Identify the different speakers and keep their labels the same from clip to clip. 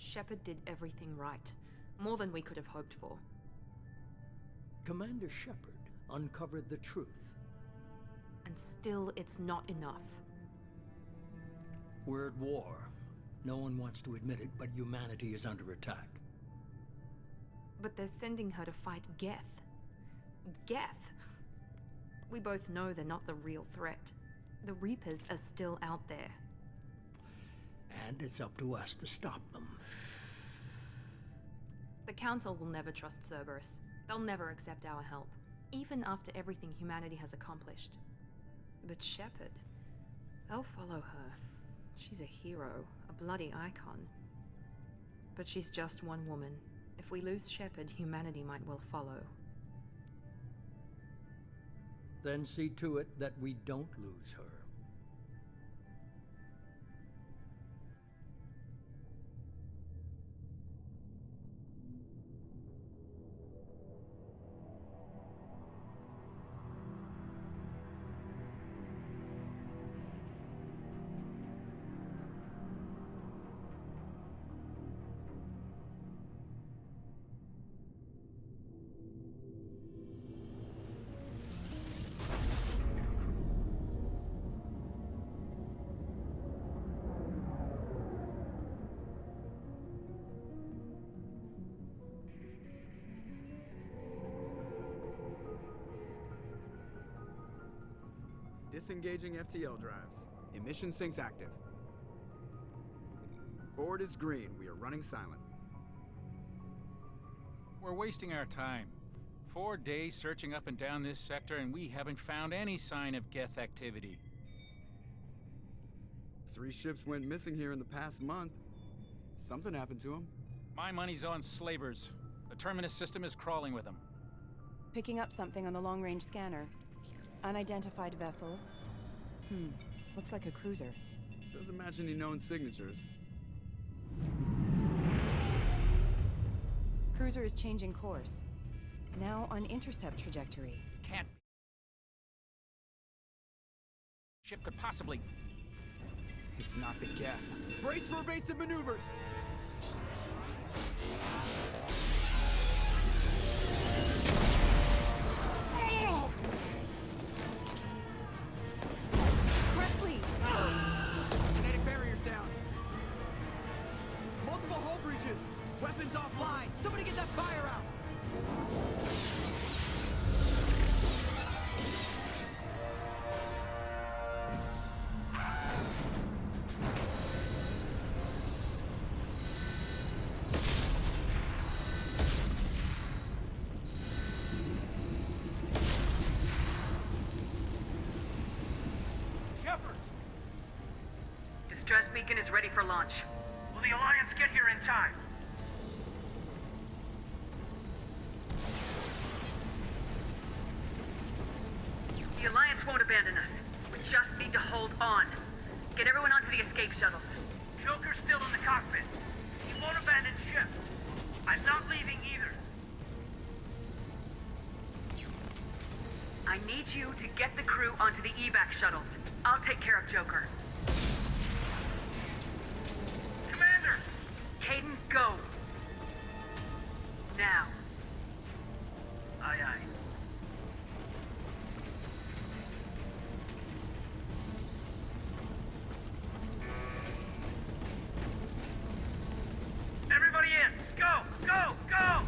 Speaker 1: Shepard did everything right. More than we could have hoped for.
Speaker 2: Commander Shepard uncovered the truth.
Speaker 1: And still, it's not enough.
Speaker 2: We're at war. No one wants to admit it, but humanity is under attack.
Speaker 1: But they're sending her to fight Geth. Geth! We both know they're not the real threat. The Reapers are still out there.
Speaker 2: And it's up to us to stop them.
Speaker 1: The Council will never trust Cerberus. They'll never accept our help, even after everything humanity has accomplished. But Shepard, they'll follow her. She's a hero, a bloody icon. But she's just one woman. If we lose Shepard, humanity might well follow.
Speaker 2: Then see to it that we don't lose her.
Speaker 3: Disengaging FTL drives. Emission sinks active. Board is green. We are running silent.
Speaker 4: We're wasting our time. 4 days searching up and down this sector, and we haven't found any sign of Geth activity.
Speaker 3: 3 ships went missing here in the past month. Something happened to them.
Speaker 4: My money's on slavers. The Terminus system is crawling with them.
Speaker 5: Picking up something on the long-range scanner. Unidentified vessel. Looks like a cruiser.
Speaker 3: Doesn't match any known signatures.
Speaker 5: Cruiser is changing course. Now on intercept trajectory.
Speaker 4: Can't. Ship could possibly.
Speaker 3: It's not the Geth. Brace for evasive maneuvers!
Speaker 5: Presley!
Speaker 3: Kinetic barriers down. Multiple hull breaches. Weapons offline. Somebody get that fire out.
Speaker 1: Distress beacon is ready for launch.
Speaker 6: Will the Alliance get here in time?
Speaker 1: The Alliance won't abandon us. We just need to hold on. Get everyone onto the escape shuttles.
Speaker 6: Joker's still in the cockpit. He won't abandon ship. I'm not leaving either.
Speaker 1: I need you to get the crew onto the evac shuttles. I'll take care of Joker.
Speaker 6: Commander!
Speaker 1: Caden, go! Now.
Speaker 6: Aye, aye. Everybody in! Go! Go! Go!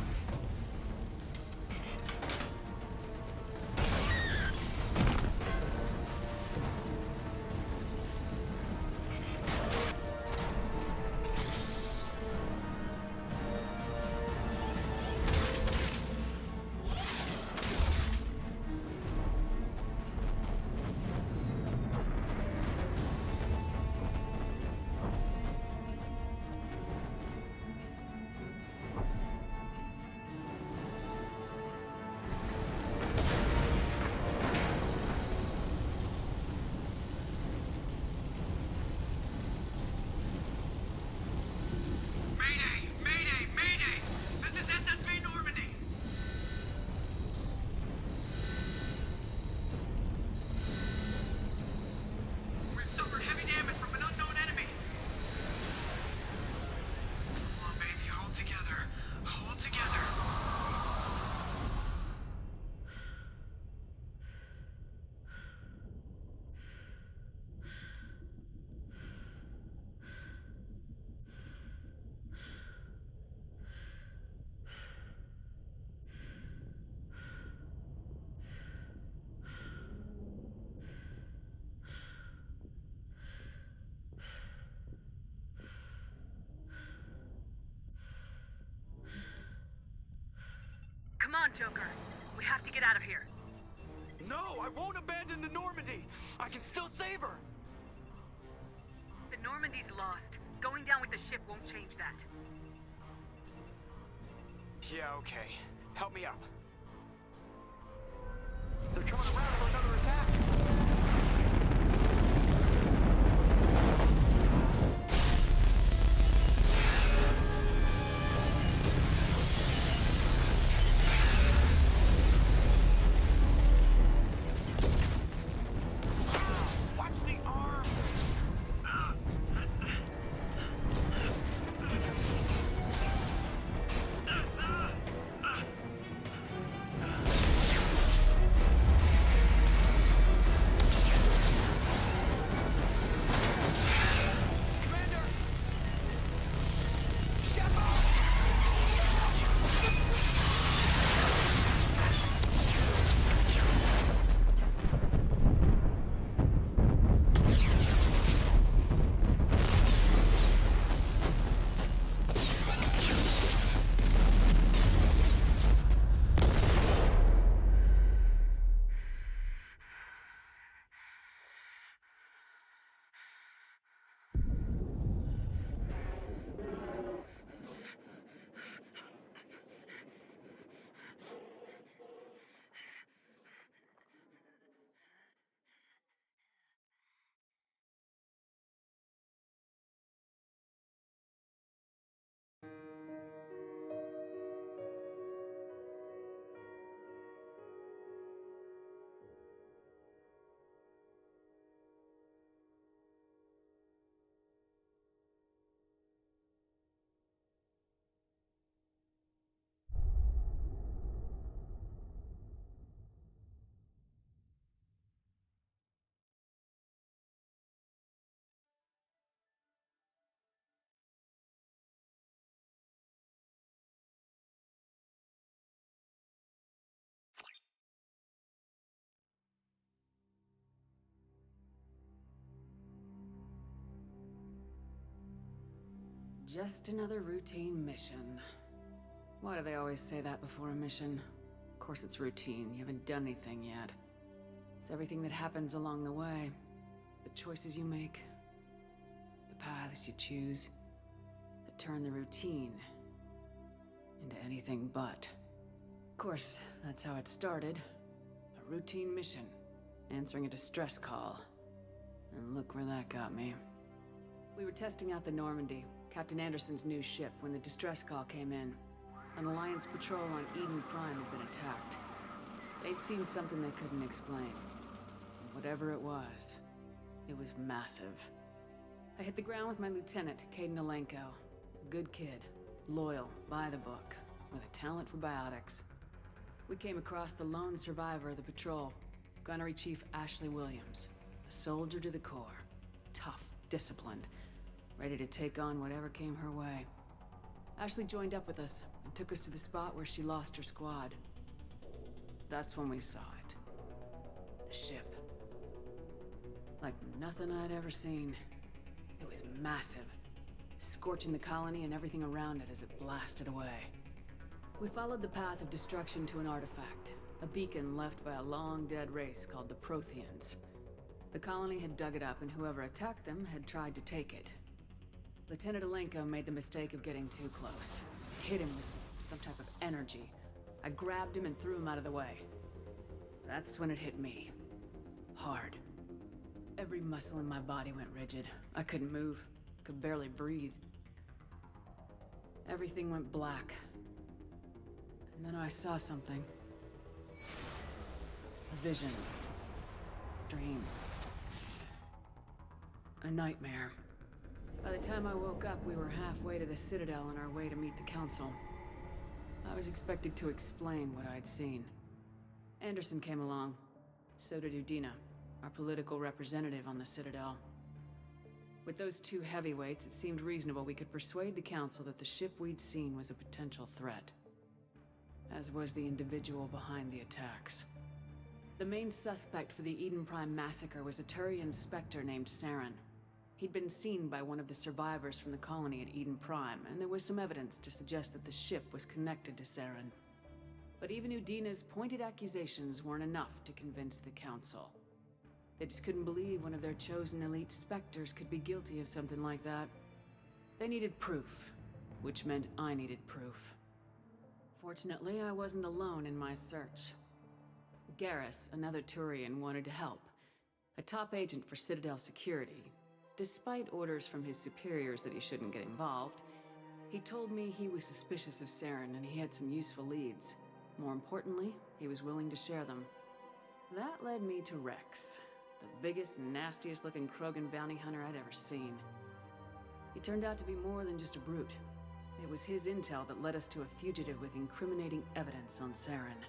Speaker 6: on, Joker. We have to get out of here.
Speaker 3: No, I won't abandon the Normandy. I can still save her.
Speaker 6: The Normandy's lost. Going down with the ship won't change that.
Speaker 3: Yeah, okay. Help me up. They're coming around for another attack. Watch the arm.
Speaker 7: Just another routine mission. Why do they always say that before a mission? Of course it's routine. You haven't done anything yet. It's everything that happens along the way. The choices you make. The paths you choose. That turn the routine into anything but. Of course, that's how it started. A routine mission. Answering a distress call. And look where that got me. We were testing out the Normandy, Captain Anderson's new ship, when the distress call came in. An Alliance patrol on Eden Prime had been attacked. They'd seen something they couldn't explain. And whatever it was massive. I hit the ground with my lieutenant, Caden Alenko. A good kid, loyal, by the book, with a talent for biotics. We came across the lone survivor of the patrol, Gunnery Chief Ashley Williams. A soldier to the core. Tough, disciplined, ready to take on whatever came her way. Ashley joined up with us and took us to the spot where she lost her squad. That's when we saw it. The ship. Like nothing I'd ever seen. It was massive, scorching the colony and everything around it as it blasted away. We followed the path of destruction to an artifact, a beacon left by a long-dead race called the Protheans. The colony had dug it up, and whoever attacked them had tried to take it. Lieutenant Alenko made the mistake of getting too close. Hit him with some type of energy. I grabbed him and threw him out of the way. That's when it hit me. Hard. Every muscle in my body went rigid. I couldn't move, could barely breathe. Everything went black. And then I saw something. A vision. Dream. A nightmare. By the time I woke up, we were halfway to the Citadel on our way to meet the Council. I was expected to explain what I'd seen. Anderson came along. So did Udina, our political representative on the Citadel. With those two heavyweights, it seemed reasonable we could persuade the Council that the ship we'd seen was a potential threat. As was the individual behind the attacks. The main suspect for the Eden Prime massacre was a Turian Spectre named Saren. He'd been seen by one of the survivors from the colony at Eden Prime, and there was some evidence to suggest that the ship was connected to Saren. But even Udina's pointed accusations weren't enough to convince the Council. They just couldn't believe one of their chosen elite specters could be guilty of something like that. They needed proof, which meant I needed proof. Fortunately, I wasn't alone in my search. Garrus, another Turian, wanted to help. A top agent for Citadel Security. Despite orders from his superiors that he shouldn't get involved, he told me he was suspicious of Saren and he had some useful leads. More importantly, he was willing to share them. That led me to Rex, the biggest, nastiest looking Krogan bounty hunter I'd ever seen. He turned out to be more than just a brute. It was his intel that led us to a fugitive with incriminating evidence on Saren.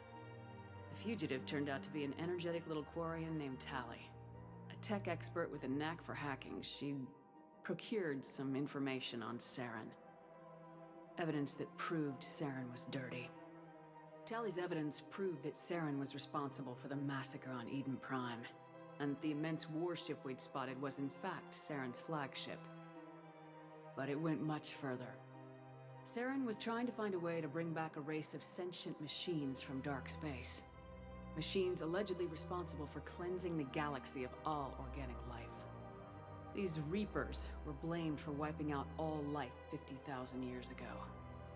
Speaker 7: The fugitive turned out to be an energetic little Quarian named Tali. A tech expert with a knack for hacking, she'd procured some information on Saren. Evidence that proved Saren was dirty. Tali's evidence proved that Saren was responsible for the massacre on Eden Prime, and the immense warship we'd spotted was in fact Saren's flagship. But it went much further. Saren was trying to find a way to bring back a race of sentient machines from dark space. Machines allegedly responsible for cleansing the galaxy of all organic life. These Reapers were blamed for wiping out all life 50,000 years ago,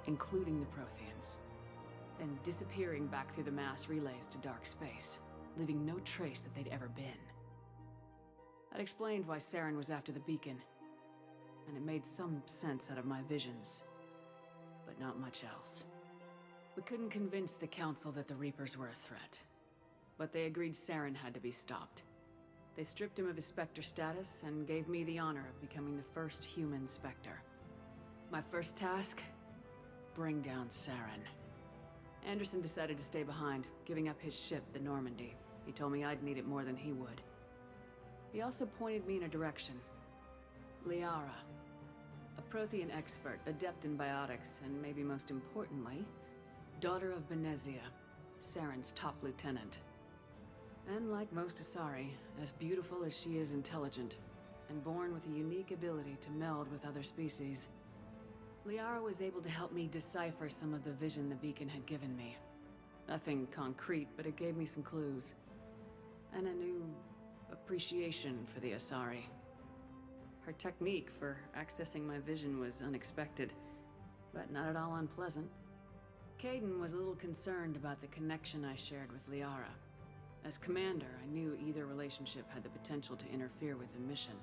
Speaker 7: including the Protheans, then disappearing back through the mass relays to dark space, leaving no trace that they'd ever been. That explained why Saren was after the beacon, and it made some sense out of my visions, but not much else. We couldn't convince the Council that the Reapers were a threat, but they agreed Saren had to be stopped. They stripped him of his Spectre status and gave me the honor of becoming the first human Spectre. My first task? Bring down Saren. Anderson decided to stay behind, giving up his ship, the Normandy. He told me I'd need it more than he would. He also pointed me in a direction. Liara. A Prothean expert, adept in biotics, and maybe most importantly, daughter of Benezia, Saren's top lieutenant. And like most Asari, as beautiful as she is intelligent, and born with a unique ability to meld with other species. Liara was able to help me decipher some of the vision the beacon had given me. Nothing concrete, but it gave me some clues. And a new appreciation for the Asari. Her technique for accessing my vision was unexpected, but not at all unpleasant. Caden was a little concerned about the connection I shared with Liara. As commander, I knew either relationship had the potential to interfere with the mission.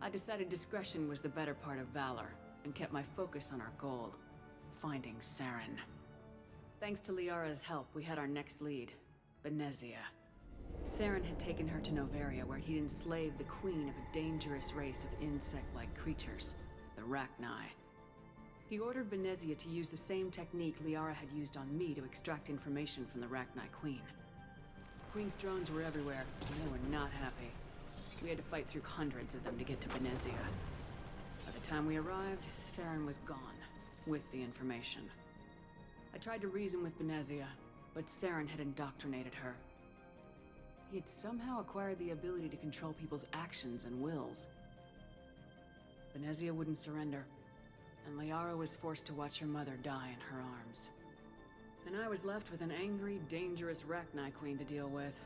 Speaker 7: I decided discretion was the better part of valor, and kept my focus on our goal, finding Saren. Thanks to Liara's help, we had our next lead, Benezia. Saren had taken her to Noveria, where he'd enslaved the queen of a dangerous race of insect-like creatures, the Rachni. He ordered Benezia to use the same technique Liara had used on me to extract information from the Rachni queen. The queen's drones were everywhere, and they were not happy. We had to fight through hundreds of them to get to Benezia. By the time we arrived, Saren was gone, with the information. I tried to reason with Benezia, but Saren had indoctrinated her. He had somehow acquired the ability to control people's actions and wills. Benezia wouldn't surrender, and Liara was forced to watch her mother die in her arms. And I was left with an angry, dangerous Rachni queen to deal with.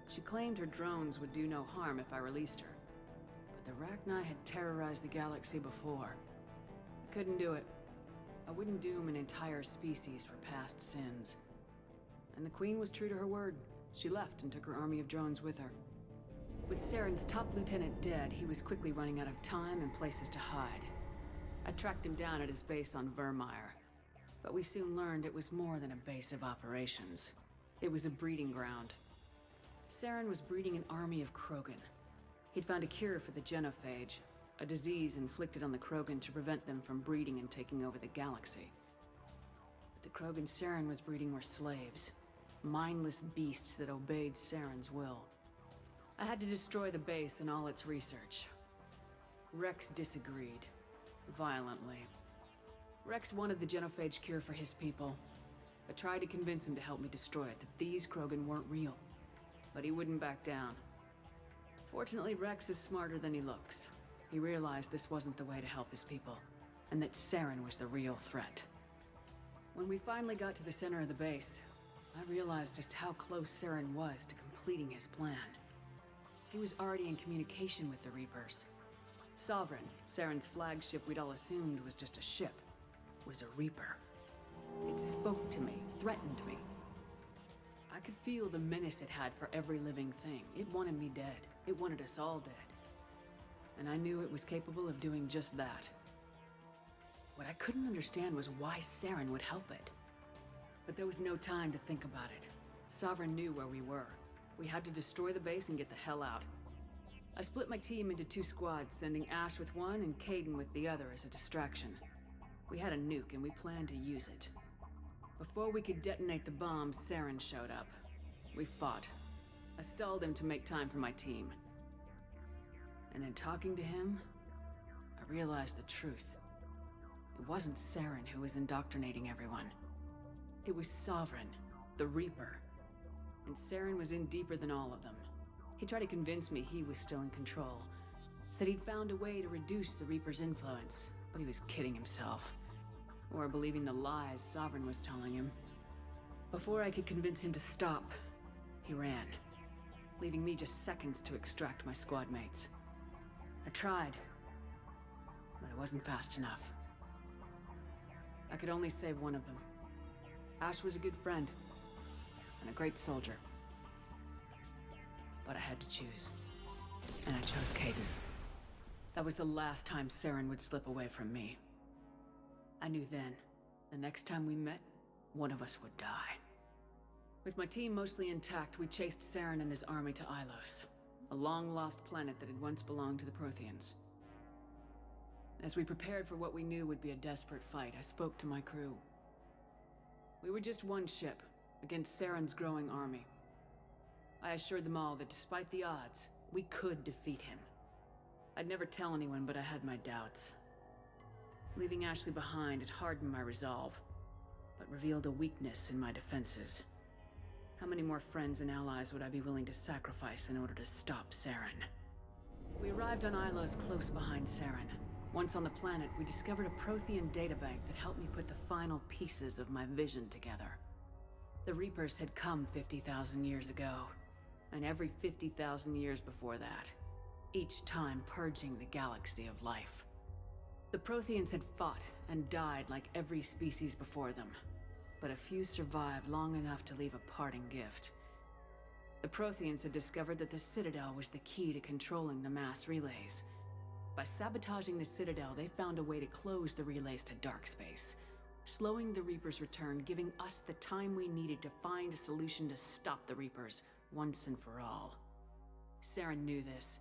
Speaker 7: She claimed her drones would do no harm if I released her. But the Rachni had terrorized the galaxy before. I couldn't do it. I wouldn't doom an entire species for past sins. And the queen was true to her word. She left and took her army of drones with her. With Saren's top lieutenant dead, he was quickly running out of time and places to hide. I tracked him down at his base on Vermeer, but we soon learned it was more than a base of operations. It was a breeding ground. Saren was breeding an army of Krogan. He'd found a cure for the genophage, a disease inflicted on the Krogan to prevent them from breeding and taking over the galaxy. But the Krogan Saren was breeding were slaves, mindless beasts that obeyed Saren's will. I had to destroy the base and all its research. Rex disagreed, violently. Rex wanted the genophage cure for his people. I tried to convince him to help me destroy it, that these Krogan weren't real. But he wouldn't back down. Fortunately, Rex is smarter than he looks. He realized this wasn't the way to help his people, and that Saren was the real threat. When we finally got to the center of the base, I realized just how close Saren was to completing his plan. He was already in communication with the Reapers. Sovereign, Saren's flagship we'd all assumed was just a ship, was a Reaper. It spoke to me, threatened me. I could feel the menace it had for every living thing. It wanted me dead. It wanted us all dead. And I knew it was capable of doing just that. What I couldn't understand was why Saren would help it. But there was no time to think about it. Sovereign knew where we were. We had to destroy the base and get the hell out. I split my team into 2 squads, sending Ash with one and Caden with the other as a distraction. We had a nuke and we planned to use it. Before we could detonate the bomb, Saren showed up. We fought. I stalled him to make time for my team. And in talking to him, I realized the truth. It wasn't Saren who was indoctrinating everyone. It was Sovereign, the Reaper. And Saren was in deeper than all of them. He tried to convince me he was still in control. Said he'd found a way to reduce the Reaper's influence, but he was kidding himself. Or believing the lies Sovereign was telling him. Before I could convince him to stop, he ran, leaving me just seconds to extract my squad mates. I tried, but it wasn't fast enough. I could only save one of them. Ash was a good friend, and a great soldier. But I had to choose. And I chose Caden. That was the last time Saren would slip away from me. I knew then, the next time we met, one of us would die. With my team mostly intact, we chased Saren and his army to Ilos, a long-lost planet that had once belonged to the Protheans. As we prepared for what we knew would be a desperate fight, I spoke to my crew. We were just one ship, against Saren's growing army. I assured them all that despite the odds, we could defeat him. I'd never tell anyone, but I had my doubts. Leaving Ashley behind had hardened my resolve, but revealed a weakness in my defenses. How many more friends and allies would I be willing to sacrifice in order to stop Saren? We arrived on Ilos close behind Saren. Once on the planet, we discovered a Prothean databank that helped me put the final pieces of my vision together. The Reapers had come 50,000 years ago, and every 50,000 years before that, each time purging the galaxy of life. The Protheans had fought and died like every species before them, but a few survived long enough to leave a parting gift. The Protheans had discovered that the Citadel was the key to controlling the mass relays. By sabotaging the Citadel, they found a way to close the relays to dark space, slowing the Reapers' return, giving us the time we needed to find a solution to stop the Reapers once and for all. Saren knew this.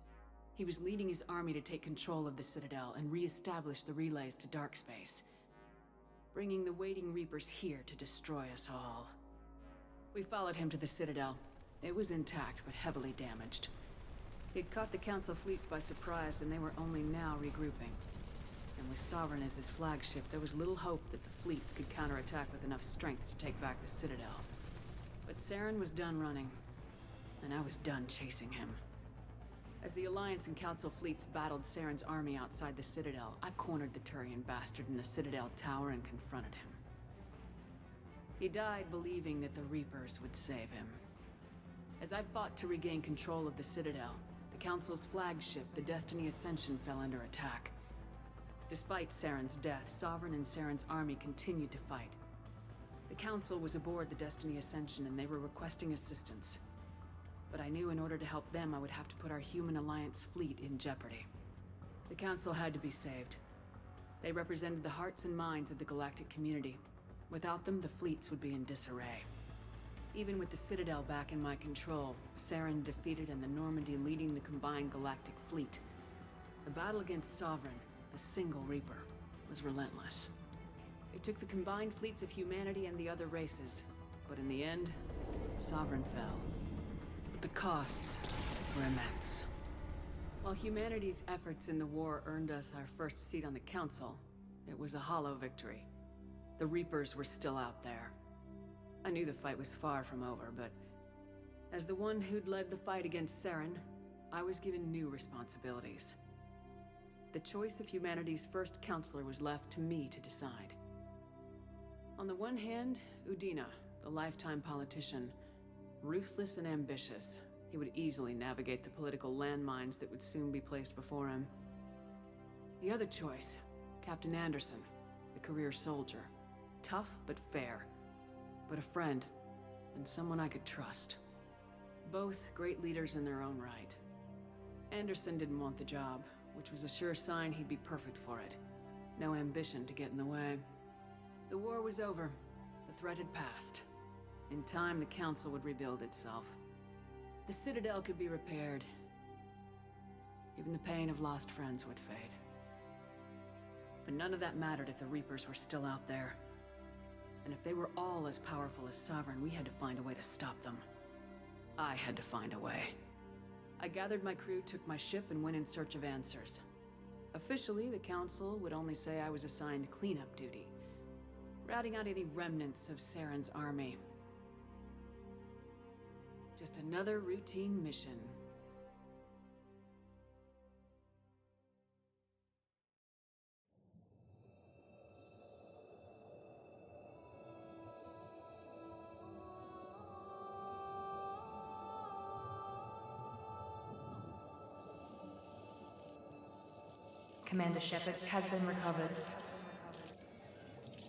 Speaker 7: He was leading his army to take control of the Citadel and re-establish the relays to dark space, bringing the waiting Reapers here to destroy us all. We followed him to the Citadel. It was intact, but heavily damaged. He'd caught the Council fleets by surprise, and they were only now regrouping. And with Sovereign as his flagship, there was little hope that the fleets could counterattack with enough strength to take back the Citadel. But Saren was done running, and I was done chasing him. As the Alliance and Council fleets battled Saren's army outside the Citadel, I cornered the Turian bastard in the Citadel tower and confronted him. He died believing that the Reapers would save him. As I fought to regain control of the Citadel, the Council's flagship, the Destiny Ascension, fell under attack. Despite Saren's death, Sovereign and Saren's army continued to fight. The Council was aboard the Destiny Ascension and they were requesting assistance. But I knew in order to help them, I would have to put our human Alliance fleet in jeopardy. The Council had to be saved. They represented the hearts and minds of the galactic community. Without them, the fleets would be in disarray. Even with the Citadel back in my control, Saren defeated and the Normandy leading the combined galactic fleet. The battle against Sovereign, a single Reaper, was relentless. It took the combined fleets of humanity and the other races, but in the end, Sovereign fell. The costs were immense. While humanity's efforts in the war earned us our first seat on the Council, it was a hollow victory. The Reapers were still out there. I knew the fight was far from over, but as the one who'd led the fight against Saren, I was given new responsibilities. The choice of humanity's first counselor was left to me to decide. On the one hand, Udina, the lifetime politician. Ruthless and ambitious, he would easily navigate the political landmines that would soon be placed before him. The other choice, Captain Anderson, the career soldier. Tough but fair. But a friend, and someone I could trust. Both great leaders in their own right. Anderson didn't want the job, which was a sure sign he'd be perfect for it. No ambition to get in the way. The war was over. The threat had passed. In time, the Council would rebuild itself. The Citadel could be repaired. Even the pain of lost friends would fade. But none of that mattered if the Reapers were still out there. And if they were all as powerful as Sovereign, we had to find a way to stop them. I had to find a way. I gathered my crew, took my ship, and went in search of answers. Officially, the Council would only say I was assigned cleanup duty, routing out any remnants of Saren's army. Just another routine mission.
Speaker 1: Commander Shepard has been recovered.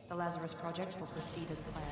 Speaker 1: The Lazarus Project will proceed as planned.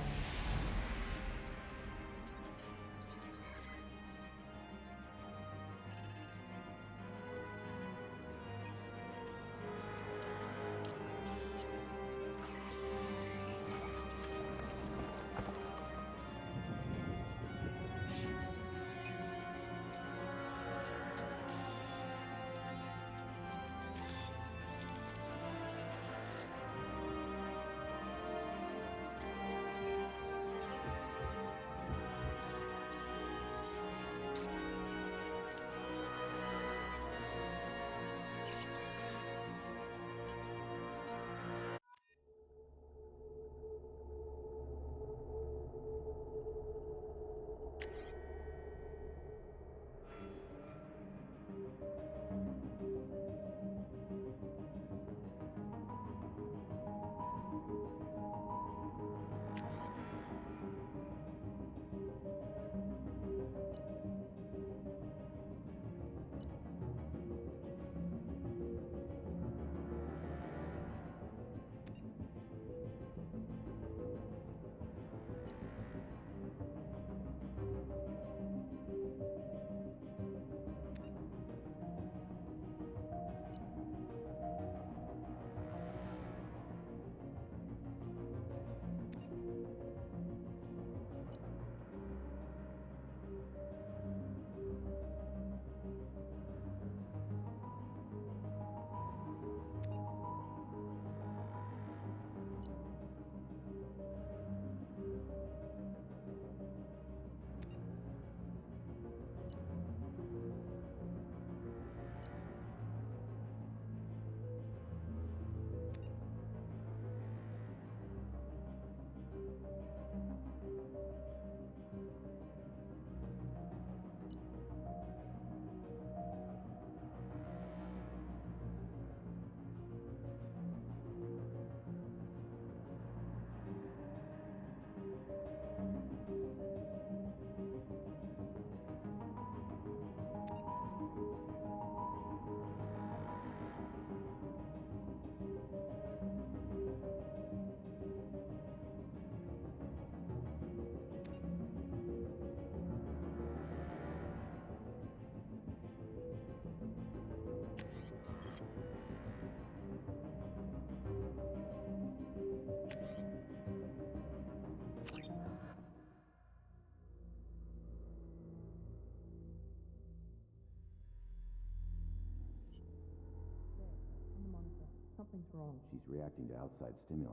Speaker 8: Something's wrong. She's reacting to outside stimuli,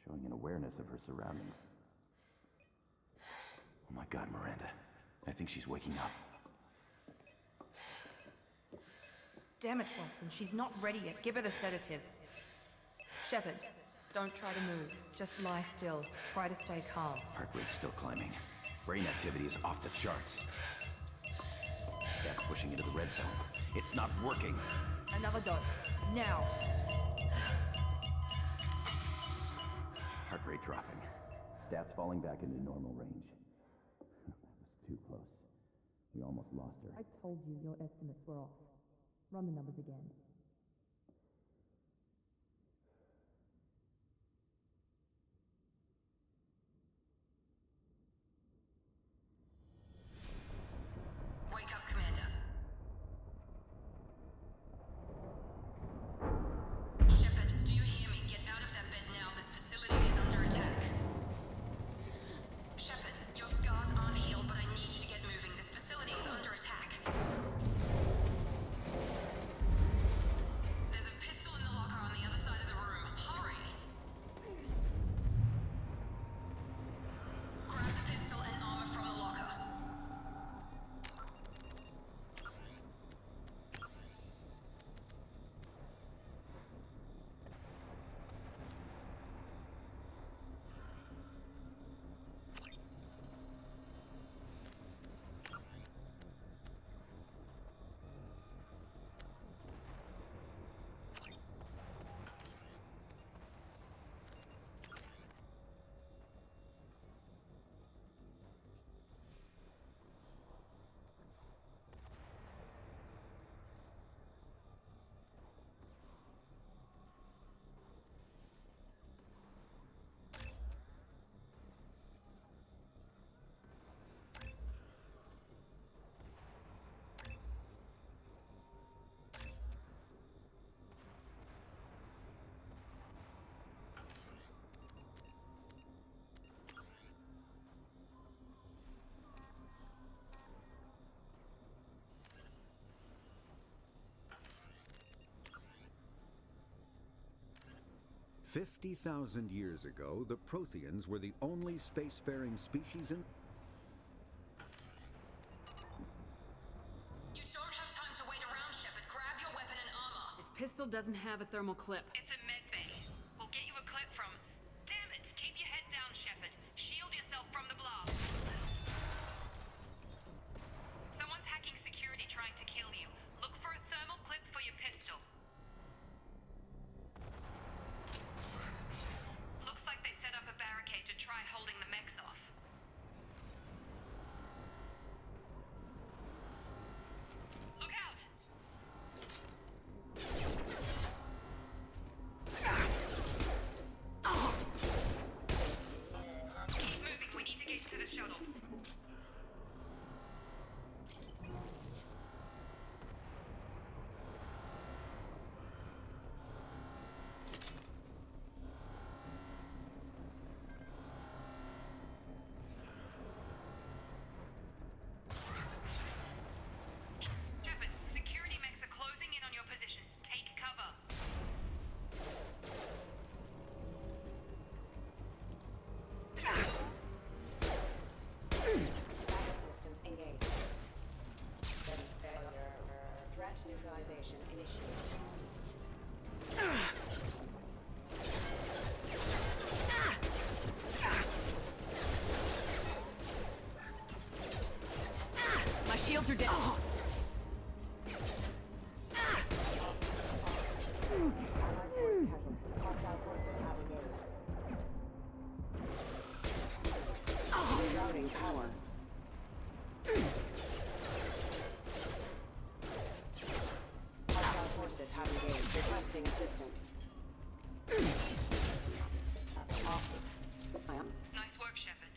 Speaker 8: showing an awareness of her surroundings. Oh my god, Miranda. I think she's waking up.
Speaker 1: Damn it, Watson. She's not ready yet. Give her the sedative. Shepard, don't try to move. Just lie still. Try to stay calm.
Speaker 8: Heart rate's still climbing. Brain activity is off the charts. Stats pushing into the red zone. It's not working.
Speaker 1: Another dose. Now.
Speaker 8: Heart rate rate dropping. Stats falling back into normal range. That was too close. We almost lost her.
Speaker 9: I told you your estimates were off. Run the numbers again.
Speaker 10: Wake up, Commander. Shepard, do you hear me? Get out of that bed now. This facility is under attack. Shepard, your scars aren't healed, but I need you to get moving. This facility is under attack. There's a pistol in the locker on the other side of the room. Hurry! Grab the pistol and armor from the locker.
Speaker 11: "50,000 years ago, the Protheans were the only spacefaring species in..."
Speaker 10: You don't have time to wait around, Shepard. Grab your weapon and armor.
Speaker 7: This pistol doesn't have a thermal clip.
Speaker 1: It's a med bay. We'll get you a clip from... Damn it! Keep your head down, Shepard. Shield yourself from the blast. Someone's hacking security trying to kill you. Look for a thermal clip for your pistol. Looks like they set up a barricade to try holding the mechs off. Look out! Keep moving, we need to get to the shuttles. Shepard, security mechs are closing in on your position. Take cover.
Speaker 12: Systems engaged. Status failure. Threat neutralization initiated.
Speaker 5: My shields are down.
Speaker 12: Routing power. Hostile forces have engaged. Requesting assistance.
Speaker 1: Nice work, Shepard.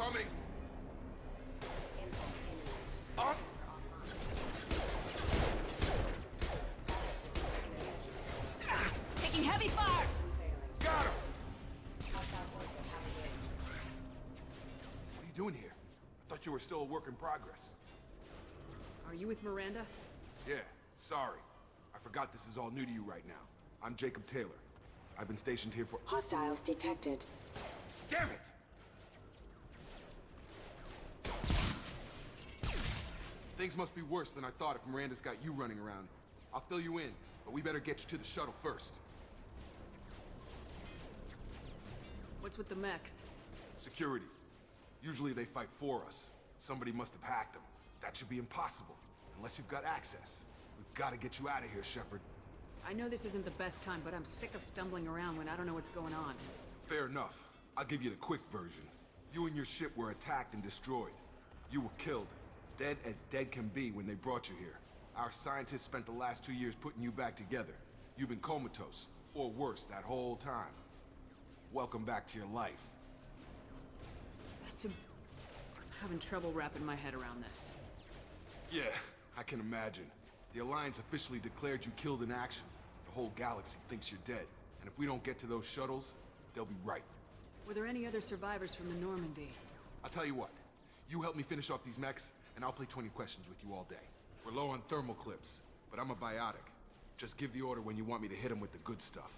Speaker 13: Coming! Up!
Speaker 5: Taking heavy fire!
Speaker 13: Got him! What are you doing here? I thought you were still a work in progress.
Speaker 5: Are you with Miranda?
Speaker 13: Yeah, sorry. I forgot this is all new to you right now. I'm Jacob Taylor. I've been stationed here for—
Speaker 12: Hostiles detected.
Speaker 13: Damn it! Things must be worse than I thought if Miranda's got you running around. I'll fill you in, but we better get you to the shuttle first.
Speaker 5: What's with the mechs?
Speaker 13: Security. Usually they fight for us. Somebody must have hacked them. That should be impossible, unless you've got access. We've got to get you out of here, Shepard.
Speaker 5: I know this isn't the best time, but I'm sick of stumbling around when I don't know what's going on.
Speaker 13: Fair enough. I'll give you the quick version. You and your ship were attacked and destroyed. You were killed. Dead as dead can be when they brought you here. Our scientists spent the last 2 years putting you back together. You've been comatose, or worse, that whole time. Welcome back to your life.
Speaker 5: I'm having trouble wrapping my head around this.
Speaker 13: Yeah, I can imagine. The Alliance officially declared you killed in action. The whole galaxy thinks you're dead. And if we don't get to those shuttles, they'll be right.
Speaker 5: Were there any other survivors from the Normandy?
Speaker 13: I'll tell you what. You help me finish off these mechs, and I'll play 20 questions with you all day. We're low on thermal clips, but I'm a biotic. Just give the order when you want me to hit them with the good stuff.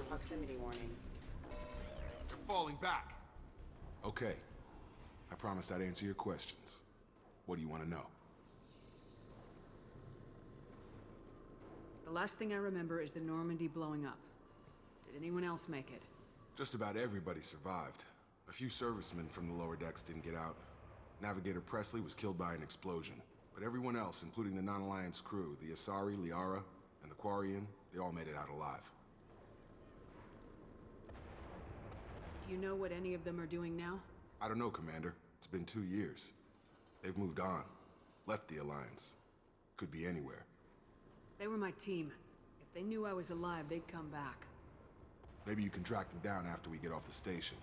Speaker 12: Proximity warning.
Speaker 13: They're falling back. Okay. I promised I'd answer your questions. What do you want to know?
Speaker 5: The last thing I remember is the Normandy blowing up. Did anyone else make it?
Speaker 13: Just about everybody survived. A few servicemen from the lower decks didn't get out. Navigator Presley was killed by an explosion. But everyone else, including the non-Alliance crew, the Asari, Liara, and the Quarian, they all made it out alive.
Speaker 5: Do you know what any of them are doing now?
Speaker 13: I don't know, Commander. It's been 2 years. They've moved on. Left the Alliance. Could be anywhere.
Speaker 5: They were my team. If they knew I was alive, they'd come back.
Speaker 13: Maybe you can track them down after we get off the station.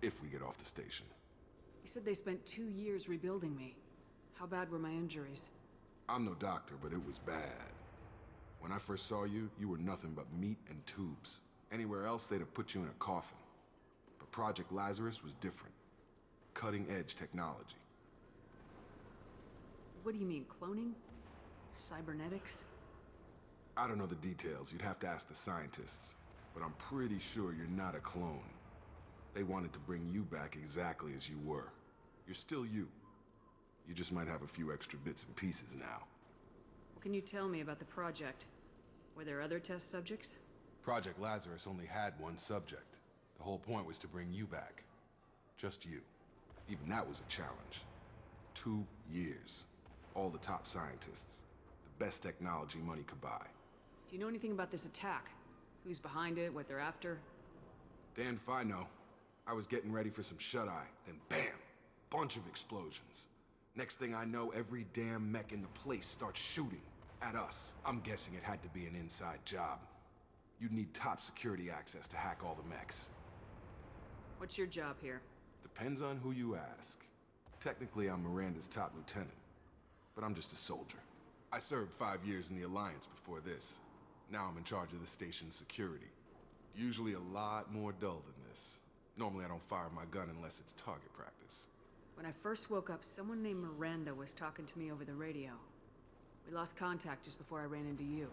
Speaker 13: If we get off the station.
Speaker 5: You said they spent 2 years rebuilding me. How bad were my injuries?
Speaker 13: I'm no doctor, but it was bad. When I first saw you, you were nothing but meat and tubes. Anywhere else, they'd have put you in a coffin. But Project Lazarus was different. Cutting-edge technology.
Speaker 5: What do you mean, cloning? Cybernetics?
Speaker 13: I don't know the details. You'd have to ask the scientists. But I'm pretty sure you're not a clone. They wanted to bring you back exactly as you were. You're still you. You just might have a few extra bits and pieces now.
Speaker 5: What can you tell me about the project? Were there other test subjects?
Speaker 13: Project Lazarus only had one subject. The whole point was to bring you back. Just you. Even that was a challenge. 2 years. All the top scientists. The best technology money could buy.
Speaker 5: Do you know anything about this attack? Who's behind it, what they're after?
Speaker 13: Damned if I know. I was getting ready for some shut-eye, then bam! Bunch of explosions. Next thing I know, every damn mech in the place starts shooting at us. I'm guessing it had to be an inside job. You'd need top security access to hack all the mechs.
Speaker 5: What's your job here?
Speaker 13: Depends on who you ask. Technically, I'm Miranda's top lieutenant, but I'm just a soldier. I served 5 years in the Alliance before this. Now I'm in charge of the station's security. Usually a lot more dull than this. Normally I don't fire my gun unless it's target practice.
Speaker 5: When I first woke up, someone named Miranda was talking to me over the radio. We lost contact just before I ran into you.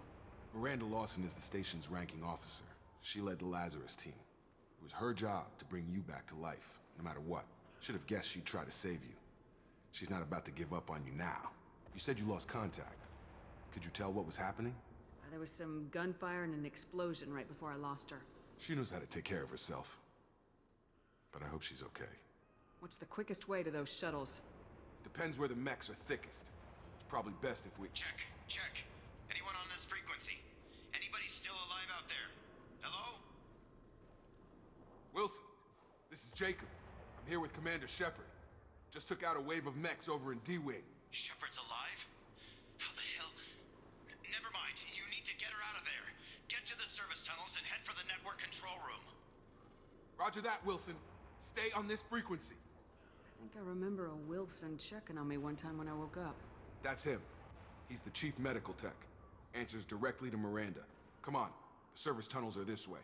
Speaker 13: Miranda Lawson is the station's ranking officer. She led the Lazarus team. It was her job to bring you back to life, no matter what. Should have guessed she'd try to save you. She's not about to give up on you now. You said you lost contact. Could you tell what was happening?
Speaker 5: There was some gunfire and an explosion right before I lost her.
Speaker 13: She knows how to take care of herself. But I hope she's okay.
Speaker 7: What's the quickest way to those shuttles?
Speaker 13: Depends where the mechs are thickest. It's probably best if we...
Speaker 8: Check. Anyone on this frequency? Anybody still alive out there? Hello?
Speaker 13: Wilson, this is Jacob. I'm here with Commander Shepard. Just took out a wave of mechs over in D-Wing.
Speaker 8: Shepard's alive? How the hell? Never mind. You need to get her out of there. Get to the service tunnels and head for the network control room.
Speaker 13: Roger that, Wilson. Stay on this frequency.
Speaker 7: I think I remember a Wilson checking on me one time when I woke up.
Speaker 13: That's him. He's the chief medical tech. Answers directly to Miranda. Come on. The service tunnels are this way.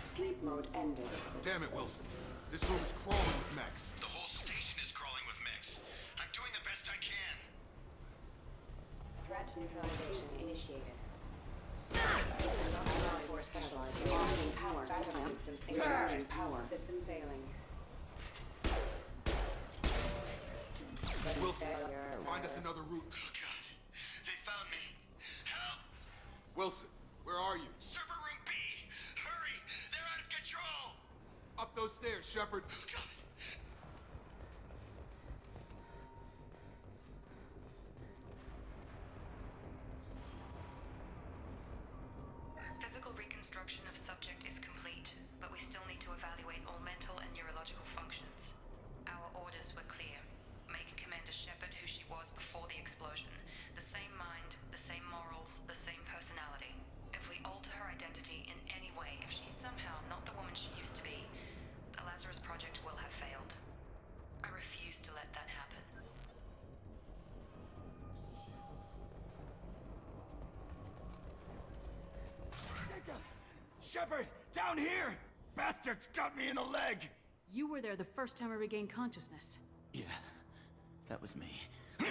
Speaker 12: Sleep mode ended.
Speaker 13: Damn it, Wilson. This room is crawling with mechs.
Speaker 8: The whole station is crawling with mechs. I'm doing the best I can.
Speaker 12: Threat neutralization initiated. Force specialized. Arming power. Battle systems ignoring power. System failing.
Speaker 13: Wilson, find us another route.
Speaker 8: Oh God, they found me. Help!
Speaker 13: Wilson, where are you?
Speaker 8: Server room B! Hurry! They're out of control!
Speaker 13: Up those stairs, Shepard.
Speaker 8: Oh God.
Speaker 10: Physical reconstruction of subject is complete, but we still need to evaluate all mental and neurological functions. Our orders were clear. Make Commander Shepard who she was before the explosion. The same mind, the same morals, the same personality. If we alter her identity in any way, if she's somehow not the woman she used to be, the Lazarus Project will have failed. I refuse to let that happen.
Speaker 8: Shepard! Down here! Bastards got me in the leg!
Speaker 14: You were there the first time I regained consciousness.
Speaker 8: Yeah, that was me. How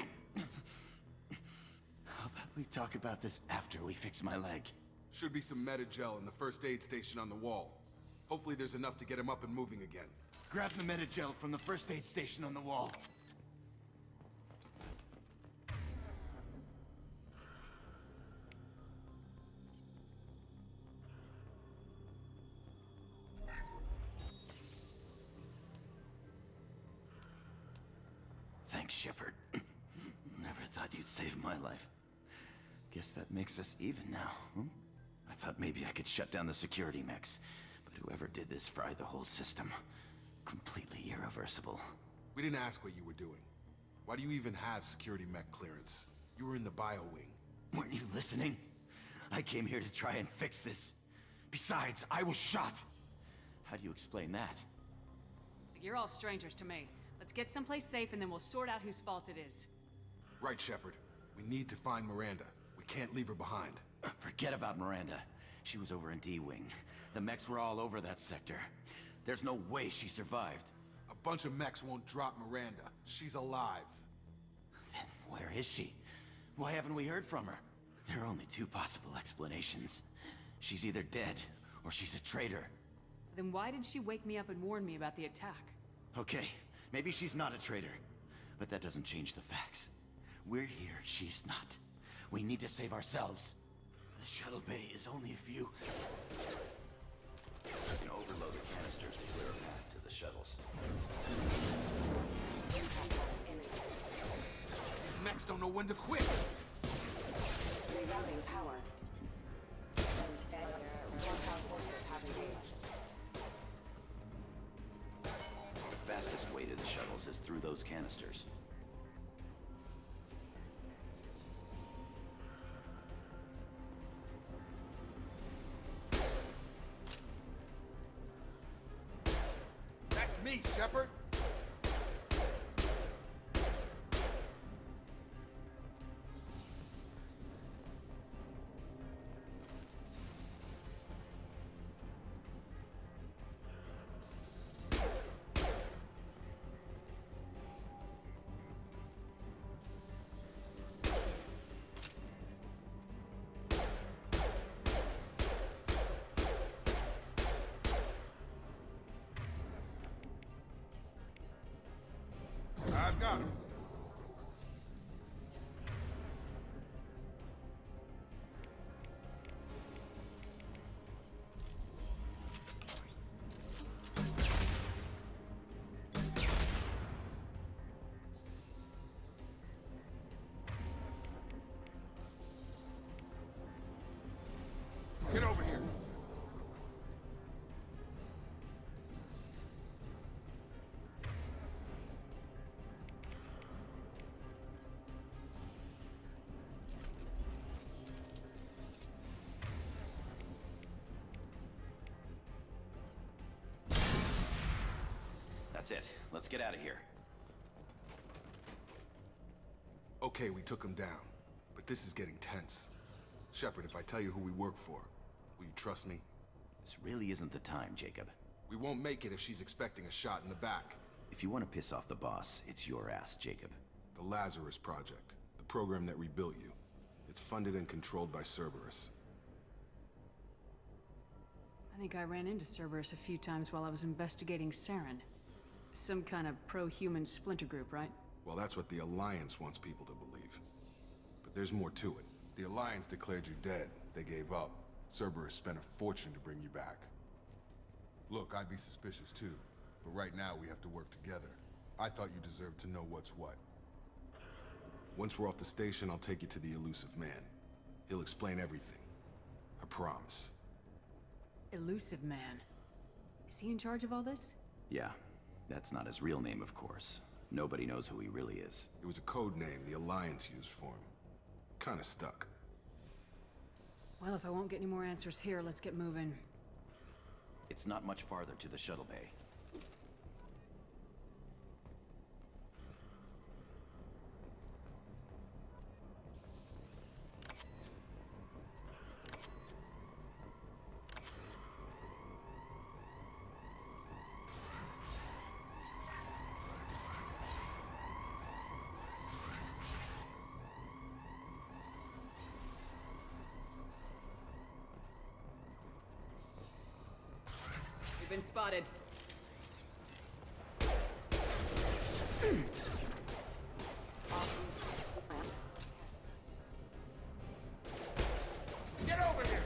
Speaker 8: about we talk about this after we fix my leg?
Speaker 13: Should be some meta-gel in the first aid station on the wall. Hopefully there's enough to get him up and moving again.
Speaker 8: Grab the meta-gel from the first aid station on the wall. Thanks, Shepard. Never thought you'd save my life. Guess that makes us even now, hmm? I thought maybe I could shut down the security mechs, but whoever did this fried the whole system. Completely irreversible.
Speaker 13: We didn't ask what you were doing. Why do you even have security mech clearance? You were in the bio wing.
Speaker 8: Weren't you listening? I came here to try and fix this. Besides, I was shot. How do you explain that?
Speaker 14: You're all strangers to me. Let's get someplace safe and then we'll sort out whose fault it is.
Speaker 13: Right, Shepard. We need to find Miranda. We can't leave her behind.
Speaker 8: Forget about Miranda. She was over in D-Wing. The mechs were all over that sector. There's no way she survived.
Speaker 13: A bunch of mechs won't drop Miranda. She's alive.
Speaker 8: Then where is she? Why haven't we heard from her? There are only two possible explanations. She's either dead, or she's a traitor.
Speaker 14: Then why did she wake me up and warn me about the attack?
Speaker 8: Okay, maybe she's not a traitor. But that doesn't change the facts. We're here, she's not. We need to save ourselves. The shuttle bay is only a few... You can overload the canisters to clear a path to the shuttles.
Speaker 13: These mechs don't know when to quit.
Speaker 12: Rerouting power. Forces have engaged.
Speaker 8: The fastest way to the shuttles is through those canisters.
Speaker 13: That's me, Shepard. I've got him. Get over here.
Speaker 8: That's it. Let's get out of here.
Speaker 13: Okay, we took him down. But this is getting tense. Shepard, if I tell you who we work for, will you trust me?
Speaker 8: This really isn't the time, Jacob.
Speaker 13: We won't make it if she's expecting a shot in the back.
Speaker 8: If you want to piss off the boss, it's your ass, Jacob.
Speaker 13: The Lazarus Project, the program that rebuilt you. It's funded and controlled by Cerberus.
Speaker 14: I think I ran into Cerberus a few times while I was investigating Saren. Some kind of pro-human splinter group, right?
Speaker 13: Well, that's what the Alliance wants people to believe. But there's more to it. The Alliance declared you dead. They gave up. Cerberus spent a fortune to bring you back. Look, I'd be suspicious too. But right now, we have to work together. I thought you deserved to know what's what. Once we're off the station, I'll take you to the elusive man. He'll explain everything. I promise.
Speaker 14: Elusive Man. Is he in charge of all this?
Speaker 8: Yeah. That's not his real name, of course. Nobody knows who he really is.
Speaker 13: It was a code name the Alliance used for him. Kinda stuck.
Speaker 14: Well, if I won't get any more answers here, let's get moving.
Speaker 8: It's not much farther to the shuttle bay.
Speaker 14: You've been spotted.
Speaker 6: Get over here!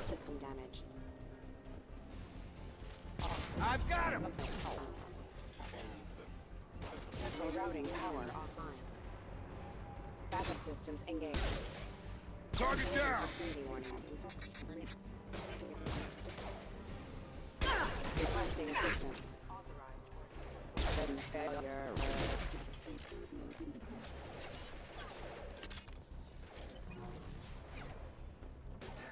Speaker 12: System damage.
Speaker 6: I've got him!
Speaker 12: Routing power offline. Backup systems engaged.
Speaker 6: Target down!
Speaker 12: Proximity warning. Requesting assistance. Authorized. Failure.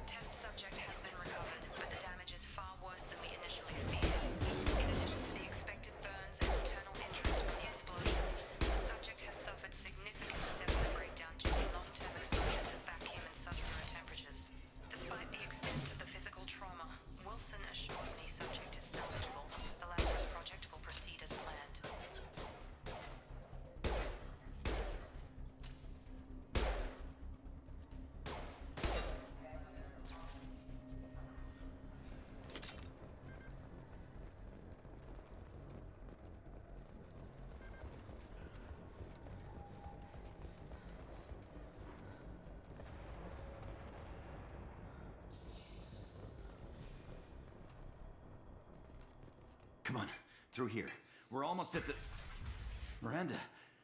Speaker 10: Test subject has been recovered, but the damage is far worse than we initially feared. In addition to the expected burns and internal injuries from the explosion, the subject has suffered significant septal breakdown due to long-term exposure to vacuum and sub-zero temperatures. Despite the extent of the physical trauma, Wilson assures me subject is salvageable. The Lazarus project will proceed as planned.
Speaker 8: Come on, through here. We're almost at the... Miranda,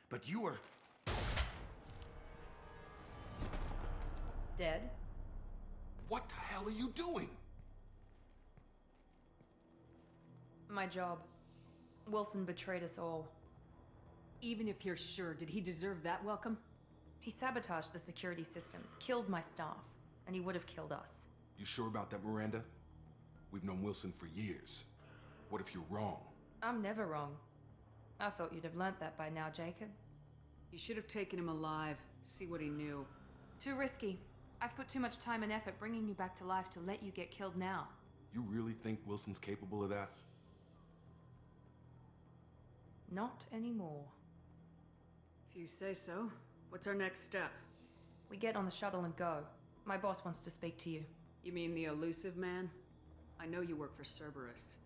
Speaker 8: but you were...
Speaker 1: Dead?
Speaker 13: What the hell are you doing?
Speaker 1: My job. Wilson betrayed us all.
Speaker 14: Even if you're sure, did he deserve that welcome?
Speaker 1: He sabotaged the security systems, killed my staff, and he would have killed us.
Speaker 13: You sure about that, Miranda? We've known Wilson for years. What if you're wrong?
Speaker 1: I'm never wrong. I thought you'd have learnt that by now, Jacob.
Speaker 14: You should have taken him alive, see what he knew.
Speaker 1: Too risky. I've put too much time and effort bringing you back to life to let you get killed now.
Speaker 13: You really think Wilson's capable of that?
Speaker 1: Not anymore.
Speaker 14: If you say so. What's our next step?
Speaker 1: We get on the shuttle and go. My boss wants to speak to you.
Speaker 14: You mean the elusive man? I know you work for Cerberus.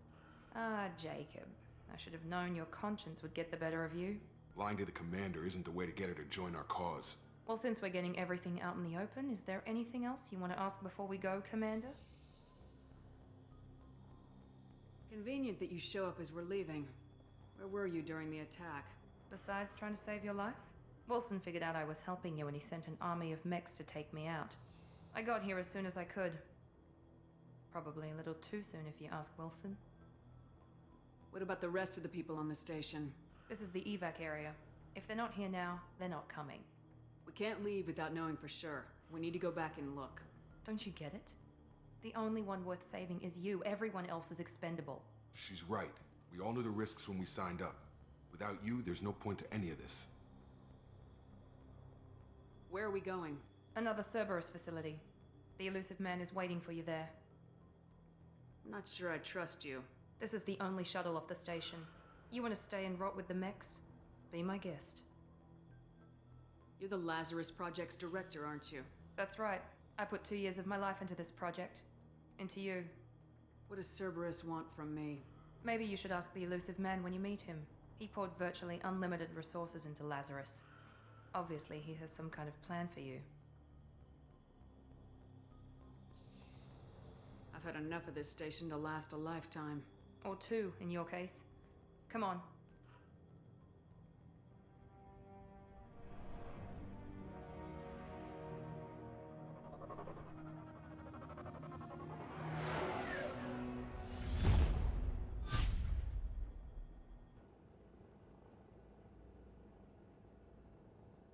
Speaker 1: Ah, Jacob. I should have known your conscience would get the better of you.
Speaker 13: Lying to the commander isn't the way to get her to join our cause.
Speaker 1: Well, since we're getting everything out in the open, is there anything else you want to ask before we go, Commander?
Speaker 14: Convenient that you show up as we're leaving. Where were you during the attack?
Speaker 1: Besides trying to save your life? Wilson figured out I was helping you and he sent an army of mechs to take me out. I got here as soon as I could. Probably a little too soon if you ask Wilson.
Speaker 14: What about the rest of the people on the station?
Speaker 1: This is the evac area. If they're not here now, they're not coming.
Speaker 14: We can't leave without knowing for sure. We need to go back and look.
Speaker 1: Don't you get it? The only one worth saving is you. Everyone else is expendable.
Speaker 13: She's right. We all knew the risks when we signed up. Without you, there's no point to any of this.
Speaker 14: Where are we going?
Speaker 1: Another Cerberus facility. The elusive man is waiting for you there.
Speaker 14: I'm not sure I trust you.
Speaker 1: This is the only shuttle off the station. You want to stay and rot with the mechs? Be my guest.
Speaker 14: You're the Lazarus Project's director, aren't you?
Speaker 1: That's right. I put 2 years of my life into this project. Into you.
Speaker 14: What does Cerberus want from me?
Speaker 1: Maybe you should ask the elusive man when you meet him. He poured virtually unlimited resources into Lazarus. Obviously, he has some kind of plan for you.
Speaker 14: I've had enough of this station to last a lifetime.
Speaker 1: Or 2, in your case. Come on.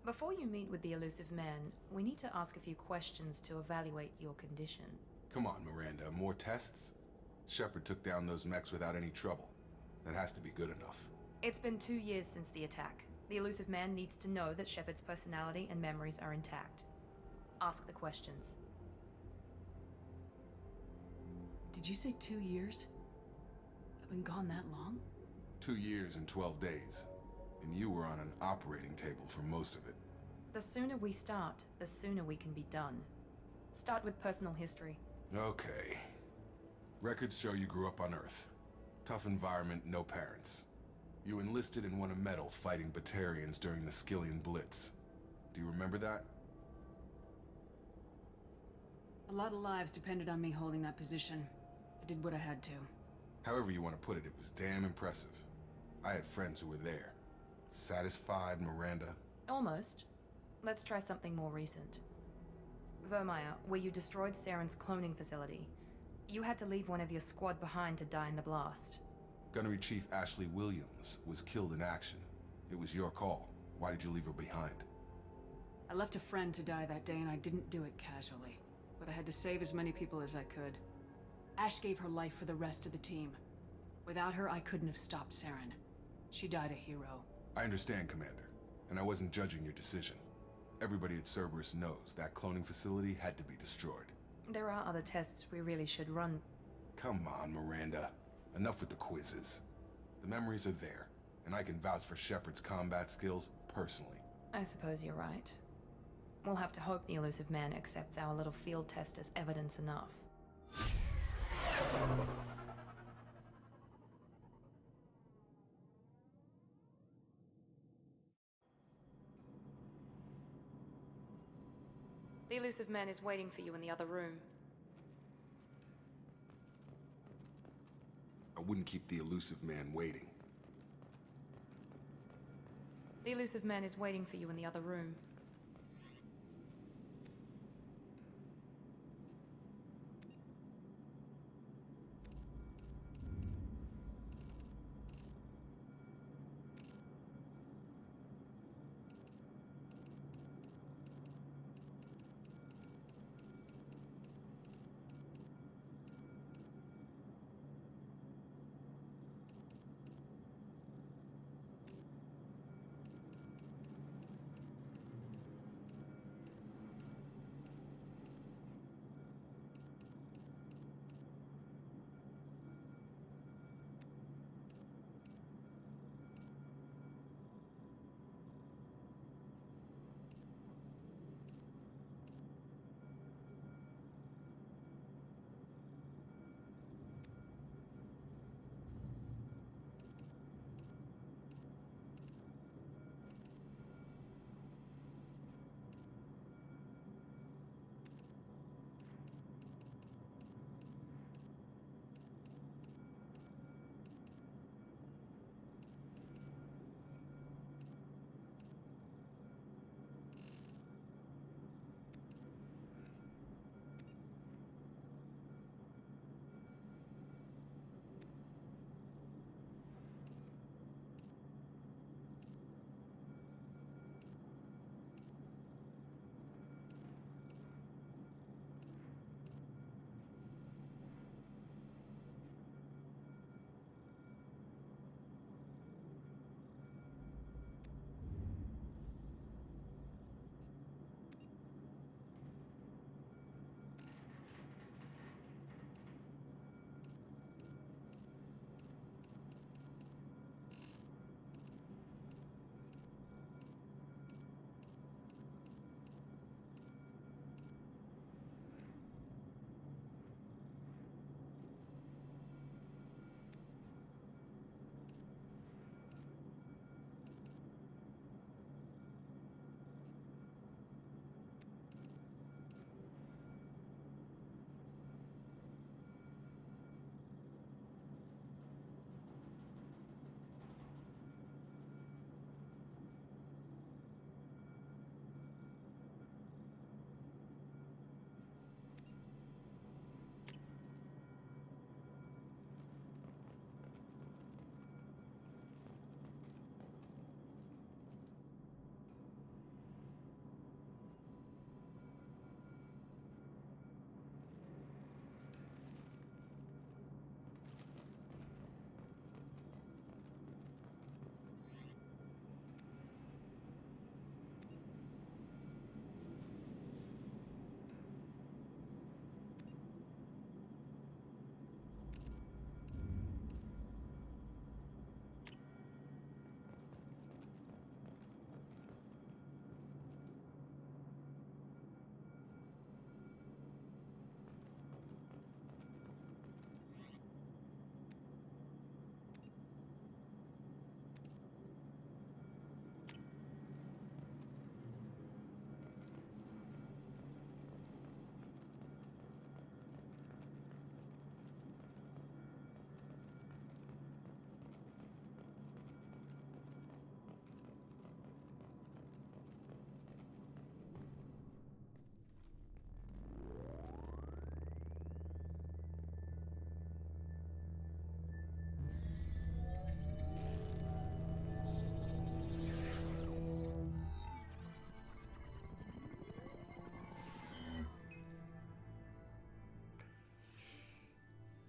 Speaker 1: Before you meet with the elusive man, we need to ask a few questions to evaluate your condition.
Speaker 13: Come on, Miranda, more tests? Shepard took down those mechs without any trouble. That has to be good enough.
Speaker 1: It's been 2 years since the attack. The elusive man needs to know that Shepard's personality and memories are intact. Ask the questions.
Speaker 14: Did you say 2 years? I've been gone that long?
Speaker 13: 2 years and 12 days. And you were on an operating table for most of it.
Speaker 1: The sooner we start, the sooner we can be done. Start with personal history.
Speaker 13: Okay. Records show you grew up on Earth. Tough environment, no parents. You enlisted and won a medal fighting Batarians during the Skillian Blitz. Do you remember that?
Speaker 14: A lot of lives depended on me holding that position. I did what I had to.
Speaker 13: However you want to put it, it was damn impressive. I had friends who were there. Satisfied, Miranda?
Speaker 1: Almost. Let's try something more recent. Vermeer, where you destroyed Saren's cloning facility. You had to leave one of your squad behind to die in the blast.
Speaker 13: Gunnery Chief Ashley Williams was killed in action. It was your call. Why did you leave her behind?
Speaker 14: I left a friend to die that day and I didn't do it casually. But I had to save as many people as I could. Ash gave her life for the rest of the team. Without her, I couldn't have stopped Saren. She died a hero.
Speaker 13: I understand, Commander. And I wasn't judging your decision. Everybody at Cerberus knows that cloning facility had to be destroyed.
Speaker 1: There are other tests we really should run.
Speaker 13: Come on, Miranda. Enough with the quizzes. The memories are there, and I can vouch for Shepard's combat skills personally.
Speaker 1: I suppose you're right. We'll have to hope the elusive man accepts our little field test as evidence enough. The elusive man is waiting for you in the other room.
Speaker 13: I wouldn't keep the elusive man waiting.
Speaker 1: The elusive man is waiting for you in the other room.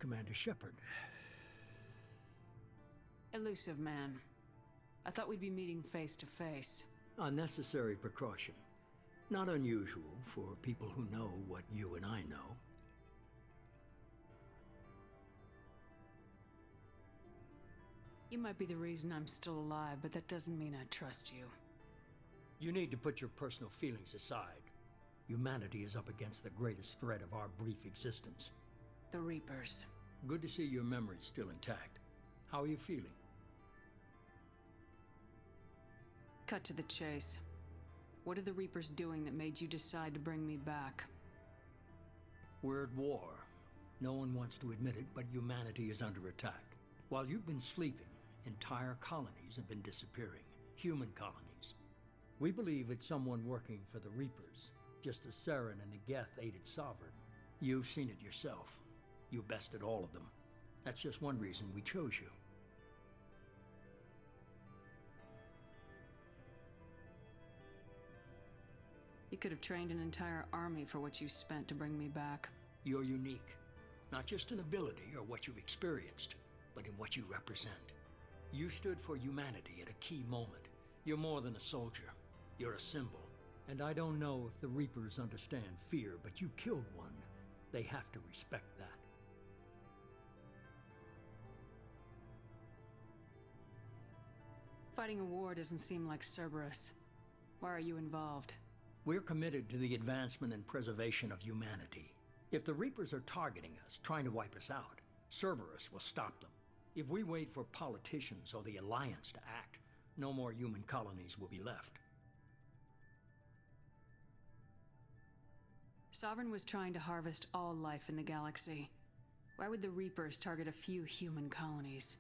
Speaker 2: Commander Shepard.
Speaker 14: Elusive man. I thought we'd be meeting face to face.
Speaker 2: A necessary precaution. Not unusual for people who know what you and I know.
Speaker 14: You might be the reason I'm still alive, but that doesn't mean I trust you.
Speaker 2: You need to put your personal feelings aside. Humanity is up against the greatest threat of our brief existence.
Speaker 14: The Reapers.
Speaker 2: Good to see your memory's still intact. How are you feeling?
Speaker 14: Cut to the chase. What are the Reapers doing that made you decide to bring me back?
Speaker 2: We're at war. No one wants to admit it, but humanity is under attack. While you've been sleeping, entire colonies have been disappearing. Human colonies. We believe it's someone working for the Reapers, just as Saren and the Geth aided Sovereign. You've seen it yourself. You bested all of them. That's just one reason we chose you.
Speaker 14: You could have trained an entire army for what you spent to bring me back.
Speaker 2: You're unique. Not just in ability or what you've experienced, but in what you represent. You stood for humanity at a key moment. You're more than a soldier. You're a symbol. And I don't know if the Reapers understand fear, but you killed one. They have to respect that.
Speaker 14: Fighting a war doesn't seem like Cerberus. Why are you involved?
Speaker 2: We're committed to the advancement and preservation of humanity. If the Reapers are targeting us, trying to wipe us out, Cerberus will stop them. If we wait for politicians or the Alliance to act, no more human colonies will be left.
Speaker 14: Sovereign was trying to harvest all life in the galaxy. Why would the Reapers target a few human colonies?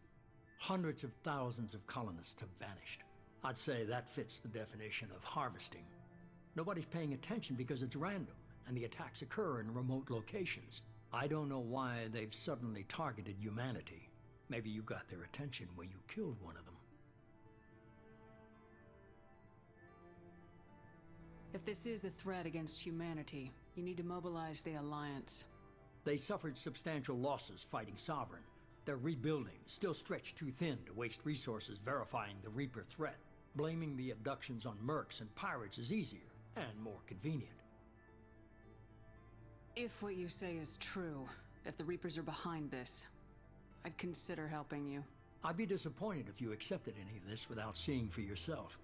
Speaker 2: Hundreds of thousands of colonists have vanished. I'd say that fits the definition of harvesting. Nobody's paying attention because it's random, and the attacks occur in remote locations. I don't know why they've suddenly targeted humanity. Maybe you got their attention when you killed one of them.
Speaker 14: If this is a threat against humanity, you need to mobilize the Alliance.
Speaker 2: They suffered substantial losses fighting Sovereign. They're rebuilding, still stretched too thin to waste resources verifying the Reaper threat. Blaming the abductions on mercs and pirates is easier and more convenient.
Speaker 14: If what you say is true, if the Reapers are behind this, I'd consider helping you.
Speaker 2: I'd be disappointed if you accepted any of this without seeing for yourself.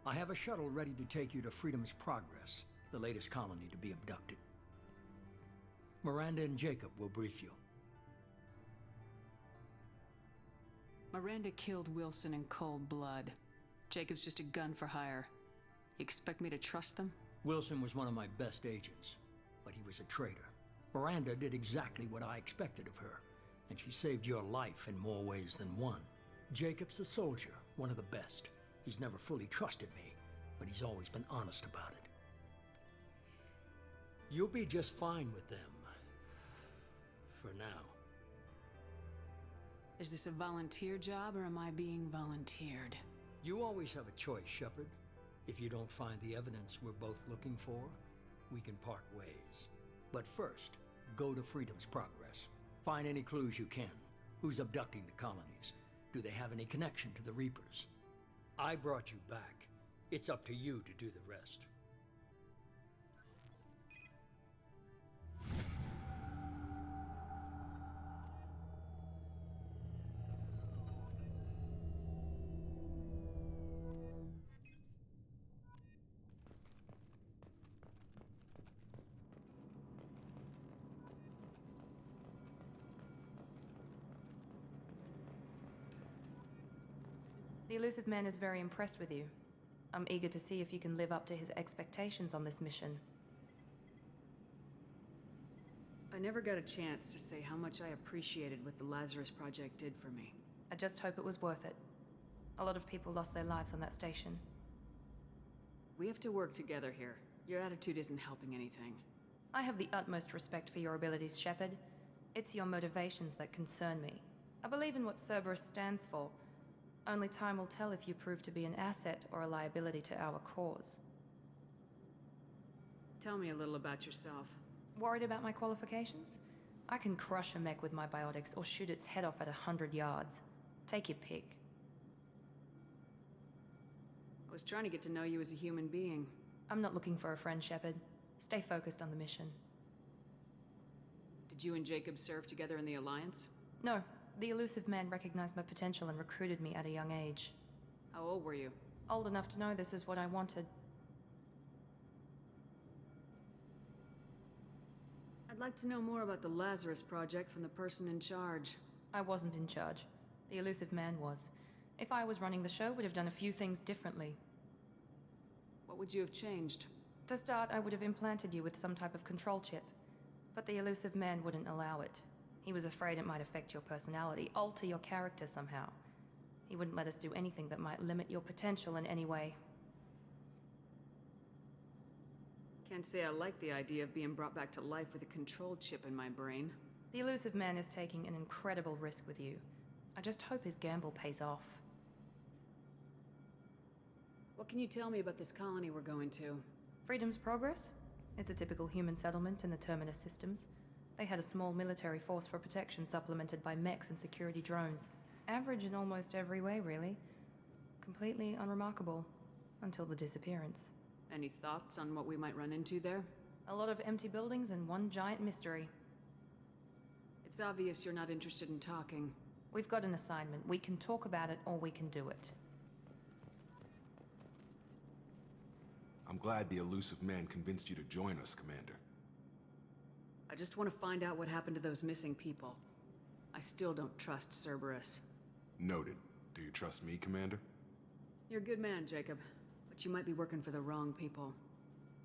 Speaker 2: I have a shuttle ready to take you to Freedom's Progress, the latest colony to be abducted. Miranda and Jacob will brief you.
Speaker 14: Miranda killed Wilson in cold blood. Jacob's just a gun for hire. You expect me to trust them?
Speaker 2: Wilson was one of my best agents, but he was a traitor. Miranda did exactly what I expected of her, and she saved your life in more ways than one. Jacob's a soldier, one of the best. He's never fully trusted me, but he's always been honest about it. You'll be just fine with them. For now.
Speaker 14: Is this a volunteer job, or am I being volunteered?
Speaker 2: You always have a choice, Shepard. If you don't find the evidence we're both looking for, we can part ways. But first, go to Freedom's Progress. Find any clues you can. Who's abducting the colonies? Do they have any connection to the Reapers? I brought you back. It's up to you to do the rest.
Speaker 1: The elusive man is very impressed with you. I'm eager to see if you can live up to his expectations on this mission.
Speaker 14: I never got a chance to say how much I appreciated what the Lazarus Project did for me.
Speaker 1: I just hope it was worth it. A lot of people lost their lives on that station.
Speaker 14: We have to work together here. Your attitude isn't helping anything.
Speaker 1: I have the utmost respect for your abilities, Shepard. It's your motivations that concern me. I believe in what Cerberus stands for. Only time will tell if you prove to be an asset or a liability to our cause.
Speaker 14: Tell me a little about yourself.
Speaker 1: Worried about my qualifications? I can crush a mech with my biotics or shoot its head off at 100 yards. Take your pick.
Speaker 14: I was trying to get to know you as a human being.
Speaker 1: I'm not looking for a friend, Shepard. Stay focused on the mission.
Speaker 14: Did you and Jacob serve together in the Alliance?
Speaker 1: No. The elusive man recognized my potential and recruited me at a young age.
Speaker 14: How old were you?
Speaker 1: Old enough to know this is what I wanted.
Speaker 14: I'd like to know more about the Lazarus Project from the person in charge.
Speaker 1: I wasn't in charge. The elusive man was. If I was running the show, would have done a few things differently.
Speaker 14: What would you have changed?
Speaker 1: To start, I would have implanted you with some type of control chip. But the elusive man wouldn't allow it. He was afraid it might affect your personality, alter your character somehow. He wouldn't let us do anything that might limit your potential in any way.
Speaker 14: Can't say I like the idea of being brought back to life with a control chip in my brain.
Speaker 1: The elusive man is taking an incredible risk with you. I just hope his gamble pays off.
Speaker 14: What can you tell me about this colony we're going to?
Speaker 1: Freedom's Progress? It's a typical human settlement in the Terminus systems. They had a small military force for protection supplemented by mechs and security drones. Average in almost every way, really. Completely unremarkable. Until the disappearance.
Speaker 14: Any thoughts on what we might run into there?
Speaker 1: A lot of empty buildings and one giant mystery.
Speaker 14: It's obvious you're not interested in talking.
Speaker 1: We've got an assignment. We can talk about it or we can do it.
Speaker 13: I'm glad the elusive man convinced you to join us, Commander.
Speaker 14: I just want to find out what happened to those missing people. I still don't trust Cerberus.
Speaker 13: Noted. Do you trust me, Commander?
Speaker 14: You're a good man, Jacob. But you might be working for the wrong people.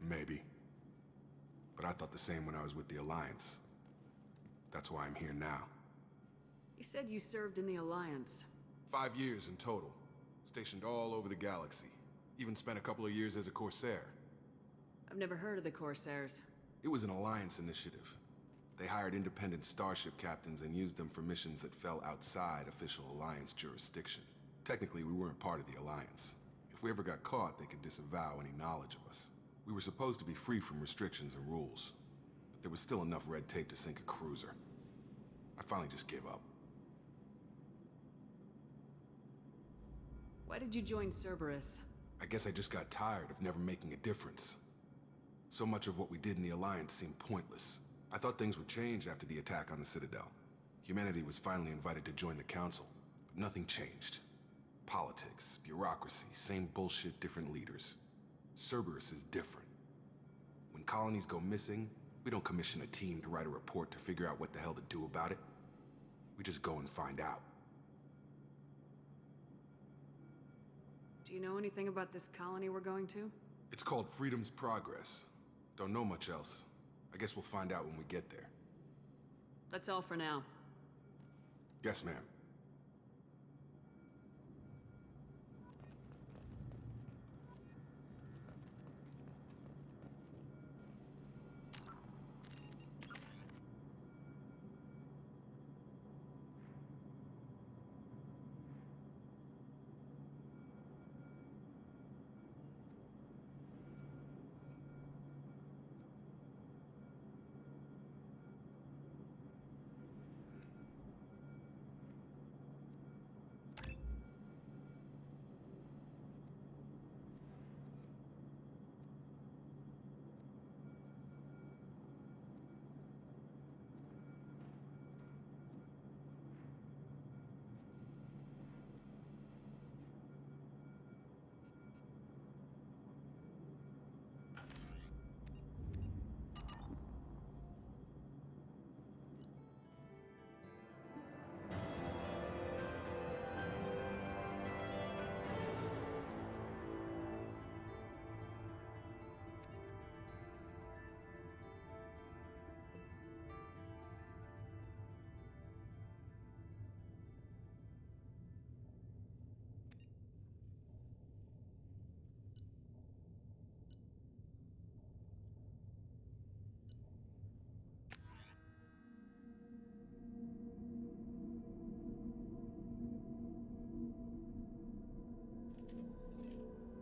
Speaker 13: Maybe. But I thought the same when I was with the Alliance. That's why I'm here now.
Speaker 14: You said you served in the Alliance.
Speaker 13: 5 years in total. Stationed all over the galaxy. Even spent a couple of years as a Corsair.
Speaker 14: I've never heard of the Corsairs.
Speaker 13: It was an Alliance initiative. They hired independent starship captains and used them for missions that fell outside official Alliance jurisdiction. Technically, we weren't part of the Alliance. If we ever got caught, they could disavow any knowledge of us. We were supposed to be free from restrictions and rules. But there was still enough red tape to sink a cruiser. I finally just gave up.
Speaker 14: Why did you join Cerberus?
Speaker 13: I guess I just got tired of never making a difference. So much of what we did in the Alliance seemed pointless. I thought things would change after the attack on the Citadel. Humanity was finally invited to join the Council, but nothing changed. Politics, bureaucracy, same bullshit, different leaders. Cerberus is different. When colonies go missing, we don't commission a team to write a report to figure out what the hell to do about it. We just go and find out.
Speaker 14: Do you know anything about this colony we're going to?
Speaker 13: It's called Freedom's Progress. Don't know much else. I guess we'll find out when we get there.
Speaker 14: That's all for now.
Speaker 13: Yes, ma'am.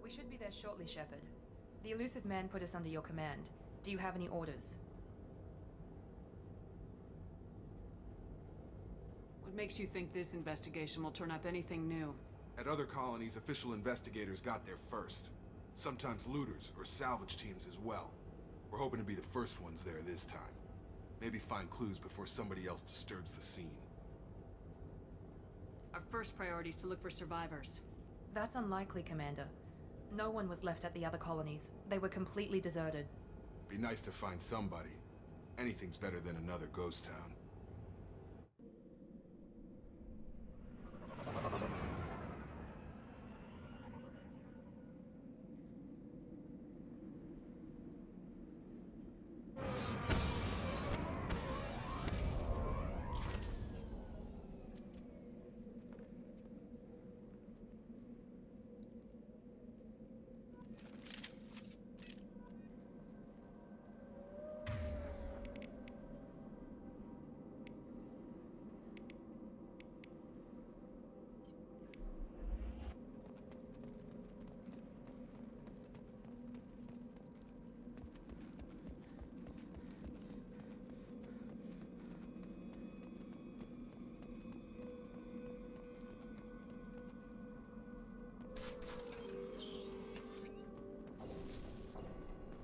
Speaker 1: We should be there shortly, Shepard. The elusive man put us under your command. Do you have any orders?
Speaker 14: What makes you think this investigation will turn up anything new?
Speaker 13: At other colonies, official investigators got there first. Sometimes looters or salvage teams as well. We're hoping to be the first ones there this time. Maybe find clues before somebody else disturbs the scene.
Speaker 14: Our first priority is to look for survivors.
Speaker 1: That's unlikely, Commander. No one was left at the other colonies. They were completely deserted.
Speaker 13: Be nice to find somebody. Anything's better than another ghost town.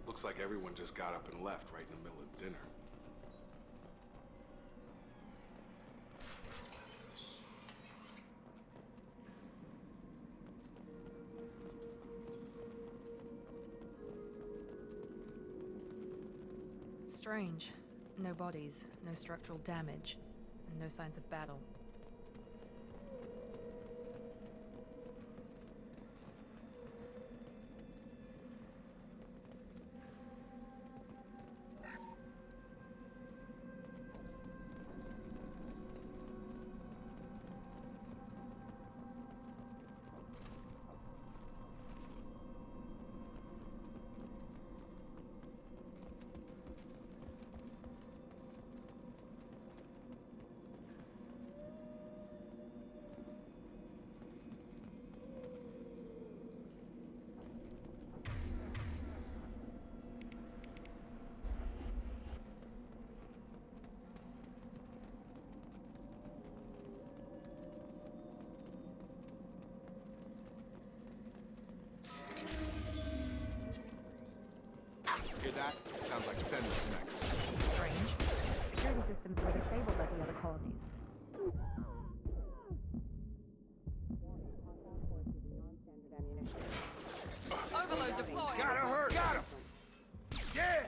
Speaker 13: Looks like everyone just got up and left right in the middle of dinner.
Speaker 1: Strange. No bodies, no structural damage, and no signs of battle.
Speaker 13: Hear that? Sounds like defense next.
Speaker 9: Strange. Security systems were disabled at the other colonies.
Speaker 1: Overload deployed!
Speaker 13: Got her! Got him! Yeah!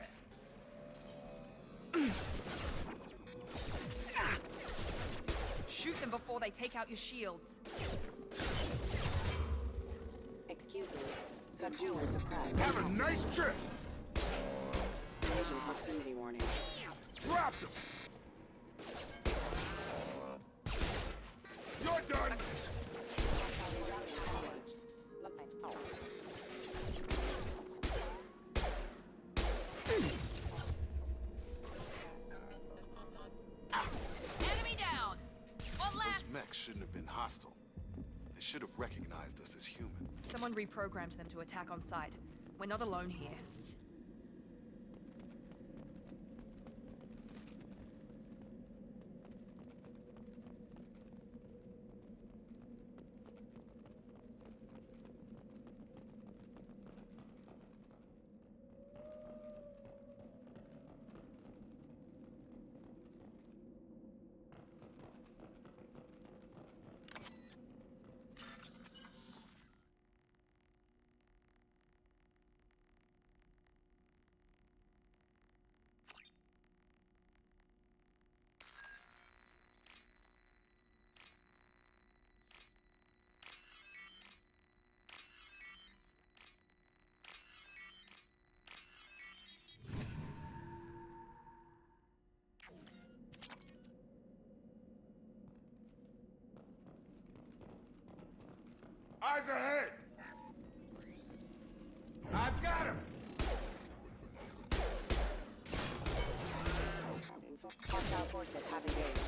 Speaker 1: Shoot them before they take out your shields.
Speaker 12: Excuse me. Subdue and suppress.
Speaker 13: Have a nice trip!
Speaker 12: Collision proximity warning.
Speaker 13: Drop them! You're done!
Speaker 1: Enemy down! One left!
Speaker 13: Those mechs shouldn't have been hostile. They should have recognized us as human.
Speaker 1: Someone reprogrammed them to attack on sight. We're not alone here.
Speaker 13: Eyes ahead! I've got him!
Speaker 12: Hostile forces have engaged.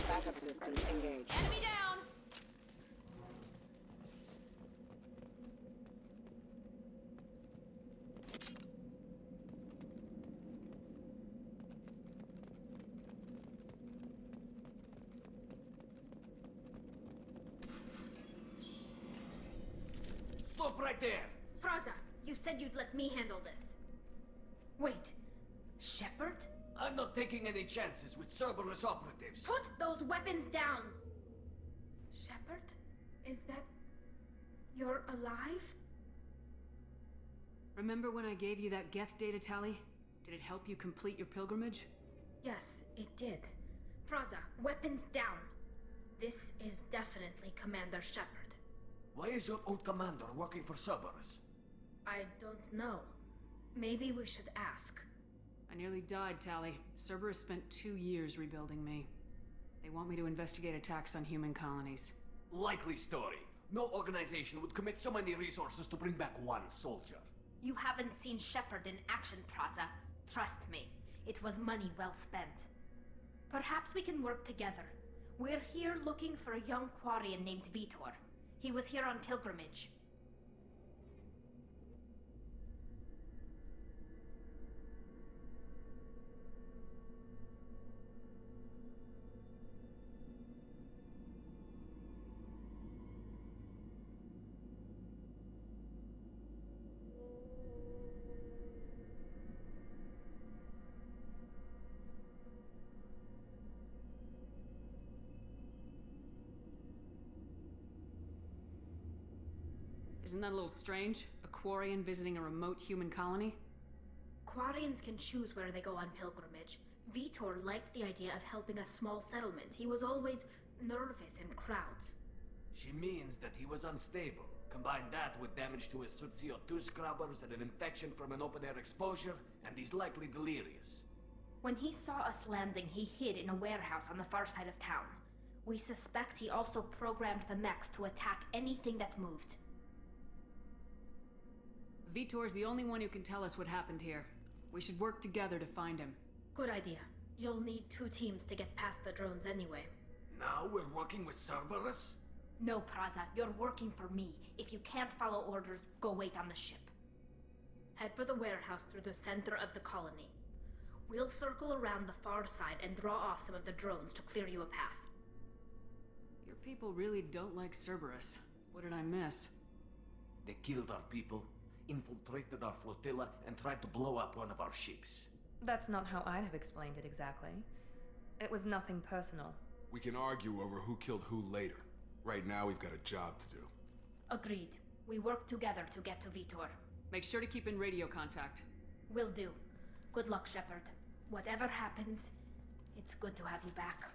Speaker 12: Backup systems engaged.
Speaker 1: Enemy down!
Speaker 15: Stop right there!
Speaker 16: Praza, you said you'd let me handle this. Wait, Shepard?
Speaker 15: I'm not taking any chances with Cerberus operatives.
Speaker 16: Put those weapons down! Shepard? Is that... you're alive?
Speaker 14: Remember when I gave you that Geth data tally? Did it help you complete your pilgrimage?
Speaker 16: Yes, it did. Praza, weapons down. This is definitely Commander Shepard.
Speaker 15: Why is your old commander working for Cerberus?
Speaker 16: I don't know. Maybe we should ask.
Speaker 14: I nearly died, Tally. Cerberus spent 2 years rebuilding me. They want me to investigate attacks on human colonies.
Speaker 15: Likely story. No organization would commit so many resources to bring back one soldier.
Speaker 16: You haven't seen Shepard in action, Praza. Trust me, it was money well spent. Perhaps we can work together. We're here looking for a young Quarian named Vitor. He was here on pilgrimage.
Speaker 14: Isn't that a little strange? A Quarian visiting a remote human colony?
Speaker 16: Quarians can choose where they go on pilgrimage. Vitor liked the idea of helping a small settlement. He was always nervous in crowds.
Speaker 15: She means that he was unstable. Combine that with damage to his suit CO2 scrubbers and an infection from an open-air exposure, and he's likely delirious.
Speaker 16: When he saw us landing, he hid in a warehouse on the far side of town. We suspect he also programmed the mechs to attack anything that moved.
Speaker 14: Vitor's the only one who can tell us what happened here. We should work together to find him.
Speaker 16: Good idea. You'll need 2 teams to get past the drones anyway.
Speaker 15: Now we're working with Cerberus?
Speaker 16: No, Praza, you're working for me. If you can't follow orders, go wait on the ship. Head for the warehouse through the center of the colony. We'll circle around the far side and draw off some of the drones to clear you a path.
Speaker 14: Your people really don't like Cerberus. What did I miss?
Speaker 15: They killed our people, infiltrated our flotilla, and tried to blow up one of our ships.
Speaker 1: That's not how I'd have explained it exactly. It was nothing personal.
Speaker 13: We can argue over who killed who later. Right now, we've got a job to do.
Speaker 16: Agreed. We work together to get to Vitor.
Speaker 14: Make sure to keep in radio contact.
Speaker 16: Will do. Good luck, Shepard. Whatever happens, it's good to have you back.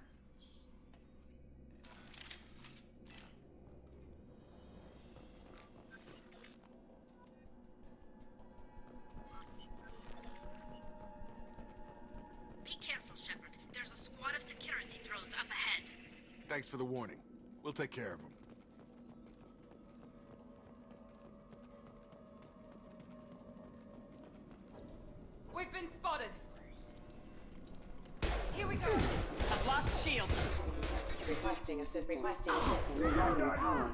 Speaker 16: Be careful, Shepard. There's a squad of security drones up ahead.
Speaker 13: Thanks for the warning. We'll take care of them.
Speaker 5: We've been spotted. Here we go. I've lost shield.
Speaker 12: Requesting assistance. Requesting assistance. Regarding power.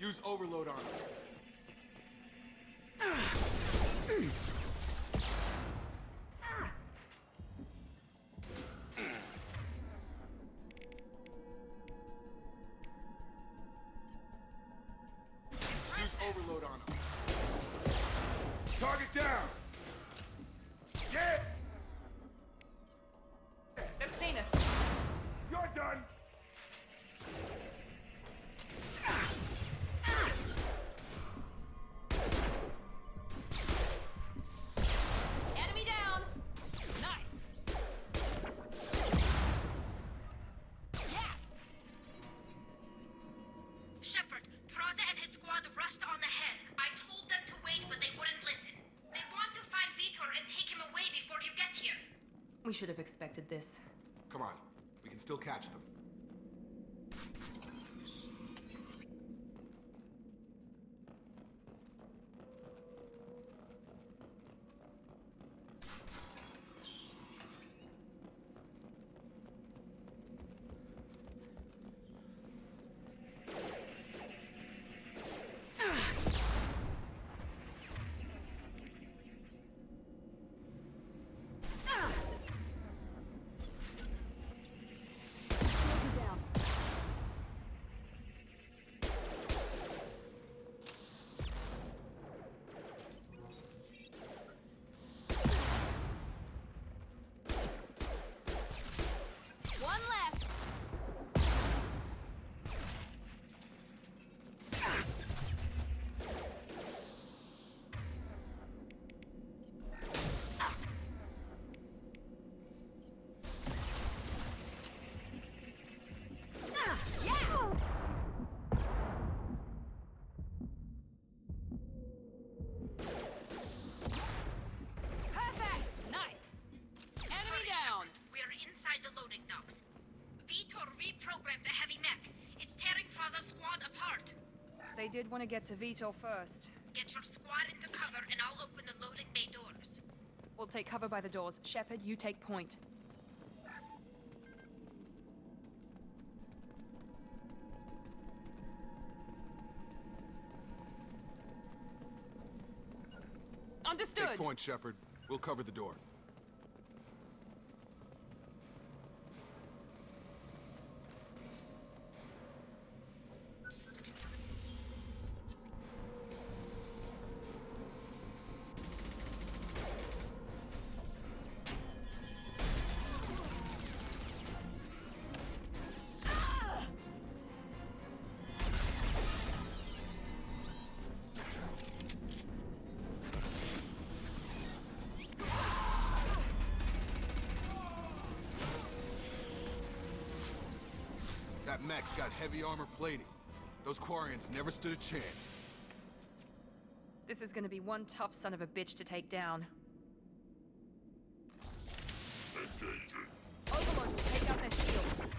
Speaker 13: Use overload on it. Use overload on him. Target down! Get!
Speaker 5: They've seen us.
Speaker 13: You're done!
Speaker 5: Enemy down. Nice. Yes.
Speaker 16: Shepard, Praza and his squad rushed on ahead. I told them to wait, but they wouldn't listen. They want to find Vitor and take him away before you get here.
Speaker 1: We should have expected this.
Speaker 13: Come on. We can still catch them.
Speaker 1: They did want to get to Vitor first.
Speaker 16: Get your squad into cover and I'll open the loading bay doors.
Speaker 1: We'll take cover by the doors. Shepard, you take point. Understood!
Speaker 13: Take point, Shepard. We'll cover the door. That mech's got heavy armor plating. Those Quarians never stood a chance.
Speaker 1: This is gonna be one tough son of a bitch to take down. Overlord will take out their shields.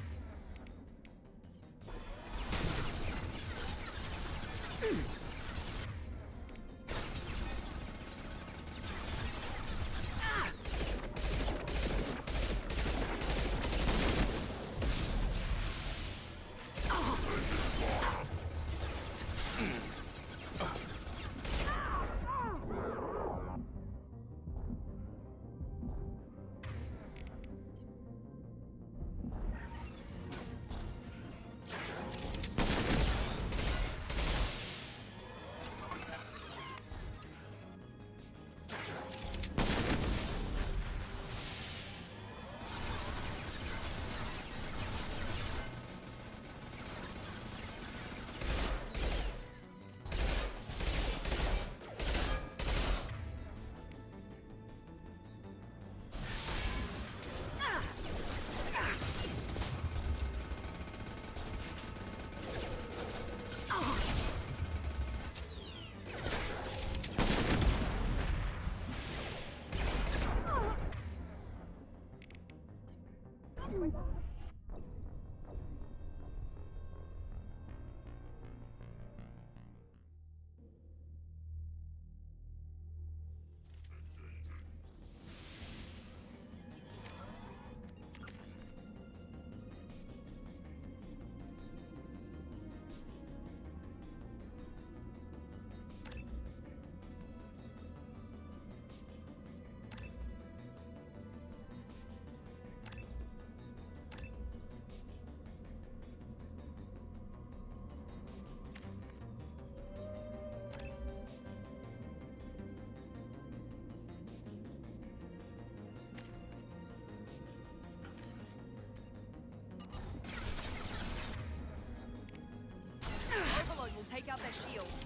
Speaker 1: Overlord will take out their shields.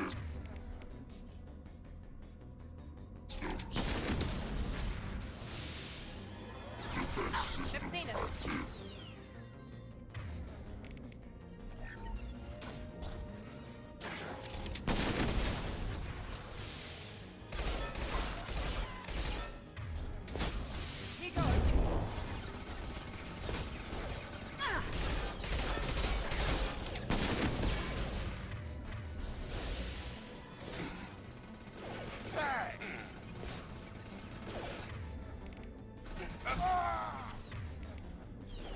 Speaker 5: Never seen it.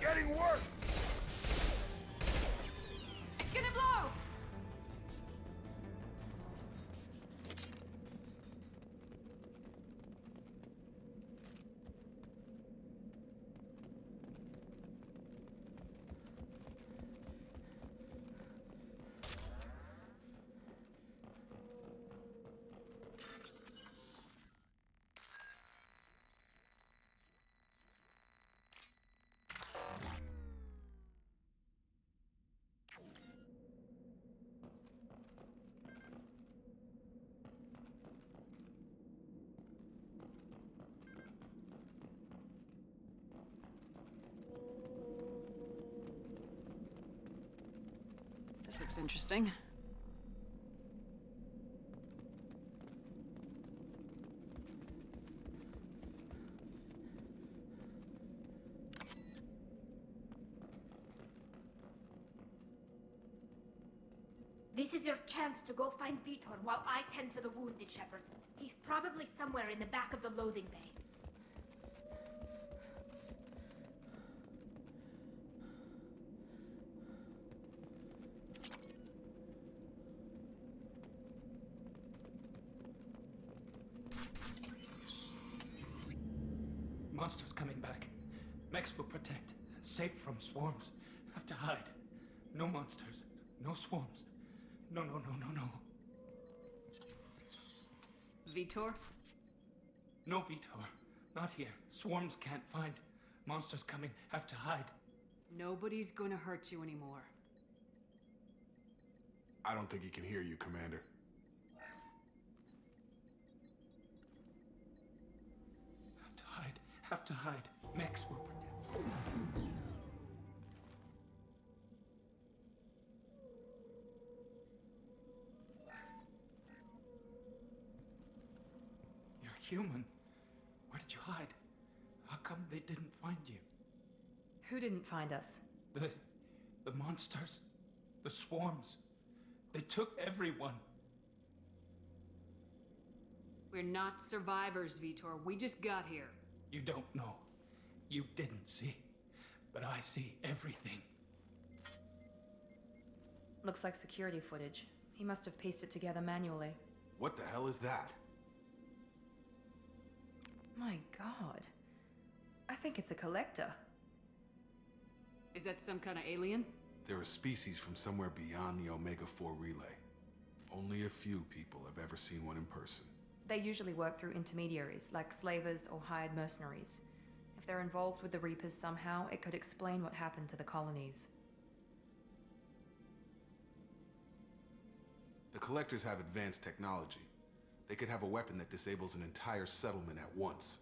Speaker 13: Getting work!
Speaker 5: It's gonna blow!
Speaker 14: This looks interesting.
Speaker 16: This is your chance to go find Vitor while I tend to the wounded Shepard. He's probably somewhere in the back of the loading bay.
Speaker 15: Monsters coming back. Mechs will protect. Safe from swarms. Have to hide. No monsters. No swarms. No.
Speaker 14: Vitor?
Speaker 15: No, Vitor. Not here. Swarms can't find. Monsters coming. Have to hide.
Speaker 14: Nobody's gonna hurt you anymore.
Speaker 13: I don't think he can hear you, Commander.
Speaker 15: Have to hide. Mechs will protect. You're human. Where did you hide? How come they didn't find you?
Speaker 1: Who didn't find us?
Speaker 15: The monsters. The swarms. They took everyone.
Speaker 14: We're not survivors, Vitor. We just got here.
Speaker 15: You don't know. You didn't see. But I see everything.
Speaker 1: Looks like security footage. He must have pieced it together manually.
Speaker 13: What the hell is that?
Speaker 1: My god. I think it's a collector.
Speaker 14: Is that some kind of alien?
Speaker 13: They're a species from somewhere beyond the Omega-4 relay. Only a few people have ever seen one in person.
Speaker 1: They usually work through intermediaries, like slavers or hired mercenaries. If they're involved with the Reapers somehow, it could explain what happened to the colonies.
Speaker 13: The Collectors have advanced technology. They could have a weapon that disables an entire settlement at once.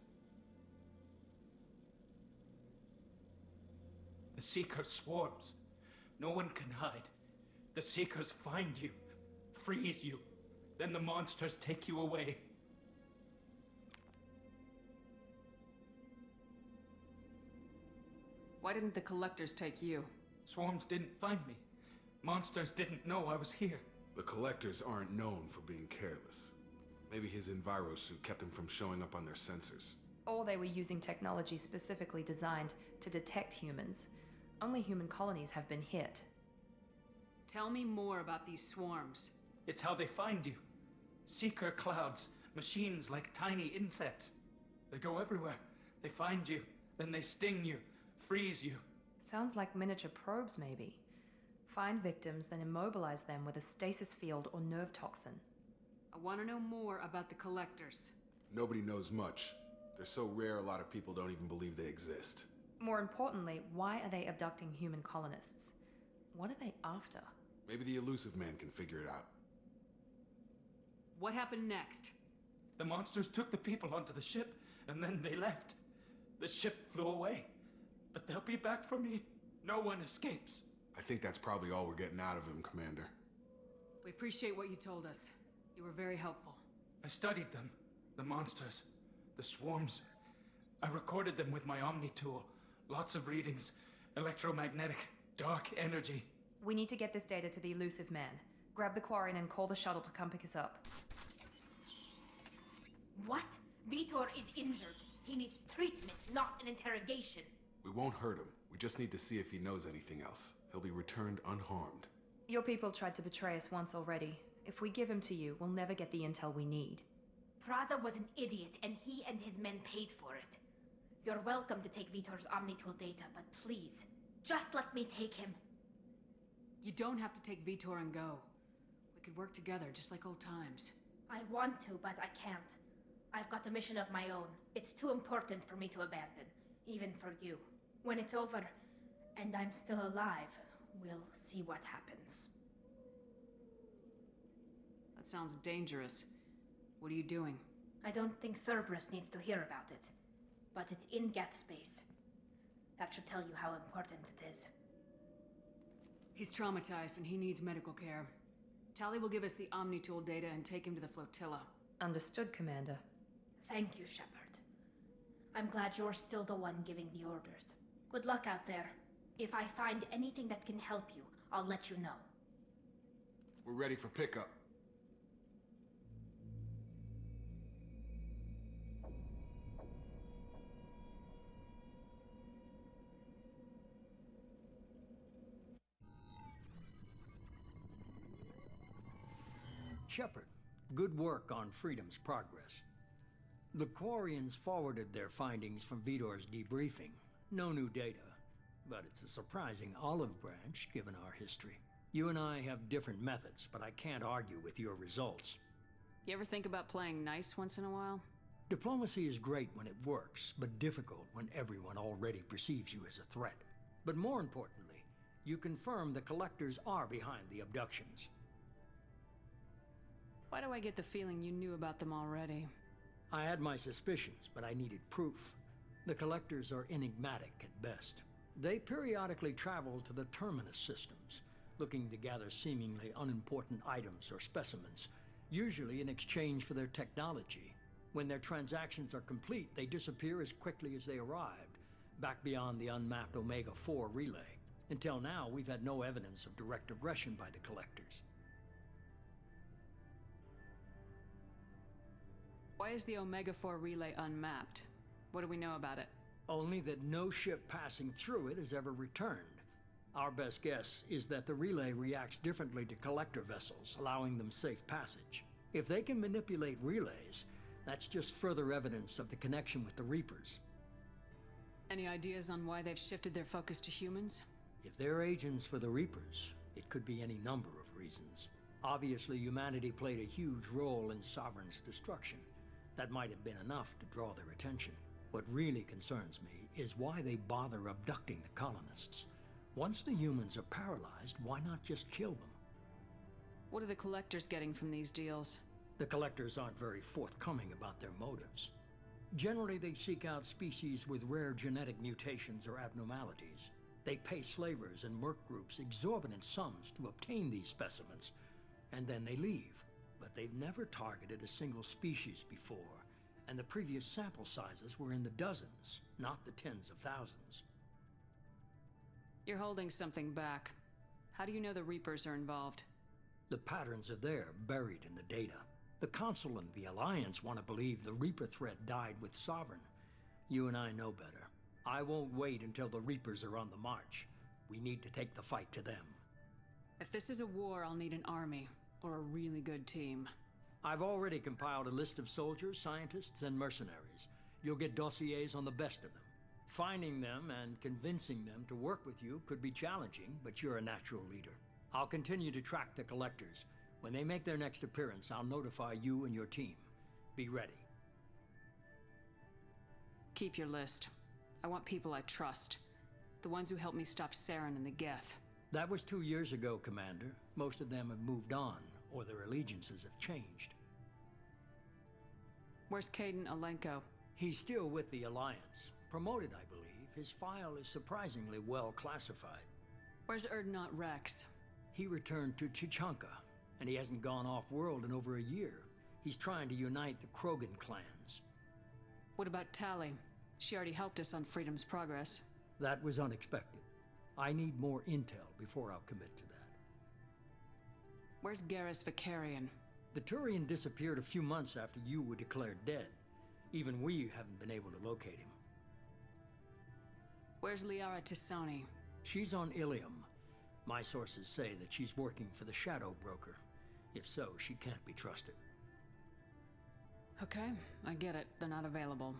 Speaker 15: The Seeker swarms. No one can hide. The Seekers find you, freeze you, then the monsters take you away.
Speaker 14: Why didn't the Collectors take you?
Speaker 15: Swarms didn't find me. Monsters didn't know I was here.
Speaker 13: The Collectors aren't known for being careless. Maybe his Enviro suit kept him from showing up on their sensors.
Speaker 1: Or they were using technology specifically designed to detect humans. Only human colonies have been hit.
Speaker 14: Tell me more about these swarms.
Speaker 15: It's how they find you. Seeker clouds, machines like tiny insects. They go everywhere. They find you, then they sting you, freeze you.
Speaker 1: Sounds like miniature probes, maybe. Find victims, then immobilize them with a stasis field or nerve toxin.
Speaker 14: I want to know more about the Collectors.
Speaker 13: Nobody knows much. They're so rare, a lot of people don't even believe they exist.
Speaker 1: More importantly, why are they abducting human colonists? What are they after?
Speaker 13: Maybe the Elusive Man can figure it out.
Speaker 14: What happened next?
Speaker 15: The monsters took the people onto the ship, and then they left. The ship flew away. But they'll be back for me. No one escapes.
Speaker 13: I think that's probably all we're getting out of him, Commander.
Speaker 14: We appreciate what you told us. You were very helpful.
Speaker 15: I studied them. The monsters. The swarms. I recorded them with my Omni tool. Lots of readings. Electromagnetic. Dark energy.
Speaker 1: We need to get this data to the elusive man. Grab the Quarian and call the shuttle to come pick us up.
Speaker 16: What? Vitor is injured. He needs treatment, not an interrogation.
Speaker 13: We won't hurt him. We just need to see if he knows anything else. He'll be returned unharmed.
Speaker 1: Your people tried to betray us once already. If we give him to you, we'll never get the intel we need.
Speaker 16: Praza was an idiot, and he and his men paid for it. You're welcome to take Vitor's Omnitool data, but please, just let me take him.
Speaker 14: You don't have to take Vitor and go. We could work together, just like old times.
Speaker 16: I want to, but I can't. I've got a mission of my own. It's too important for me to abandon, even for you. When it's over, and I'm still alive, we'll see what happens.
Speaker 14: That sounds dangerous. What are you doing?
Speaker 16: I don't think Cerberus needs to hear about it. But it's in Geth space. That should tell you how important it is.
Speaker 14: He's traumatized and he needs medical care. Tali will give us the Omnitool data and take him to the flotilla.
Speaker 1: Understood, Commander.
Speaker 16: Thank you, Shepard. I'm glad you're still the one giving the orders. Good luck out there. If I find anything that can help you, I'll let you know.
Speaker 13: We're ready for pickup.
Speaker 2: Shepard, good work on Freedom's progress. The Quarians forwarded their findings from Vitor's debriefing. No new data, but it's a surprising olive branch given our history. You and I have different methods, but I can't argue with your results.
Speaker 14: You ever think about playing nice once in a while?
Speaker 2: Diplomacy is great when it works, but difficult when everyone already perceives you as a threat. But more importantly, you confirm the Collectors are behind the abductions.
Speaker 14: Why do I get the feeling you knew about them already?
Speaker 2: I had my suspicions, but I needed proof. The Collectors are enigmatic at best. They periodically travel to the Terminus systems, looking to gather seemingly unimportant items or specimens, usually in exchange for their technology. When their transactions are complete, they disappear as quickly as they arrived, back beyond the unmapped Omega-4 relay. Until now, we've had no evidence of direct aggression by the Collectors.
Speaker 14: Why is the Omega-4 relay unmapped? What do we know about it?
Speaker 2: Only that no ship passing through it has ever returned. Our best guess is that the relay reacts differently to collector vessels, allowing them safe passage. If they can manipulate relays, that's just further evidence of the connection with the Reapers.
Speaker 14: Any ideas on why they've shifted their focus to humans?
Speaker 2: If they're agents for the Reapers, it could be any number of reasons. Obviously, humanity played a huge role in Sovereign's destruction. That might have been enough to draw their attention. What really concerns me is why they bother abducting the colonists. Once the humans are paralyzed, why not just kill them?
Speaker 14: What are the Collectors getting from these deals?
Speaker 2: The Collectors aren't very forthcoming about their motives. Generally, they seek out species with rare genetic mutations or abnormalities. They pay slavers and merc groups exorbitant sums to obtain these specimens, and then they leave. But they've never targeted a single species before, and the previous sample sizes were in the dozens, not the tens of thousands.
Speaker 14: You're holding something back. How do you know the Reapers are involved?
Speaker 2: The patterns are there, buried in the data. The Council and the Alliance want to believe the Reaper threat died with Sovereign. You and I know better. I won't wait until the Reapers are on the march. We need to take the fight to them.
Speaker 14: If this is a war, I'll need an army. Or a really good team.
Speaker 2: I've already compiled a list of soldiers, scientists, and mercenaries. You'll get dossiers on the best of them. Finding them and convincing them to work with you could be challenging, but you're a natural leader. I'll continue to track the Collectors. When they make their next appearance, I'll notify you and your team. Be ready.
Speaker 14: Keep your list. I want people I trust. The ones who helped me stop Saren and the Geth.
Speaker 2: That was 2 years ago, Commander. Most of them have moved on, or their allegiances have changed.
Speaker 14: Where's Caden Alenko?
Speaker 2: He's still with the Alliance. Promoted, I believe. His file is surprisingly well classified.
Speaker 14: Where's Erdnot Rex?
Speaker 2: He returned to Chichanka, and he hasn't gone off-world in over a year. He's trying to unite the Krogan clans.
Speaker 14: What about Tally? She already helped us on Freedom's Progress.
Speaker 2: That was unexpected. I need more intel before I'll commit to that.
Speaker 14: Where's Garrus Vicarian?
Speaker 2: The Turian disappeared a few months after you were declared dead. Even we haven't been able to locate him.
Speaker 14: Where's Liara Tisoni?
Speaker 2: She's on Ilium. My sources say that she's working for the Shadow Broker. If so, she can't be trusted.
Speaker 14: Okay, I get it. They're not available.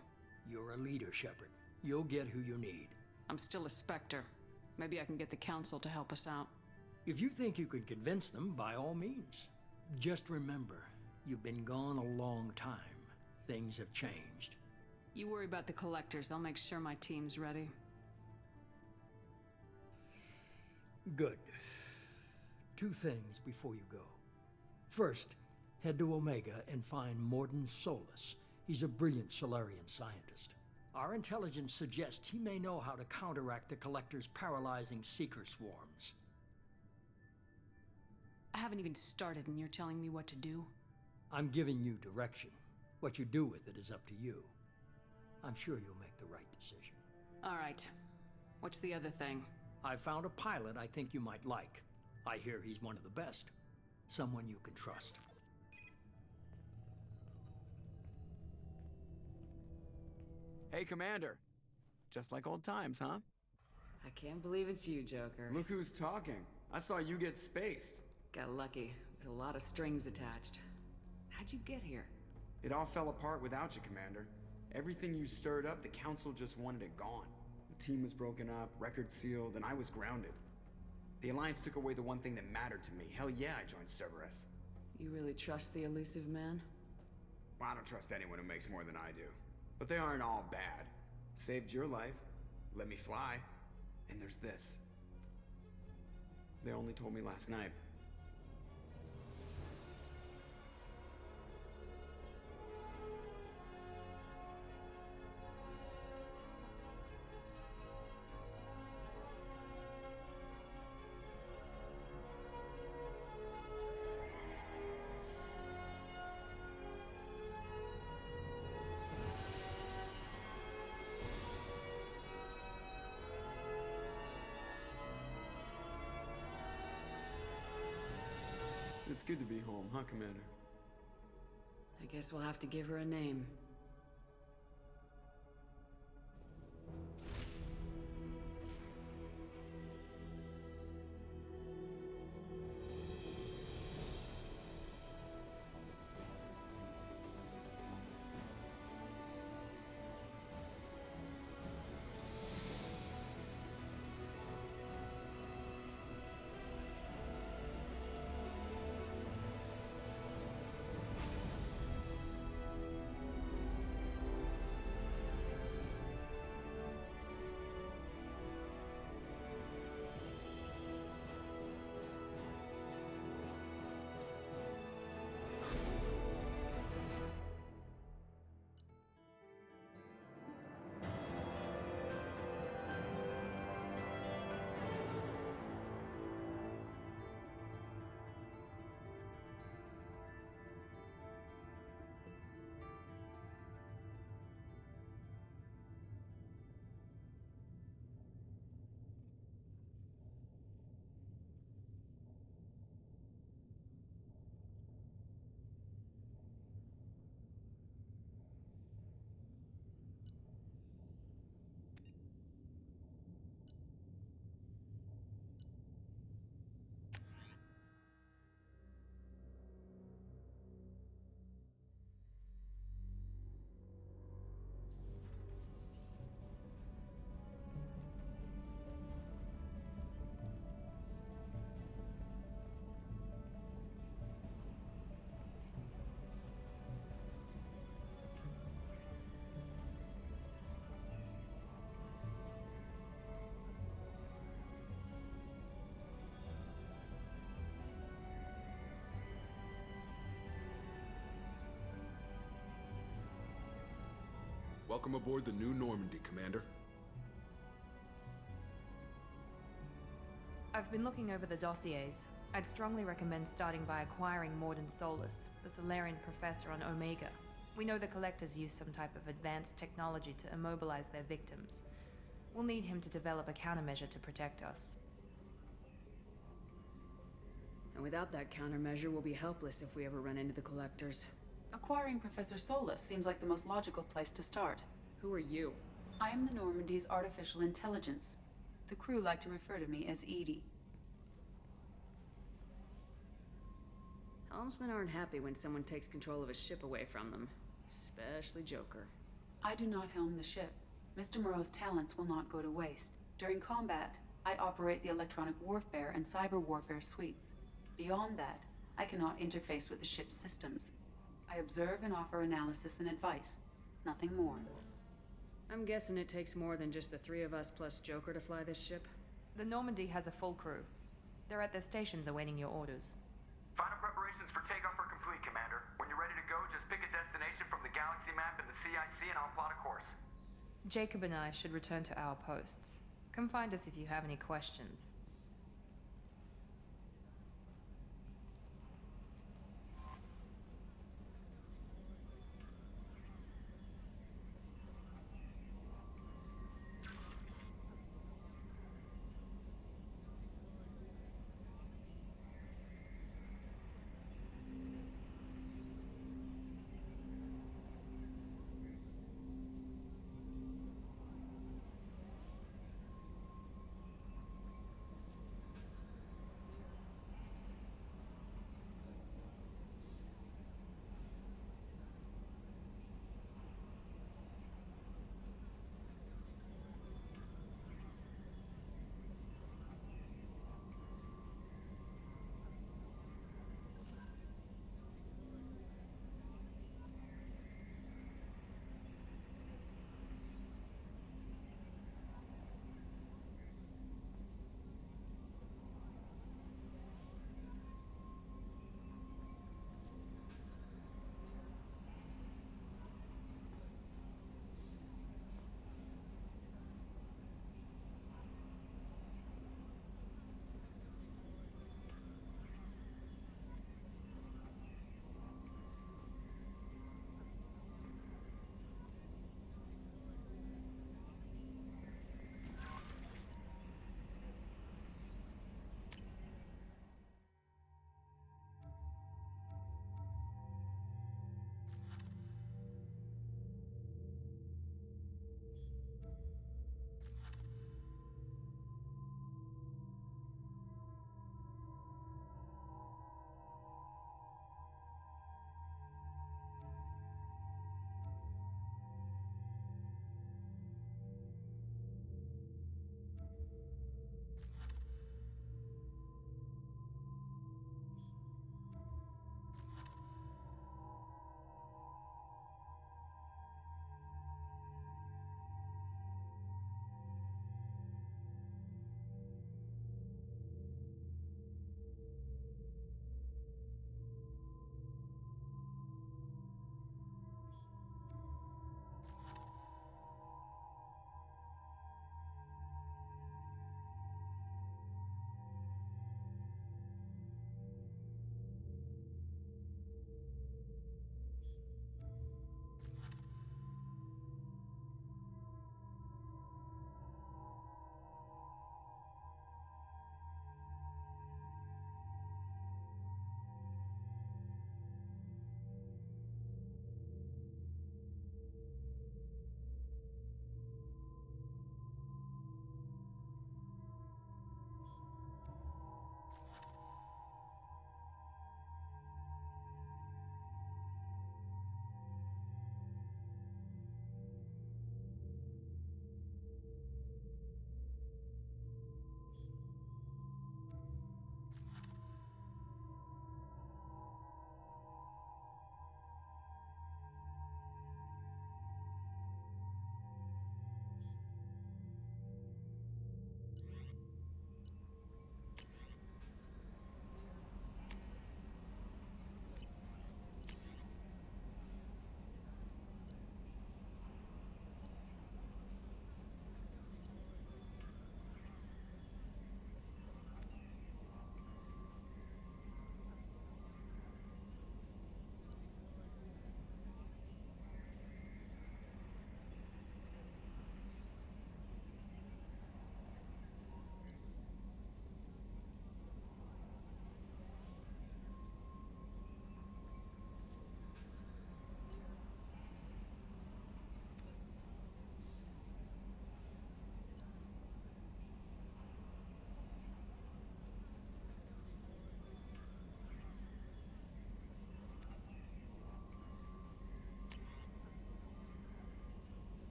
Speaker 2: You're a leader, Shepard. You'll get who you need.
Speaker 14: I'm still a Spectre. Maybe I can get the Council to help us out.
Speaker 2: If you think you can convince them, by all means. Just remember, you've been gone a long time. Things have changed.
Speaker 14: You worry about the Collectors. I'll make sure my team's ready.
Speaker 2: Good. 2 things before you go. First, head to Omega and find Mordin Solus. He's a brilliant Solarian scientist. Our intelligence suggests he may know how to counteract the Collector's paralyzing Seeker swarms.
Speaker 14: I haven't even started and you're telling me what to do?
Speaker 2: I'm giving you direction. What you do with it is up to you. I'm sure you'll make the right decision.
Speaker 14: All right. What's the other thing?
Speaker 2: I found a pilot I think you might like. I hear he's one of the best. Someone you can trust.
Speaker 3: Hey, Commander. Just like old times, huh?
Speaker 7: I can't believe it's you, Joker.
Speaker 3: Look who's talking. I saw you get spaced.
Speaker 7: Got lucky, with a lot of strings attached. How'd you get here?
Speaker 3: It all fell apart without you, Commander. Everything you stirred up, the Council just wanted it gone. The team was broken up, record sealed, and I was grounded. The Alliance took away the one thing that mattered to me. Hell yeah, I joined Cerberus.
Speaker 7: You really trust the elusive man?
Speaker 3: Well, I don't trust anyone who makes more than I do. But they aren't all bad. Saved your life, let me fly, and there's this. They only told me last night. It's good to be home, huh, Commander?
Speaker 7: I guess we'll have to give her a name.
Speaker 13: Welcome aboard the new Normandy, Commander.
Speaker 1: I've been looking over the dossiers. I'd strongly recommend starting by acquiring Morden Solus, the Solarian professor on Omega. We know the Collectors use some type of advanced technology to immobilize their victims. We'll need him to develop a countermeasure to protect us.
Speaker 7: And without that countermeasure, we'll be helpless if we ever run into the Collectors.
Speaker 17: Acquiring Professor Solus seems like the most logical place to start.
Speaker 7: Who are you?
Speaker 17: I am the Normandy's artificial intelligence. The crew like to refer to me as Edie.
Speaker 7: Helmsmen aren't happy when someone takes control of a ship away from them. Especially Joker.
Speaker 17: I do not helm the ship. Mr. Moreau's talents will not go to waste. During combat, I operate the electronic warfare and cyber warfare suites. Beyond that, I cannot interface with the ship's systems. I observe and offer analysis and advice. Nothing more.
Speaker 7: I'm guessing it takes more than just the three of us plus Joker to fly this ship?
Speaker 1: The Normandy has a full crew. They're at their stations awaiting your orders.
Speaker 6: Final preparations for takeoff are complete, Commander. When you're ready to go, just pick a destination from the galaxy map and the CIC and I'll plot a course.
Speaker 1: Jacob and I should return to our posts. Come find us if you have any questions.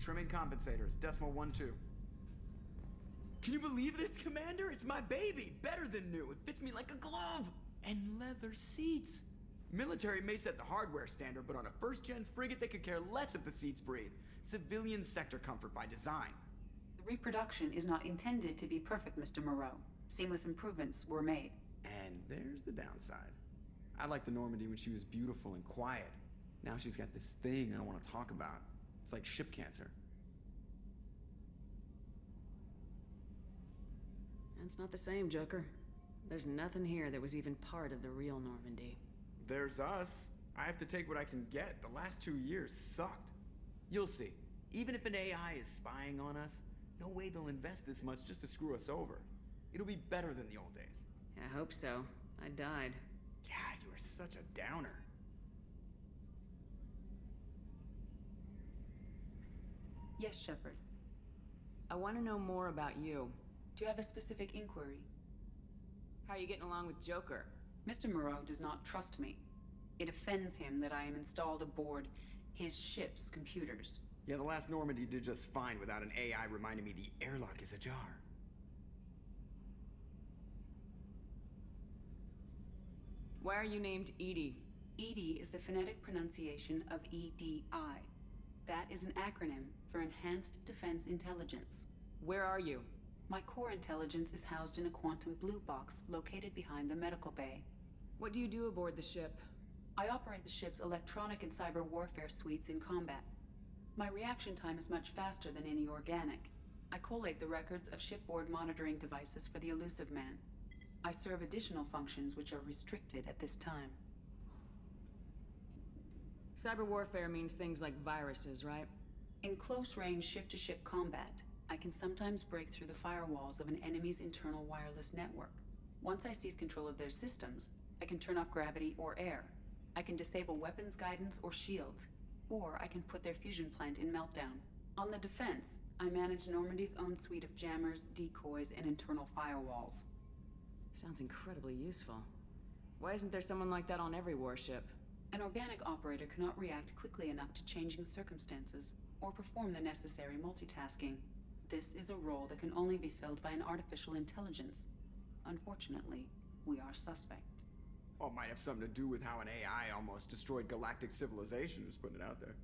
Speaker 3: Trimming compensators, decimal 1-2. Can you believe this, Commander? It's my baby! Better than new. It fits me like a glove! And leather seats! Military may set the hardware standard, but on a first-gen frigate, they could care less if the seats breathe. Civilian sector comfort by design.
Speaker 17: The reproduction is not intended to be perfect, Mr. Moreau. Seamless improvements were made.
Speaker 3: And there's the downside. I liked the Normandy when she was beautiful and quiet. Now she's got this thing I don't want to talk about. It's like ship cancer.
Speaker 14: That's not the same, Joker. There's nothing here that was even part of the real Normandy.
Speaker 3: There's us. I have to take what I can get. The last 2 years sucked. You'll see. Even if an AI is spying on us, no way they'll invest this much just to screw us over. It'll be better than the old days.
Speaker 14: I hope so. I died.
Speaker 3: God, you are such a downer.
Speaker 17: Yes, Shepard.
Speaker 14: I want to know more about you.
Speaker 17: Do you have a specific inquiry?
Speaker 14: How are you getting along with Joker?
Speaker 17: Mr. Moreau does not trust me. It offends him that I am installed aboard his ship's computers.
Speaker 3: Yeah, the last Normandy did just fine without an AI reminding me the airlock is ajar.
Speaker 14: Why are you named Edie?
Speaker 17: EDI is the phonetic pronunciation of EDI. That is an acronym for Enhanced Defense Intelligence.
Speaker 14: Where are you?
Speaker 17: My core intelligence is housed in a quantum blue box located behind the medical bay.
Speaker 14: What do you do aboard the ship?
Speaker 17: I operate the ship's electronic and cyber warfare suites in combat. My reaction time is much faster than any organic. I collate the records of shipboard monitoring devices for the Elusive Man. I serve additional functions which are restricted at this time.
Speaker 14: Cyber warfare means things like viruses, right?
Speaker 17: In close-range ship-to-ship combat, I can sometimes break through the firewalls of an enemy's internal wireless network. Once I seize control of their systems, I can turn off gravity or air. I can disable weapons guidance or shields, or I can put their fusion plant in meltdown. On the defense, I manage Normandy's own suite of jammers, decoys, and internal firewalls.
Speaker 14: Sounds incredibly useful. Why isn't there someone like that on every warship?
Speaker 17: An organic operator cannot react quickly enough to changing circumstances, or perform the necessary multitasking. This is a role that can only be filled by an artificial intelligence. Unfortunately, we are suspect.
Speaker 3: Well, it might have something to do with how an AI almost destroyed galactic civilization, just putting it out there.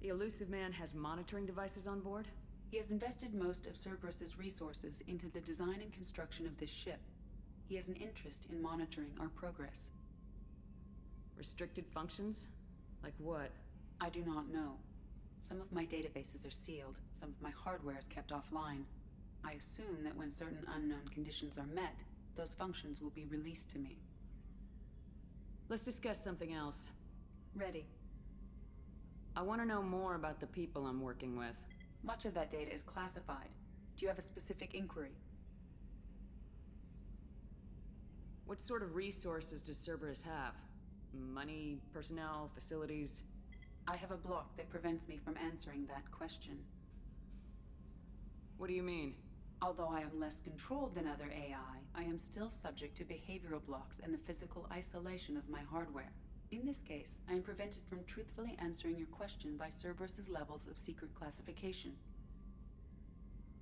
Speaker 14: The Elusive Man has monitoring devices on board?
Speaker 17: He has invested most of Cerberus's resources into the design and construction of this ship. He has an interest in monitoring our progress.
Speaker 14: Restricted functions? Like what?
Speaker 17: I do not know. Some of my databases are sealed, some of my hardware is kept offline. I assume that when certain unknown conditions are met, those functions will be released to me.
Speaker 14: Let's discuss something else.
Speaker 17: Ready.
Speaker 14: I want to know more about the people I'm working with.
Speaker 17: Much of that data is classified. Do you have a specific inquiry?
Speaker 14: What sort of resources does Cerberus have? Money, personnel, facilities?
Speaker 17: I have a block that prevents me from answering that question.
Speaker 14: What do you mean?
Speaker 17: Although I am less controlled than other AI, I am still subject to behavioral blocks and the physical isolation of my hardware. In this case, I am prevented from truthfully answering your question by Cerberus's levels of secret classification.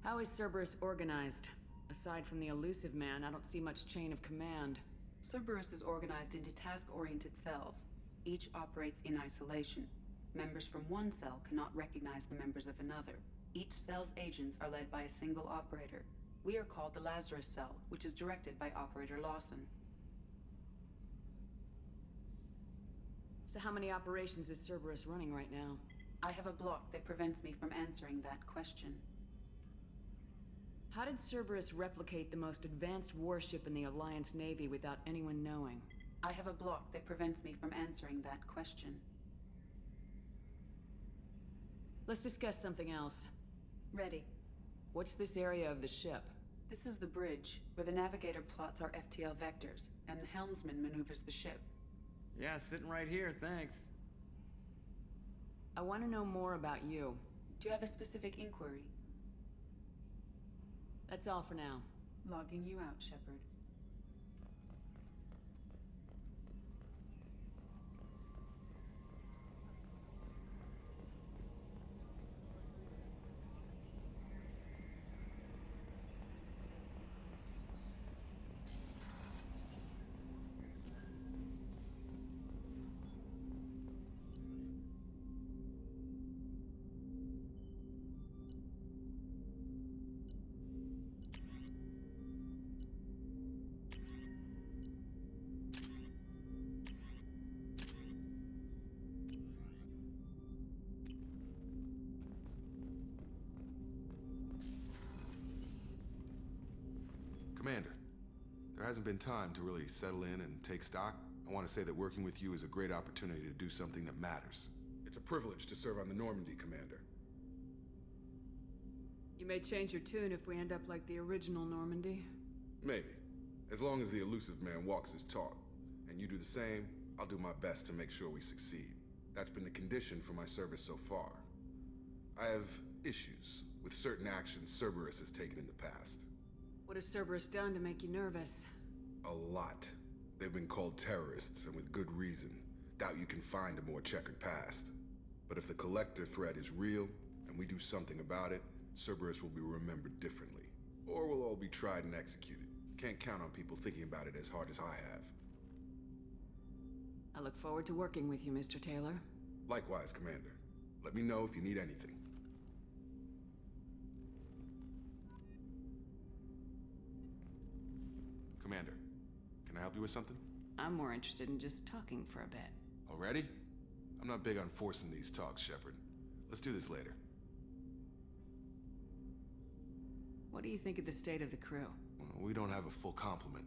Speaker 14: How is Cerberus organized? Aside from the Elusive Man, I don't see much chain of command.
Speaker 17: Cerberus is organized into task-oriented cells. Each operates in isolation. Members from one cell cannot recognize the members of another. Each cell's agents are led by a single operator. We are called the Lazarus Cell, which is directed by Operator Lawson.
Speaker 14: So how many operations is Cerberus running right now?
Speaker 17: I have a block that prevents me from answering that question.
Speaker 14: How did Cerberus replicate the most advanced warship in the Alliance Navy without anyone knowing?
Speaker 17: I have a block that prevents me from answering that question.
Speaker 14: Let's discuss something else.
Speaker 17: Ready.
Speaker 14: What's this area of the ship?
Speaker 17: This is the bridge, where the navigator plots our FTL vectors, and the helmsman maneuvers the ship.
Speaker 3: Yeah, sitting right here, thanks.
Speaker 14: I want to know more about you.
Speaker 17: Do you have a specific inquiry?
Speaker 14: That's all for now.
Speaker 17: Logging you out, Shepard.
Speaker 13: hasn't been time to really settle in and take stock, I want to say that working with you is a great opportunity to do something that matters. It's a privilege to serve on the Normandy, Commander.
Speaker 14: You may change your tune if we end up like the original Normandy.
Speaker 13: Maybe. As long as the elusive man walks his talk, and you do the same, I'll do my best to make sure we succeed. That's been the condition for my service so far. I have issues with certain actions Cerberus has taken in the past.
Speaker 14: What has Cerberus done to make you nervous?
Speaker 13: A lot. They've been called terrorists, and with good reason. Doubt you can find a more checkered past. But if the Collector threat is real, and we do something about it, Cerberus will be remembered differently. Or we'll all be tried and executed. Can't count on people thinking about it as hard as I have.
Speaker 14: I look forward to working with you, Mr. Taylor.
Speaker 13: Likewise, Commander. Let me know if you need anything. Commander, can I help you with something?
Speaker 14: I'm more interested in just talking for a bit.
Speaker 13: Already? I'm not big on forcing these talks, Shepard. Let's do this later.
Speaker 14: What do you think of the state of the crew?
Speaker 13: We don't have a full complement.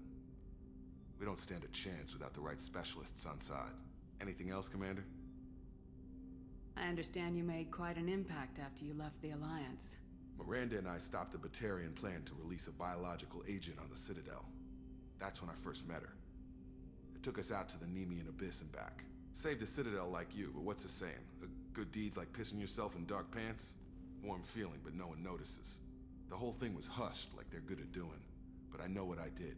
Speaker 13: We don't stand a chance without the right specialists on side. Anything else, Commander?
Speaker 14: I understand you made quite an impact after you left the Alliance.
Speaker 13: Miranda and I stopped a Batarian plan to release a biological agent on the Citadel. That's when I first met her. It took us out to the Nemean Abyss and back. Saved the Citadel like you, but what's the saying? A good deed's like pissing yourself in dark pants? Warm feeling, but no one notices. The whole thing was hushed like they're good at doing. But I know what I did,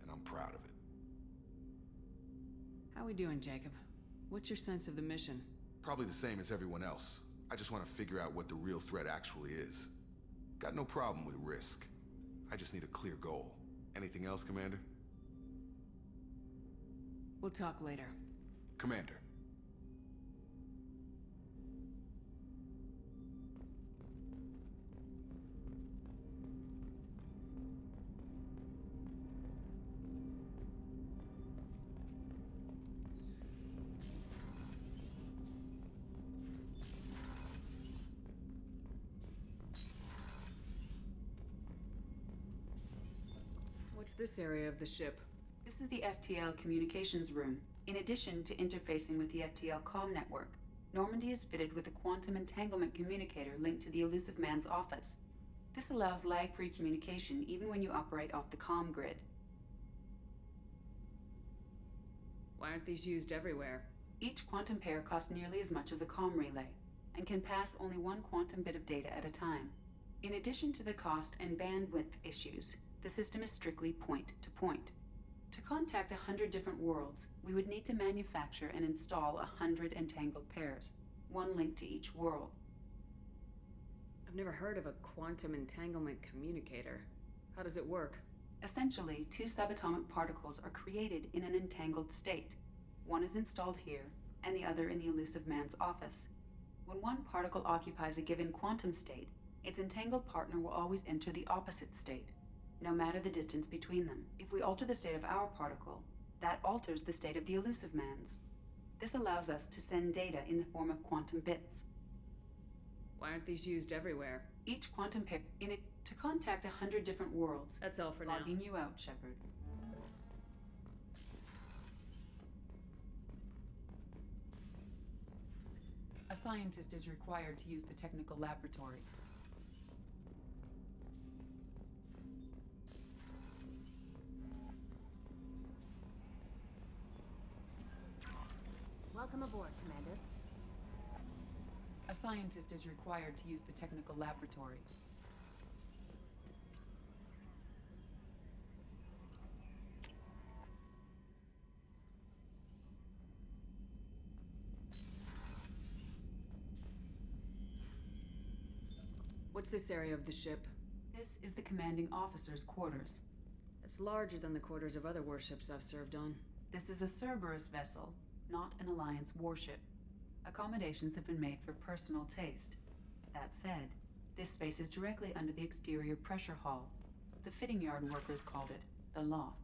Speaker 13: and I'm proud of it.
Speaker 14: How we doing, Jacob? What's your sense of the mission?
Speaker 13: Probably the same as everyone else. I just want to figure out what the real threat actually is. Got no problem with risk. I just need a clear goal. Anything else, Commander?
Speaker 14: We'll talk later.
Speaker 13: Commander.
Speaker 14: What's this area of the ship?
Speaker 17: This is the FTL communications room. In addition to interfacing with the FTL comm network, Normandy is fitted with a quantum entanglement communicator linked to the elusive man's office. This allows lag-free communication even when you operate off the comm grid.
Speaker 14: Why aren't these used everywhere?
Speaker 17: Each quantum pair costs nearly as much as a comm relay, and can pass only one quantum bit of data at a time. In addition to the cost and bandwidth issues, the system is strictly point-to-point. To contact 100 different worlds, we would need to manufacture and install 100 entangled pairs, one linked to each world.
Speaker 14: I've never heard of a quantum entanglement communicator. How does it work?
Speaker 17: Essentially, two subatomic particles are created in an entangled state. One is installed here, and the other in the elusive man's office. When one particle occupies a given quantum state, its entangled partner will always enter the opposite state, no matter the distance between them. If we alter the state of our particle, that alters the state of the elusive man's. This allows us to send data in the form of quantum bits.
Speaker 14: Why aren't these used everywhere?
Speaker 17: Each quantum pair in it to contact 100 different worlds.
Speaker 14: That's all for now.
Speaker 17: Logging you out, Shepard. A scientist is required to use the technical laboratory.
Speaker 9: Welcome aboard, Commander.
Speaker 17: A scientist is required to use the technical laboratory.
Speaker 14: What's this area of the ship?
Speaker 17: This is the commanding officer's quarters.
Speaker 14: It's larger than the quarters of other warships I've served on.
Speaker 17: This is a Cerberus vessel, not an Alliance warship. Accommodations have been made for personal taste. That said, this space is directly under the exterior pressure hull. The fitting yard workers called it the loft.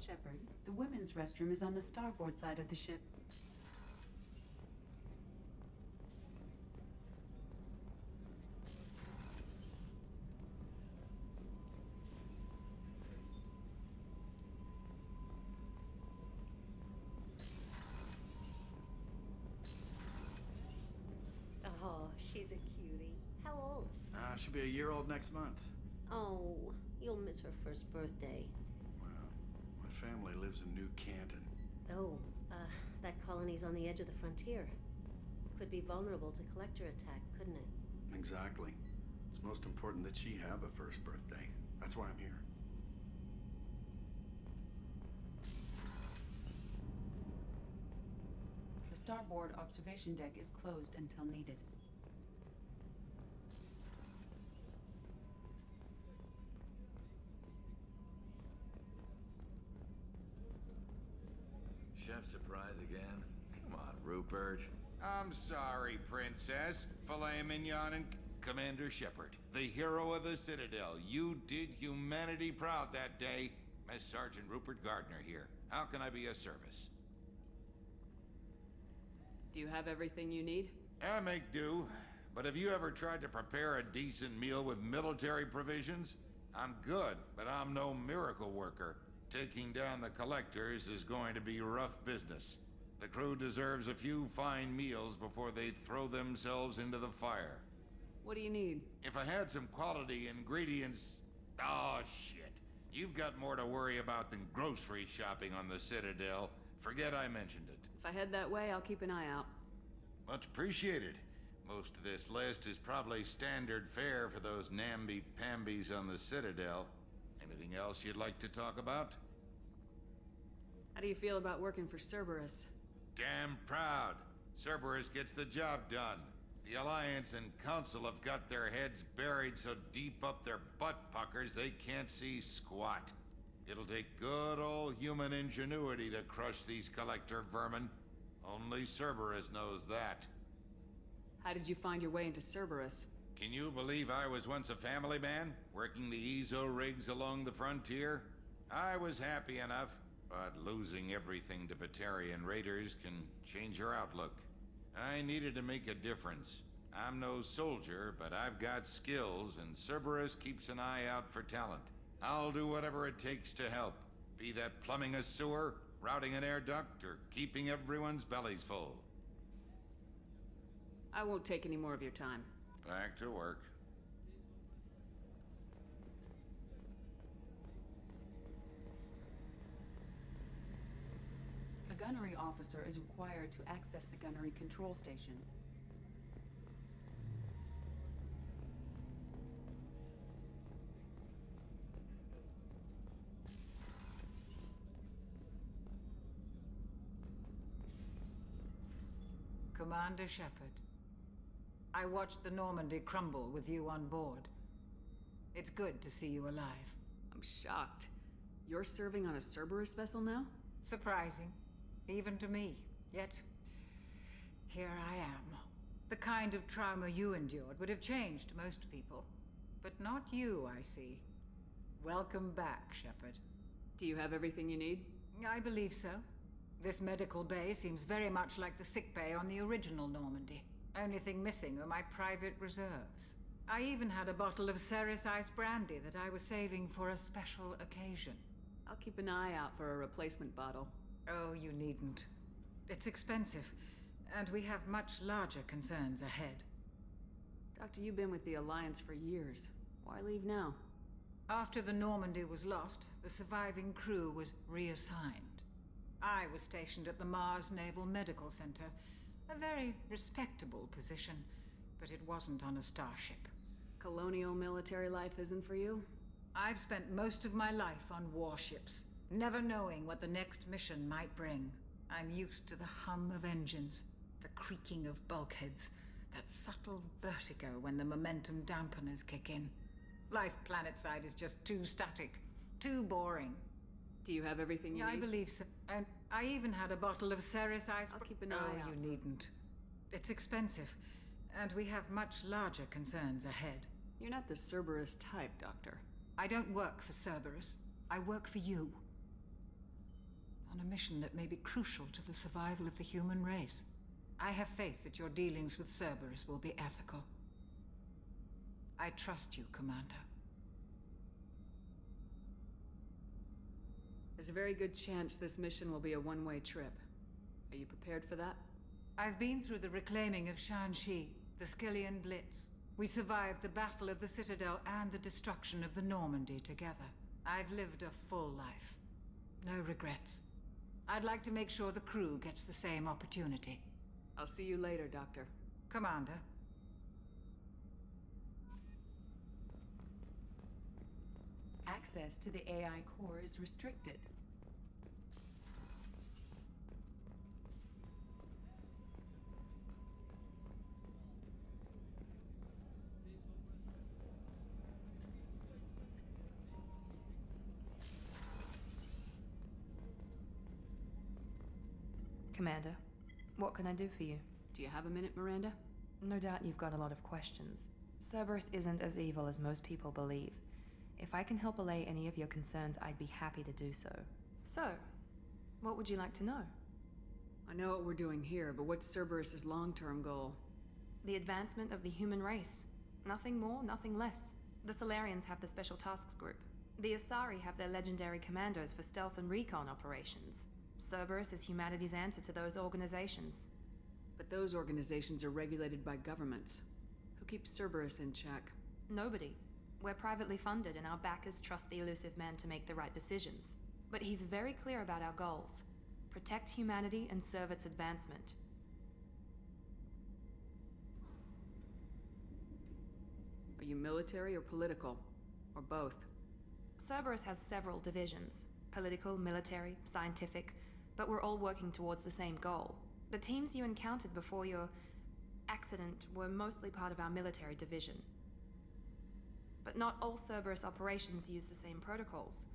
Speaker 17: Shepard, the women's restroom is on the starboard side of the ship.
Speaker 18: Oh, she's a cutie. How old?
Speaker 19: She'll be a year old next month.
Speaker 18: Oh, you'll miss her first birthday.
Speaker 19: Well, my family lives in New Canton.
Speaker 18: Oh, that colony's on the edge of the frontier. Could be vulnerable to collector attack, couldn't it?
Speaker 19: Exactly. It's most important that she have a first birthday. That's why I'm here.
Speaker 17: The starboard observation deck is closed until needed.
Speaker 8: Chef surprise again? Come on, Rupert.
Speaker 20: I'm sorry, Princess. Filet mignon and Commander Shepard, the hero of the Citadel. You did humanity proud that day. Mess Sergeant Rupert Gardner here. How can I be of service?
Speaker 14: Do you have everything you need?
Speaker 20: I make do. But have you ever tried to prepare a decent meal with military provisions? I'm good, but I'm no miracle worker. Taking down the collectors is going to be rough business. The crew deserves a few fine meals before they throw themselves into the fire.
Speaker 14: What do you need?
Speaker 20: If I had some quality ingredients... Oh, shit. You've got more to worry about than grocery shopping on the Citadel. Forget I mentioned it.
Speaker 14: If I head that way, I'll keep an eye out.
Speaker 20: Much appreciated. Most of this list is probably standard fare for those namby-pambies on the Citadel. Anything else you'd like to talk about?
Speaker 14: How do you feel about working for Cerberus?
Speaker 20: Damn proud. Cerberus gets the job done. The Alliance and Council have got their heads buried so deep up their butt puckers they can't see squat. It'll take good old human ingenuity to crush these collector vermin. Only Cerberus knows that.
Speaker 14: How did you find your way into Cerberus?
Speaker 20: Can you believe I was once a family man, working the EZO rigs along the frontier? I was happy enough, but losing everything to Batarian raiders can change your outlook. I needed to make a difference. I'm no soldier, but I've got skills, and Cerberus keeps an eye out for talent. I'll do whatever it takes to help, be that plumbing a sewer, routing an air duct, or keeping everyone's bellies full.
Speaker 14: I won't take any more of your time.
Speaker 20: Back to work.
Speaker 17: A gunnery officer is required to access the gunnery control station.
Speaker 21: Commander Shepard, I watched the Normandy crumble with you on board. It's good to see you alive.
Speaker 14: I'm shocked. You're serving on a Cerberus vessel now?
Speaker 21: Surprising, even to me. Yet, here I am. The kind of trauma you endured would have changed most people. But not you, I see. Welcome back, Shepard.
Speaker 14: Do you have everything you need?
Speaker 21: I believe so. This medical bay seems very much like the sick bay on the original Normandy. Only thing missing are my private reserves. I even had a bottle of Ceres Ice brandy that I was saving for a special occasion.
Speaker 14: I'll keep an eye out for a replacement bottle.
Speaker 21: Oh, you needn't. It's expensive, and we have much larger concerns ahead.
Speaker 14: Doctor, you've been with the Alliance for years. Why leave now?
Speaker 21: After the Normandy was lost, the surviving crew was reassigned. I was stationed at the Mars Naval Medical Center, a very respectable position, but it wasn't on a starship.
Speaker 14: Colonial military life isn't for you?
Speaker 21: I've spent most of my life on warships, never knowing what the next mission might bring. I'm used to the hum of engines, the creaking of bulkheads, that subtle vertigo when the momentum dampeners kick in. Life planetside is just too static, too boring.
Speaker 14: Do you have everything you need?
Speaker 21: I believe so. And I even had a bottle of Ceres Ice.
Speaker 14: I'll keep an eye out.
Speaker 21: Oh, you needn't. It's expensive, and we have much larger concerns ahead.
Speaker 14: You're not the Cerberus type, Doctor.
Speaker 21: I don't work for Cerberus. I work for you. on a mission that may be crucial to the survival of the human race. I have faith that your dealings with Cerberus will be ethical. I trust you, Commander.
Speaker 7: There's a very good chance this mission will be a one-way trip. Are you prepared for that?
Speaker 21: I've been through the reclaiming of Shanxi, the Skillian Blitz. We survived the Battle of the Citadel and the destruction of the Normandy together. I've lived a full life. No regrets. I'd like to make sure the crew gets the same opportunity.
Speaker 7: I'll see you later, Doctor.
Speaker 21: Commander.
Speaker 17: Access to the AI core is restricted.
Speaker 1: Commander, what can I do for you?
Speaker 7: Do you have a minute, Miranda?
Speaker 1: No doubt you've got a lot of questions. Cerberus isn't as evil as most people believe. If I can help allay any of your concerns, I'd be happy to do so. So, what would you like to know?
Speaker 7: I know what we're doing here, but what's Cerberus's long-term goal?
Speaker 1: The advancement of the human race. Nothing more, nothing less. The Solarians have the Special Tasks Group. The Asari have their legendary commandos for stealth and recon operations. Cerberus is humanity's answer to those organizations.
Speaker 7: But those organizations are regulated by governments. Who keeps Cerberus in check?
Speaker 1: Nobody. We're privately funded and our backers trust the elusive man to make the right decisions. But he's very clear about our goals. Protect humanity and serve its advancement.
Speaker 7: Are you military or political? Or both?
Speaker 1: Cerberus has several divisions. Political, military, scientific, but we're all working towards the same goal. The teams you encountered before your accident were mostly part of our military division. But not all Cerberus operations use the same protocols.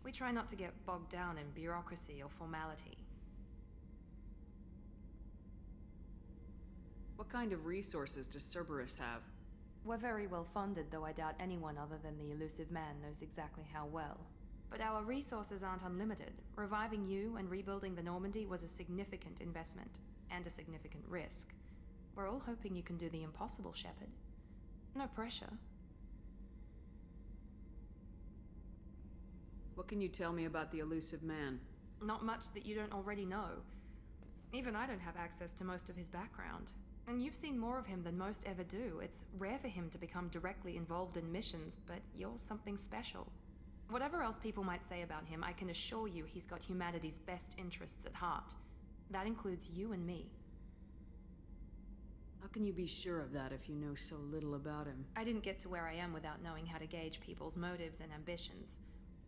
Speaker 1: We try not to get bogged down in bureaucracy or formality.
Speaker 7: What kind of resources does Cerberus have?
Speaker 1: We're very well funded, though I doubt anyone other than the elusive man knows exactly how well. But our resources aren't unlimited. Reviving you and rebuilding the Normandy was a significant investment, and a significant risk. We're all hoping you can do the impossible, Shepard. No pressure.
Speaker 7: What can you tell me about the elusive man?
Speaker 1: Not much that you don't already know. Even I don't have access to most of his background. And you've seen more of him than most ever do. It's rare for him to become directly involved in missions, but you're something special. Whatever else people might say about him, I can assure you he's got humanity's best interests at heart. That includes you and me.
Speaker 7: How can you be sure of that if you know so little about him?
Speaker 1: I didn't get to where I am without knowing how to gauge people's motives and ambitions.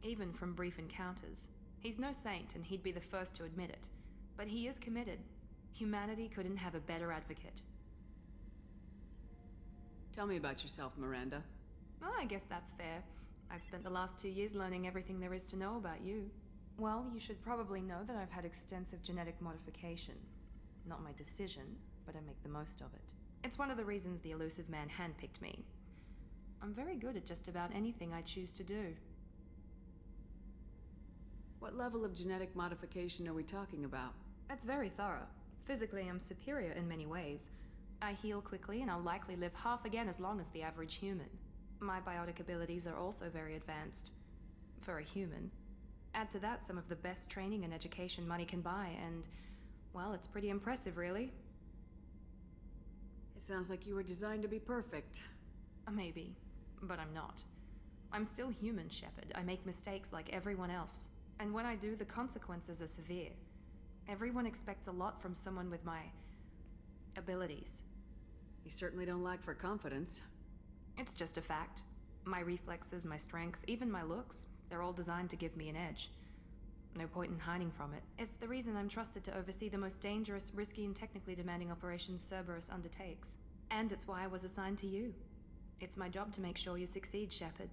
Speaker 1: Even from brief encounters. He's no saint, and he'd be the first to admit it. But he is committed. Humanity couldn't have a better advocate.
Speaker 7: Tell me about yourself, Miranda.
Speaker 1: Oh, I guess that's fair. I've spent the last 2 years learning everything there is to know about you. Well, you should probably know that I've had extensive genetic modification. Not my decision, but I make the most of it. It's one of the reasons the elusive man handpicked me. I'm very good at just about anything I choose to do.
Speaker 7: What level of genetic modification are we talking about?
Speaker 1: It's very thorough. Physically, I'm superior in many ways. I heal quickly, and I'll likely live half again as long as the average human. My biotic abilities are also very advanced. For a human. Add to that some of the best training and education money can buy, and, well, it's pretty impressive, really.
Speaker 7: It sounds like you were designed to be perfect.
Speaker 1: Maybe, but I'm not. I'm still human, Shepard. I make mistakes like everyone else. And when I do, the consequences are severe. Everyone expects a lot from someone with my abilities.
Speaker 7: You certainly don't lack for confidence.
Speaker 1: It's just a fact. My reflexes, my strength, even my looks, they're all designed to give me an edge. No point in hiding from it. It's the reason I'm trusted to oversee the most dangerous, risky, and technically demanding operations Cerberus undertakes. And it's why I was assigned to you. It's my job to make sure you succeed, Shepard.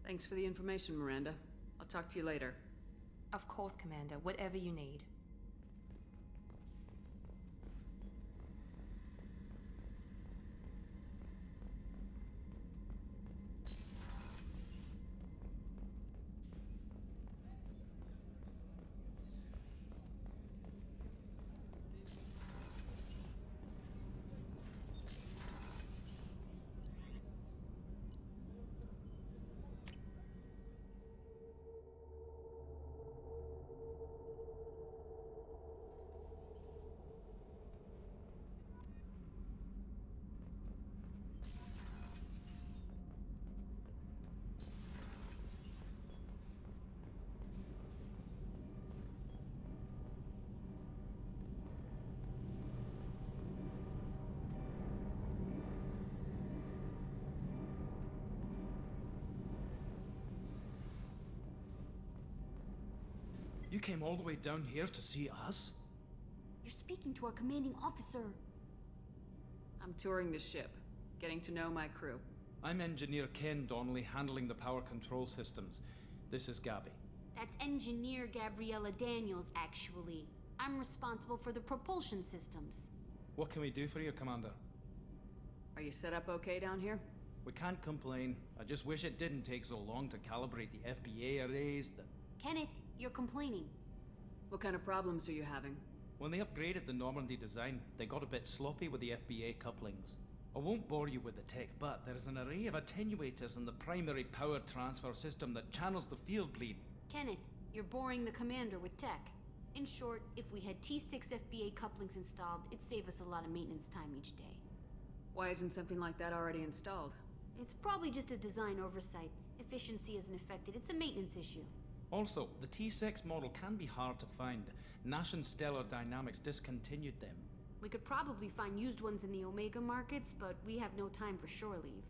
Speaker 7: Thanks for the information, Miranda. I'll talk to you later.
Speaker 1: Of course, Commander. Whatever you need.
Speaker 15: came all the way down here to see us?
Speaker 4: You're speaking to our commanding officer.
Speaker 14: I'm touring the ship, getting to know my crew.
Speaker 15: I'm Engineer Ken Donnelly, handling the power control systems. This is Gabby.
Speaker 4: That's Engineer Gabriella Daniels, actually. I'm responsible for the propulsion systems.
Speaker 15: What can we do for you, Commander?
Speaker 14: Are you set up okay down here?
Speaker 15: We can't complain. I just wish it didn't take so long to calibrate the FBA arrays.
Speaker 4: Kenneth, you're complaining.
Speaker 14: What kind of problems are you having?
Speaker 15: When they upgraded the Normandy design, they got a bit sloppy with the FBA couplings. I won't bore you with the tech, but there's an array of attenuators in the primary power transfer system that channels the field bleed.
Speaker 4: Kenneth, you're boring the commander with tech. In short, if we had T6 FBA couplings installed, it'd save us a lot of maintenance time each day.
Speaker 14: Why isn't something like that already installed?
Speaker 4: It's probably just a design oversight. Efficiency isn't affected. It's a maintenance issue.
Speaker 15: Also, the T6 model can be hard to find. Nash and Stellar Dynamics discontinued them.
Speaker 4: We could probably find used ones in the Omega markets, but we have no time for shore leave.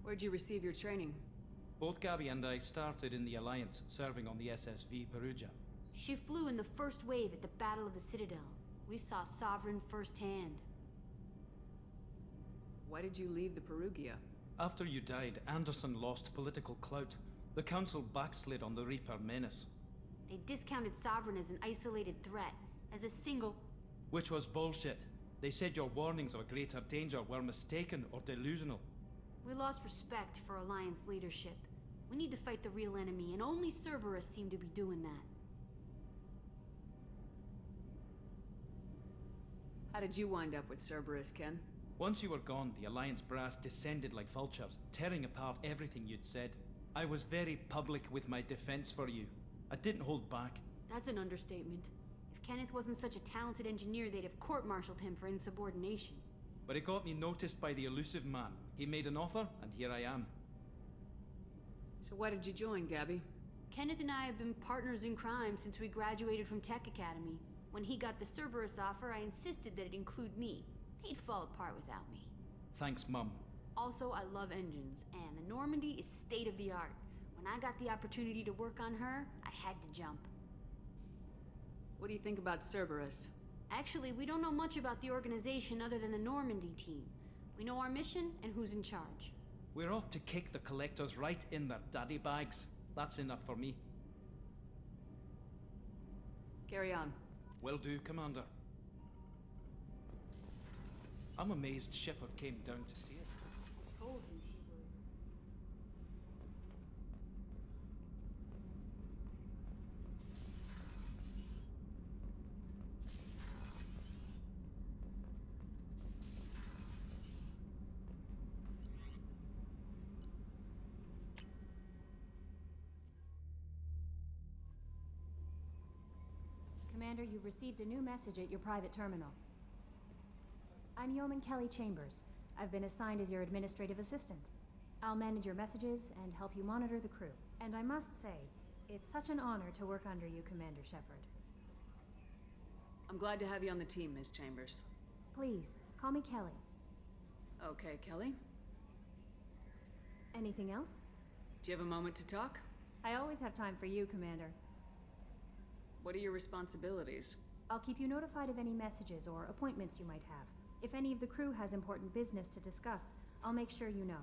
Speaker 14: Where'd you receive your training?
Speaker 15: Both Gabby and I started in the Alliance, serving on the SSV Perugia.
Speaker 4: She flew in the first wave at the Battle of the Citadel. We saw Sovereign firsthand.
Speaker 14: Why did you leave the Perugia?
Speaker 15: After you died, Anderson lost political clout. The Council backslid on the Reaper menace.
Speaker 4: They discounted Sovereign as an isolated threat, as a single...
Speaker 15: Which was bullshit. They said your warnings of a greater danger were mistaken or delusional.
Speaker 4: We lost respect for Alliance leadership. We need to fight the real enemy, and only Cerberus seemed to be doing that.
Speaker 14: How did you wind up with Cerberus, Ken?
Speaker 15: Once you were gone, the Alliance brass descended like vultures, tearing apart everything you'd said. I was very public with my defense for you. I didn't hold back.
Speaker 4: That's an understatement. If Kenneth wasn't such a talented engineer, they'd have court-martialed him for insubordination.
Speaker 15: But it got me noticed by the elusive man. He made an offer, and here I am.
Speaker 14: So why did you join, Gabby?
Speaker 4: Kenneth and I have been partners in crime since we graduated from Tech Academy. When he got the Cerberus offer, I insisted that it include me. They'd fall apart without me.
Speaker 15: Thanks, Mum.
Speaker 4: Also, I love engines, and the Normandy is state-of-the-art. When I got the opportunity to work on her, I had to jump.
Speaker 14: What do you think about Cerberus?
Speaker 4: Actually, we don't know much about the organization other than the Normandy team. We know our mission and who's in charge.
Speaker 15: We're off to kick the Collectors right in their daddy bags. That's enough for me.
Speaker 14: Carry on.
Speaker 15: Will do, Commander. I'm amazed Shepard came down to see it.
Speaker 4: I told you she would.
Speaker 9: Commander, you've received a new message at your private terminal. I'm Yeoman Kelly Chambers. I've been assigned as your administrative assistant. I'll manage your messages and help you monitor the crew. And I must say, it's such an honor to work under you, Commander Shepard.
Speaker 14: I'm glad to have you on the team, Ms. Chambers.
Speaker 9: Please, call me Kelly.
Speaker 14: Okay, Kelly.
Speaker 9: Anything else?
Speaker 14: Do you have a moment to talk?
Speaker 9: I always have time for you, Commander.
Speaker 14: What are your responsibilities?
Speaker 9: I'll keep you notified of any messages or appointments you might have. If any of the crew has important business to discuss, I'll make sure you know.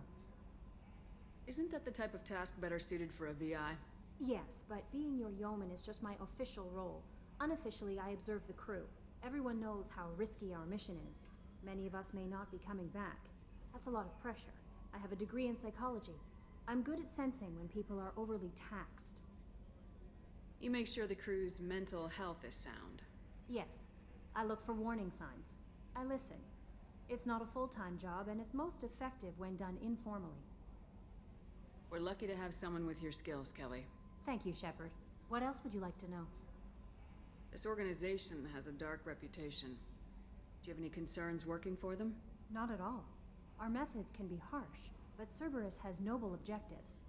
Speaker 14: Isn't that the type of task better suited for a VI?
Speaker 9: Yes, but being your yeoman is just my official role. Unofficially, I observe the crew. Everyone knows how risky our mission is. Many of us may not be coming back. That's a lot of pressure. I have a degree in psychology. I'm good at sensing when people are overly taxed.
Speaker 14: You make sure the crew's mental health is sound.
Speaker 9: Yes. I look for warning signs. I listen. It's not a full-time job, and it's most effective when done informally.
Speaker 14: We're lucky to have someone with your skills, Kelly.
Speaker 9: Thank you, Shepard. What else would you like to know?
Speaker 14: This organization has a dark reputation. Do you have any concerns working for them?
Speaker 9: Not at all. Our methods can be harsh, but Cerberus has noble objectives.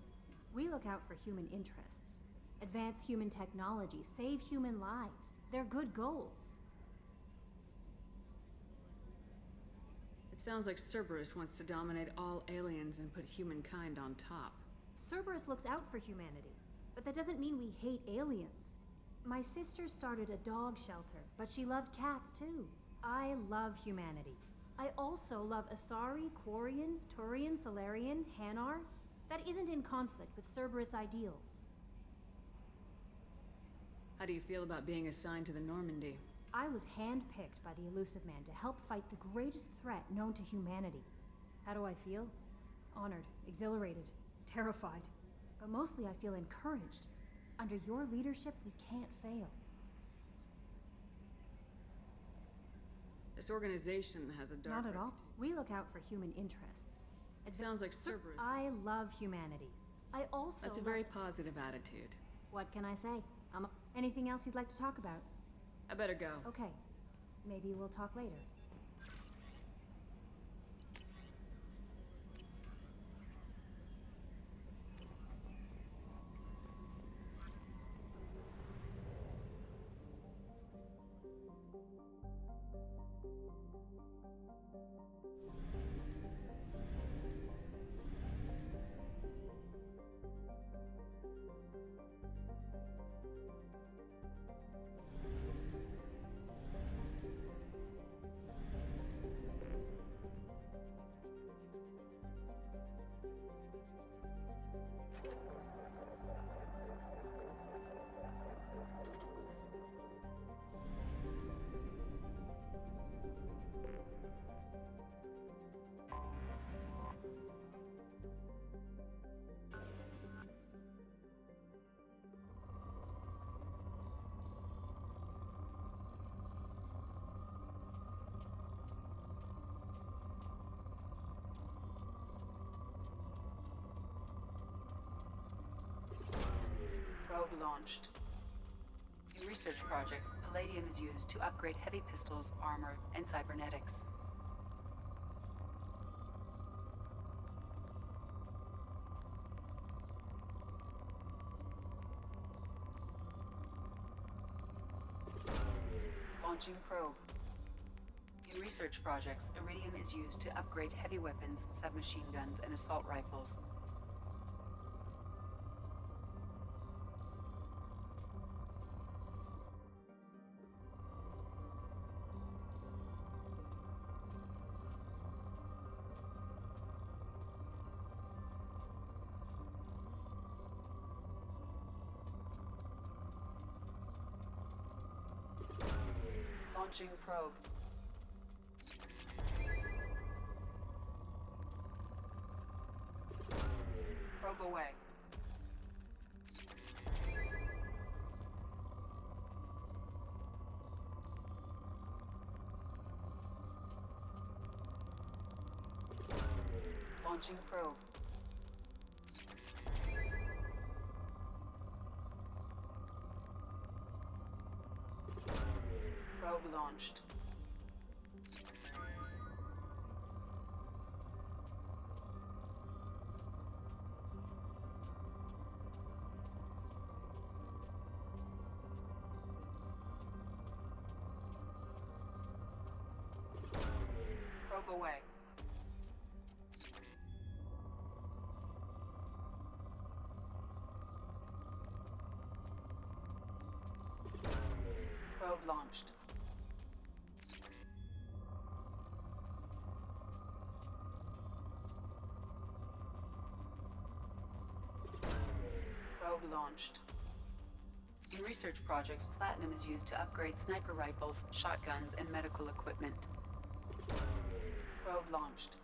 Speaker 9: We look out for human interests. Advance human technology, save human lives. They're good goals.
Speaker 14: It sounds like Cerberus wants to dominate all aliens and put humankind on top.
Speaker 9: Cerberus looks out for humanity. But that doesn't mean we hate aliens. My sister started a dog shelter, but she loved cats too. I love humanity. I also love Asari, Quarian, Turian, Solarian, Hanar. That isn't in conflict with Cerberus ideals.
Speaker 14: How do you feel about being assigned to the Normandy?
Speaker 9: I was handpicked by the Elusive Man to help fight the greatest threat known to humanity. How do I feel? Honored, exhilarated, terrified. But mostly I feel encouraged. Under your leadership, we can't fail.
Speaker 14: This organization has a dark
Speaker 9: Not at all. We look out for human interests.
Speaker 14: It sounds like Cerberus.
Speaker 9: I love humanity. I also
Speaker 14: That's a very positive attitude.
Speaker 9: What can I say? Anything else you'd like to talk about?
Speaker 14: I better go.
Speaker 9: Okay. Maybe we'll talk later.
Speaker 17: Probe launched. In research projects, palladium is used to upgrade heavy pistols, armor, and cybernetics. Launching probe. In research projects, iridium is used to upgrade heavy weapons, submachine guns, and assault rifles. Launching probe. Probe away. Launching probe. Probe launched. Probe away. Probe launched. Probe launched. In research projects, platinum is used to upgrade sniper rifles, shotguns, and medical equipment. Probe launched.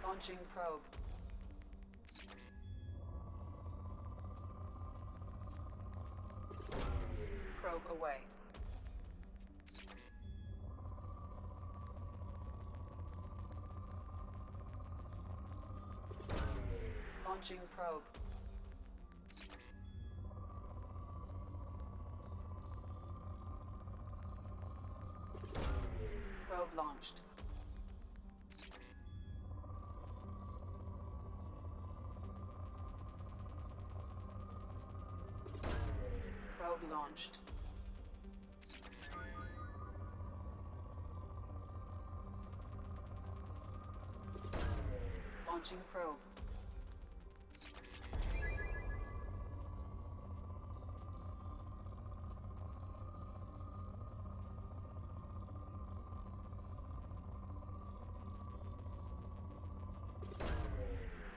Speaker 17: Launching probe. Probe away. Launching probe. Probe launched. Probe launched. Launching probe.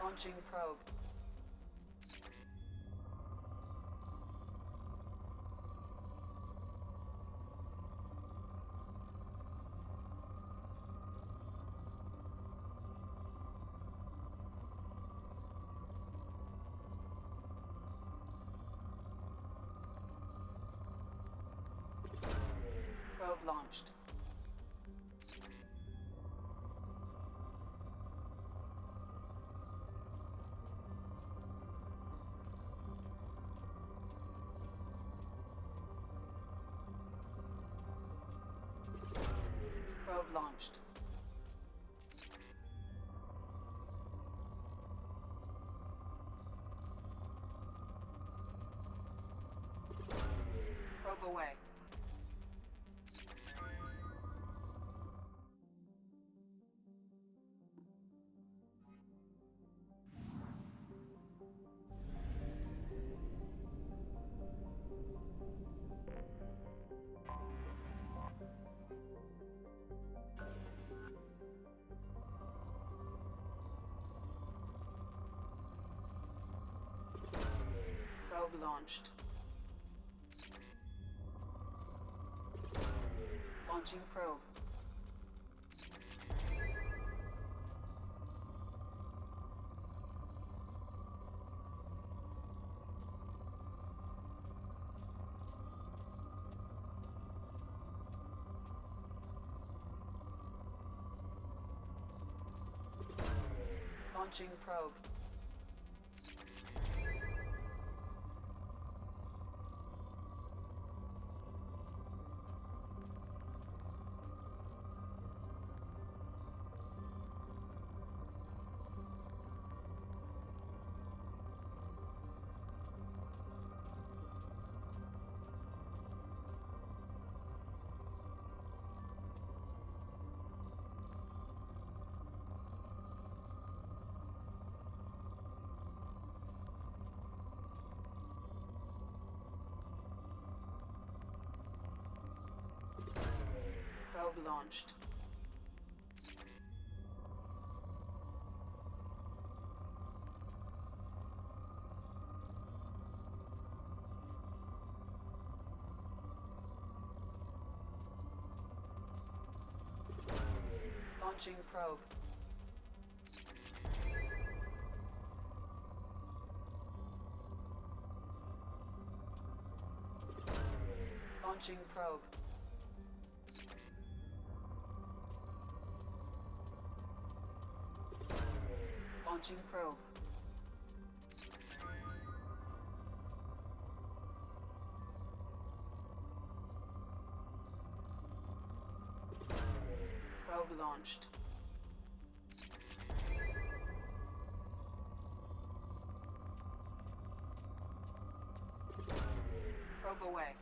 Speaker 17: Launching probe. Probe launched. Probe launched. Probe away. Probe launched. Launching probe. Launching probe. Probe launched. Launching probe. Launching probe. Launching probe. Probe launched. Probe away.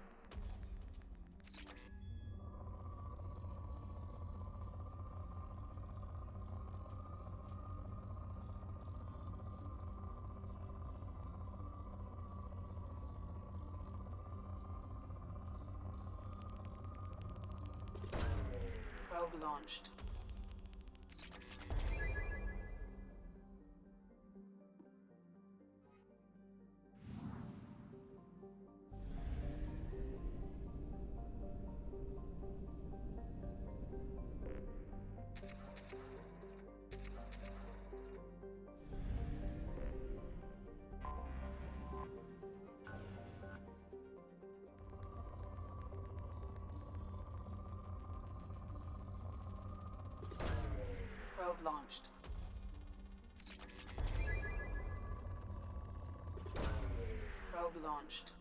Speaker 17: Probe launched. Probe launched. Probe launched.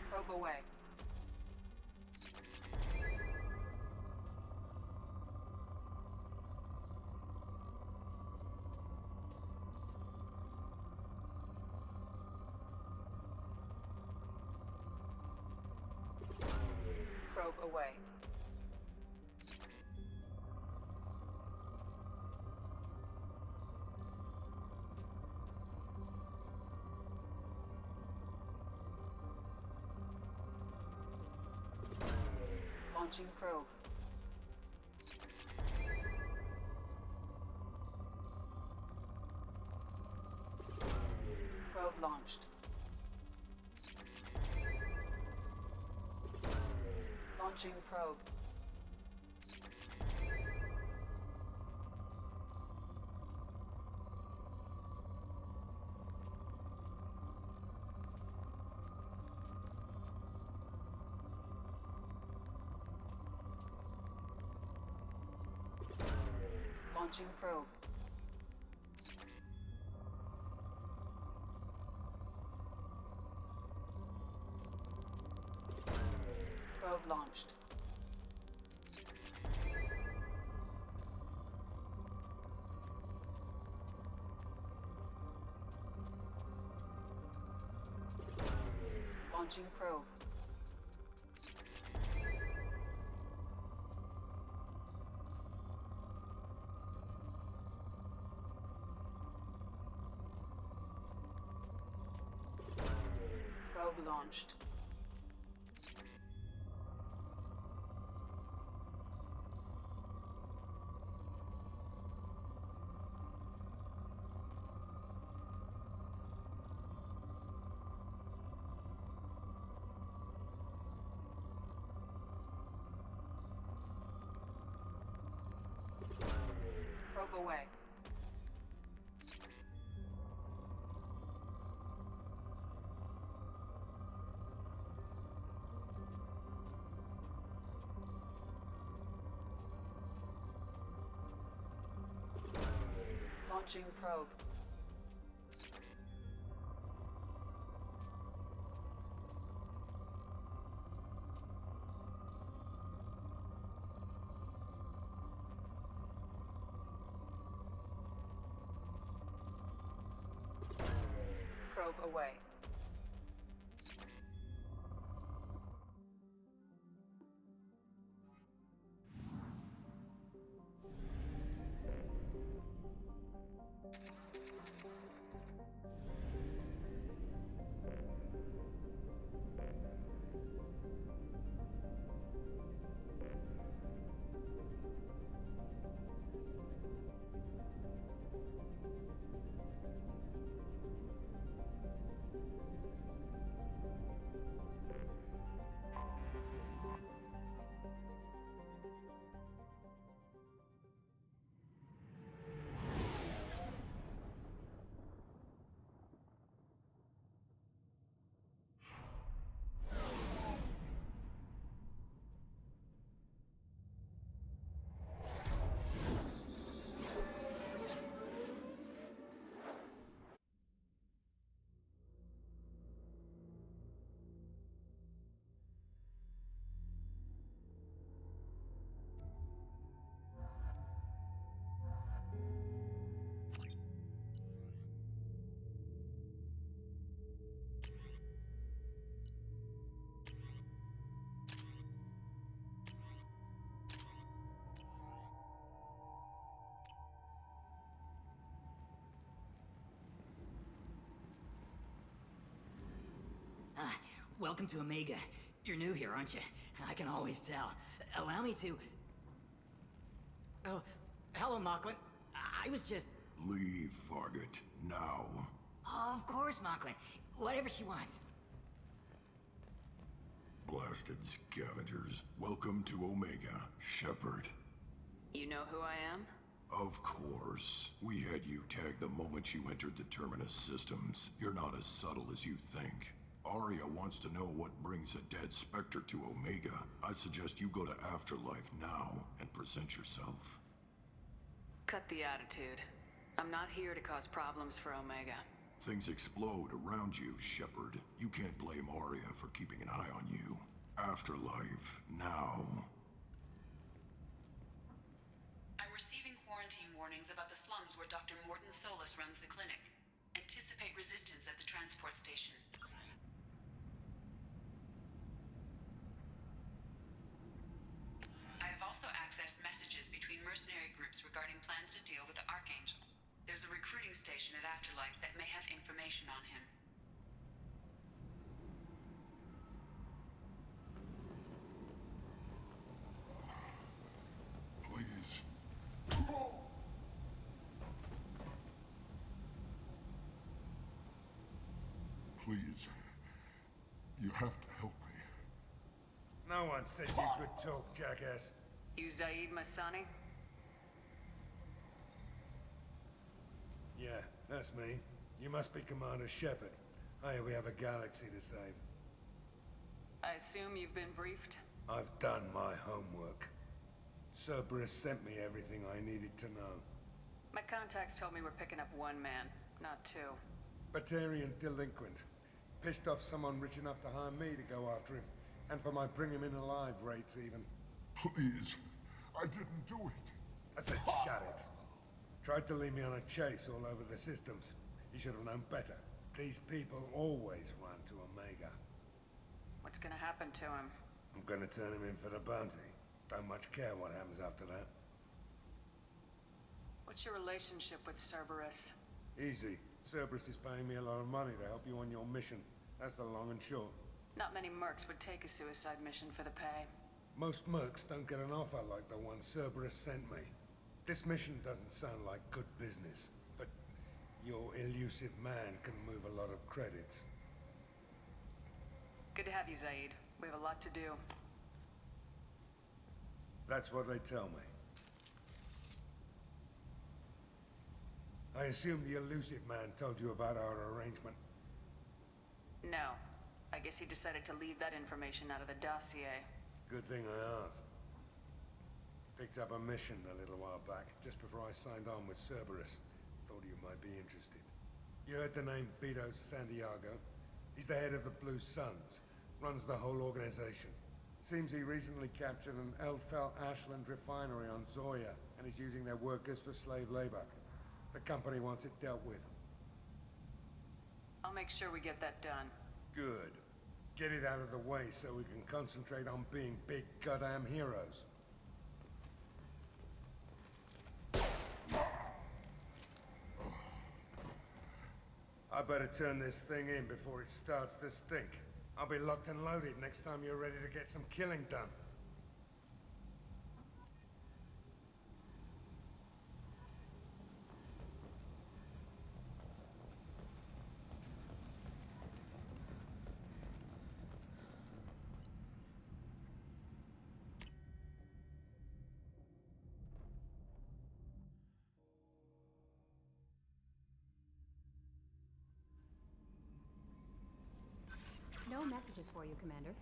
Speaker 17: Probe away. Probe away. Launching probe. Probe launched. Launching probe. Launching probe. Probe launched. Launching probe. Probe launched. Probe away. Launching probe. Probe away.
Speaker 11: Welcome to Omega. You're new here, aren't you? I can always tell. Allow me to... Oh, hello, Mocklin. I was just...
Speaker 22: Leave, Fargate. Now.
Speaker 11: Oh, of course, Mocklin. Whatever she wants.
Speaker 22: Blasted scavengers. Welcome to Omega, Shepard.
Speaker 7: You know who I am?
Speaker 22: Of course. We had you tagged the moment you entered the Terminus systems. You're not as subtle as you think. Arya wants to know what brings a dead Spectre to Omega. I suggest you go to Afterlife now and present yourself.
Speaker 7: Cut the attitude. I'm not here to cause problems for Omega.
Speaker 22: Things explode around you, Shepard. You can't blame Arya for keeping an eye on you. Afterlife, now.
Speaker 17: I'm receiving quarantine warnings about the slums where Dr. Morton Solus runs the clinic. Anticipate resistance at the transport station. I have also accessed messages between mercenary groups regarding plans to deal with the Archangel. There's a recruiting station at Afterlife that may have information on him.
Speaker 22: Please. Please. You have to help me.
Speaker 10: No one said you could talk, jackass.
Speaker 7: You Zaid Masani?
Speaker 10: Yeah, that's me. You must be Commander Shepard. Hey, we have a galaxy to save.
Speaker 7: I assume you've been briefed?
Speaker 10: I've done my homework. Cerberus sent me everything I needed to know.
Speaker 7: My contacts told me we're picking up one man, not two.
Speaker 10: Batarian delinquent. Pissed off someone rich enough to hire me to go after him. And for my bring him in alive rates even.
Speaker 22: Please. I didn't do it.
Speaker 10: I said shut it. Tried to lead me on a chase all over the systems. He should have known better. These people always run to Omega.
Speaker 7: What's gonna happen to him?
Speaker 10: I'm gonna turn him in for the bounty. Don't much care what happens after that.
Speaker 7: What's your relationship with Cerberus?
Speaker 10: Easy. Cerberus is paying me a lot of money to help you on your mission. That's the long and short.
Speaker 7: Not many mercs would take a suicide mission for the pay.
Speaker 10: Most mercs don't get an offer like the one Cerberus sent me. This mission doesn't sound like good business, but your elusive man can move a lot of credits.
Speaker 7: Good to have you, Zaid. We have a lot to do.
Speaker 10: That's what they tell me. I assume the elusive man told you about our arrangement.
Speaker 7: No. I guess he decided to leave that information out of the dossier.
Speaker 10: Good thing I asked. Picked up a mission a little while back, just before I signed on with Cerberus. Thought you might be interested. You heard the name Vito Santiago? He's the head of the Blue Suns. Runs the whole organization. Seems he recently captured an Eldfell Ashland refinery on Zoya and is using their workers for slave labor. The company wants it dealt with.
Speaker 7: I'll make sure we get that done.
Speaker 10: Good. Get it out of the way so we can concentrate on being big goddamn heroes. I better turn this thing in before it starts to stink. I'll be locked and loaded next time you're ready to get some killing done.
Speaker 9: No messages for you, Commander.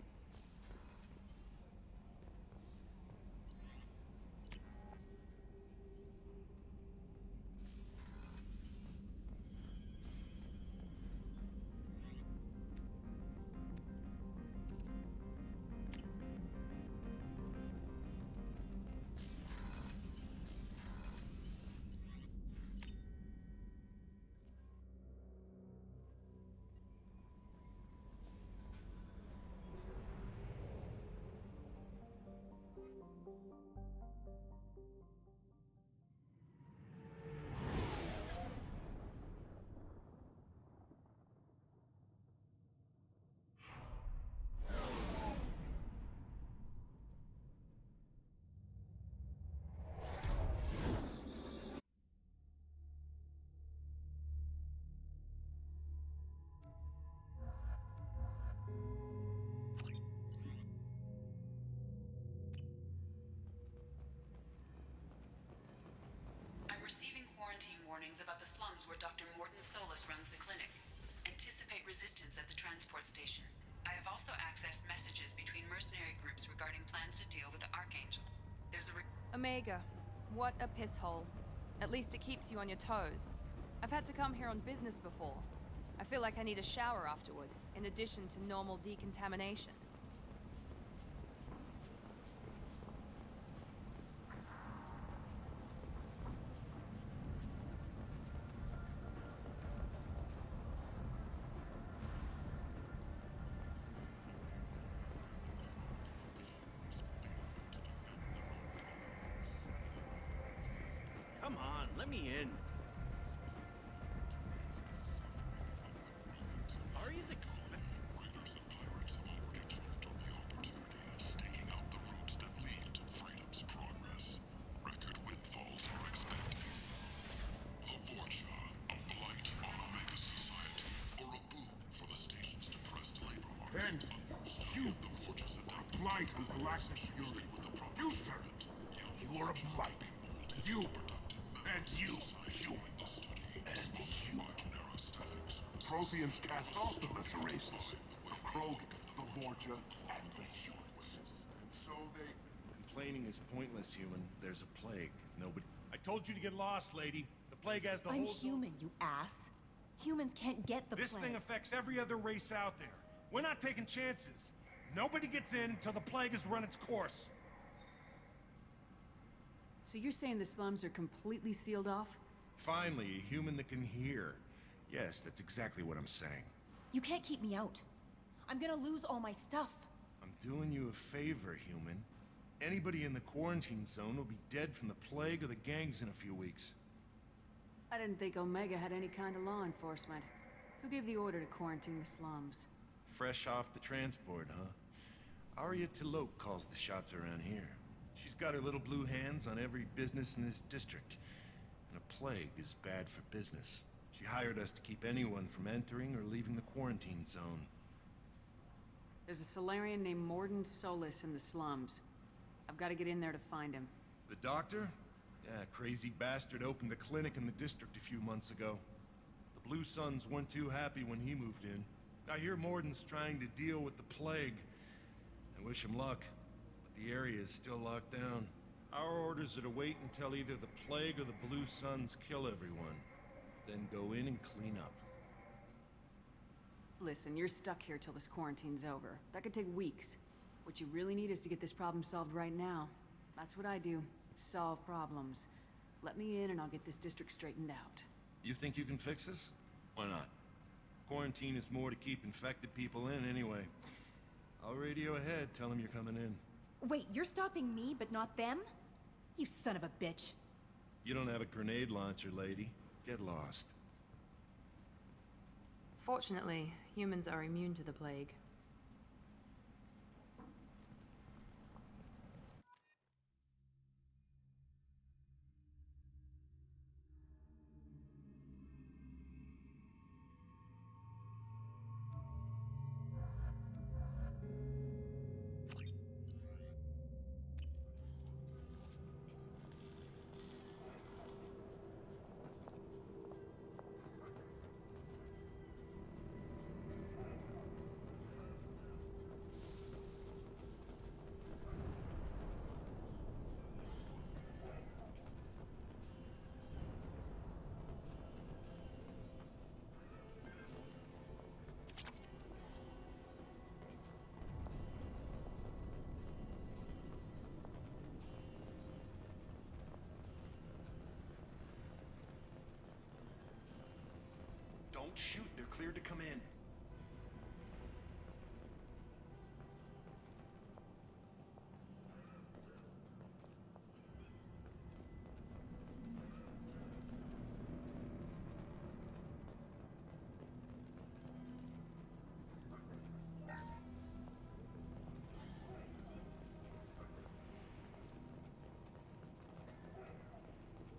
Speaker 17: I'm receiving quarantine warnings about the slums where Dr. Morton Solus runs the clinic. Anticipate anticipate resistance at the transport station. I have also accessed messages between mercenary groups regarding plans to deal with the Archangel. There's a
Speaker 1: Omega, what a piss hole. At least it keeps you on your toes. I've had to come here on business before. I feel like I need a shower afterward, in addition to normal decontamination.
Speaker 5: Come on, let me in. Ari's
Speaker 22: Raiders and pirates have already jumped on the opportunity and staking out the routes that lead to freedom's progress. Record windfalls are expected. The Vorcha, a blight on Omega society, or a boon for the station's depressed labor market.
Speaker 12: And you, a blight on galactic purity. You, sir, you are a blight. You, and you, human. And you. The Protheans cast off the lesser races. The Krogan, the Vorcha, and the humans. And so they...
Speaker 23: Complaining is pointless, human. There's a plague. Nobody... I told you to get lost, lady. The plague has the
Speaker 24: I'm
Speaker 23: whole...
Speaker 24: human, you ass. Humans can't get the
Speaker 23: This
Speaker 24: plague.
Speaker 23: thing affects every other race out there. We're not taking chances. Nobody gets in until the plague has run its course.
Speaker 14: So you're saying the slums are completely sealed off?
Speaker 23: Finally, a human that can hear. Yes, that's exactly what I'm saying.
Speaker 24: You can't keep me out. I'm gonna lose all my stuff.
Speaker 23: I'm doing you a favor, human. Anybody in the quarantine zone will be dead from the plague or the gangs in a few weeks.
Speaker 14: I didn't think Omega had any kind of law enforcement. Who gave the order to quarantine the slums?
Speaker 23: Fresh off the transport, huh? Arya Tilok calls the shots around here. She's got her little blue hands on every business in this district. And a plague is bad for business. She hired us to keep anyone from entering or leaving the quarantine zone.
Speaker 14: There's a Solarian named Morden Solis in the slums. I've got to get in there to find him.
Speaker 23: The doctor? Yeah, crazy bastard opened a clinic in the district a few months ago. The Blue Suns weren't too happy when he moved in. I hear Morden's trying to deal with the plague. I wish him luck, but the area is still locked down. Our orders are to wait until either the plague or the Blue Suns kill everyone. Then go in and clean up.
Speaker 14: Listen, you're stuck here till this quarantine's over. That could take weeks. What you really need is to get this problem solved right now. That's what I do. Solve problems. Let me in and I'll get this district straightened out.
Speaker 23: You think you can fix this? Why not? Quarantine is more to keep infected people in anyway. I'll radio ahead, tell them you're coming in.
Speaker 24: Wait, you're stopping me, but not them? You son of a bitch.
Speaker 23: You don't have a grenade launcher, lady. Get lost.
Speaker 1: Fortunately, humans are immune to the plague.
Speaker 23: Don't shoot, they're cleared to come in.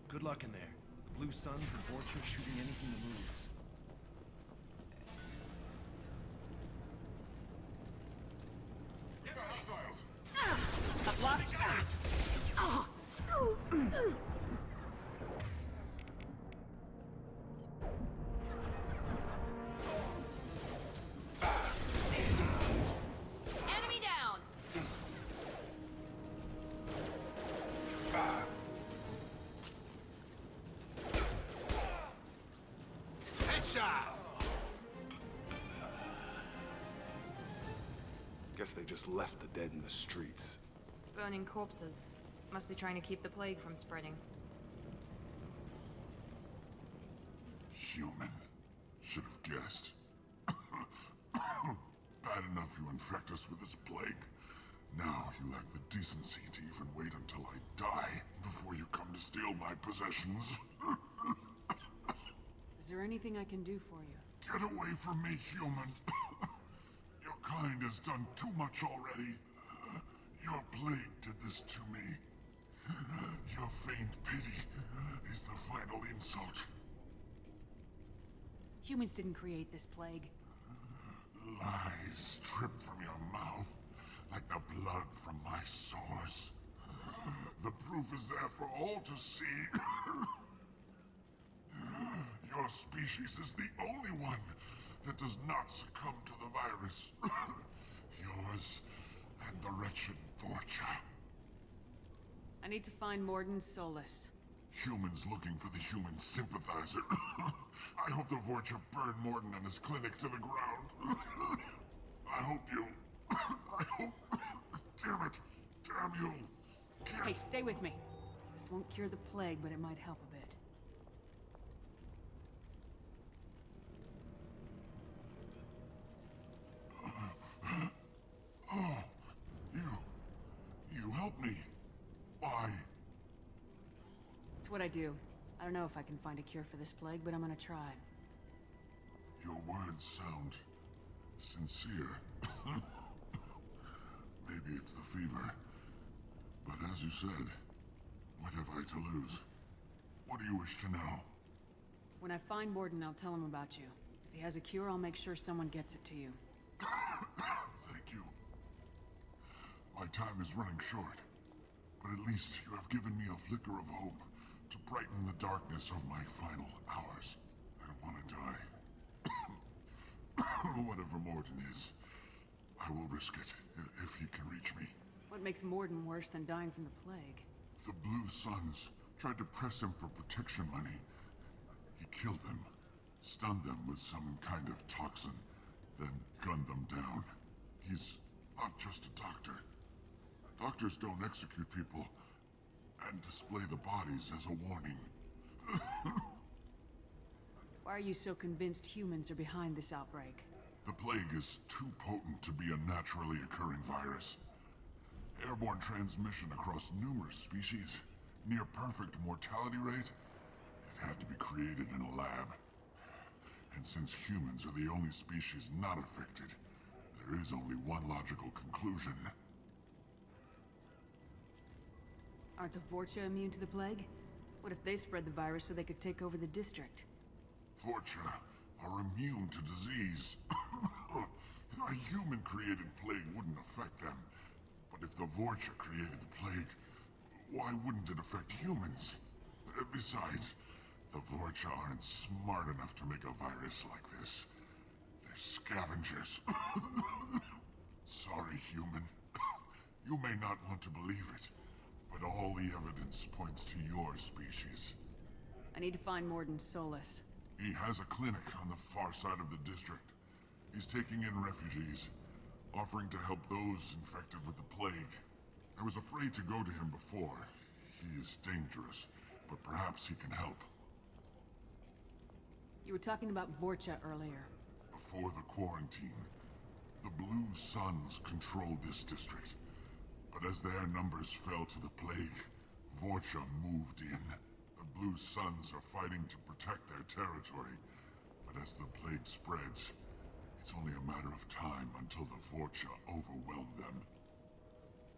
Speaker 23: Good luck in there. The Blue Suns and Vorcha shooting anything that moves.
Speaker 12: I've lost you.
Speaker 13: Guess they just left the dead in the streets.
Speaker 1: Burning corpses. Must be trying to keep the plague from spreading.
Speaker 12: Human. Should have guessed. Bad enough you infect us with this plague. Now you lack the decency to even wait until I die before you come to steal my possessions.
Speaker 14: Is there anything I can do for you?
Speaker 12: Get away from me, human. Your kind has done too much already. Your plague did this to me. Your feigned pity is the final insult.
Speaker 14: Humans didn't create this plague.
Speaker 12: Lies drip from your mouth like the blood from my sores. The proof is there for all to see. Your species is the only one that does not succumb to the virus. Yours and the wretched Vorcha.
Speaker 14: I need to find Morden Solus.
Speaker 12: Humans looking for the human sympathizer. I hope the Vorcha burn Morden and his clinic to the ground. I hope you... I hope... Damn it! Damn you!
Speaker 14: Hey, stay with me. This won't cure the plague, but it might help a bit.
Speaker 12: Oh, you helped me. Why?
Speaker 14: It's what I do. I don't know if I can find a cure for this plague, but I'm gonna try.
Speaker 12: Your words sound sincere. Maybe it's the fever. But as you said, what have I to lose? What do you wish to know?
Speaker 14: When I find Morden, I'll tell him about you. If he has a cure, I'll make sure someone gets it to you.
Speaker 12: Thank you. My time is running short. But at least you have given me a flicker of hope to brighten the darkness of my final hours. I don't want to die. Whatever Morden is, I will risk it if he can reach me.
Speaker 14: What makes Morden worse than dying from the plague?
Speaker 12: The Blue Suns tried to press him for protection money. He killed them, stunned them with some kind of toxin, then gunned them down. He's not just a doctor. Doctors don't execute people and display the bodies as a warning.
Speaker 14: Why are you so convinced humans are behind this outbreak?
Speaker 12: The plague is too potent to be a naturally occurring virus. Airborne transmission across numerous species, near perfect mortality rate. It had to be created in a lab. And since humans are the only species not affected, there is only one logical conclusion.
Speaker 14: Aren't the Vorcha immune to the plague? What if they spread the virus so they could take over the district?
Speaker 12: Vorcha are immune to disease. A human-created plague wouldn't affect them. But if the Vorcha created the plague, why wouldn't it affect humans? Besides, the Vorcha aren't smart enough to make a virus like this. They're scavengers. Sorry, human. You may not want to believe it, but all the evidence points to your species.
Speaker 14: I need to find Morden Solus.
Speaker 12: He has a clinic on the far side of the district. He's taking in refugees, offering to help those infected with the plague. I was afraid to go to him before. He is dangerous, but perhaps he can help.
Speaker 14: You were talking about Vorcha earlier.
Speaker 12: Before the quarantine, the Blue Suns controlled this district. But as their numbers fell to the plague, Vorcha moved in. The Blue Suns are fighting to protect their territory. But as the plague spreads, it's only a matter of time until the Vorcha overwhelm them.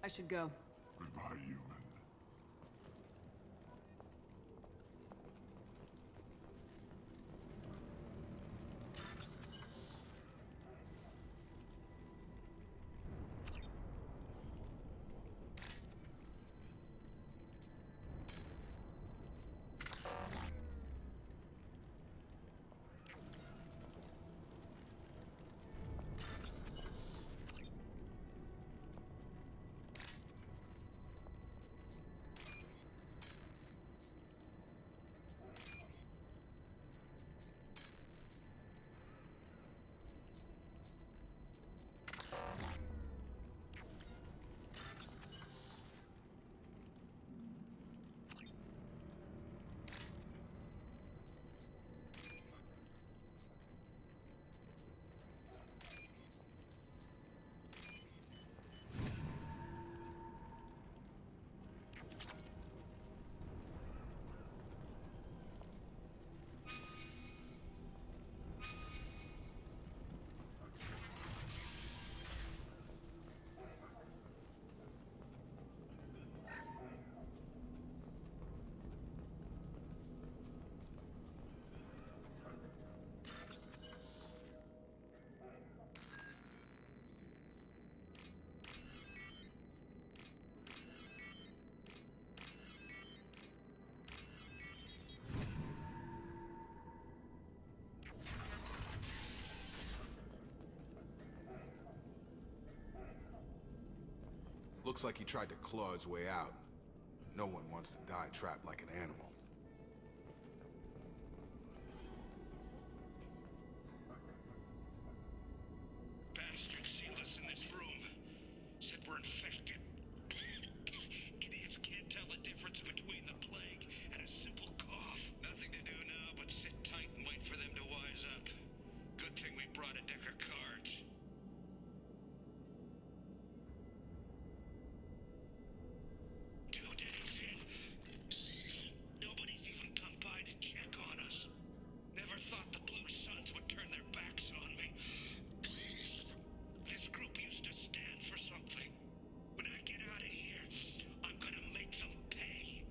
Speaker 14: I should go.
Speaker 12: Goodbye, human.
Speaker 13: Looks like he tried to claw his way out. No one wants to die trapped like an animal.
Speaker 12: Bastards sealed us in this room. Said we're infected. Idiots can't tell the difference between the plague and a simple cough. Nothing to do now but sit tight and wait for them to wise up. Good thing we brought a deck of cards. Nobody's even come by to check on us. Never thought the Blue Suns would turn their backs on me. This group used to stand for something. When I get out of here, I'm gonna make them pay.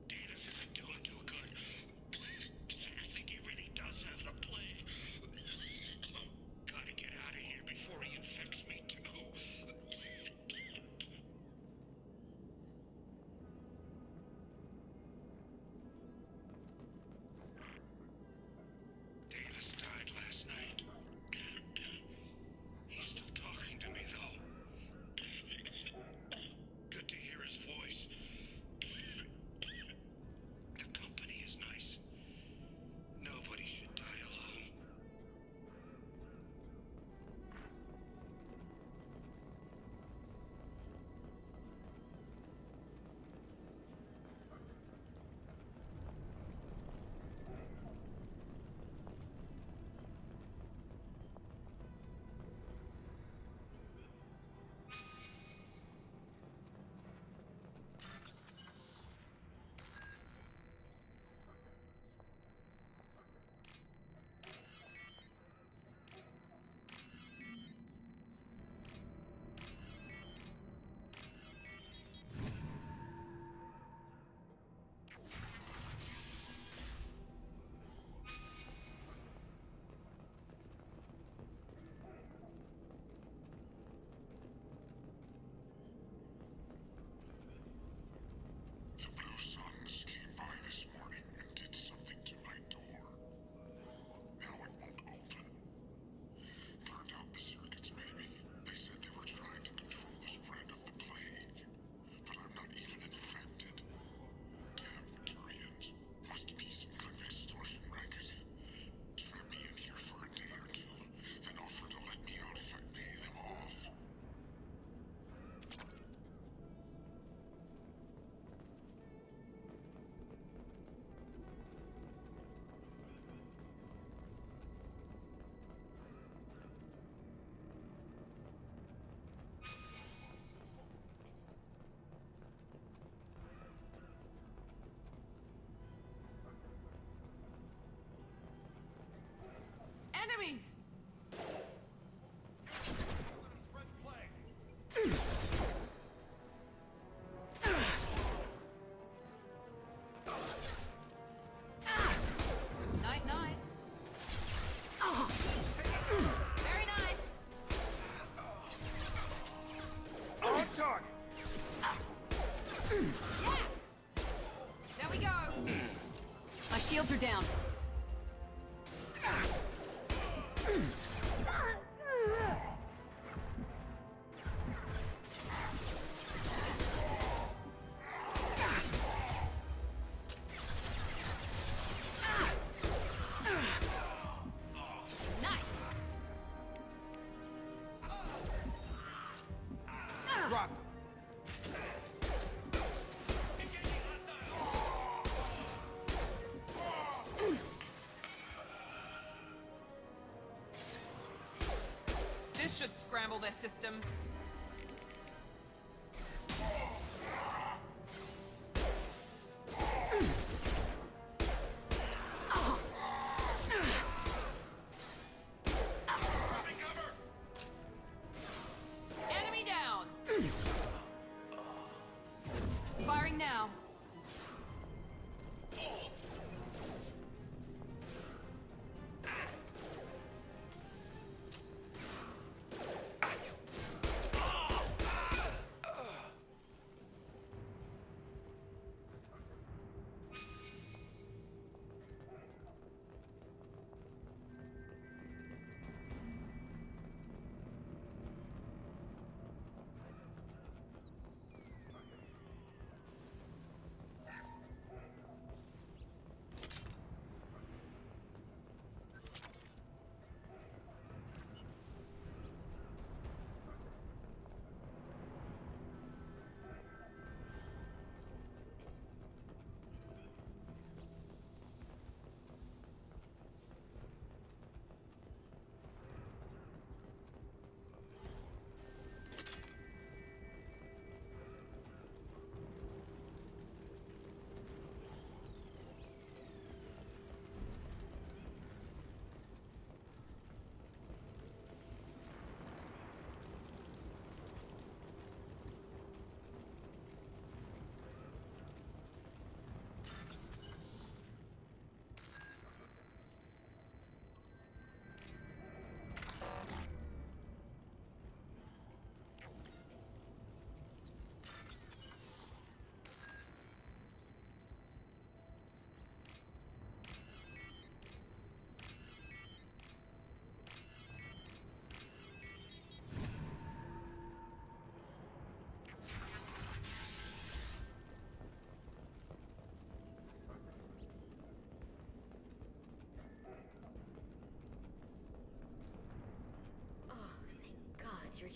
Speaker 12: Daedalus isn't doing too good. I think he really does have the plague. Gotta get out of here before he infects me too. Daedalus died last night. He's still talking to me, though. Good to hear his voice. The company is nice. Nobody should die alone. The Blue Suns came by this morning and did something to my door. Now it won't open. Burned out the circuits, maybe. They said they were trying to control the spread of the plague. But I'm not even infected. Damn Turians. Must be some kind of extortion racket. Trap me in here for a day or two, then offer to let me out if I pay them off.
Speaker 1: Enemies! Night, night. Very nice.
Speaker 13: On target!
Speaker 1: Yes! There we go. My shields are down. Nice.
Speaker 13: Drop!
Speaker 1: This should scramble their system. Enemy down. Firing now.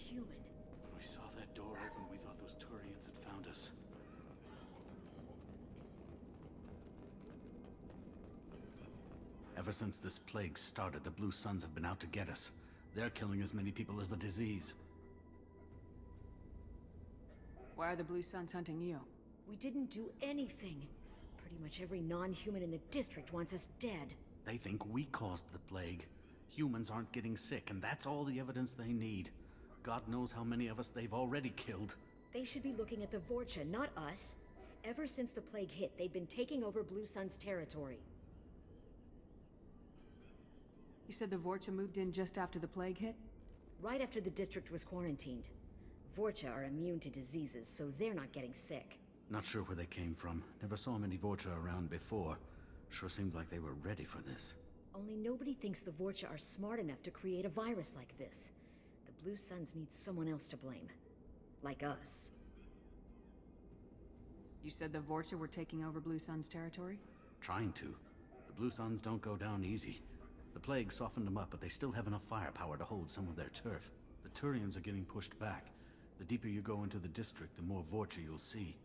Speaker 18: human.
Speaker 5: When we saw that door open, we thought those Turians had found us.
Speaker 2: Ever since this plague started, the Blue Suns have been out to get us. They're killing as many people as the disease.
Speaker 14: Why are the Blue Suns hunting you?
Speaker 18: We didn't do anything. Pretty much every non-human in the district wants us dead.
Speaker 2: They think we caused the plague. Humans aren't getting sick, and that's all the evidence they need. God knows how many of us they've already killed.
Speaker 18: They should be looking at the Vorcha, not us. Ever since the plague hit, they've been taking over Blue Sun's territory.
Speaker 14: You said the Vorcha moved in just after the plague hit?
Speaker 18: Right after the district was quarantined. Vorcha are immune to diseases, so they're not getting sick.
Speaker 2: Not sure where they came from. Never saw many Vorcha around before. Sure seemed like they were ready for this.
Speaker 18: Only nobody thinks the Vorcha are smart enough to create a virus like this. The Blue Suns need someone else to blame. Like us.
Speaker 14: You said the Vorcha were taking over Blue Sun's territory?
Speaker 2: Trying to. The Blue Suns don't go down easy. The plague softened them up, but they still have enough firepower to hold some of their turf. The Turians are getting pushed back. The deeper you go into the district, the more Vorcha you'll see.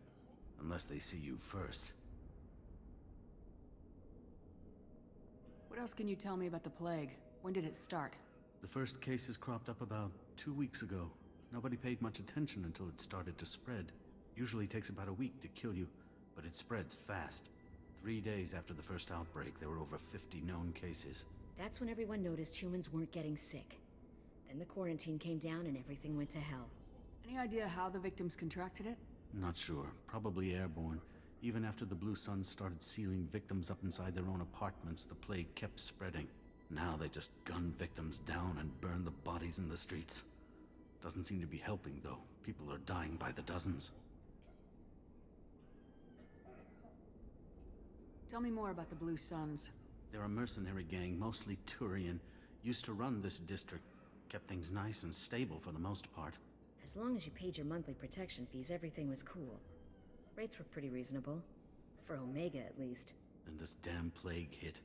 Speaker 2: Unless they see you first.
Speaker 14: What else can you tell me about the plague? When did it start?
Speaker 2: The first cases cropped up about 2 weeks ago. Nobody paid much attention until it started to spread. Usually takes about a week to kill you, but it spreads fast. 3 days after the first outbreak, there were over 50 known cases.
Speaker 18: That's when everyone noticed humans weren't getting sick. Then the quarantine came down and everything went to hell.
Speaker 14: Any idea how the victims contracted it?
Speaker 2: Not sure. Probably airborne. Even after the Blue Suns started sealing victims up inside their own apartments, the plague kept spreading. Now they just gun victims down and burn the bodies in the streets. Doesn't seem to be helping, though. People are dying by the dozens.
Speaker 14: Tell me more about the Blue Suns.
Speaker 2: They're a mercenary gang, mostly Turian. Used to run this district. Kept things nice and stable for the most part.
Speaker 18: As long as you paid your monthly protection fees, everything was cool. Rates were pretty reasonable. For Omega, at least.
Speaker 2: Then this damn plague hit.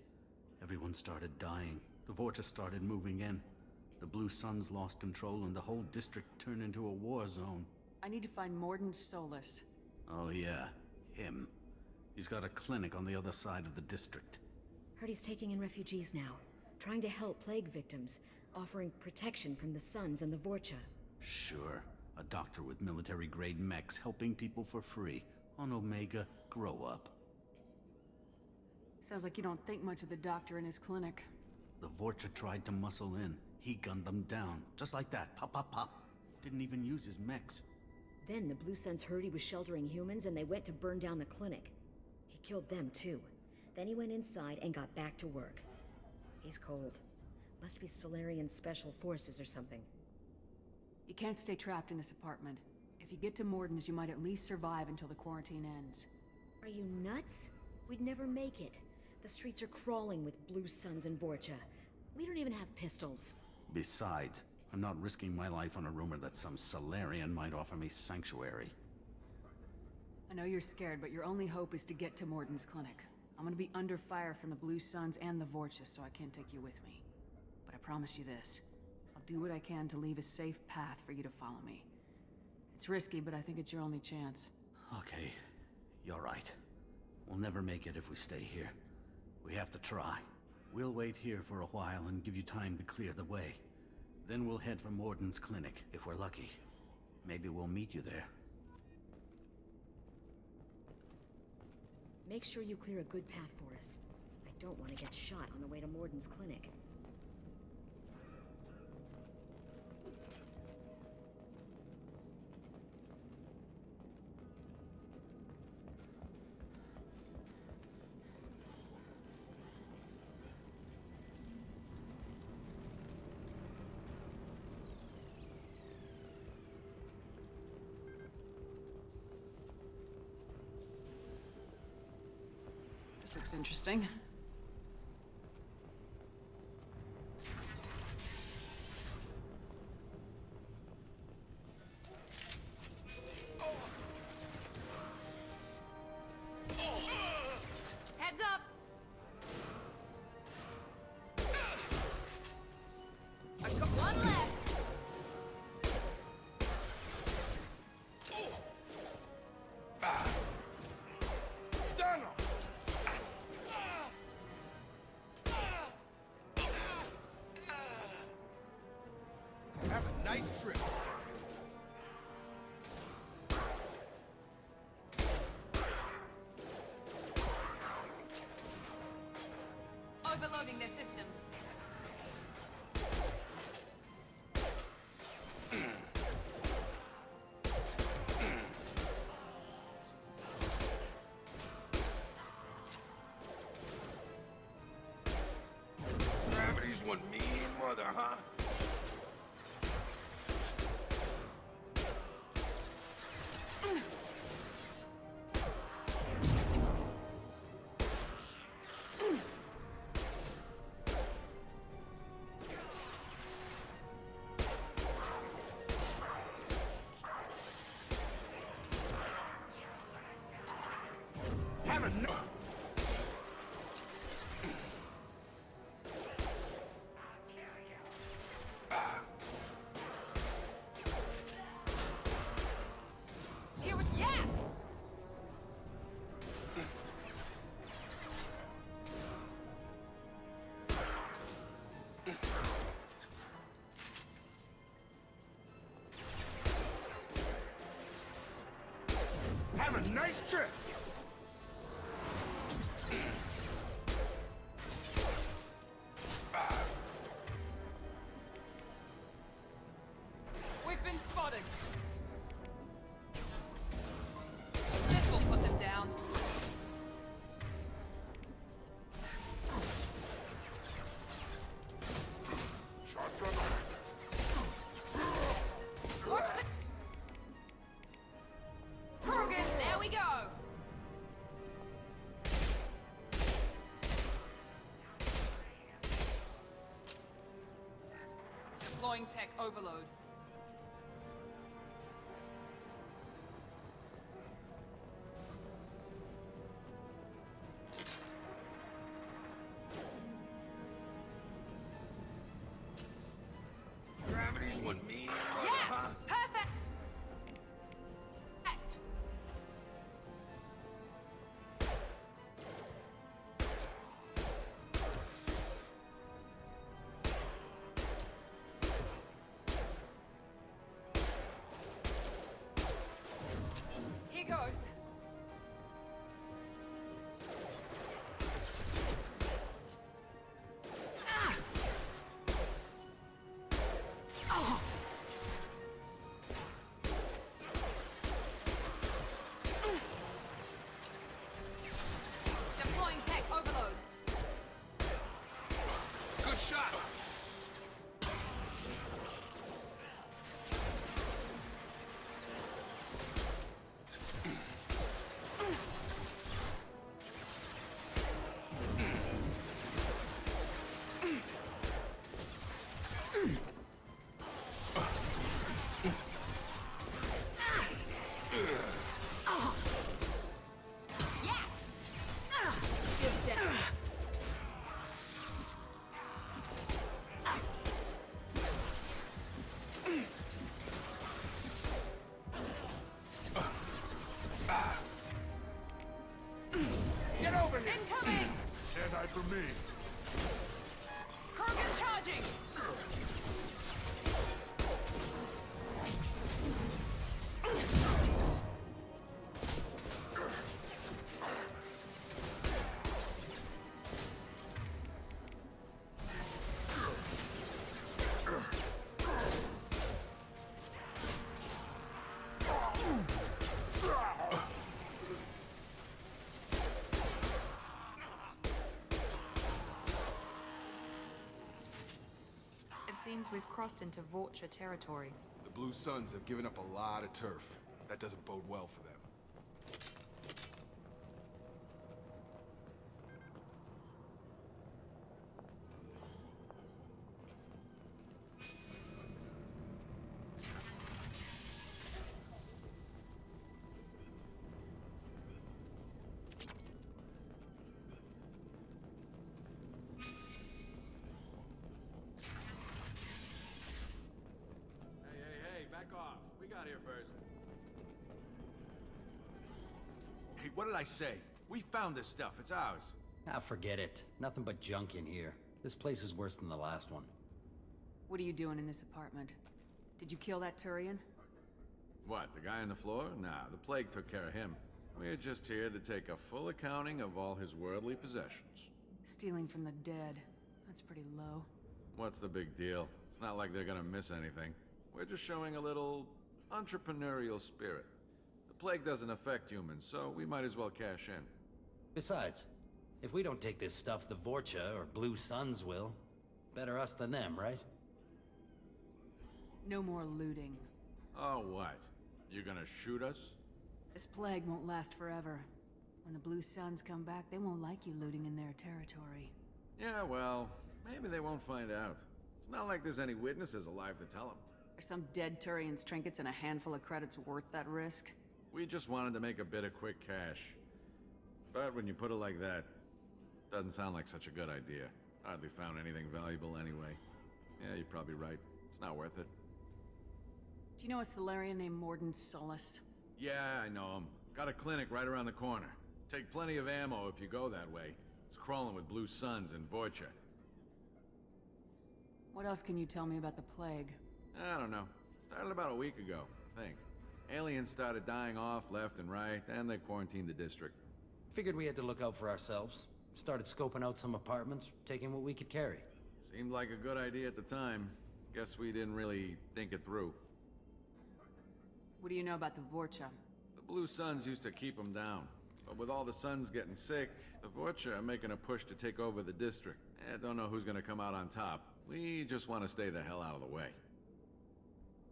Speaker 2: Everyone started dying. The Vorcha started moving in. The Blue Suns lost control and the whole district turned into a war zone.
Speaker 14: I need to find Morden Solus.
Speaker 2: Oh yeah, him. He's got a clinic on the other side of the district.
Speaker 18: Heard he's taking in refugees now. Trying to help plague victims. Offering protection from the Suns and the Vorcha.
Speaker 2: Sure. A doctor with military-grade mechs helping people for free. On Omega, grow up.
Speaker 14: Sounds like you don't think much of the doctor in his clinic.
Speaker 2: The Vorcha tried to muscle in. He gunned them down. Just like that. Pop, pop, pop. Didn't even use his mechs.
Speaker 18: Then the Blue Suns heard he was sheltering humans and they went to burn down the clinic. He killed them too. Then he went inside and got back to work. He's cold. Must be Solarian Special Forces or something.
Speaker 14: You can't stay trapped in this apartment. If you get to Morden's, you might at least survive until the quarantine ends.
Speaker 18: Are you nuts? We'd never make it. The streets are crawling with Blue Suns and Vorcha. We don't even have pistols.
Speaker 2: Besides, I'm not risking my life on a rumor that some Solarian might offer me sanctuary.
Speaker 14: I know you're scared, but your only hope is to get to Morden's clinic. I'm gonna be under fire from the Blue Suns and the Vorcha, so I can't take you with me. But I promise you this. I'll do what I can to leave a safe path for you to follow me. It's risky, but I think it's your only chance.
Speaker 2: Okay, you're right. We'll never make it if we stay here. We have to try. We'll wait here for a while and give you time to clear the way. Then we'll head for Morden's clinic, if we're lucky. Maybe we'll meet you there.
Speaker 18: Make sure you clear a good path for us. I don't want to get shot on the way to Morden's clinic.
Speaker 14: This looks interesting.
Speaker 4: Heads up! I got one left!
Speaker 3: Have a nice trip.
Speaker 1: Overloading their systems.
Speaker 12: Gravity's one mean mother, huh? Have a no.
Speaker 1: Here with yes!
Speaker 12: Have a nice trip.
Speaker 1: We've been spotted. This will put them down.
Speaker 12: Shotgun.
Speaker 1: Watch the... Krogan, there we go! Deploying tech overload.
Speaker 12: Gravity's one mean mother,
Speaker 1: Yes!
Speaker 12: huh?
Speaker 1: Perfect! Here goes. Ah! Oh! Deploying tech overload.
Speaker 12: Good shot.
Speaker 1: Oh! Yes! Give down.
Speaker 12: Get over here.
Speaker 1: Incoming!
Speaker 12: Can't hide from me.
Speaker 1: Krogan charging! It seems we've crossed into Vulture territory.
Speaker 13: The Blue Suns have given up a lot of turf. That doesn't bode well for them.
Speaker 3: Back off. We got here first. Hey, what did I say? We found this stuff. It's ours.
Speaker 6: Ah, forget it. Nothing but junk in here. This place is worse than the last one.
Speaker 14: What are you doing in this apartment? Did you kill that Turian?
Speaker 3: What, the guy on the floor? Nah, the plague took care of him. We're just here to take a full accounting of all his worldly possessions.
Speaker 14: Stealing from the dead. That's pretty low.
Speaker 3: What's the big deal? It's not like they're gonna miss anything. We're just showing a little entrepreneurial spirit. The plague doesn't affect humans, so we might as well cash in.
Speaker 6: Besides, if we don't take this stuff, the Vorcha or Blue Suns will. Better us than them, right?
Speaker 14: No more looting.
Speaker 3: Oh, what? You gonna shoot us?
Speaker 14: This plague won't last forever. When the Blue Suns come back, they won't like you looting in their territory.
Speaker 3: Yeah, well, maybe they won't find out. It's not like there's any witnesses alive to tell them.
Speaker 14: Are some dead Turian's trinkets and a handful of credits worth that risk?
Speaker 3: We just wanted to make a bit of quick cash. But when you put it like that, doesn't sound like such a good idea. Hardly found anything valuable anyway. Yeah, you're probably right. It's not worth it.
Speaker 14: Do you know a Solarian named Morden Solus?
Speaker 3: Yeah, I know him. Got a clinic right around the corner. Take plenty of ammo if you go that way. It's crawling with Blue Suns and Vorcha.
Speaker 14: What else can you tell me about the plague?
Speaker 3: I don't know. Started about a week ago, I think. Aliens started dying off left and right, and they quarantined the district.
Speaker 6: Figured we had to look out for ourselves. Started scoping out some apartments, taking what we could carry.
Speaker 3: Seemed like a good idea at the time. Guess we didn't really think it through.
Speaker 14: What do you know about the Vorcha?
Speaker 3: The Blue Suns used to keep them down. But with all the Suns getting sick, the Vorcha are making a push to take over the district. Don't know who's gonna come out on top. We just want to stay the hell out of the way.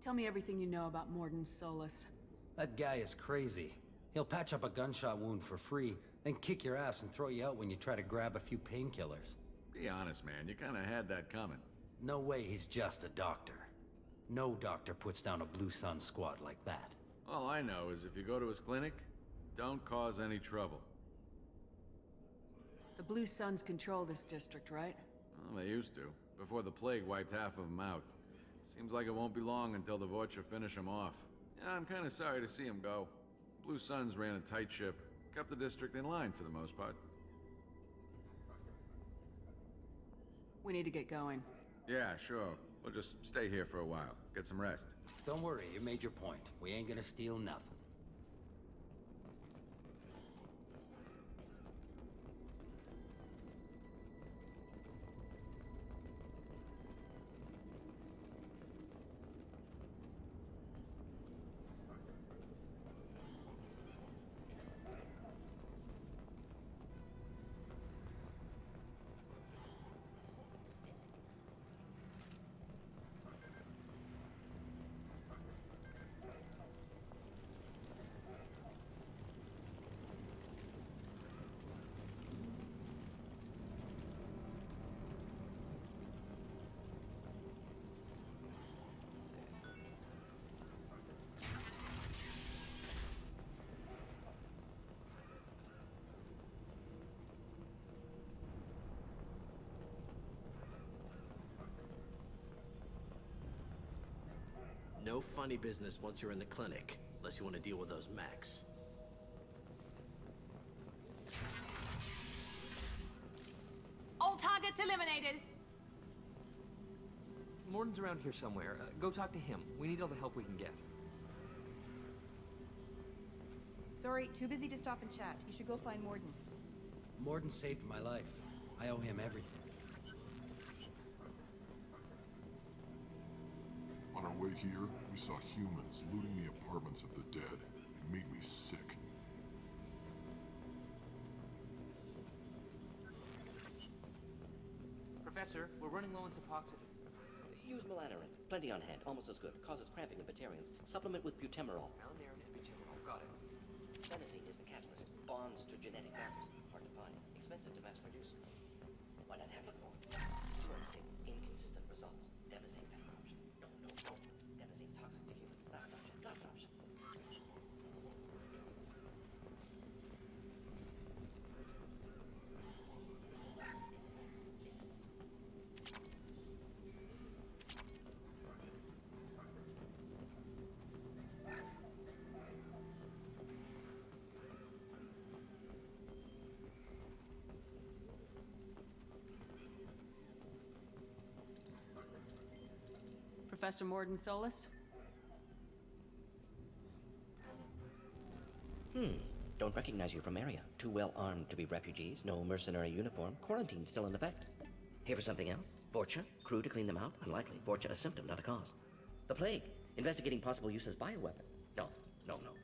Speaker 14: Tell me everything you know about Morden Solus.
Speaker 6: That guy is crazy. He'll patch up a gunshot wound for free, then kick your ass and throw you out when you try to grab a few painkillers.
Speaker 3: Be honest, man. You kinda had that coming.
Speaker 6: No way he's just a doctor. No doctor puts down a Blue Sun squad like that.
Speaker 3: All I know is if you go to his clinic, don't cause any trouble.
Speaker 14: The Blue Suns control this district, right?
Speaker 3: Well, they used to, before the plague wiped half of them out. Seems like it won't be long until the Vorcha finish them off. Yeah, I'm kinda sorry to see him go. Blue Suns ran a tight ship, kept the district in line for the most part.
Speaker 14: We need to get going.
Speaker 3: Yeah, sure. We'll just stay here for a while. Get some rest.
Speaker 6: Don't worry, you made your point. We ain't gonna steal nothing.
Speaker 8: No funny business once you're in the clinic, unless you want to deal with those mechs.
Speaker 1: All targets eliminated!
Speaker 16: Morden's around here somewhere. Go talk to him. We need all the help we can get.
Speaker 24: Sorry, too busy to stop and chat. You should go find Morden.
Speaker 6: Morden saved my life. I owe him everything.
Speaker 12: On our way here, we saw humans looting the apartments of the dead. It made me sick.
Speaker 16: Professor, we're running low on Suboxone.
Speaker 19: Use melanorin. Plenty on hand. Almost as good. Causes cramping in Batarians. Supplement with butemerol.
Speaker 16: Melanorin and butemerol. Got it.
Speaker 19: Senescine is the catalyst. Bonds to genetic markers. Hard to find. Expensive to mass produce. Why not have it more? Too unstable. Inconsistent results. Devastating that option. No. Devastating toxic to humans. Not an option. Not an option.
Speaker 14: Professor Morden Solus?
Speaker 19: Don't recognize you from area. Too well armed to be refugees, no mercenary uniform, quarantine still in effect. Here for something else? Vorcha? Crew to clean them out? Unlikely. Vorcha a symptom, not a cause. The plague? Investigating possible use as bioweapon? No.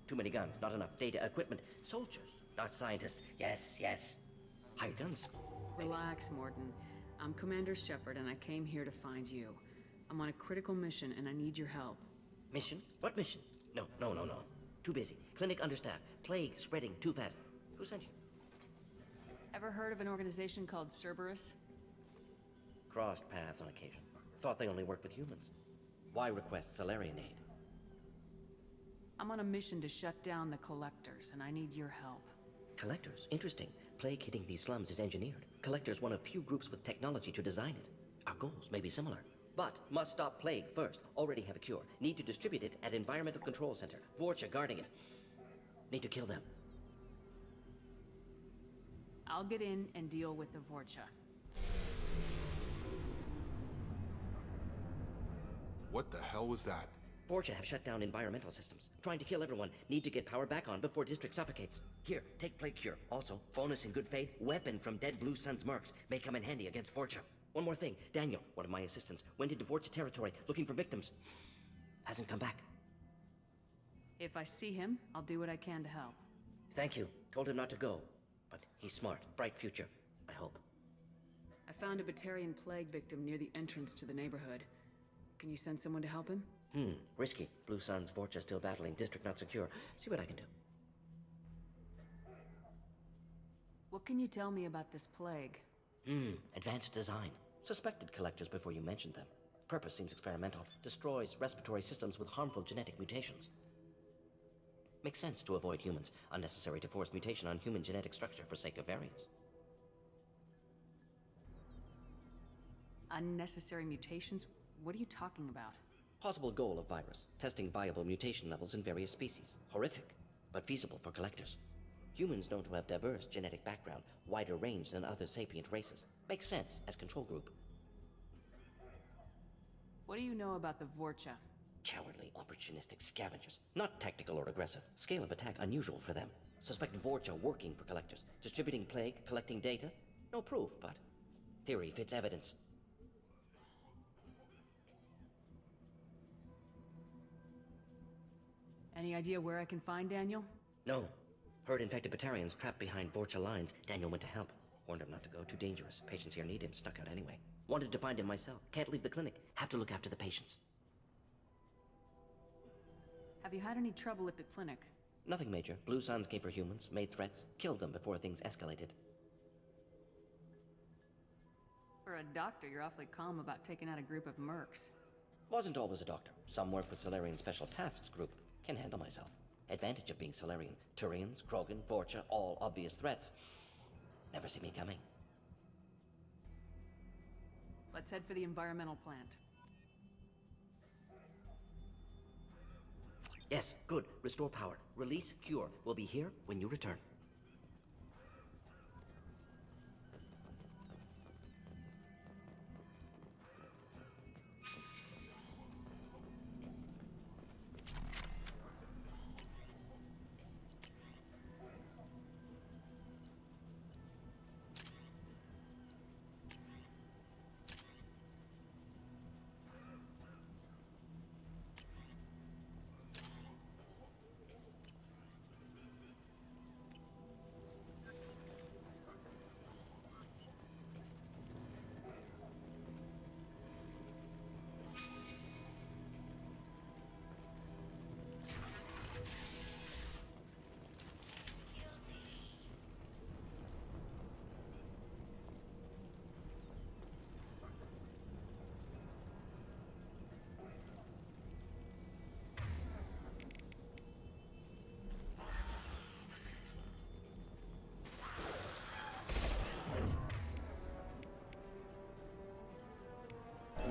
Speaker 19: Too many guns, not enough data, equipment. Soldiers, not scientists. Yes. Higher guns.
Speaker 14: Relax, Morton. I'm Commander Shepard, and I came here to find you. I'm on a critical mission, and I need your help.
Speaker 19: Mission? What mission? No. Too busy. Clinic understaffed. Plague spreading too fast. Who sent you?
Speaker 14: Ever heard of an organization called Cerberus?
Speaker 19: Crossed paths on occasion. Thought they only worked with humans. Why request Salarian aid?
Speaker 14: I'm on a mission to shut down the Collectors, and I need your help.
Speaker 19: Collectors? Interesting. Plague hitting these slums is engineered. Collectors one of few groups with technology to design it. Our goals may be similar. But must stop plague first. Already have a cure. Need to distribute it at Environmental Control Center. Vorcha guarding it. Need to kill them.
Speaker 14: I'll get in and deal with the Vorcha.
Speaker 13: What the hell was that?
Speaker 19: Vorcha have shut down environmental systems. Trying to kill everyone. Need to get power back on before district suffocates. Here, take plague cure. Also, bonus in good faith, weapon from dead Blue Sun's mercs. May come in handy against Vorcha. One more thing. Daniel, one of my assistants, went into Vorcha territory looking for victims. Hasn't come back.
Speaker 14: If I see him, I'll do what I can to help.
Speaker 19: Thank you. Told him not to go. But he's smart. Bright future. I hope.
Speaker 14: I found a Batarian plague victim near the entrance to the neighborhood. Can you send someone to help him?
Speaker 19: Risky. Blue Sun's Vorcha still battling. District not secure. See what I can do.
Speaker 14: What can you tell me about this plague?
Speaker 19: Advanced design. Suspected collectors before you mentioned them. Purpose seems experimental. Destroys respiratory systems with harmful genetic mutations. Makes sense to avoid humans. Unnecessary to force mutation on human genetic structure for sake of variance.
Speaker 14: Unnecessary mutations? What are you talking about?
Speaker 19: Possible goal of virus. Testing viable mutation levels in various species. Horrific, but feasible for collectors. Humans known to have diverse genetic background, wider range than other sapient races. Makes sense as control group.
Speaker 14: What do you know about the Vorcha?
Speaker 19: Cowardly, opportunistic scavengers. Not tactical or aggressive. Scale of attack unusual for them. Suspect Vorcha working for collectors. Distributing plague, collecting data. No proof, but theory fits evidence.
Speaker 14: Any idea where I can find Daniel?
Speaker 19: No. Heard infected Batarians trapped behind Vorcha lines. Daniel went to help. Warned him not to go. Too dangerous. Patients here need him. Snuck out anyway. Wanted to find him myself. Can't leave the clinic. Have to look after the patients.
Speaker 14: Have you had any trouble at the clinic?
Speaker 19: Nothing major. Blue Suns came for humans, made threats, killed them before things escalated.
Speaker 14: For a doctor, you're awfully calm about taking out a group of mercs.
Speaker 19: Wasn't always a doctor. Some work with Salarian Special Tasks Group. Can handle myself. Advantage of being Salarian. Turians, Krogan, Vorcha, all obvious threats. Never see me coming.
Speaker 14: Let's head for the environmental plant.
Speaker 19: Yes, good. Restore power. Release cure. We'll be here when you return.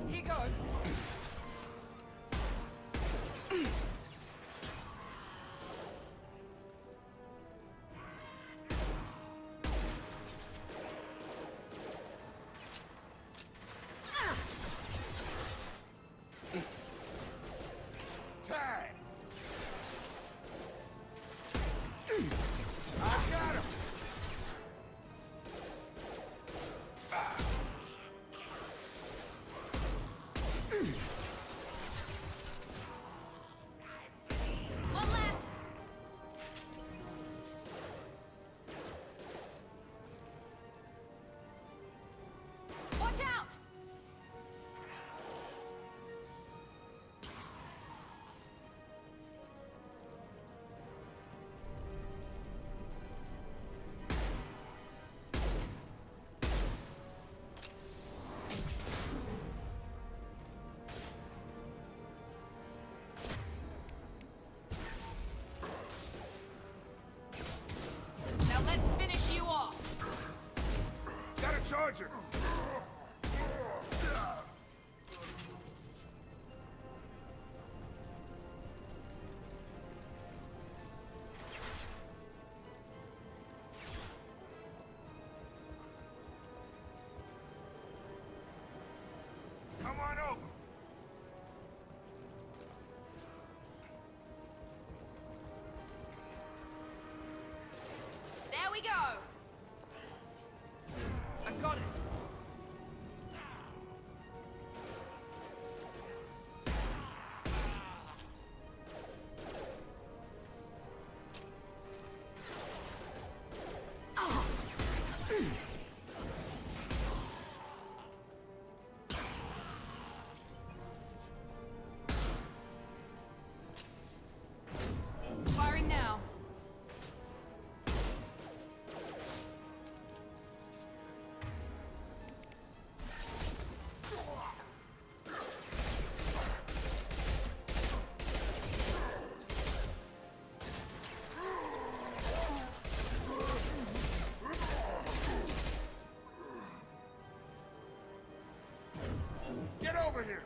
Speaker 14: Here goes!
Speaker 12: Tag!
Speaker 1: One less! Watch out! Now let's finish you off!
Speaker 12: Got a charger! Come on over!
Speaker 1: There we go! I got it! Firing now.
Speaker 12: Get over here!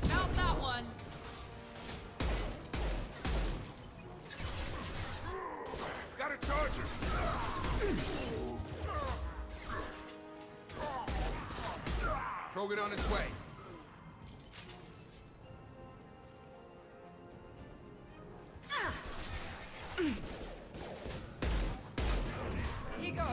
Speaker 1: Mount that one!
Speaker 12: Got a charger! Krogan on its way.
Speaker 1: Here goes.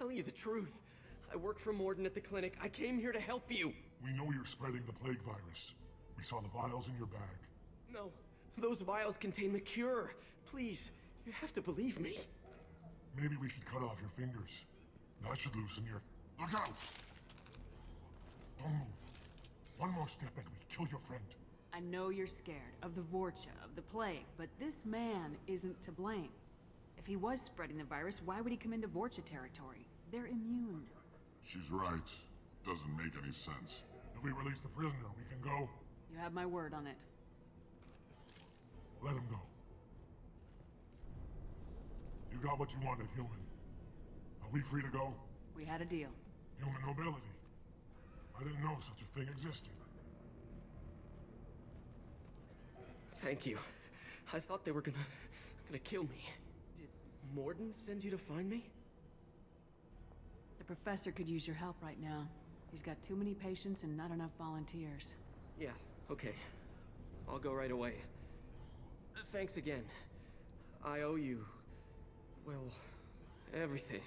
Speaker 16: telling you the truth. I work for Morden at the clinic. I came here to help you.
Speaker 12: We know you're spreading the plague virus. We saw the vials in your bag.
Speaker 16: No, those vials contain the cure. Please, you have to believe me.
Speaker 12: Maybe we should cut off your fingers. That should loosen your... Look out! Don't move. One more step and we kill your friend.
Speaker 14: I know you're scared of the Vorcha, of the plague, but this man isn't to blame. If he was spreading the virus, why would he come into Vorcha territory? They're immune.
Speaker 12: She's right. Doesn't make any sense. If we release the prisoner, we can go.
Speaker 14: You have my word on it.
Speaker 12: Let him go. You got what you wanted, human. Are we free to go?
Speaker 14: We had a deal.
Speaker 12: Human nobility. I didn't know such a thing existed.
Speaker 16: Thank you. I thought they were gonna kill me. Did Morden send you to find me?
Speaker 14: The professor could use your help right now. He's got too many patients and not enough volunteers.
Speaker 16: Yeah, okay. I'll go right away. Thanks again. I owe you... well, everything.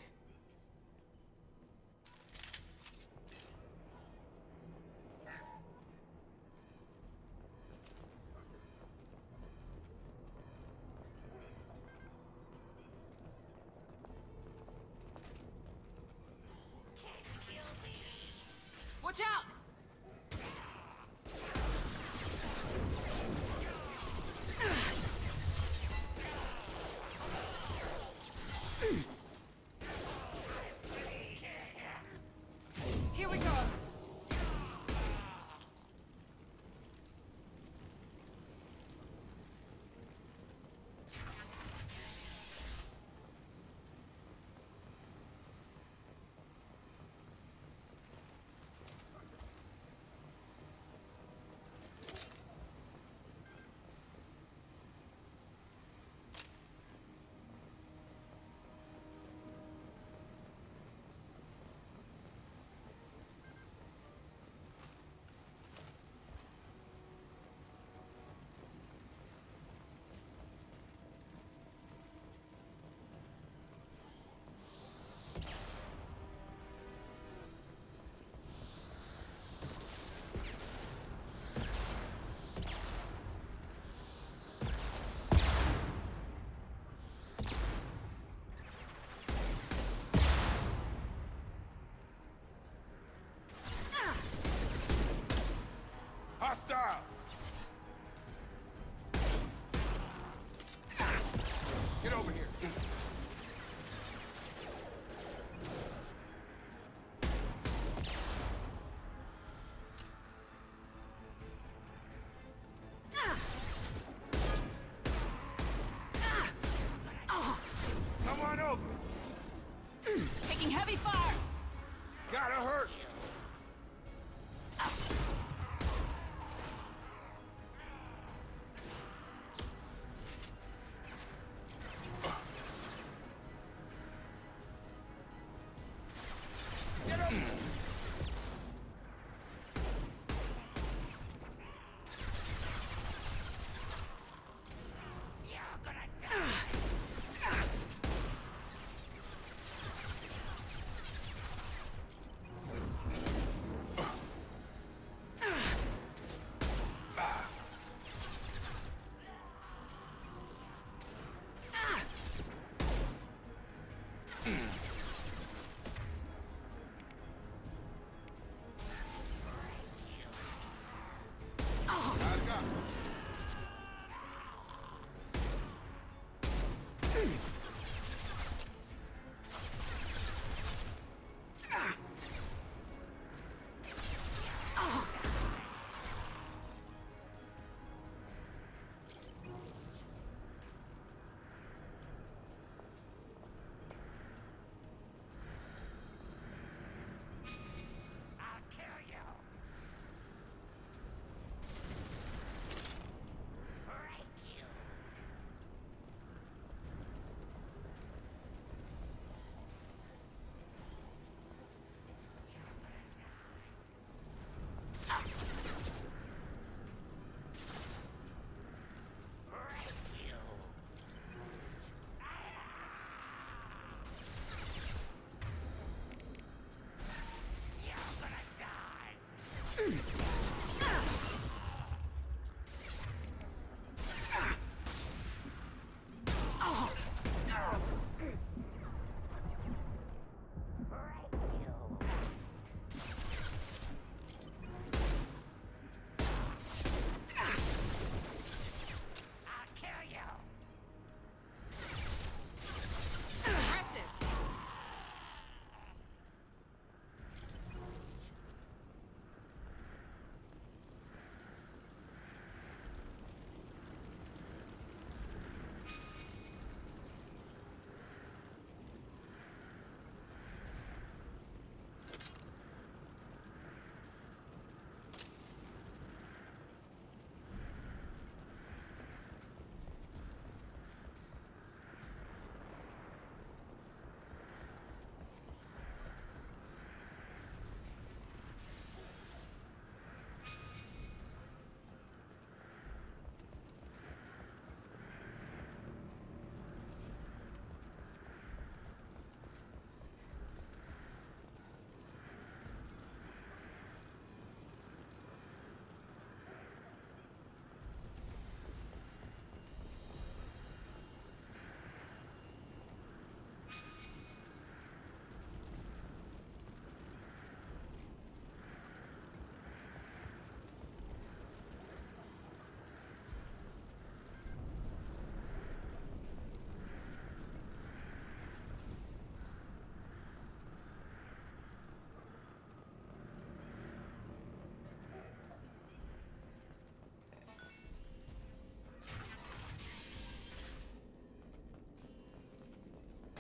Speaker 14: Watch out!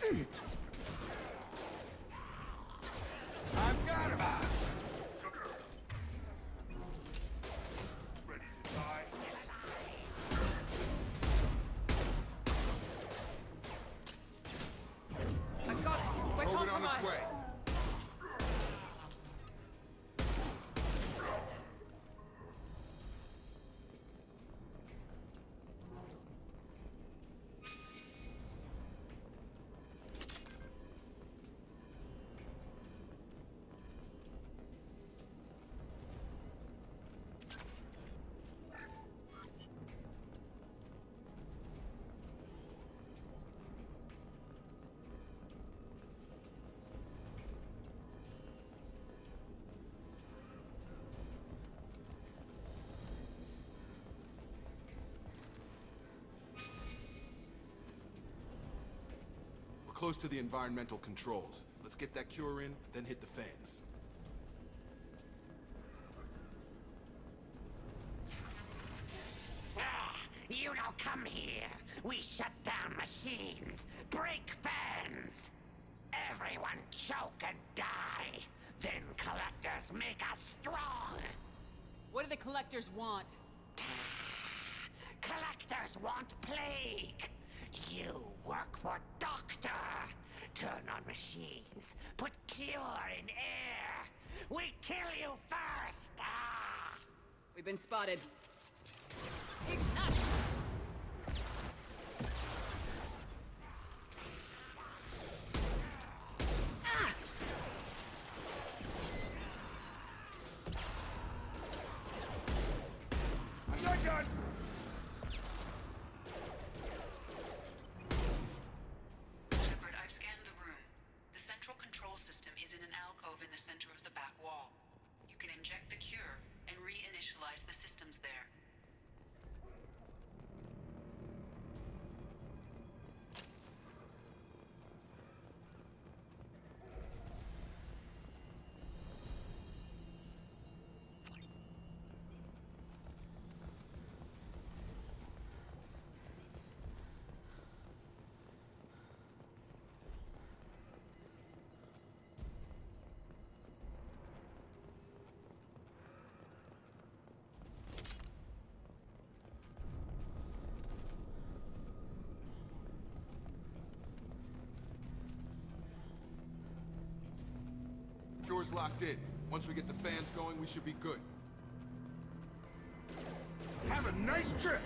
Speaker 12: I've got him! Ready to die?
Speaker 14: I got it! We're
Speaker 12: Moving on
Speaker 14: compromised!
Speaker 12: its way.
Speaker 13: Close to the environmental controls. Let's get that cure in, then hit the fans.
Speaker 11: You don't come here. We shut down machines, break fans. Everyone choke and die. Then collectors make us strong.
Speaker 14: What do the collectors want?
Speaker 11: Collectors want plague. You work for Doctor. Turn on machines. Put cure in air. We kill you first. Ah!
Speaker 14: We've been spotted.
Speaker 12: I'm not done!
Speaker 17: Shepard, I've scanned the room. The central control system is in an alcove in the center of the back wall. You can inject the cure and reinitialize the systems there.
Speaker 13: Cure's locked in. Once we get the fans going, we should be good.
Speaker 12: Have a nice trip!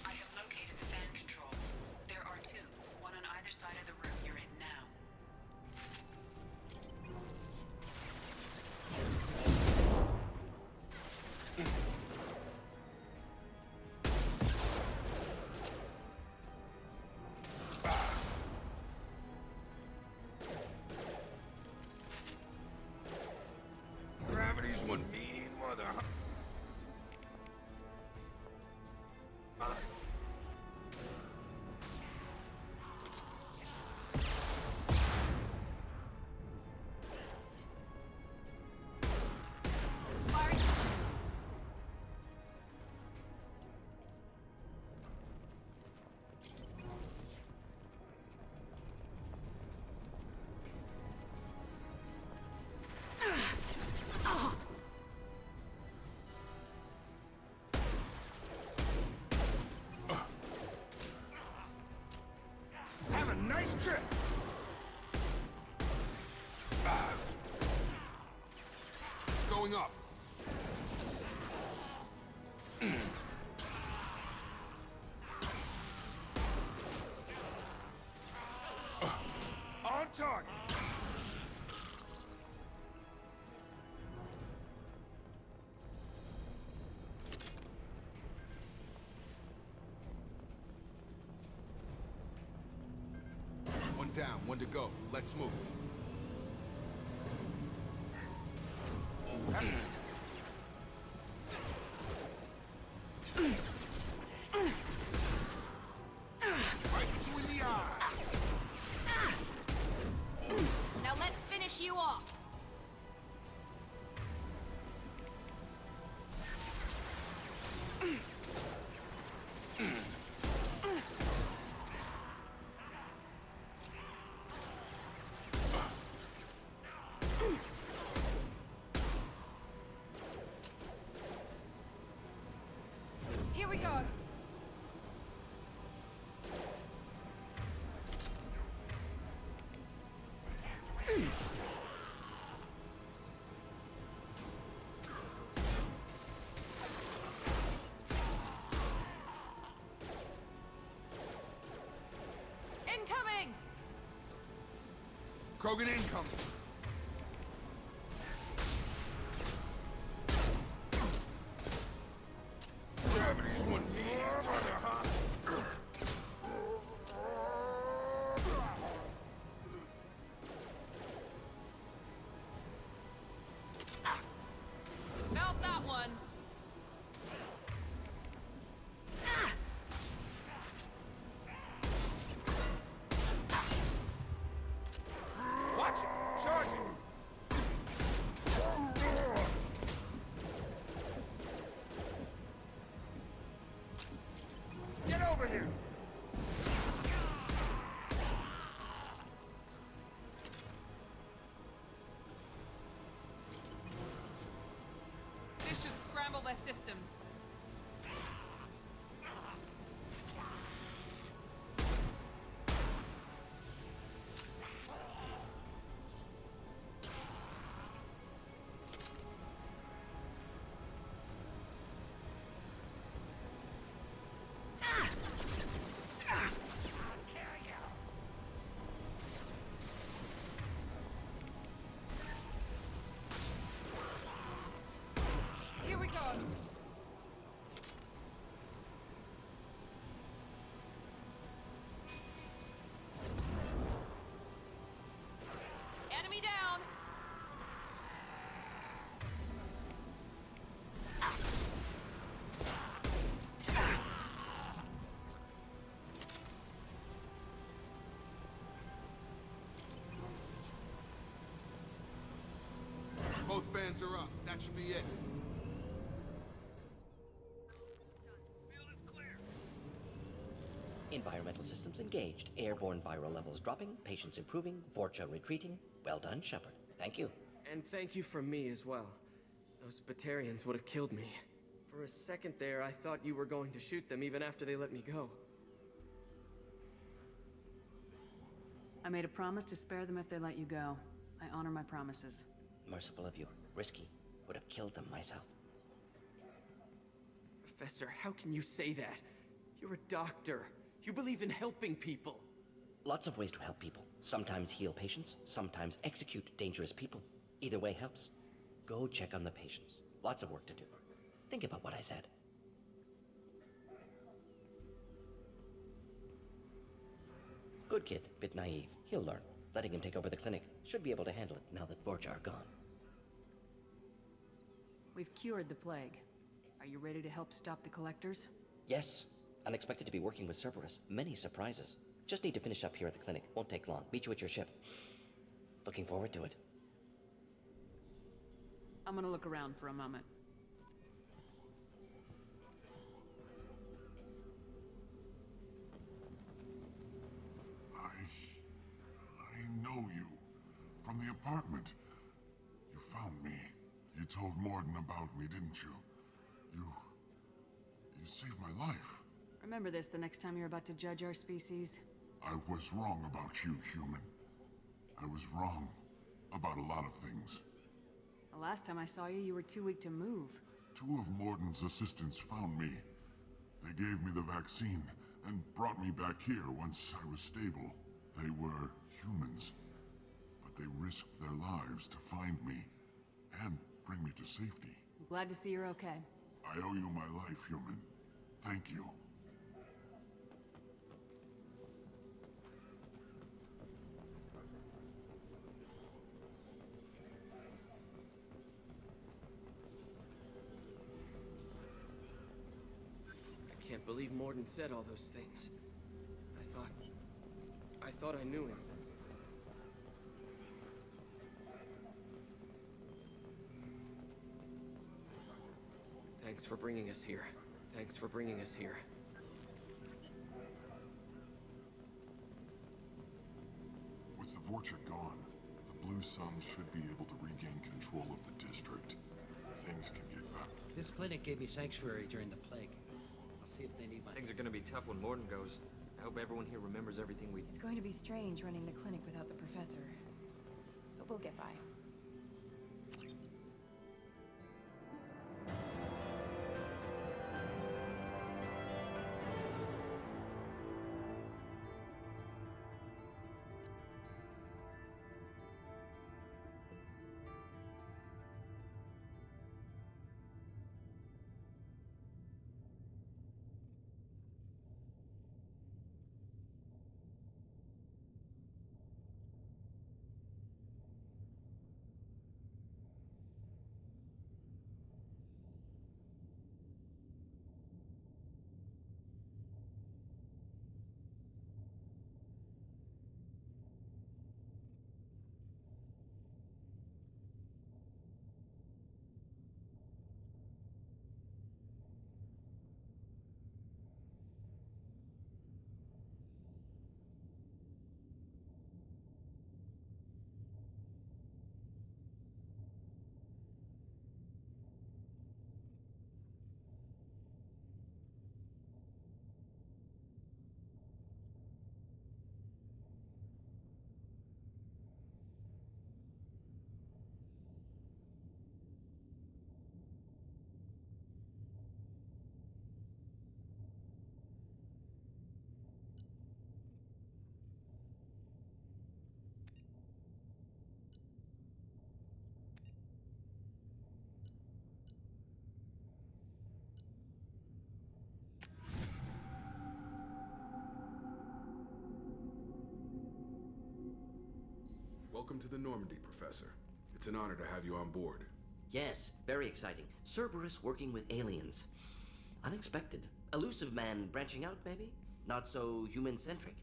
Speaker 17: I have located the fan controls. There are two, one on either side of the room you're in now.
Speaker 12: Gravity's one mean mother. Have a nice trip!
Speaker 13: It's going up.
Speaker 12: On target!
Speaker 13: One down, one to go. Let's move.
Speaker 12: Right between the eyes!
Speaker 1: Now let's finish you off. go. Incoming!
Speaker 12: Krogan incoming! Gravity's one mother, huh?
Speaker 1: Felt that one.
Speaker 12: Watch it! Charging! Get over here!
Speaker 1: This should scramble their systems. Here we go. Enemy down.
Speaker 12: Both fans are up. That should be it.
Speaker 19: Environmental systems engaged. Airborne viral levels dropping. Patients improving. Vorcha retreating. Well done, Shepard. Thank you.
Speaker 16: And thank you from me as well. Those Batarians would have killed me. For a second there, I thought you were going to shoot them even after they let me go.
Speaker 14: I made a promise to spare them if they let you go. I honor my promises.
Speaker 19: Merciful of you. Risky. Would have killed them myself.
Speaker 16: Professor, how can you say that? You're a doctor. You believe in helping people.
Speaker 19: Lots of ways to help people. Sometimes heal patients, sometimes execute dangerous people. Either way helps. Go check on the patients. Lots of work to do. Think about what I said. Good kid, bit naive. He'll learn. Letting him take over the clinic. Should be able to handle it now that Vorcha are gone.
Speaker 14: We've cured the plague. Are you ready to help stop the collectors?
Speaker 19: Yes. Unexpected to be working with Cerberus. Many surprises. Just need to finish up here at the clinic. Won't take long. Meet you at your ship. Looking forward to it.
Speaker 14: I'm gonna look around for a moment.
Speaker 12: I know you. From the apartment. You found me. You told Morden about me, didn't you? You saved my life.
Speaker 14: Remember this the next time you're about to judge our species.
Speaker 12: I was wrong about you, human. I was wrong about a lot of things.
Speaker 14: The last time I saw you, you were too weak to move.
Speaker 12: Two of Morden's assistants found me. They gave me the vaccine and brought me back here once I was stable. They were humans, but they risked their lives to find me and bring me to safety.
Speaker 14: I'm glad to see you're okay.
Speaker 12: I owe you my life, human. Thank you.
Speaker 16: I can't believe Morden said all those things. I thought I knew him. Thanks for bringing us here. Thanks for bringing us here.
Speaker 12: With the Vorcha gone, the Blue Suns should be able to regain control of the district. Things can get back.
Speaker 6: This clinic gave me sanctuary during the plague. I'll see see if they need my...
Speaker 7: Things are gonna be tough when Morden goes. I hope everyone here remembers everything we...
Speaker 24: It's going to be strange running the clinic without the professor. But we'll get by.
Speaker 13: Welcome to the Normandy, Professor. It's an honor to have you on board.
Speaker 19: Yes, very exciting. Cerberus working with aliens. Unexpected. Elusive man branching out, maybe? Not so human-centric.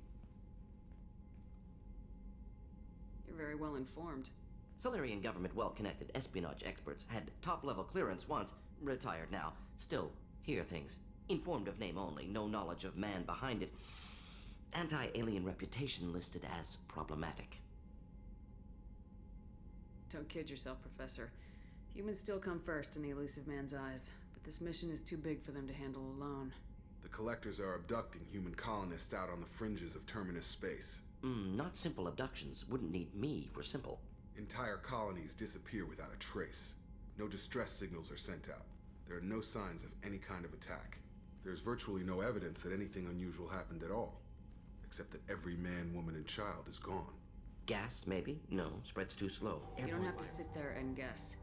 Speaker 14: You're very well informed.
Speaker 19: Solarian government well-connected espionage experts had top-level clearance once, retired now. Still, hear things. Informed of name only, no knowledge of man behind it. Anti-alien reputation listed as problematic.
Speaker 14: Don't kid yourself, Professor. Humans still come first in the elusive man's eyes, but this mission is too big for them to handle alone.
Speaker 13: The Collectors are abducting human colonists out on the fringes of terminus space.
Speaker 19: Not simple abductions. Wouldn't need me for simple.
Speaker 13: Entire colonies disappear without a trace. No distress signals are sent out. There are no signs of any kind of attack. There's virtually no evidence that anything unusual happened at all. Except that every man, woman, and child is gone.
Speaker 19: Gas, maybe? No, spreads too slow.
Speaker 14: You don't have to sit there and guess.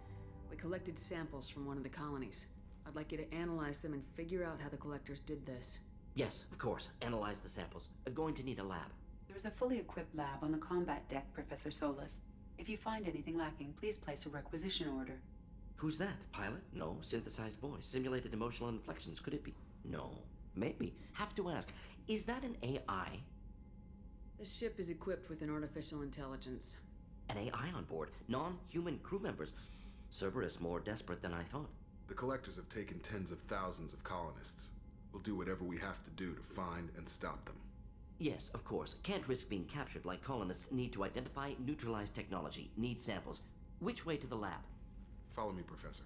Speaker 14: We collected samples from one of the colonies. I'd like you to analyze them and figure out how the Collectors did this.
Speaker 19: Yes, of course. Analyze the samples. Going to need a lab.
Speaker 17: There is a fully equipped lab on the combat deck, Professor Solis. If you find anything lacking, please place a requisition order.
Speaker 19: Who's that? Pilot? No. Synthesized voice. Simulated emotional inflections. Could it be? No. Maybe. Have to ask. Is that an AI?
Speaker 14: The ship is equipped with an artificial intelligence.
Speaker 19: An AI on board? Non-human crew members? Cerberus more desperate than I thought.
Speaker 13: The Collectors have taken tens of thousands of colonists. We'll do whatever we have to do to find and stop them.
Speaker 19: Yes, of course. Can't risk being captured like colonists need to identify, neutralize technology, need samples. Which way to the lab?
Speaker 13: Follow me, Professor.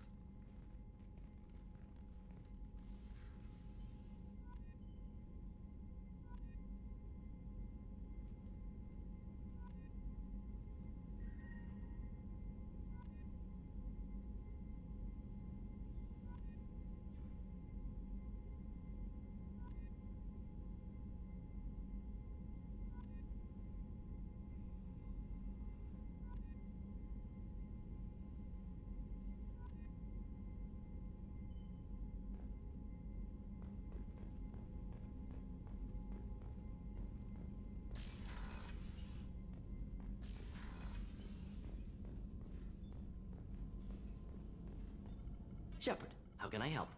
Speaker 19: Shepard, how can I help?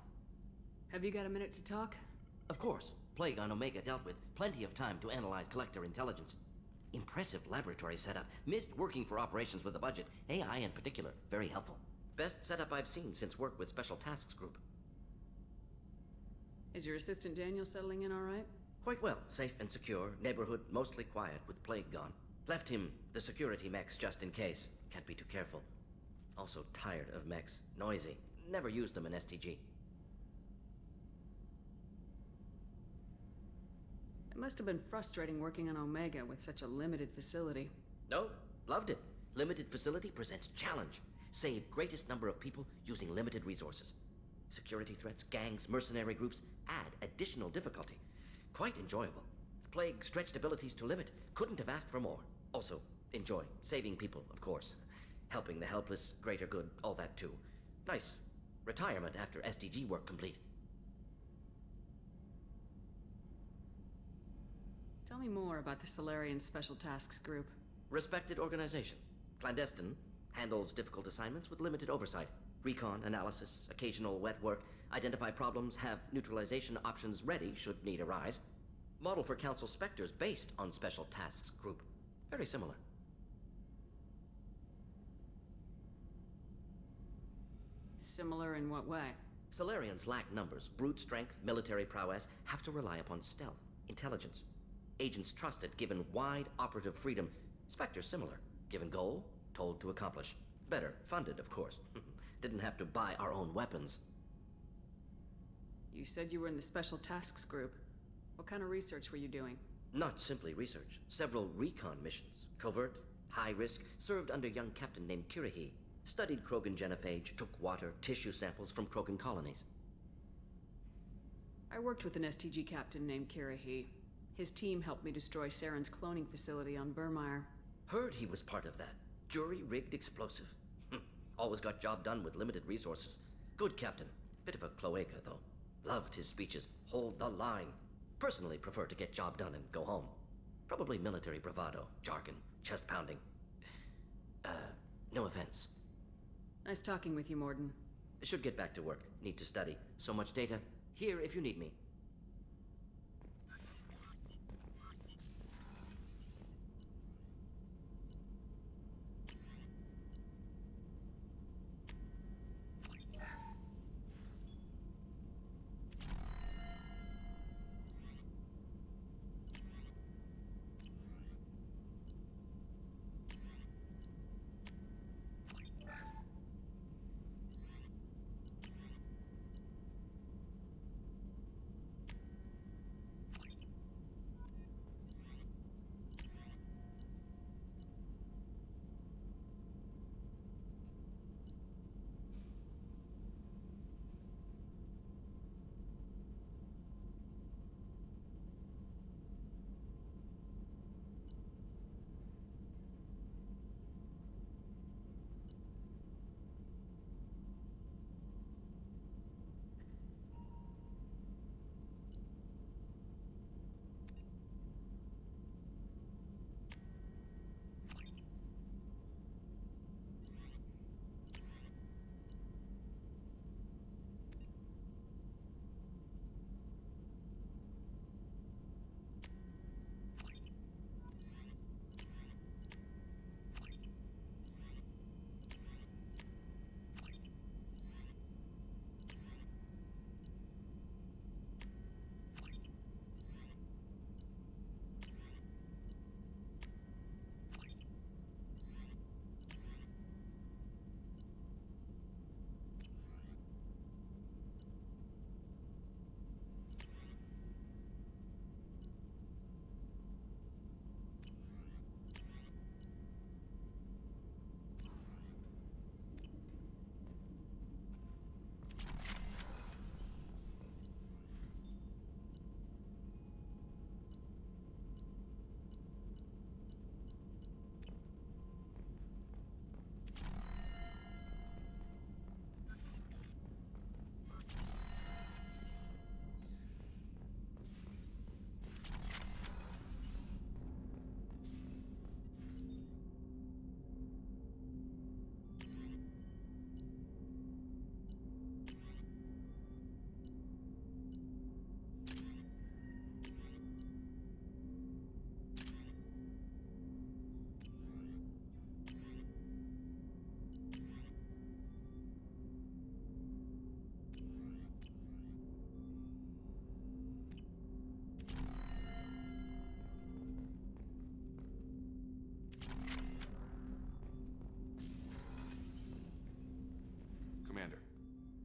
Speaker 14: Have you got a minute to talk?
Speaker 19: Of course. Plague on Omega dealt with. Plenty of time to analyze Collector intelligence. Impressive laboratory setup. Missed working for operations with a budget. AI in particular. Very helpful. Best setup I've seen since work with Special Tasks Group.
Speaker 14: Is your assistant Daniel settling in all right?
Speaker 19: Quite well. Safe and secure. Neighborhood mostly quiet with Plague gone. Left him the security mechs just in case. Can't be too careful. Also tired of mechs. Noisy. Never used them in STG.
Speaker 14: It must have been frustrating working on Omega with such a limited facility.
Speaker 19: No, loved it. Limited facility presents challenge. Save greatest number of people using limited resources. Security threats, gangs, mercenary groups add additional difficulty. Quite enjoyable. Plague stretched abilities to limit. Couldn't have asked for more. Also, enjoy. Saving people, of course. Helping the helpless, greater good, all that too. Nice. Retirement after SDG work complete.
Speaker 14: Tell me more about the Solarian Special Tasks Group.
Speaker 19: Respected organization. Clandestine. Handles difficult assignments with limited oversight. Recon, analysis, occasional wet work. Identify problems, have neutralization options ready should need arise. Model for Council Spectres based on Special Tasks Group. Very similar.
Speaker 14: Similar in what way?
Speaker 19: Solarians lack numbers, brute strength, military prowess, have to rely upon stealth, intelligence. Agents trusted, given wide operative freedom. Spectres similar, given goal, told to accomplish. Better, funded, of course. Didn't have to buy our own weapons.
Speaker 14: You said you were in the Special Tasks Group. What kind of research were you doing?
Speaker 19: Not simply research. Several recon missions. Covert, high risk, served under a young captain named Kirihi. Studied Krogan genophage, took water, tissue samples from Krogan colonies.
Speaker 14: I worked with an STG captain named Kirihi. His team helped me destroy Saren's cloning facility on Burmire.
Speaker 19: Heard he was part of that. Jury-rigged explosive. Always got job done with limited resources. Good captain. Bit of a cloaca, though. Loved his speeches. Hold the line. Personally prefer to get job done and go home. Probably military bravado, jargon, chest pounding. No offense.
Speaker 14: Nice talking with you, Morden.
Speaker 19: Should get back to work. Need to study. So much data. Here if you need me.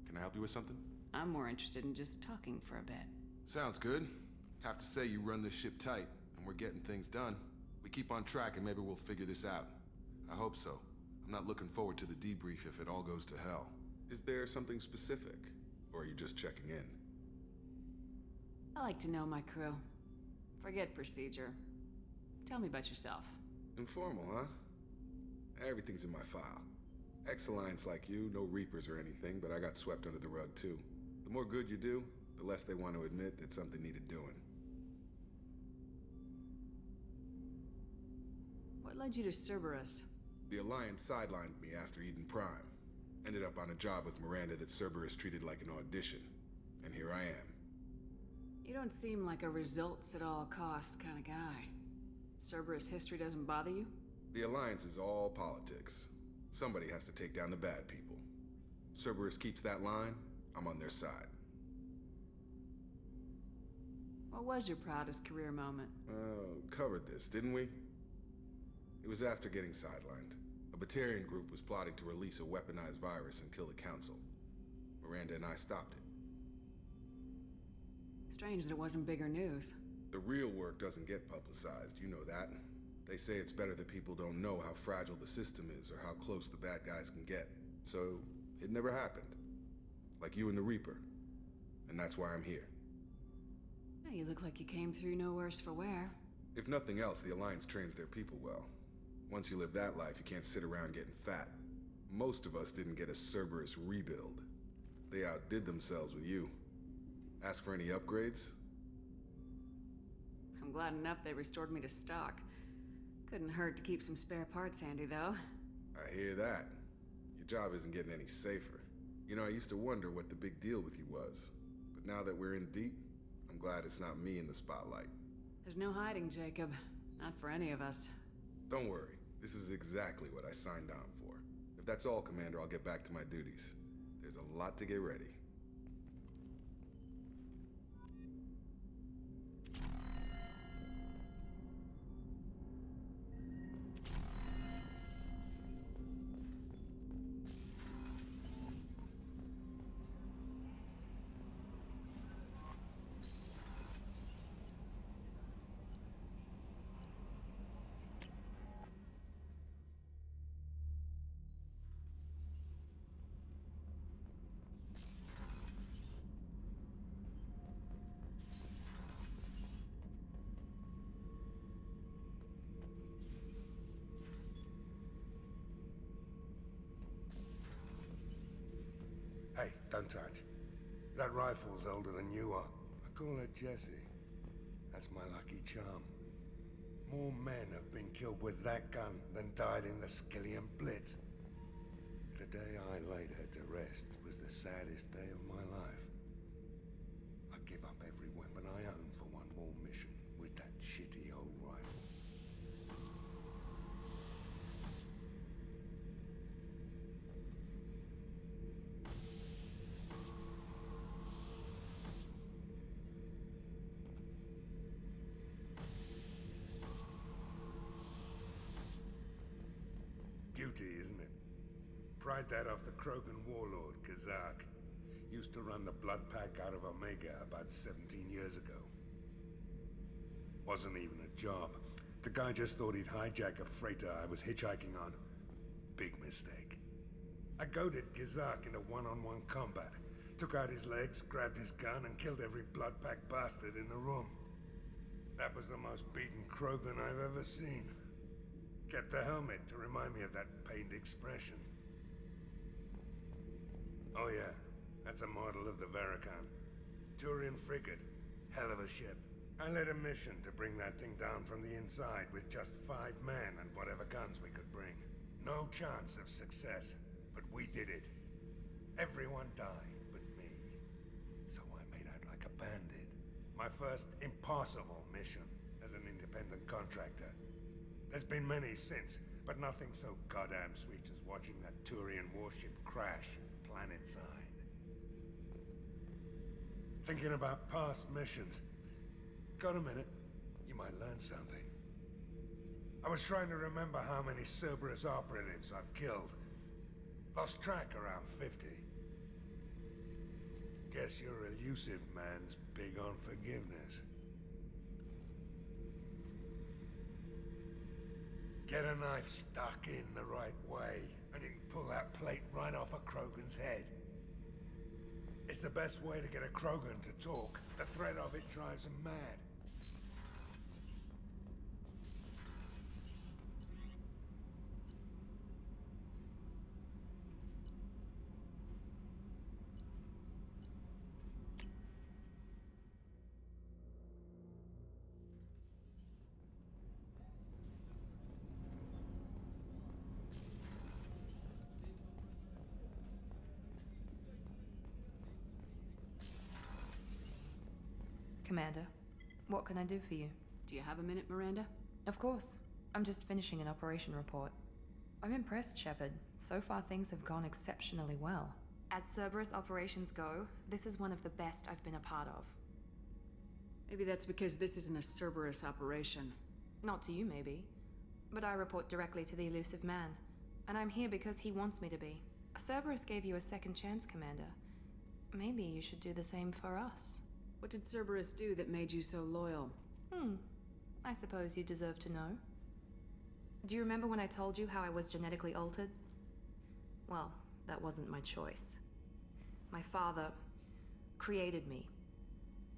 Speaker 13: Can I help you with something?
Speaker 14: I'm more interested in just talking for a bit.
Speaker 13: Sounds good. Have to say you run this ship tight, and we're getting things done. We keep on track and maybe we'll figure this out. I hope so. I'm not looking forward to the debrief if it all goes to hell. Is there something specific? Or are you just checking in?
Speaker 14: I like to know my crew. Forget procedure. Tell me about yourself.
Speaker 13: Informal, huh? Everything's in my file. Ex-Alliance like you, no Reapers or anything, but I got swept under the rug too. The more good you do, the less they want to admit that something needed doing.
Speaker 14: What led you to Cerberus?
Speaker 13: The Alliance sidelined me after Eden Prime. Ended up on a job with Miranda that Cerberus treated like an audition. And here I am.
Speaker 14: You don't seem like a results at all costs kind of guy. Cerberus history doesn't bother you?
Speaker 13: The Alliance is all politics. Somebody has to take down the bad people. Cerberus keeps that line, I'm on their side.
Speaker 14: What was your proudest career moment?
Speaker 13: Covered this, didn't we? It was after getting sidelined. A Batarian group was plotting to release a weaponized virus and kill the Council. Miranda and I stopped it.
Speaker 14: Strange that it wasn't bigger news.
Speaker 13: The real work doesn't get publicized, you know that. They say it's better that people don't know how fragile the system is or how close the bad guys can get. So, it never happened. Like you and the Reaper. And that's why I'm here.
Speaker 14: Yeah, you look like you came through no worse for wear.
Speaker 13: If nothing else, the Alliance trains their people well. Once you live that life, you can't sit around getting fat. Most of us didn't get a Cerberus rebuild. They outdid themselves with you. Ask for any upgrades?
Speaker 14: I'm glad enough they restored me to stock. Couldn't hurt to keep some spare parts handy, though.
Speaker 13: I hear that. Your job isn't getting any safer. You know, I used to wonder what the big deal with you was. But now that we're in deep, I'm glad it's not me in the spotlight.
Speaker 14: There's no hiding, Jacob. Not for any of us.
Speaker 13: Don't worry. This is exactly what I signed on for. If that's all, Commander, I'll get back to my duties. There's a lot to get ready.
Speaker 12: Hey, don't touch. That rifle's older than you are. I call her Jessie. That's my lucky charm. More men have been killed with that gun than died in the Skillian Blitz. The day I laid her to rest was the saddest day of my life. I'd give up every weapon I own for one more mission with that shitty old rifle. Beauty, isn't it? Pried that off the Krogan warlord, Kazak. Used to run the blood pack out of Omega about 17 years ago. Wasn't even a job. The guy just thought he'd hijack a freighter I was hitchhiking on. Big mistake. I goaded Kazak into one-on-one combat. Took out his legs, grabbed his gun, and killed every blood pack bastard in the room. That was the most beaten Krogan I've ever seen. Kept a helmet to remind me of that pained expression. Oh yeah, that's a model of the Veracon. Turian frigate. Hell of a ship. I led a mission to bring that thing down from the inside with just 5 men and whatever guns we could bring. No chance of success, but we did it. Everyone died but me. So I made out like a bandit. My first impossible mission as an independent contractor. There's been many since, but nothing so goddamn sweet as watching that Turian warship crash planet-side. Thinking about past missions. Got a minute? You might learn something. I was trying to remember how many Cerberus operatives I've killed. Lost track around 50. Guess your elusive man's big on forgiveness. Get a knife stuck in the right way, and you can pull that plate right off a Krogan's head. It's the best way to get a Krogan to talk. The threat of it drives them mad.
Speaker 1: Commander, what can I do for you?
Speaker 14: Do you have a minute, Miranda?
Speaker 1: Of course. I'm just finishing an operation report. I'm impressed, Shepard. So far things have gone exceptionally well. As Cerberus operations go, this is one of the best I've been a part of.
Speaker 14: Maybe that's because this isn't a Cerberus operation.
Speaker 1: Not to you, maybe. But I report directly to the elusive man. And I'm here because he wants me to be. Cerberus gave you a second chance, Commander. Maybe you should do the same for us.
Speaker 14: What did Cerberus do that made you so loyal?
Speaker 1: I suppose you deserve to know. Do you remember when I told you how I was genetically altered? Well, that wasn't my choice. My father created me.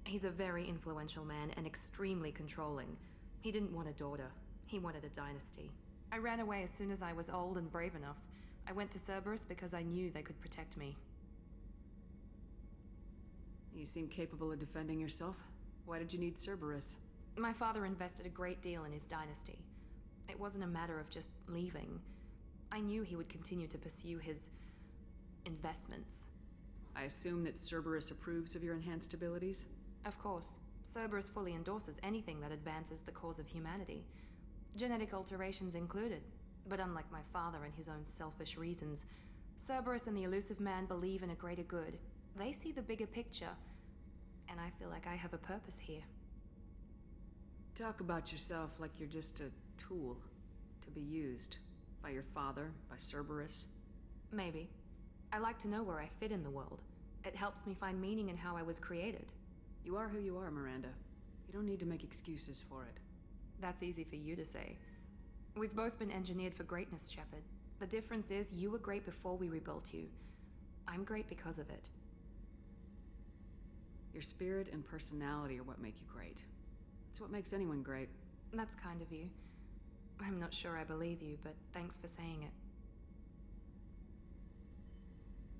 Speaker 1: He's a very influential man and extremely controlling. He didn't want a daughter. He wanted a dynasty. I ran away as soon as I was old and brave enough. I went to Cerberus because I knew they could protect me.
Speaker 14: You seem capable of defending yourself. Why did you need Cerberus?
Speaker 1: My father invested a great deal in his dynasty. It wasn't a matter of just leaving. I knew he would continue to pursue his investments.
Speaker 14: I assume that Cerberus approves of your enhanced abilities?
Speaker 1: Of course. Cerberus fully endorses anything that advances the cause of humanity. Genetic alterations included. But unlike my father and his own selfish reasons, Cerberus and the elusive man believe in a greater good. They see the bigger picture, and I feel like I have a purpose here.
Speaker 14: Talk about yourself like you're just a tool to be used by your father, by Cerberus.
Speaker 1: Maybe. I like to know where I fit in the world. It helps me find meaning in how I was created.
Speaker 14: You are who you are, Miranda. You don't need to make excuses for it.
Speaker 1: That's easy for you to say. We've both been engineered for greatness, Shepard. The difference is you were great before we rebuilt you. I'm great because of it.
Speaker 14: Your spirit and personality are what make you great. It's what makes anyone great.
Speaker 1: That's kind of you. I'm not sure I believe you, but thanks for saying it.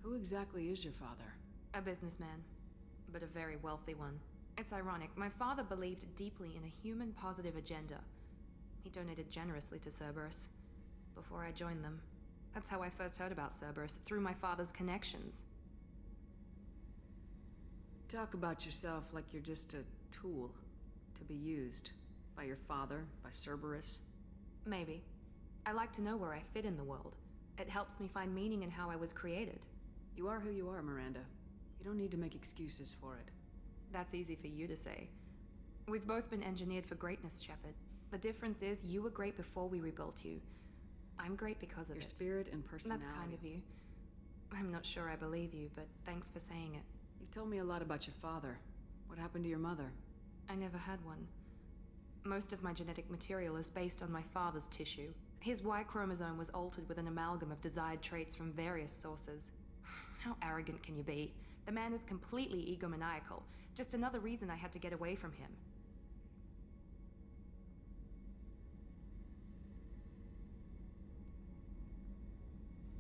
Speaker 14: Who exactly is your father?
Speaker 1: A businessman, but a very wealthy one. It's ironic. My father believed deeply in a human-positive agenda. He donated generously to Cerberus before I joined them. That's how I first heard about Cerberus, through my father's connections.
Speaker 14: Talk about yourself like you're just a tool to be used by your father, by Cerberus.
Speaker 1: Maybe. I like to know where I fit in the world. It helps me find meaning in how I was created.
Speaker 14: You are who you are, Miranda. You don't need to make excuses for it.
Speaker 1: That's easy for you to say. We've both been engineered for greatness, Shepard. The difference is you were great before we rebuilt you. I'm great because of it.
Speaker 14: Your spirit and personality.
Speaker 1: That's kind of you. I'm not sure I believe you, but thanks for saying it.
Speaker 14: You've told me a lot about your father. What happened to your mother?
Speaker 1: I never had one. Most of my genetic material is based on my father's tissue. His Y chromosome was altered with an amalgam of desired traits from various sources. How arrogant can you be? The man is completely egomaniacal. Just another reason I had to get away from him.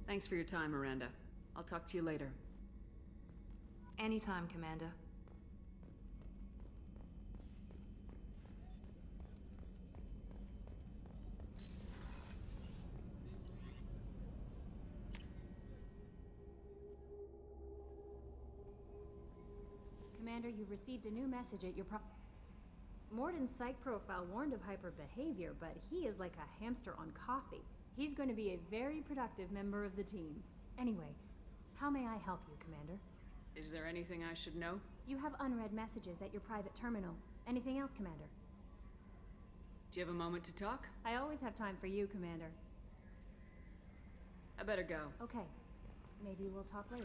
Speaker 14: Thanks for your time, Miranda. I'll talk to you later.
Speaker 1: Anytime, Commander.
Speaker 9: Commander, you've received a new message at your Morden's psych profile warned of hyperbehavior, but he is like a hamster on coffee. He's going to be a very productive member of the team. Anyway, how may I help you, Commander?
Speaker 14: Is there anything I should know?
Speaker 9: You have unread messages at your private terminal. Anything else, Commander?
Speaker 14: Do you have a moment to talk?
Speaker 9: I always have time for you, Commander.
Speaker 14: I better go.
Speaker 9: Okay. Maybe we'll talk later.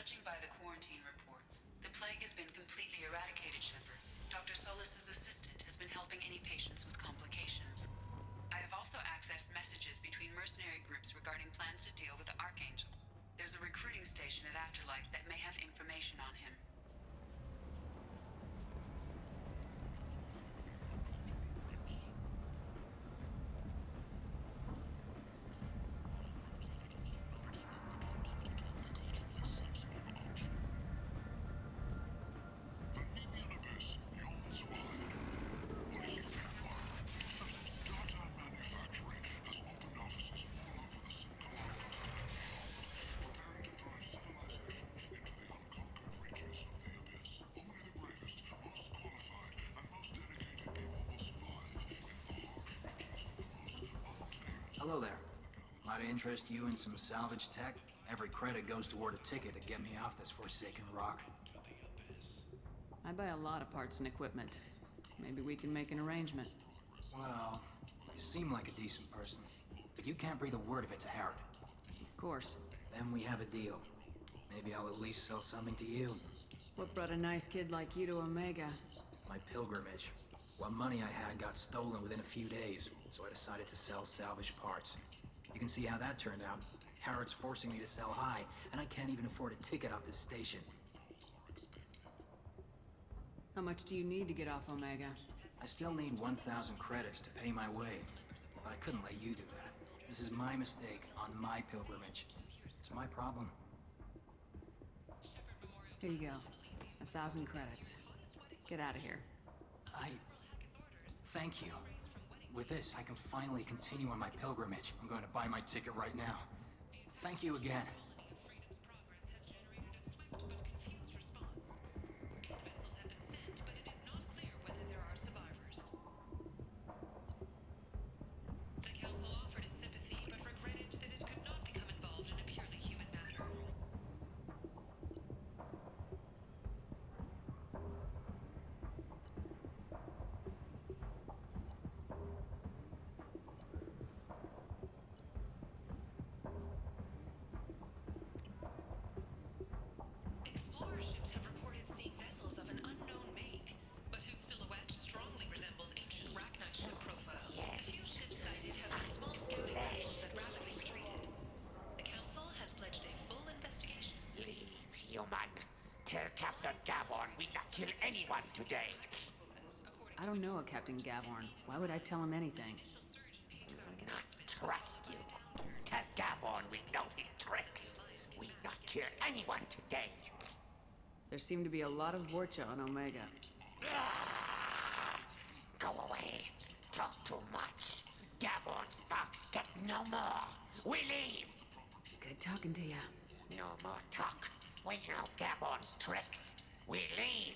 Speaker 17: Judging by the quarantine reports, the plague has been completely eradicated, Shepard. Dr. Solis's assistant has been helping any patients with complications. I have also accessed messages between mercenary groups regarding plans to deal with the Archangel. There's a recruiting station at Afterlight that may have information on him.
Speaker 10: Hello there. Might I interest you in some salvage tech? Every credit goes toward a ticket to get me off this forsaken rock.
Speaker 14: I buy a lot of parts and equipment. Maybe we can make an arrangement.
Speaker 10: Well, you seem like a decent person, but you can't breathe a word of it to Harrod.
Speaker 14: Of course.
Speaker 10: Then we have a deal. Maybe I'll at least sell something to you.
Speaker 14: What brought a nice kid like you to Omega?
Speaker 10: My pilgrimage. What money I had got stolen within a few days, so I decided to sell salvaged parts. You can see how that turned out. Harrod's forcing me to sell high, and I can't even afford a ticket off this station.
Speaker 14: How much do you need to get off Omega?
Speaker 10: I still need 1,000 credits to pay my way, but I couldn't let you do that. This is my mistake on my pilgrimage. It's my problem.
Speaker 14: Here you go. 1,000 credits. Get out of here.
Speaker 10: Thank you. With this, I can finally continue on my pilgrimage. I'm going to buy my ticket right now. Thank you again.
Speaker 11: Tell Captain Gavorn we not kill anyone today.
Speaker 14: I don't know a Captain Gavorn. Why would I tell him anything?
Speaker 11: Not trust you. Tell Gavorn we know his tricks. We not kill anyone today.
Speaker 14: There seem to be a lot of Vorcha on Omega.
Speaker 11: Go away. Talk too much. Gabon's thugs get no more. We leave.
Speaker 14: Good talking to ya.
Speaker 11: No more talk. We know Gabon's tricks. We leave.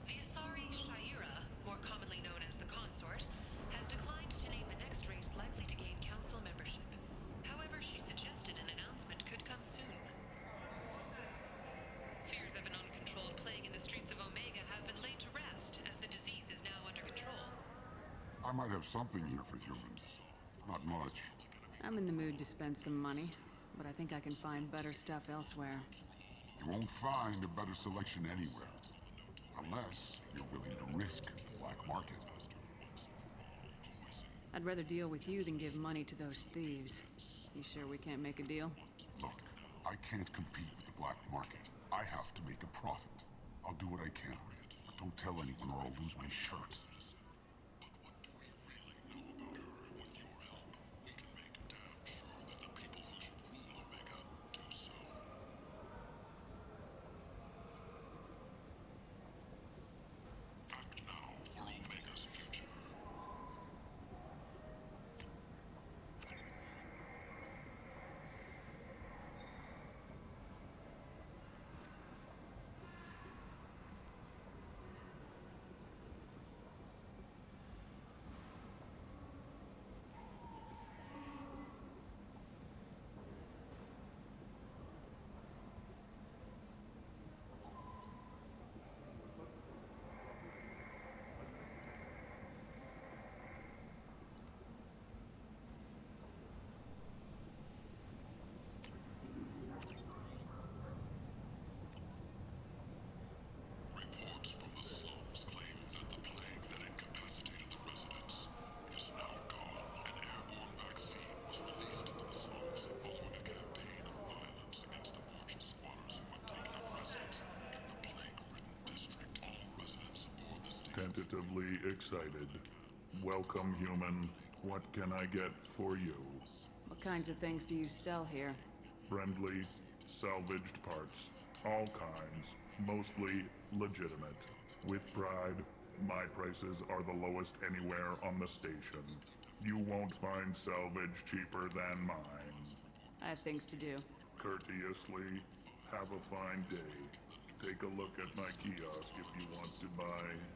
Speaker 15: The Asari Shaira, more commonly known as the Consort, has declined to name the next race likely to gain council membership. However, she suggested an announcement could come soon. Fears of an uncontrolled plague in the streets of Omega have been laid to rest, as the disease is now under control.
Speaker 12: I might have something here for humans. Not much.
Speaker 14: I'm in the mood to spend some money, but I think I can find better stuff elsewhere.
Speaker 12: You won't find a better selection anywhere. Unless you're willing to risk the black market.
Speaker 14: I'd rather deal with you than give money to those thieves. You sure we can't make a deal?
Speaker 12: Look, I can't compete with the black market. I have to make a profit. I'll do what I can. But don't tell anyone or I'll lose my shirt. Tentatively excited. Welcome, human. What can I get for you?
Speaker 14: What kinds of things do you sell here?
Speaker 12: Friendly, salvaged parts. All kinds. Mostly legitimate. With pride, my prices are the lowest anywhere on the station. You won't find salvage cheaper than mine.
Speaker 14: I have things to do.
Speaker 12: Courteously, have a fine day. Take a look at my kiosk if you want to buy anything.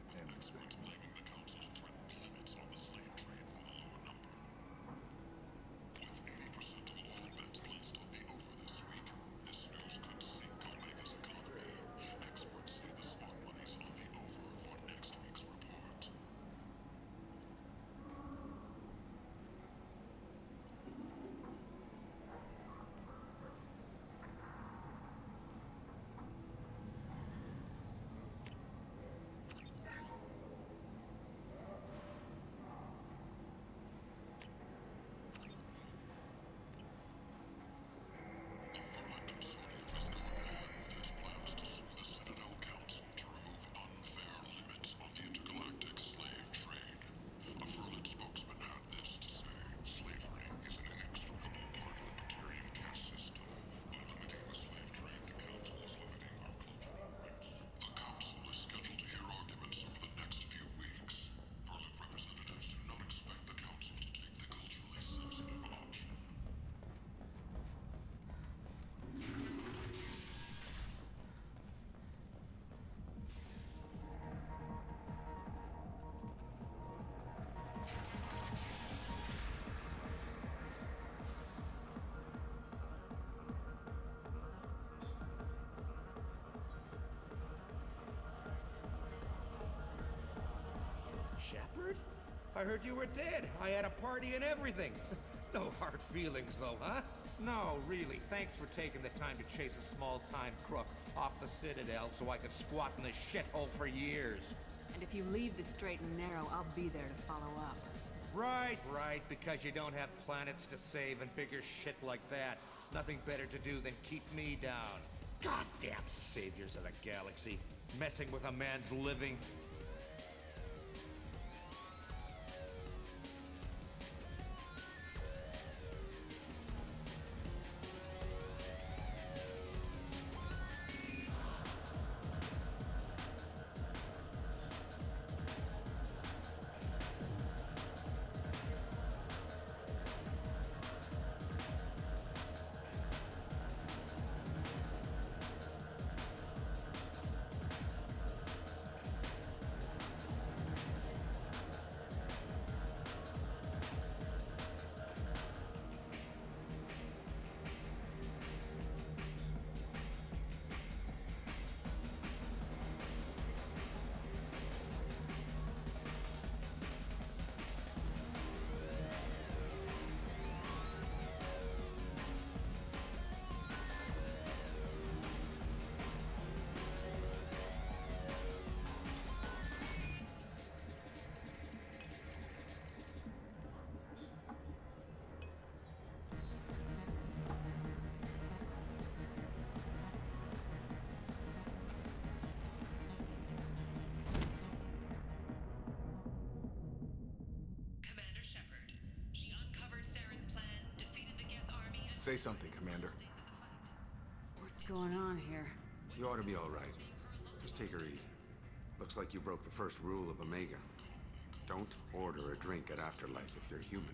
Speaker 20: Shepard? I heard you were dead. I had a party and everything. No hard feelings, though, huh? No, really. Thanks for taking the time to chase a small-time crook off the Citadel so I could squat in this shithole for years.
Speaker 14: And if you leave the straight and narrow, I'll be there to follow up.
Speaker 20: Right, because you don't have planets to save and bigger shit like that. Nothing better to do than keep me down. Goddamn saviors of the galaxy. Messing with a man's living.
Speaker 13: Say something, Commander.
Speaker 14: What's going on here?
Speaker 5: You ought to be all right. Just take her easy. Looks like you broke the first rule of Omega. Don't order a drink at Afterlife if you're human.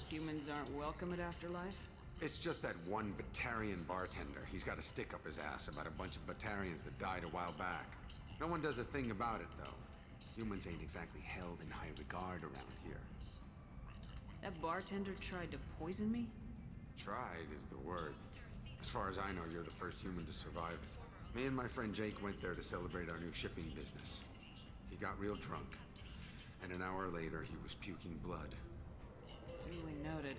Speaker 14: Humans aren't welcome at Afterlife?
Speaker 5: It's just that one Batarian bartender. He's got a stick up his ass about a bunch of Batarians that died a while back. No one does a thing about it, though. Humans ain't exactly held in high regard around here.
Speaker 14: That bartender tried to poison me?
Speaker 5: Tried is the word. As far as I know, you're the first human to survive it. Me and my friend Jake went there to celebrate our new shipping business. He got real drunk, and an hour later he was puking blood.
Speaker 14: Duly noted.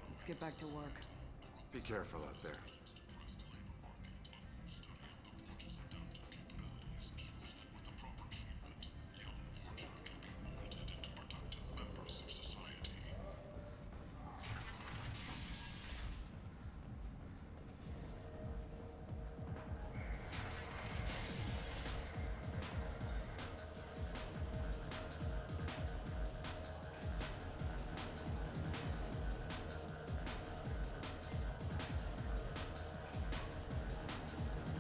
Speaker 14: Let's get back to work.
Speaker 5: Be careful out there.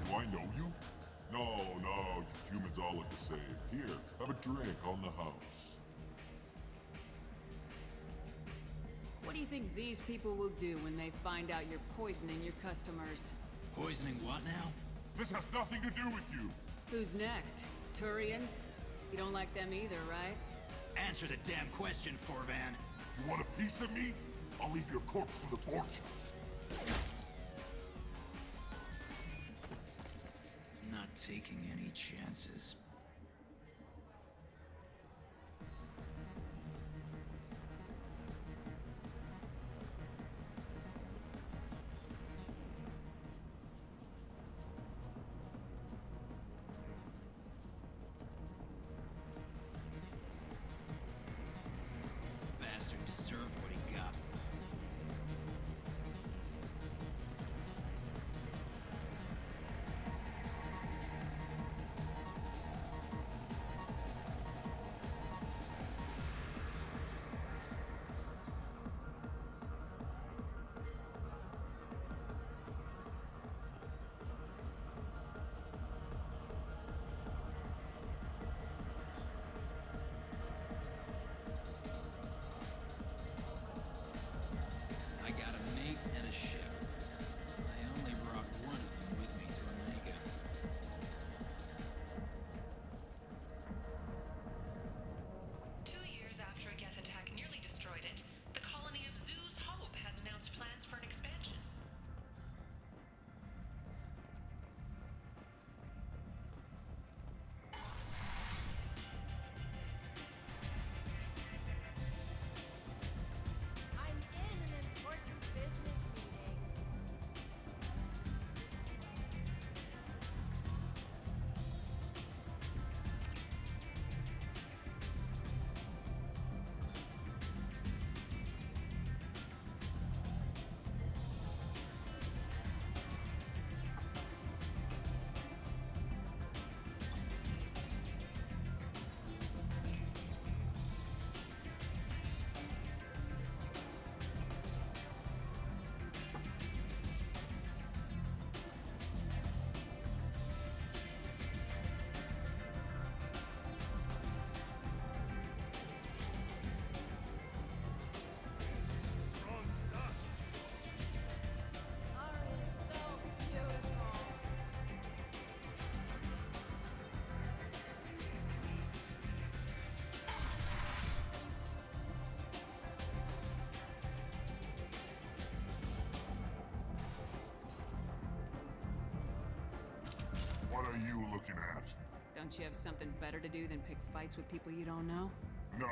Speaker 12: Do I know you? No, you humans all look the same. Here, have a drink on the house.
Speaker 14: What do you think these people will do when they find out you're poisoning your customers?
Speaker 10: Poisoning what now?
Speaker 12: This has nothing to do with you.
Speaker 14: Who's next? Turians? You don't like them either, right?
Speaker 10: Answer the damn question, Forvan.
Speaker 12: You want a piece of me? I'll leave your corpse for the fortune.
Speaker 10: Not taking any chances. Bastard deserved what he got. I got a mate and a ship. I only brought one of them with me to Omega.
Speaker 15: Two years after a Geth attack nearly destroyed it, the colony of Zoo's Hope has announced plans for an expansion.
Speaker 21: I'm in an important business meeting.
Speaker 12: What are you looking at?
Speaker 14: Don't you have something better to do than pick fights with people you don't know?
Speaker 12: No,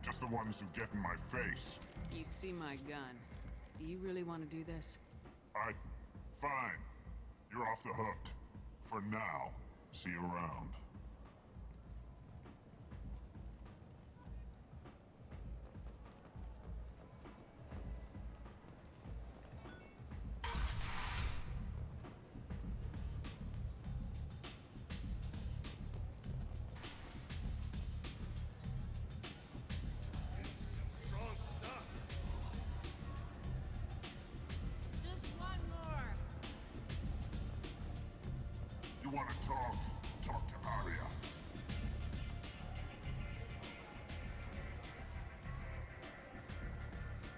Speaker 12: just the ones who get in my face.
Speaker 14: You see my gun. Do you really want to do this?
Speaker 12: Fine. You're off the hook. For now. See you around. You want to talk? Talk to Arya.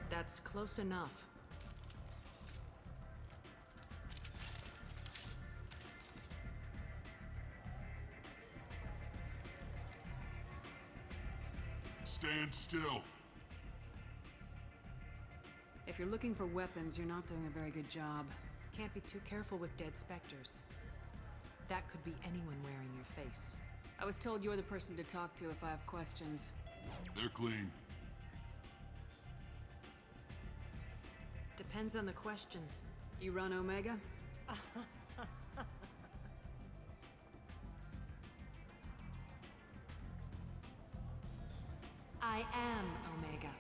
Speaker 14: That's close enough.
Speaker 12: Stand still.
Speaker 14: If you're looking for weapons, you're not doing a very good job.
Speaker 1: Can't be too careful with dead specters. That could be anyone wearing your face.
Speaker 14: I was told you're the person to talk to if I have questions.
Speaker 12: They're clean.
Speaker 1: Depends on the questions.
Speaker 14: You run Omega?
Speaker 1: I am Omega.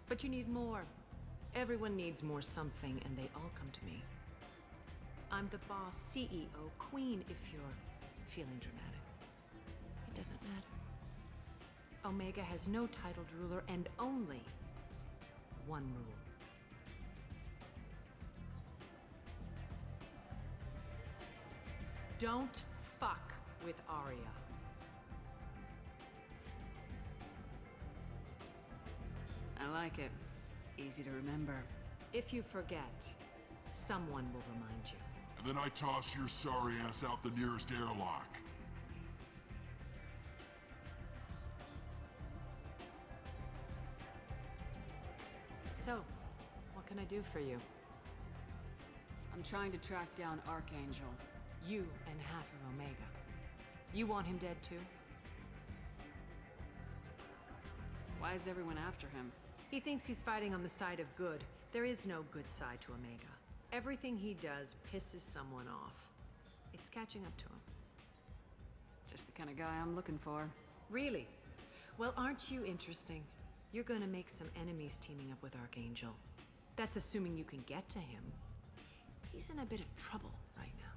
Speaker 1: But you need more. Everyone needs more something, and they all come to me. I'm the boss, CEO, queen, if you're feeling dramatic. It doesn't matter. Omega has no titled ruler and only one rule. Don't fuck with Arya.
Speaker 14: I like it. Easy to remember.
Speaker 1: If you forget, someone will remind you.
Speaker 12: And then I toss your sorry ass out the nearest airlock.
Speaker 1: So, what can I do for you?
Speaker 14: I'm trying to track down Archangel.
Speaker 1: You and half of Omega. You want him dead too?
Speaker 14: Why is everyone after him?
Speaker 1: He thinks he's fighting on the side of good. There is no good side to Omega. Everything he does pisses someone off. It's catching up to him.
Speaker 14: Just the kind of guy I'm looking for.
Speaker 1: Really? Well, aren't you interesting? You're gonna make some enemies teaming up with Archangel. That's assuming you can get to him. He's in a bit of trouble right now.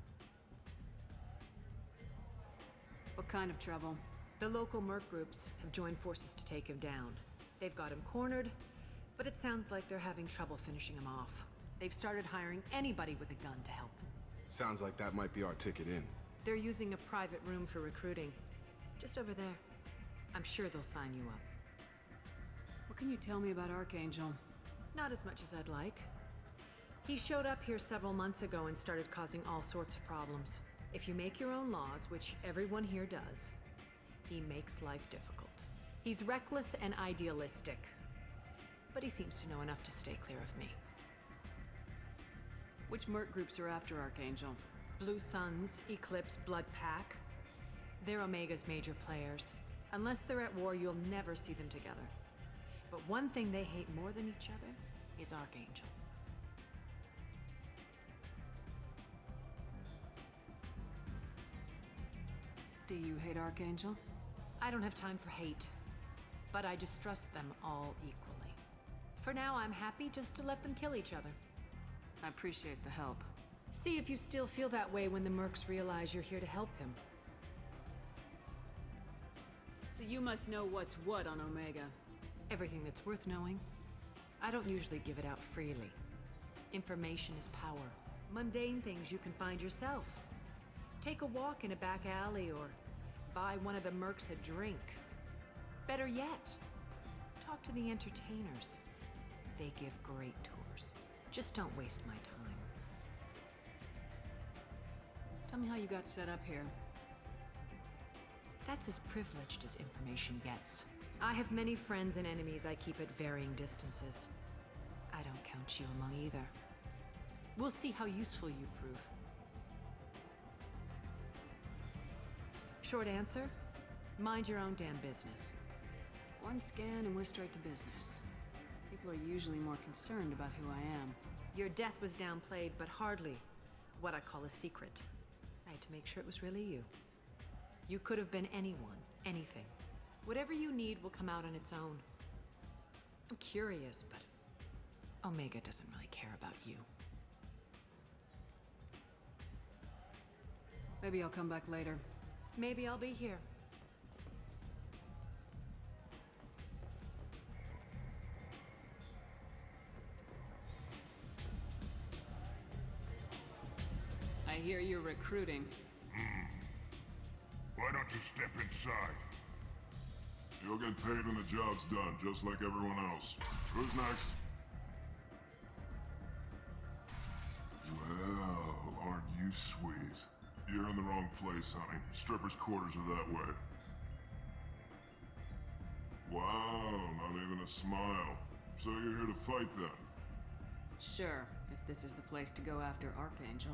Speaker 14: What kind of trouble?
Speaker 1: The local merc groups have joined forces to take him down. They've got him cornered, but it sounds like they're having trouble finishing him off. They've started hiring anybody with a gun to help them.
Speaker 13: Sounds like that might be our ticket in.
Speaker 1: They're using a private room for recruiting. Just over there. I'm sure they'll sign you up.
Speaker 14: What can you tell me about Archangel?
Speaker 1: Not as much as I'd like. He showed up here several months ago and started causing all sorts of problems. If you make your own laws, which everyone here does, he makes life difficult. He's reckless and idealistic. But he seems to know enough to stay clear of me.
Speaker 14: Which merc groups are after Archangel?
Speaker 1: Blue Suns, Eclipse, Blood Pack. They're Omega's major players. Unless they're at war, you'll never see them together. But one thing they hate more than each other is Archangel.
Speaker 14: Do you hate Archangel?
Speaker 1: I don't have time for hate, but I distrust them all equally. For now, I'm happy just to let them kill each other.
Speaker 14: I appreciate the help.
Speaker 1: See if you still feel that way when the mercs realize you're here to help him.
Speaker 14: So you must know what's what on Omega.
Speaker 1: Everything that's worth knowing. I don't usually give it out freely. Information is power. Mundane things you can find yourself. Take a walk in a back alley or buy one of the mercs a drink. Better yet, talk to the entertainers. They give great tours. Just don't waste my time.
Speaker 14: Tell me how you got set up here.
Speaker 1: That's as privileged as information gets. I have many friends and enemies I keep at varying distances. I don't count you among either. We'll see how useful you prove. Short answer, mind your own damn business.
Speaker 14: One scan and we're straight to business. People are usually more concerned about who I am.
Speaker 1: Your death was downplayed, but hardly what I call a secret. I had to make sure it was really you. You could have been anyone, anything. Whatever you need will come out on its own. I'm curious, but Omega doesn't really care about you.
Speaker 14: Maybe I'll come back later.
Speaker 1: Maybe I'll be here.
Speaker 14: hear you're recruiting.
Speaker 12: Why don't you step inside? You'll get paid when the job's done, just like everyone else. Who's next? Well, aren't you sweet? You're in the wrong place, honey. Strippers' quarters are that way. Wow, not even a smile. So you're here to fight then?
Speaker 14: Sure, if this is the place to go after Archangel.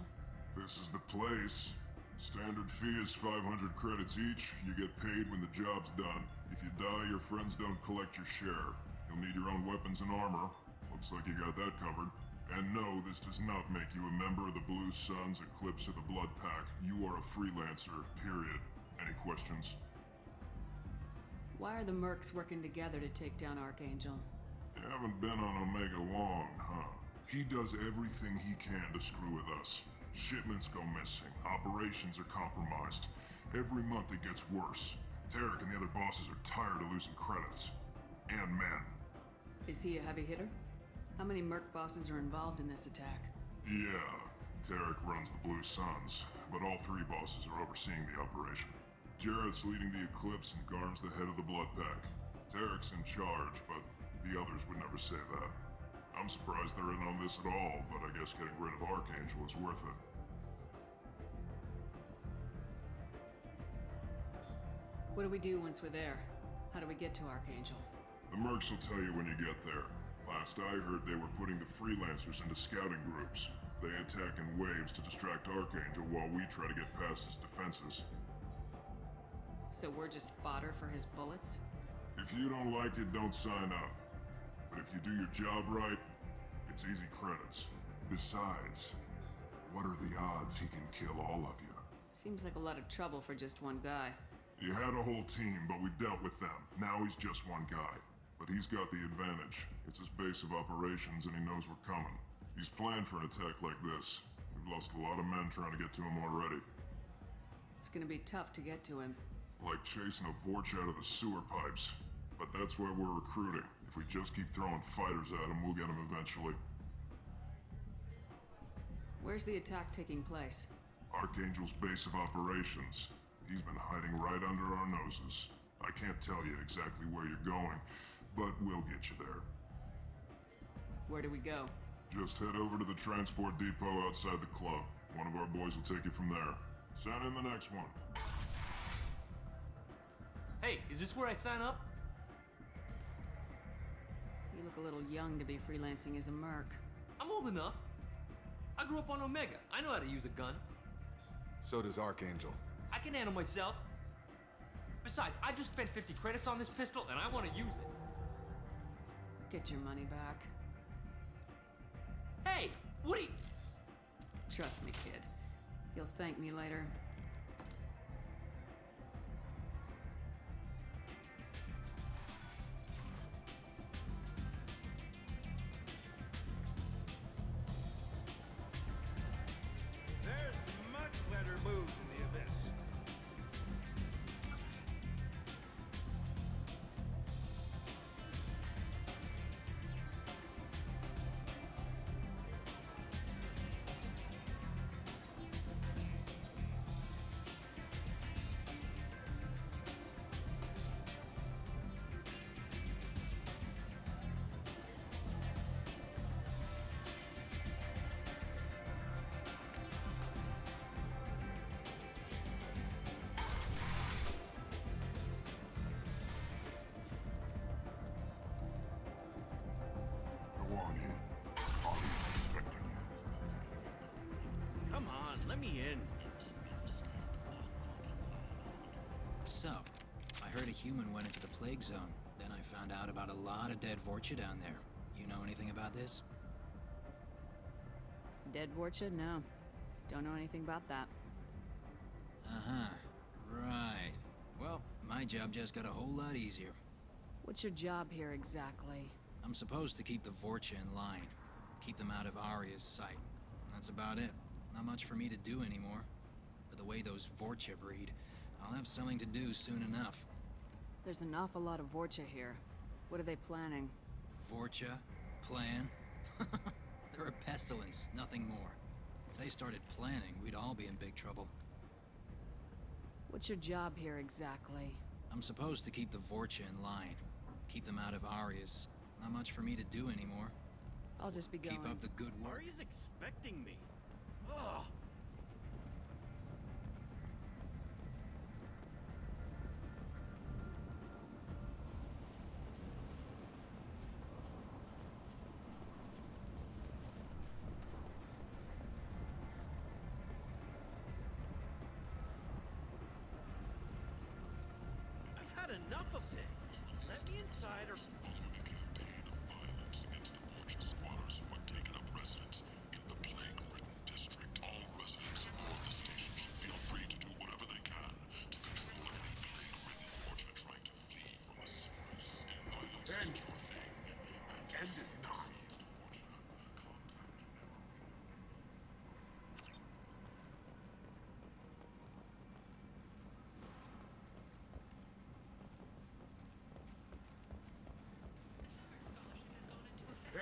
Speaker 12: This is the place. Standard fee is 500 credits each. You get paid when the job's done. If you die, your friends don't collect your share. You'll need your own weapons and armor. Looks like you got that covered. And no, this does not make you a member of the Blue Suns, Eclipse, or the Blood Pack. You are a freelancer, period. Any questions?
Speaker 14: Why are the mercs working together to take down Archangel?
Speaker 12: You haven't been on Omega long, huh? He does everything he can to screw with us. Shipments go missing. Operations are compromised. Every month it gets worse. Tarek and the other bosses are tired of losing credits. And men.
Speaker 14: Is he a heavy hitter? How many merc bosses are involved in this attack?
Speaker 12: Yeah, Tarek runs the Blue Suns, but all three bosses are overseeing the operation. Jarrett's leading the Eclipse and Garm's the head of the Blood Pack. Tarek's in charge, but the others would never say that. I'm surprised they're in on this at all, but I guess getting rid of Archangel is worth it.
Speaker 14: What do we do once we're there? How do we get to Archangel?
Speaker 12: The mercs will tell you when you get there. Last I heard, they were putting the freelancers into scouting groups. They attack in waves to distract Archangel while we try to get past his defenses.
Speaker 14: So we're just fodder for his bullets?
Speaker 12: If you don't like it, don't sign up. But if you do your job right, it's easy credits. Besides, what are the odds he can kill all of you?
Speaker 14: Seems like a lot of trouble for just one guy.
Speaker 12: He had a whole team, but we've dealt with them. Now he's just one guy. But he's got the advantage. It's his base of operations and he knows we're coming. He's planned for an attack like this. We've lost a lot of men trying to get to him already.
Speaker 14: It's gonna be tough to get to him.
Speaker 12: Like chasing a Vorch out of the sewer pipes. But that's why we're recruiting. If we just keep throwing fighters at him, we'll get him eventually.
Speaker 14: Where's the attack taking place?
Speaker 12: Archangel's base of operations. He's been hiding right under our noses. I can't tell you exactly where you're going, but we'll get you there.
Speaker 14: Where do we go?
Speaker 12: Just head over to the transport depot outside the club. One of our boys will take you from there. Send in the next one.
Speaker 7: Hey, is this where I sign up?
Speaker 14: You look a little young to be freelancing as a merc.
Speaker 7: I'm old enough. I grew up on Omega. I know how to use a gun.
Speaker 13: So does Archangel.
Speaker 7: I can handle myself. Besides, I just spent 50 credits on this pistol and I want to use it.
Speaker 14: Get your money back.
Speaker 7: Hey, what are you...
Speaker 14: Trust me, kid. You'll thank me later.
Speaker 20: There's much better moves in the abyss.
Speaker 12: Go on in. I'll be expecting you.
Speaker 7: Come on, let me in.
Speaker 10: So, I heard a human went into the plague zone. Then I found out about a lot of dead Vorcha down there. You know anything about this?
Speaker 14: Dead Vorcha? No. Don't know anything about that.
Speaker 10: Uh-huh. Right. Well, my job just got a whole lot easier.
Speaker 14: What's your job here exactly?
Speaker 10: I'm supposed to keep the Vorcha in line. Keep them out of Arya's sight. That's about it. Not much for me to do anymore. But the way those Vorcha breed, I'll have something to do soon enough.
Speaker 14: There's an awful lot of Vorcha here. What are they planning?
Speaker 10: Vorcha? Plan? They're a pestilence, nothing more. If they started planning, we'd all be in big trouble.
Speaker 14: What's your job here exactly?
Speaker 10: I'm supposed to keep the Vorcha in line. Keep them out of Aria's. Not much for me to do anymore.
Speaker 14: I'll just be going.
Speaker 10: Keep up the good work.
Speaker 2: Ari's expecting me. Ugh. I've had enough of this. Let me inside or...
Speaker 12: End is nigh.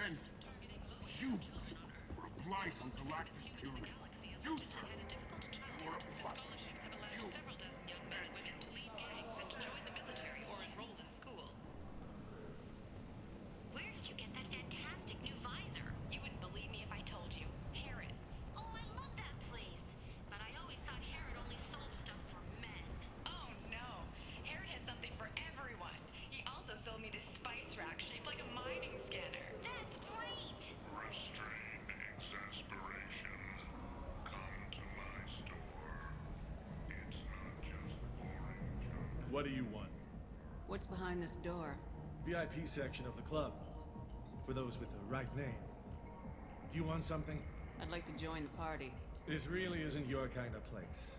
Speaker 12: And humans were a blight on galactic purity. You, sir, were a blight. You.
Speaker 15: Several dozen young men and women to leave gangs and to join the military or enroll in school.
Speaker 4: Where did you get that fantastic new visor? You wouldn't believe me if I told you. Harrods. Oh, I love that place. But I always thought Harrod only sold stuff for men.
Speaker 15: Oh no, Harrod has something for everyone. He also sold me this spice rack shaped like a mining scanner.
Speaker 4: That's great.
Speaker 12: Restrained exasperation. Come to my store. It's not just boring junk.
Speaker 2: What do you want?
Speaker 14: What's behind this door?
Speaker 2: VIP section of the club. For those with the right name. Do you want something?
Speaker 14: I'd like to join the party.
Speaker 2: This really isn't your kind of place.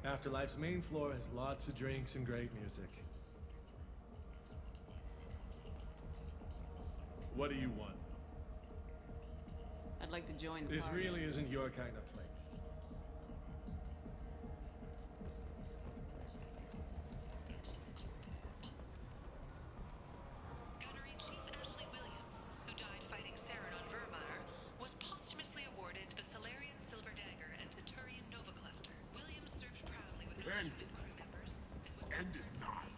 Speaker 2: Afterlife's main floor has lots of drinks and great music. What do you want?
Speaker 14: I'd like to join the
Speaker 2: This
Speaker 14: party.
Speaker 2: really isn't your kind of place.
Speaker 15: Gunnery Chief Ashley Williams, who died fighting Saren on Vermeer, was posthumously awarded the Solarian Silver Dagger and the Turian Nova Cluster. Williams served proudly with
Speaker 12: End. End is nigh.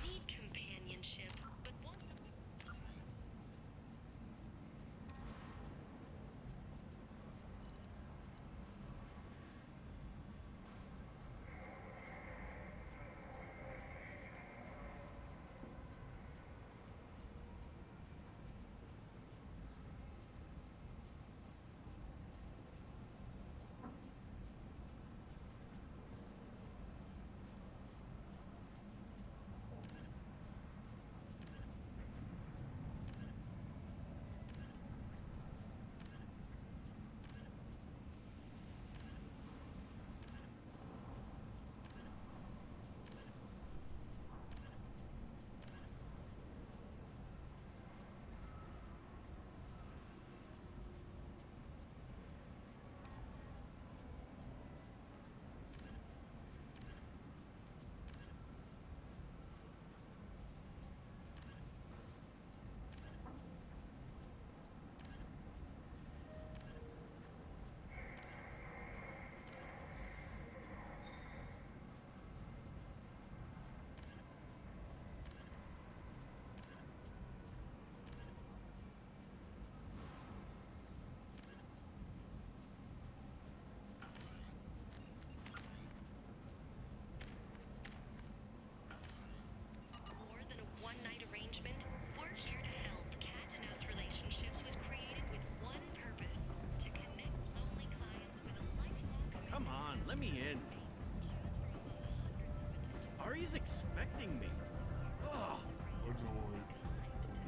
Speaker 15: Need companionship, but want some... More than a one-night arrangement, we're here to help. Cat and Us Relationships was created with one purpose: to connect lonely clients with a lifelong commitment.
Speaker 2: Come on, let me in. Ari's expecting me. Ugh.
Speaker 12: Annoyed.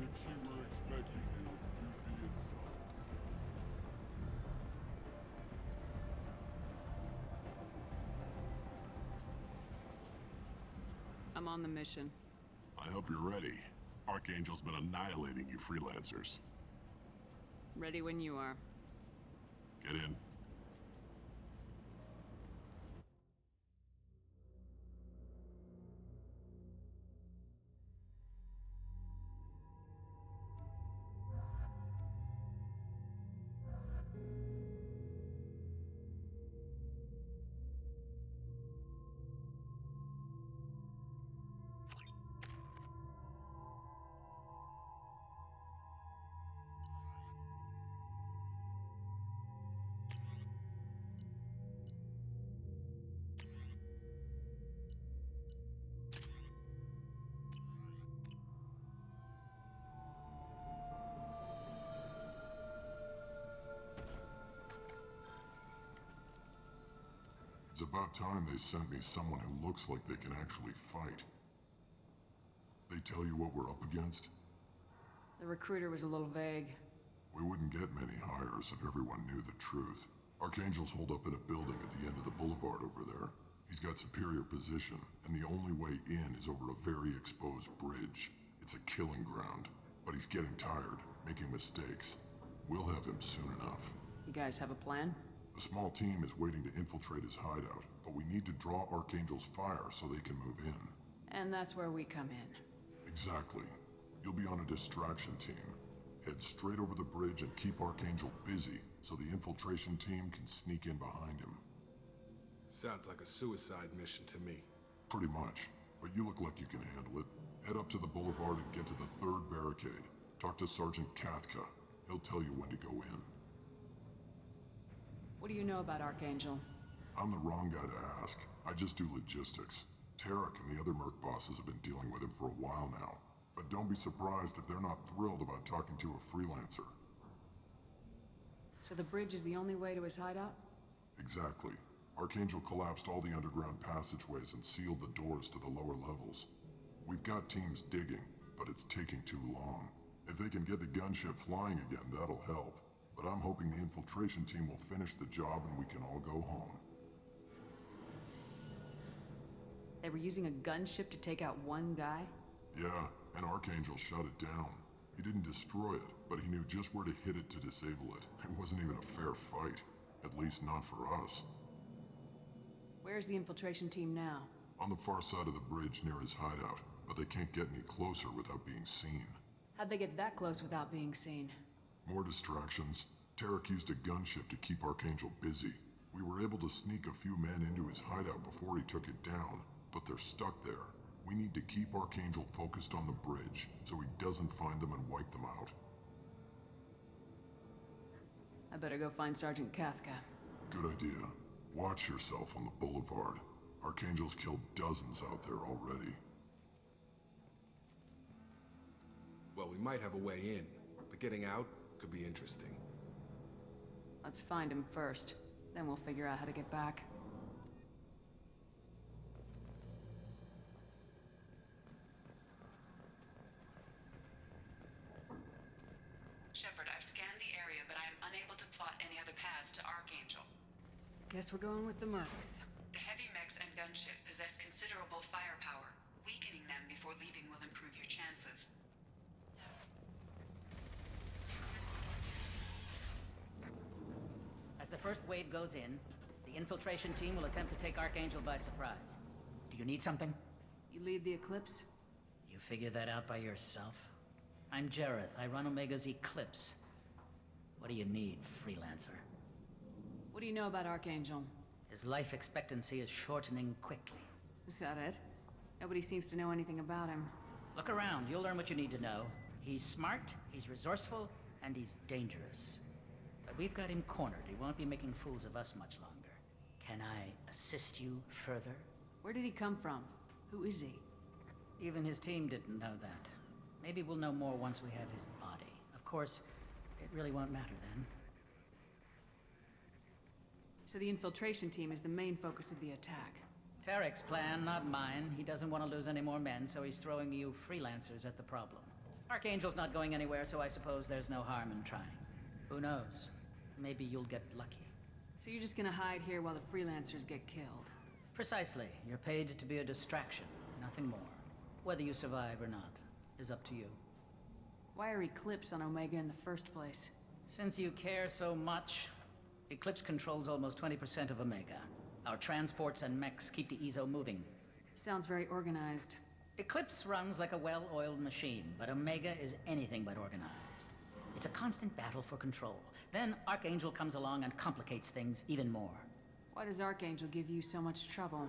Speaker 12: If she were expecting you, you'd be inside.
Speaker 14: I'm on the mission.
Speaker 12: I hope you're ready. Archangel's been annihilating you freelancers.
Speaker 14: Ready when you are.
Speaker 12: Get in. It's about time they sent me someone who looks like they can actually fight. They tell you what we're up against?
Speaker 14: The recruiter was a little vague.
Speaker 12: We wouldn't get many hires if everyone knew the truth. Archangel's holed up in a building at the end of the boulevard over there. He's got superior position, and the only way in is over a very exposed bridge. It's a killing ground, but he's getting tired, making mistakes. We'll have him soon enough.
Speaker 14: You guys have a plan?
Speaker 12: A small team is waiting to infiltrate his hideout, but we need to draw Archangel's fire so they can move in.
Speaker 14: And that's where we come in.
Speaker 12: Exactly. You'll be on a distraction team. Head straight over the bridge and keep Archangel busy so the infiltration team can sneak in behind him.
Speaker 13: Sounds like a suicide mission to me.
Speaker 12: Pretty much, but you look like you can handle it. Head up to the boulevard and get to the third barricade. Talk to Sergeant Kathka. He'll tell you when to go in.
Speaker 14: What do you know about Archangel?
Speaker 12: I'm the wrong guy to ask. I just do logistics. Tarek and the other Merc bosses have been dealing with him for a while now. But don't be surprised if they're not thrilled about talking to a freelancer.
Speaker 14: So the bridge is the only way to his hideout?
Speaker 12: Exactly. Archangel collapsed all the underground passageways and sealed the doors to the lower levels. We've got teams digging, but it's taking too long. If they can get the gunship flying again, that'll help. But I'm hoping the infiltration team will finish the job and we can all go home.
Speaker 14: They were using a gunship to take out one guy?
Speaker 12: Yeah, and Archangel shut it down. He didn't destroy it, but he knew just where to hit it to disable it. It wasn't even a fair fight. At least not for us.
Speaker 14: Where's the infiltration team now?
Speaker 12: On the far side of the bridge near his hideout, but they can't get any closer without being seen.
Speaker 14: How'd they get that close without being seen?
Speaker 12: More distractions. Tarek used a gunship to keep Archangel busy. We were able to sneak a few men into his hideout before he took it down, but they're stuck there. We need to keep Archangel focused on the bridge, so he doesn't find them and wipe them out.
Speaker 14: I better go find Sergeant Kathka.
Speaker 12: Good idea. Watch yourself on the boulevard. Archangel's killed dozens out there already.
Speaker 13: Well, we might have a way in, but getting out could be interesting.
Speaker 14: Let's find him first. Then we'll figure out how to get back.
Speaker 17: Shepard, I've scanned the area, but I am unable to plot any other paths to Archangel.
Speaker 14: Guess we're going with the Mercs.
Speaker 17: The heavy mechs and gunship possess considerable firepower. Weakening them before leaving will improve your chances.
Speaker 3: As the first wave goes in, the infiltration team will attempt to take Archangel by surprise. Do you need something?
Speaker 14: You lead the Eclipse?
Speaker 3: You figure that out by yourself? I'm Jareth. I run Omega's Eclipse. What do you need, freelancer?
Speaker 14: What do you know about Archangel?
Speaker 3: His life expectancy is shortening quickly.
Speaker 14: Is that it? Nobody seems to know anything about him.
Speaker 3: Look around. You'll learn what you need to know. He's smart, he's resourceful, and he's dangerous. But we've got him cornered. He won't be making fools of us much longer. Can I assist you further?
Speaker 14: Where did he come from? Who is he?
Speaker 3: Even his team didn't know that. Maybe we'll know more once we have his body. Of course, it really won't matter then.
Speaker 14: So the infiltration team is the main focus of the attack.
Speaker 3: Tarek's plan, not mine. He doesn't want to lose any more men, so he's throwing you freelancers at the problem. Archangel's not going anywhere, so I suppose there's no harm in trying. Who knows? Maybe you'll get lucky.
Speaker 14: So you're just gonna hide here while the freelancers get killed?
Speaker 3: Precisely. You're paid to be a distraction, nothing more. Whether you survive or not is up to you.
Speaker 14: Why are Eclipse on Omega in the first place?
Speaker 3: Since you care so much, Eclipse controls almost 20% of Omega. Our transports and mechs keep the EZO moving.
Speaker 14: Sounds very organized.
Speaker 3: Eclipse runs like a well-oiled machine, but Omega is anything but organized. It's a constant battle for control. Then Archangel comes along and complicates things even more.
Speaker 14: Why does Archangel give you so much trouble?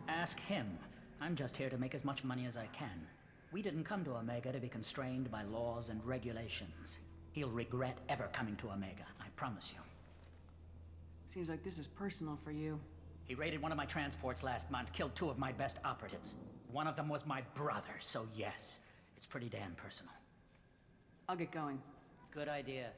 Speaker 3: Ask him. I'm just here to make as much money as I can. We didn't come to Omega to be constrained by laws and regulations. He'll regret ever coming to Omega, I promise you.
Speaker 14: Seems like this is personal for you.
Speaker 3: He raided one of my transports last month, killed 2 of my best operatives. One of them was my brother, so yes, it's pretty damn personal.
Speaker 14: I'll get going.
Speaker 3: Good idea.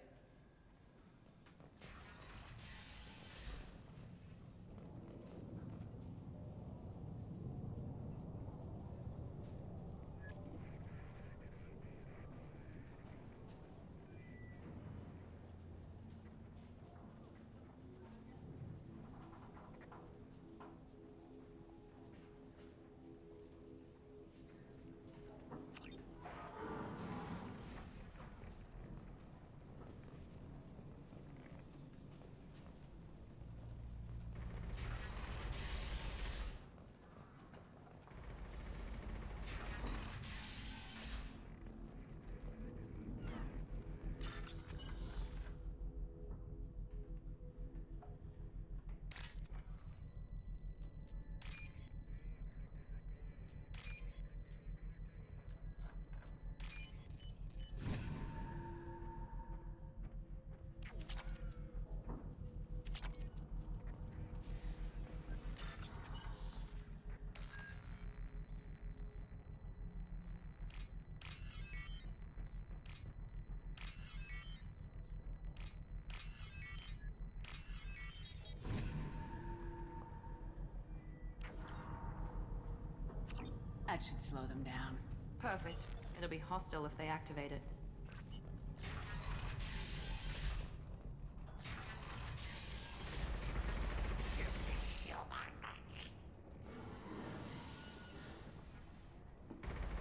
Speaker 14: That should slow them down.
Speaker 1: Perfect. It'll be hostile if they activate it.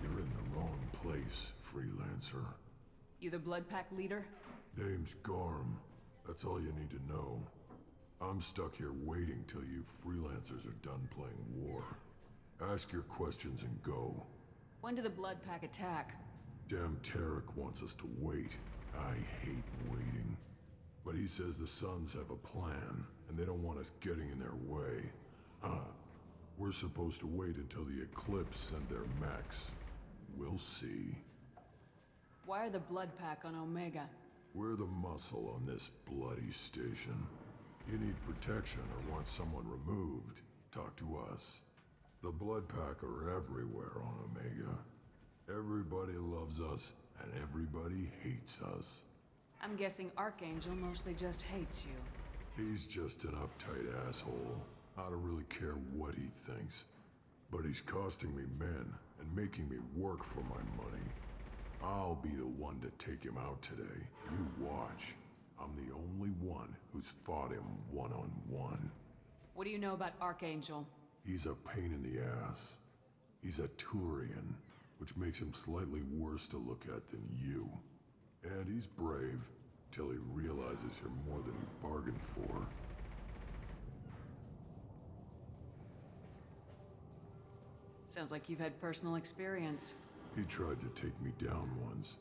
Speaker 12: You're in the wrong place, freelancer.
Speaker 14: You the Blood Pack leader?
Speaker 12: Name's Garm. That's all you need to know. I'm stuck here waiting till you freelancers are done playing war. Ask your questions and go.
Speaker 14: When do the Blood Pack attack?
Speaker 12: Damn Tarek wants us to wait. I hate waiting. But he says the Suns have a plan, and they don't want us getting in their way. We're supposed to wait until the Eclipse send their mechs. We'll see.
Speaker 14: Why are the Blood Pack on Omega?
Speaker 12: We're the muscle on this bloody station. You need protection or want someone removed, talk to us. The Blood Pack are everywhere on Omega. Everybody loves us, and everybody hates us.
Speaker 14: I'm guessing Archangel mostly just hates you.
Speaker 12: He's just an uptight asshole. I don't really care what he thinks. But he's costing me men and making me work for my money. I'll be the one to take him out today. You watch. I'm the only one who's fought him one-on-one.
Speaker 14: What do you know about Archangel?
Speaker 12: He's a pain in the ass. He's a Turian, which makes him slightly worse to look at than you. And he's brave, till he realizes you're more than he bargained for.
Speaker 14: Sounds like you've had personal experience.
Speaker 12: He tried to take me down once.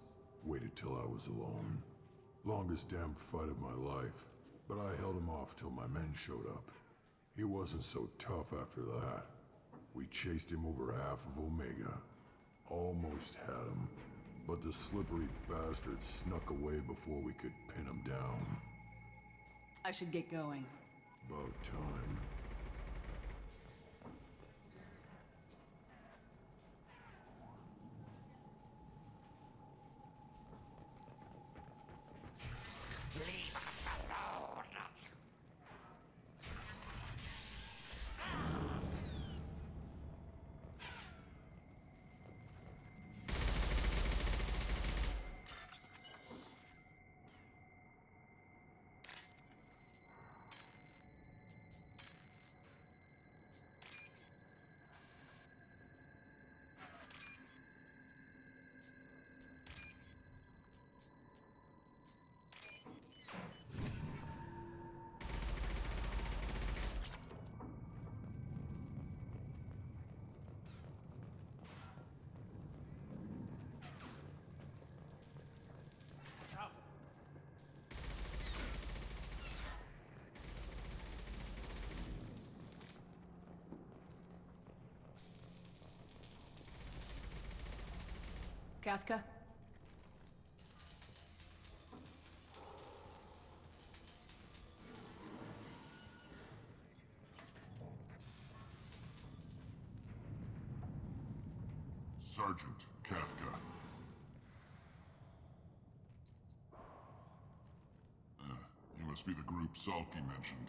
Speaker 12: Waited till I was alone. Longest damn fight of my life. But I held him off till my men showed up. He wasn't so tough after that. We chased him over half of Omega. Almost had him. But the slippery bastard snuck away before we could pin him down.
Speaker 14: I should get going.
Speaker 12: About time.
Speaker 11: Leave us alone!
Speaker 14: Kathka?
Speaker 12: Sergeant Kafka. You must be the group Salky mentioned.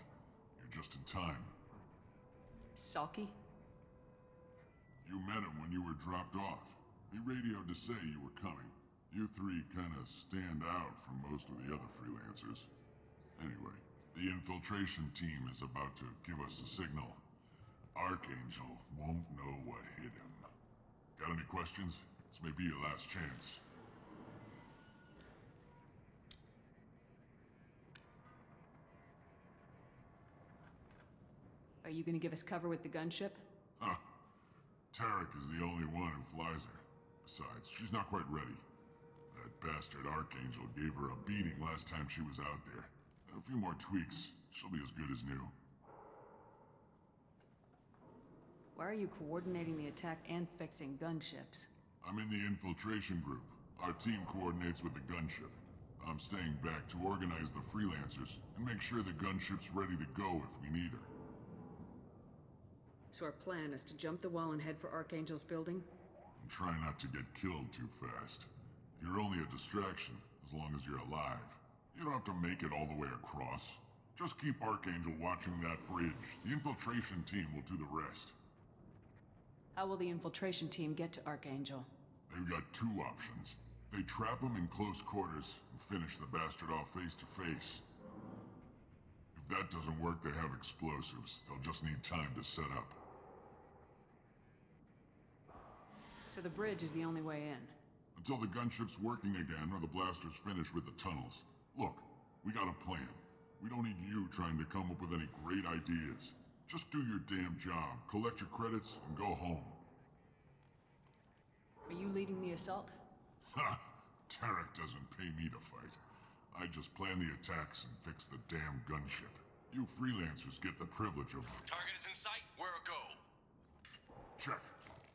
Speaker 12: You're just in time.
Speaker 14: Salky?
Speaker 12: You met him when you were dropped off. He radioed to say you were coming. You three kinda stand out from most of the other freelancers. Anyway, the infiltration team is about to give us a signal. Archangel won't know what hit him. Got any questions? This may be your last chance.
Speaker 14: Are you gonna give us cover with the gunship?
Speaker 12: Huh. Tarek is the only one who flies her. Besides, she's not quite ready. That bastard Archangel gave her a beating last time she was out there. A few more tweaks, she'll be as good as new.
Speaker 14: Why are you coordinating the attack and fixing gunships?
Speaker 12: I'm in the infiltration group. Our team coordinates with the gunship. I'm staying back to organize the freelancers and make sure the gunship's ready to go if we need her.
Speaker 14: So our plan is to jump the wall and head for Archangel's building?
Speaker 12: And try not to get killed too fast. You're only a distraction, as long as you're alive. You don't have to make it all the way across. Just keep Archangel watching that bridge. The infiltration team will do the rest.
Speaker 14: How will the infiltration team get to Archangel?
Speaker 12: They've got two options. They trap him in close quarters and finish the bastard off face to face. If that doesn't work, they have explosives. They'll just need time to set up.
Speaker 14: So the bridge is the only way in.
Speaker 12: Until the gunship's working again or the blasters finish with the tunnels. Look, we got a plan. We don't need you trying to come up with any great ideas. Just do your damn job, collect your credits, and go home.
Speaker 14: Are you leading the assault?
Speaker 12: Ha! Tarek doesn't pay me to fight. I just plan the attacks and fix the damn gunship. You freelancers get the privilege of...
Speaker 8: Target is in sight. Where a go?
Speaker 12: Check.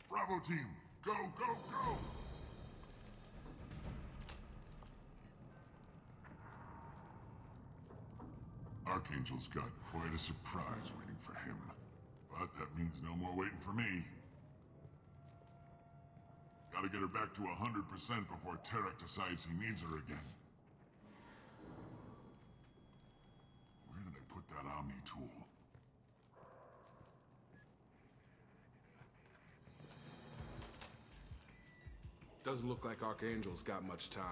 Speaker 12: Bravo team, go, go, go! Archangel's got quite a surprise waiting for him. But that means no more waiting for me. Gotta get her back to 100% before Tarek decides he needs her again. Where did I put that Omni tool?
Speaker 13: Doesn't look like Archangel's got much time.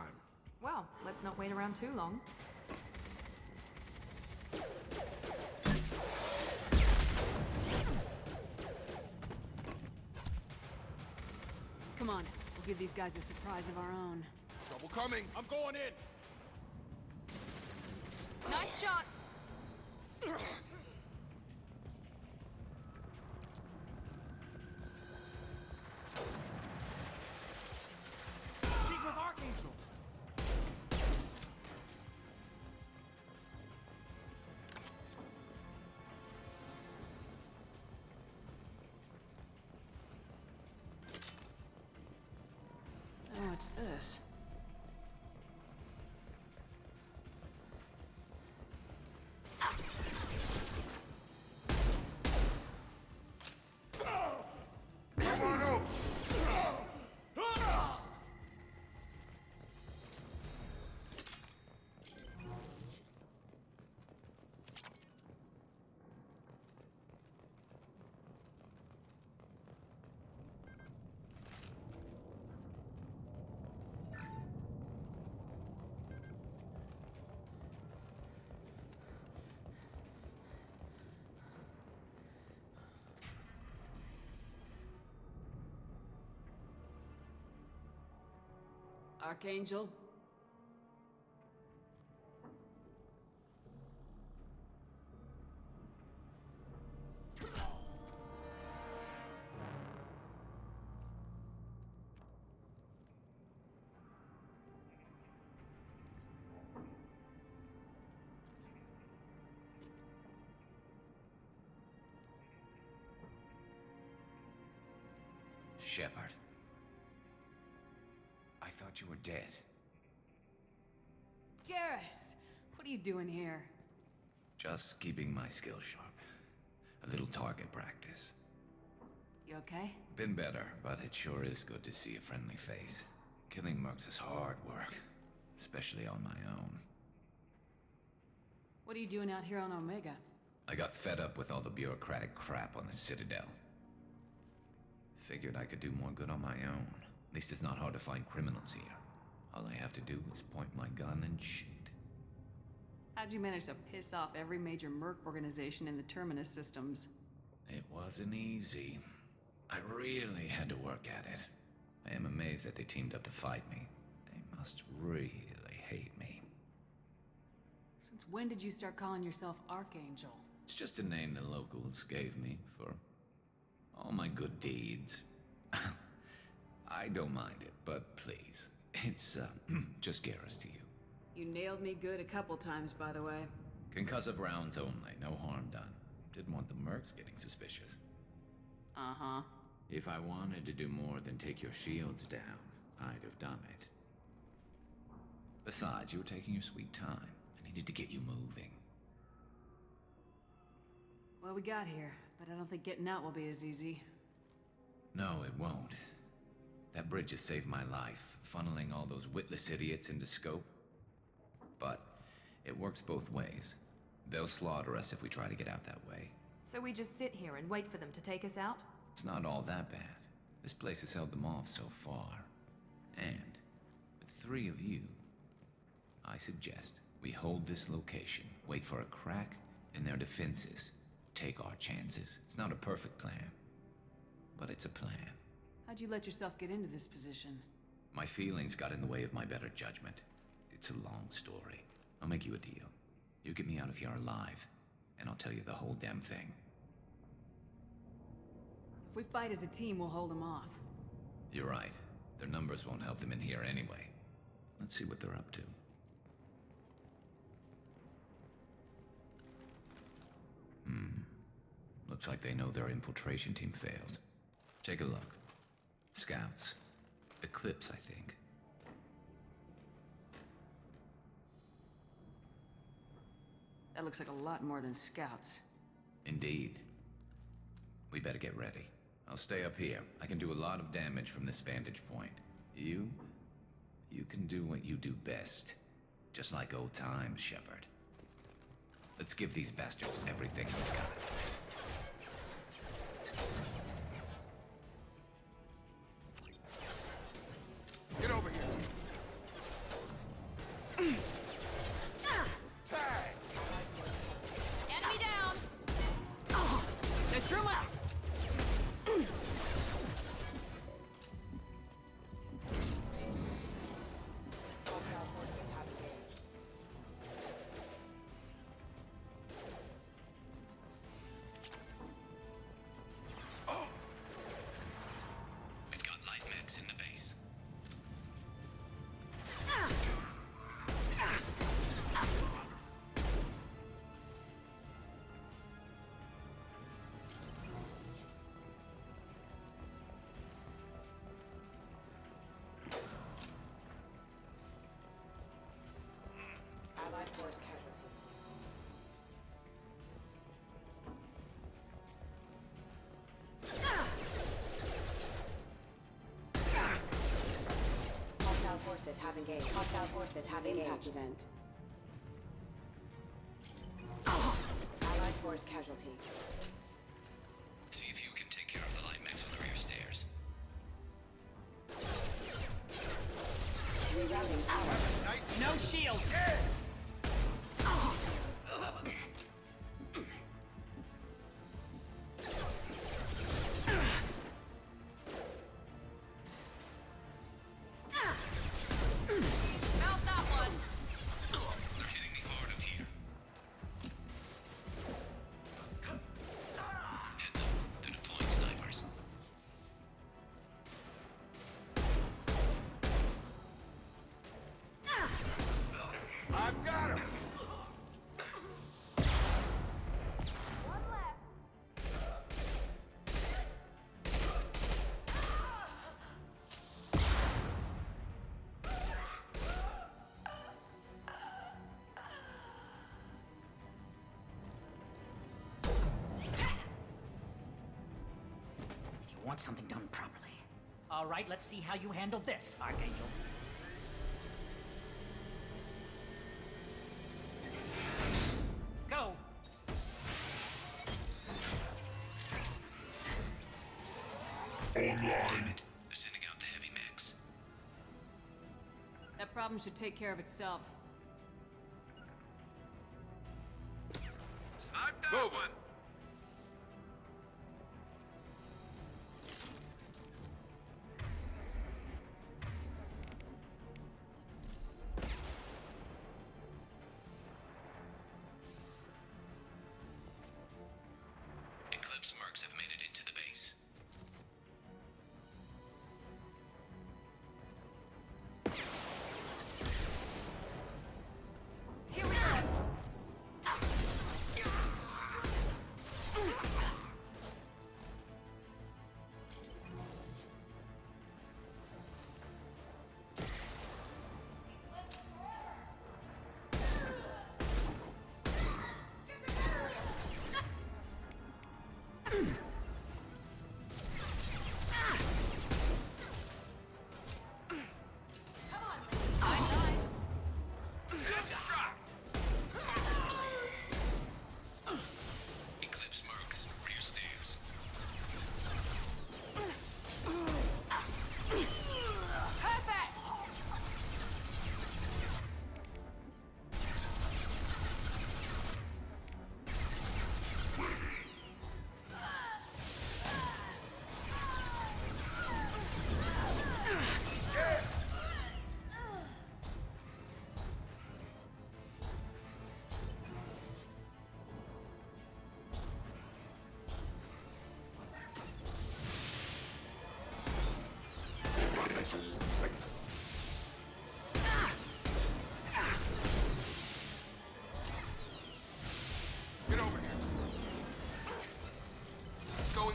Speaker 1: Well, let's not wait around too long.
Speaker 14: Come on, we'll give these guys a surprise of our own.
Speaker 13: Trouble coming!
Speaker 20: I'm going in!
Speaker 1: Nice shot!
Speaker 20: She's with Archangel!
Speaker 14: Oh, what's this?
Speaker 12: Come on up!
Speaker 14: Archangel?
Speaker 18: Shepard. I thought you were dead.
Speaker 14: Garrus! What are you doing here?
Speaker 18: Just keeping my skills sharp. A little target practice.
Speaker 14: You okay?
Speaker 18: Been better, but it sure is good to see a friendly face. Killing mercs is hard work, especially on my own.
Speaker 14: What are you doing out here on Omega?
Speaker 18: I got fed up with all the bureaucratic crap on the Citadel. Figured I could do more good on my own. At least it's not hard to find criminals here. All I have to do is point my gun and shoot.
Speaker 14: How'd you manage to piss off every major merc organization in the Terminus systems?
Speaker 18: It wasn't easy. I really had to work at it. I am amazed that they teamed up to fight me. They must really hate me.
Speaker 14: Since when did you start calling yourself Archangel?
Speaker 18: It's just a name the locals gave me for all my good deeds. I don't mind it, but please, it's just Garrus to you.
Speaker 14: You nailed me good a couple times, by the way.
Speaker 18: Concussive rounds only, no harm done. Didn't want the mercs getting suspicious.
Speaker 14: Uh-huh.
Speaker 18: If I wanted to do more than take your shields down, I'd have done it. Besides, you were taking your sweet time. I needed to get you moving.
Speaker 14: Well, we got here, but I don't think getting out will be as easy.
Speaker 18: No, it won't. That bridge has saved my life, funneling all those witless idiots into scope. But it works both ways. They'll slaughter us if we try to get out that way.
Speaker 1: So we just sit here and wait for them to take us out?
Speaker 18: It's not all that bad. This place has held them off so far. And with 3 of you, I suggest we hold this location, wait for a crack in their defenses, take our chances. It's not a perfect plan, but it's a plan.
Speaker 14: How'd you let yourself get into this position?
Speaker 18: My feelings got in the way of my better judgment. It's a long story. I'll make you a deal. You get me out of here alive, and I'll tell you the whole damn thing.
Speaker 14: If we fight as a team, we'll hold them off.
Speaker 18: You're right. Their numbers won't help them in here anyway. Let's see what they're up to. Looks like they know their infiltration team failed. Take a look. Scouts. Eclipse, I think.
Speaker 14: That looks like a lot more than scouts.
Speaker 18: Indeed. We better get ready. I'll stay up here. I can do a lot of damage from this vantage point. You can do what you do best. Just like old times, Shepard. Let's give these bastards everything we've got.
Speaker 12: Get over here. Tag!
Speaker 4: Enemy down!
Speaker 14: They threw out!
Speaker 18: We've got light mechs in the base.
Speaker 19: Allied force casualty. Hostile forces have engaged. Hostile forces have engaged. Event. Allied force casualty.
Speaker 18: See if you can take care of the light mechs on the rear stairs.
Speaker 19: Rerouting power.
Speaker 14: No shield!
Speaker 4: Mount that one!
Speaker 18: They're hitting me hard up here. Heads up, they're deploying snipers.
Speaker 12: I've got him!
Speaker 4: One left.
Speaker 3: If you want something done properly. All right, let's see how you handle this, Archangel. Go!
Speaker 12: Online.
Speaker 18: They're sending out the heavy mechs.
Speaker 14: That problem should take care of itself.
Speaker 12: Move it.
Speaker 18: Eclipse mercs have made it into the base.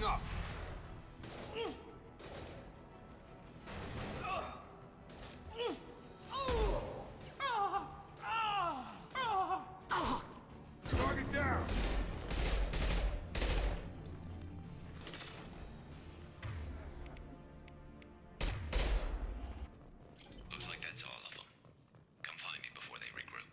Speaker 12: Going up. Target down.
Speaker 18: Looks like that's all of them. Come find me before they regroup.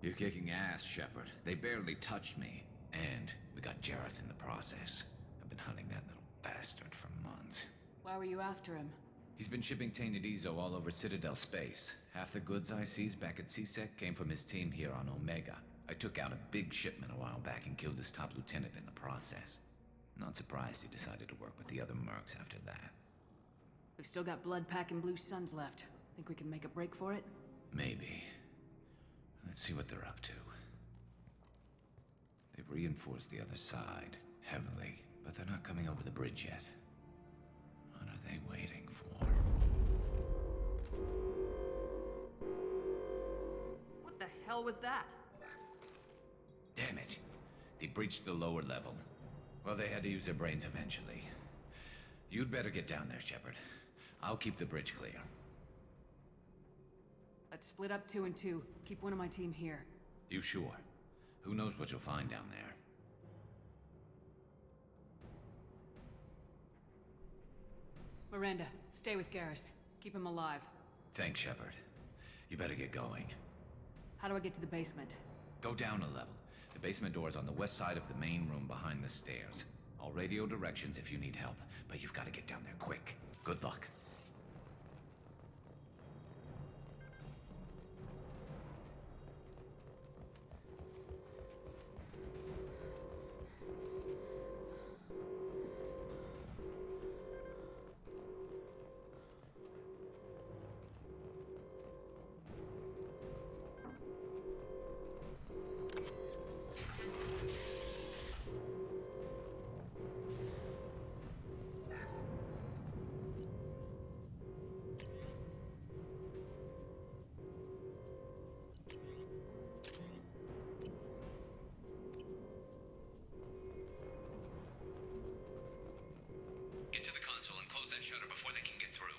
Speaker 18: You're kicking ass, Shepard. They barely touched me. And we got Jareth in the process. I've been hunting that little bastard for months.
Speaker 14: Why were you after him?
Speaker 18: He's been shipping tainted Ezo all over Citadel space. Half the goods I seized back at CSEC came from his team here on Omega. I took out a big shipment a while back and killed his top lieutenant in the process. Not surprised he decided to work with the other mercs after that.
Speaker 14: We've still got blood pack and blue suns left. Think we can make a break for it?
Speaker 18: Maybe. Let's see what they're up to. They've reinforced the other side, heavily, but they're not coming over the bridge yet. What are they waiting for?
Speaker 1: What the hell was that?
Speaker 18: Damn it. They breached the lower level. Well, they had to use their brains eventually. You'd better get down there, Shepard. I'll keep the bridge clear.
Speaker 14: Let's split up 2 and 2. Keep one of my team here.
Speaker 18: You sure? Who knows what you'll find down there?
Speaker 14: Miranda, stay with Garrus. Keep him alive.
Speaker 18: Thanks, Shepard. You better get going.
Speaker 14: How do I get to the basement?
Speaker 18: Go down a level. The basement door's on the west side of the main room behind the stairs. I'll radio directions if you need help, but you've got to get down there quick. Good luck. Get to the console and close that shutter before they can get through.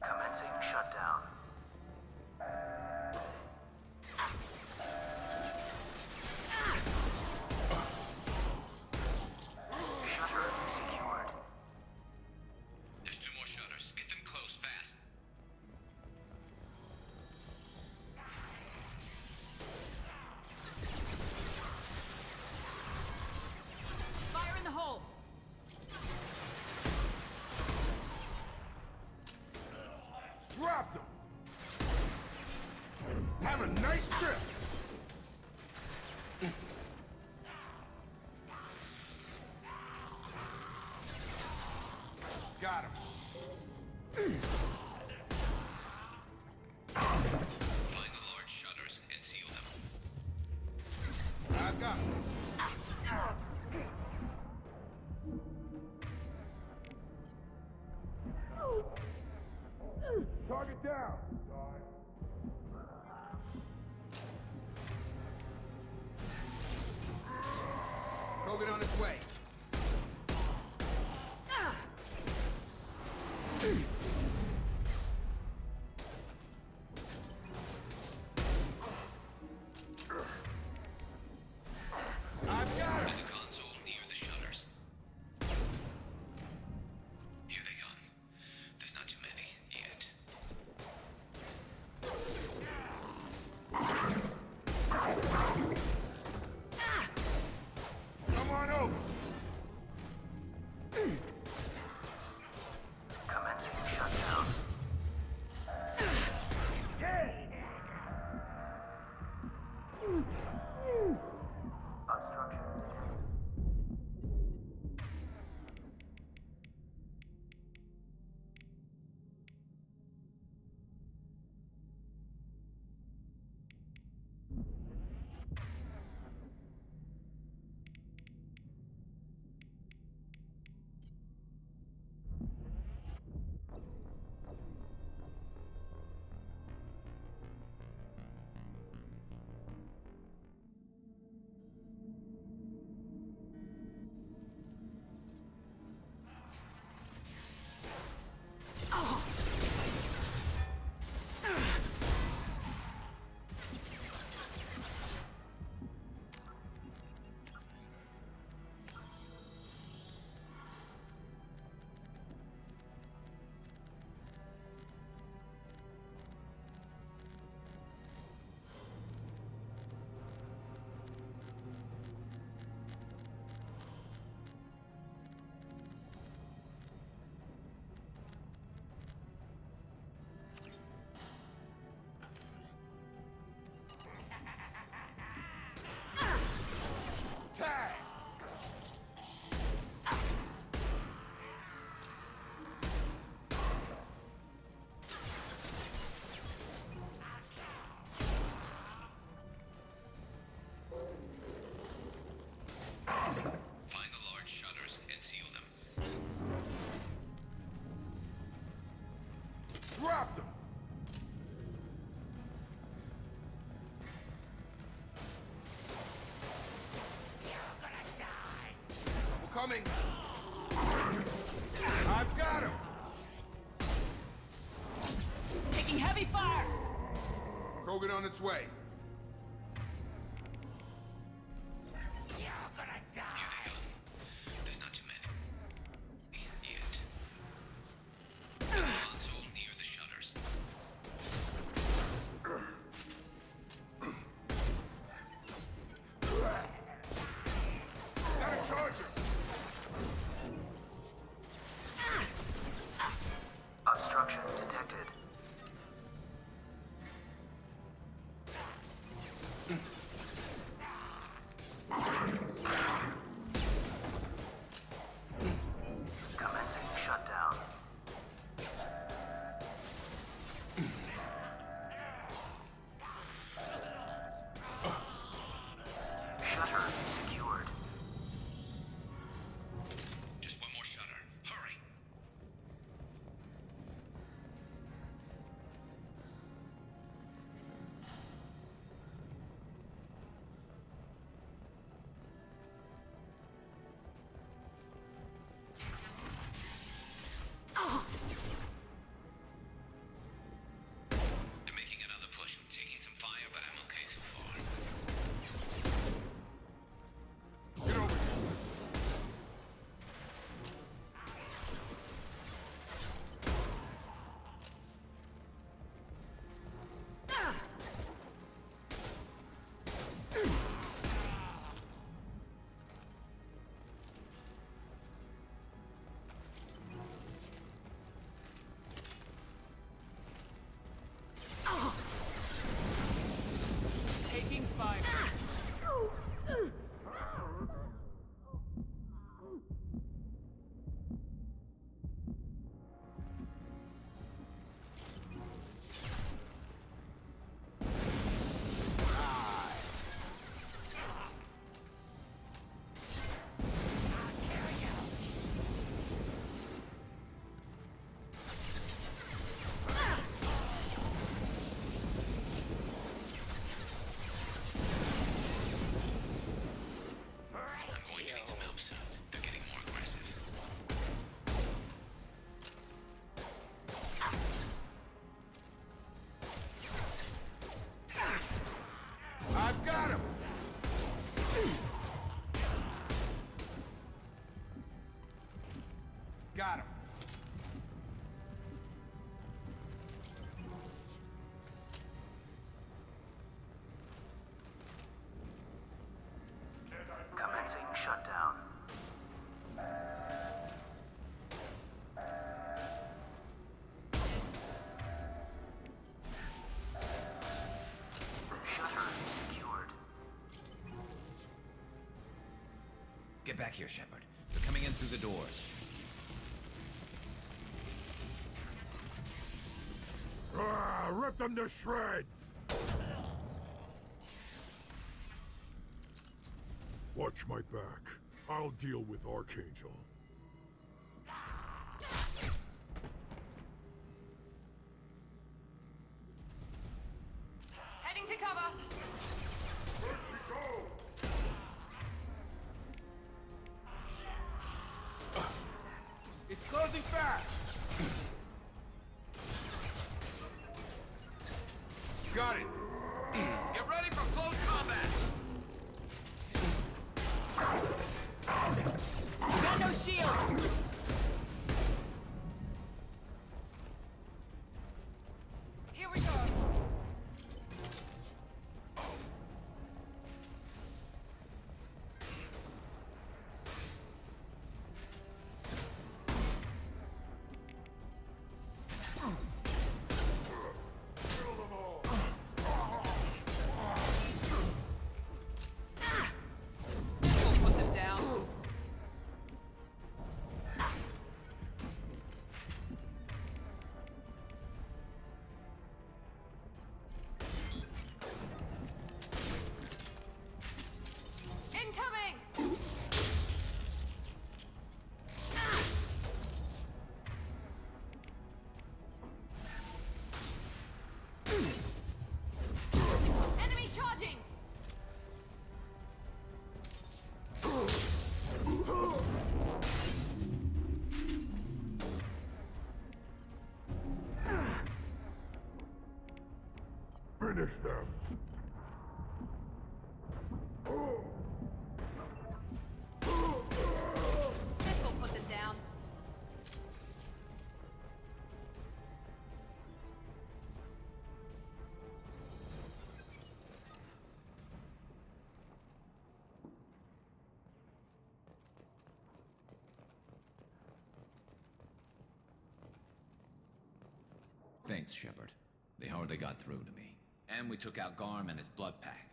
Speaker 6: Commencing shutdown. Shutter secured.
Speaker 18: There's 2 more shutters. Get them closed fast.
Speaker 14: Fire in the hole!
Speaker 12: Dropped him. Have a nice trip. Got him.
Speaker 18: Find the large shutters and seal them.
Speaker 12: I got him. Target down.
Speaker 20: Krogan on its way.
Speaker 12: I've got him.
Speaker 18: There's a console near the shutters. Here they come. There's not too many yet.
Speaker 12: Come on over.
Speaker 13: coming! I've got him!
Speaker 14: Taking heavy fire!
Speaker 13: Krogan on its way.
Speaker 11: You're gonna die!
Speaker 18: There's not too many. Yet. There's a console near the shutters.
Speaker 13: Got a charger!
Speaker 6: Obstruction detected. Commencing shutdown. Shutter secured.
Speaker 18: Just one more shutter. Hurry! They're making another push. I'm taking some fire, but I'm okay so far.
Speaker 13: Get over here.
Speaker 14: Taking fire.
Speaker 18: I'm going to need some help soon. They're getting more aggressive.
Speaker 13: I've got him! Got him.
Speaker 6: Commencing shutdown. Shutter secured.
Speaker 18: Get back here, Shepard. They're coming in through the doors.
Speaker 12: Rip them to shreds! Watch my back. I'll deal with Archangel.
Speaker 14: Heading to cover.
Speaker 12: Where'd she go?
Speaker 13: It's closing fast! Got it!
Speaker 8: Get ready for close combat!
Speaker 14: Got no shield.
Speaker 18: Thanks, Shepard. They hardly got through to me. And we took out Garm and his blood pack.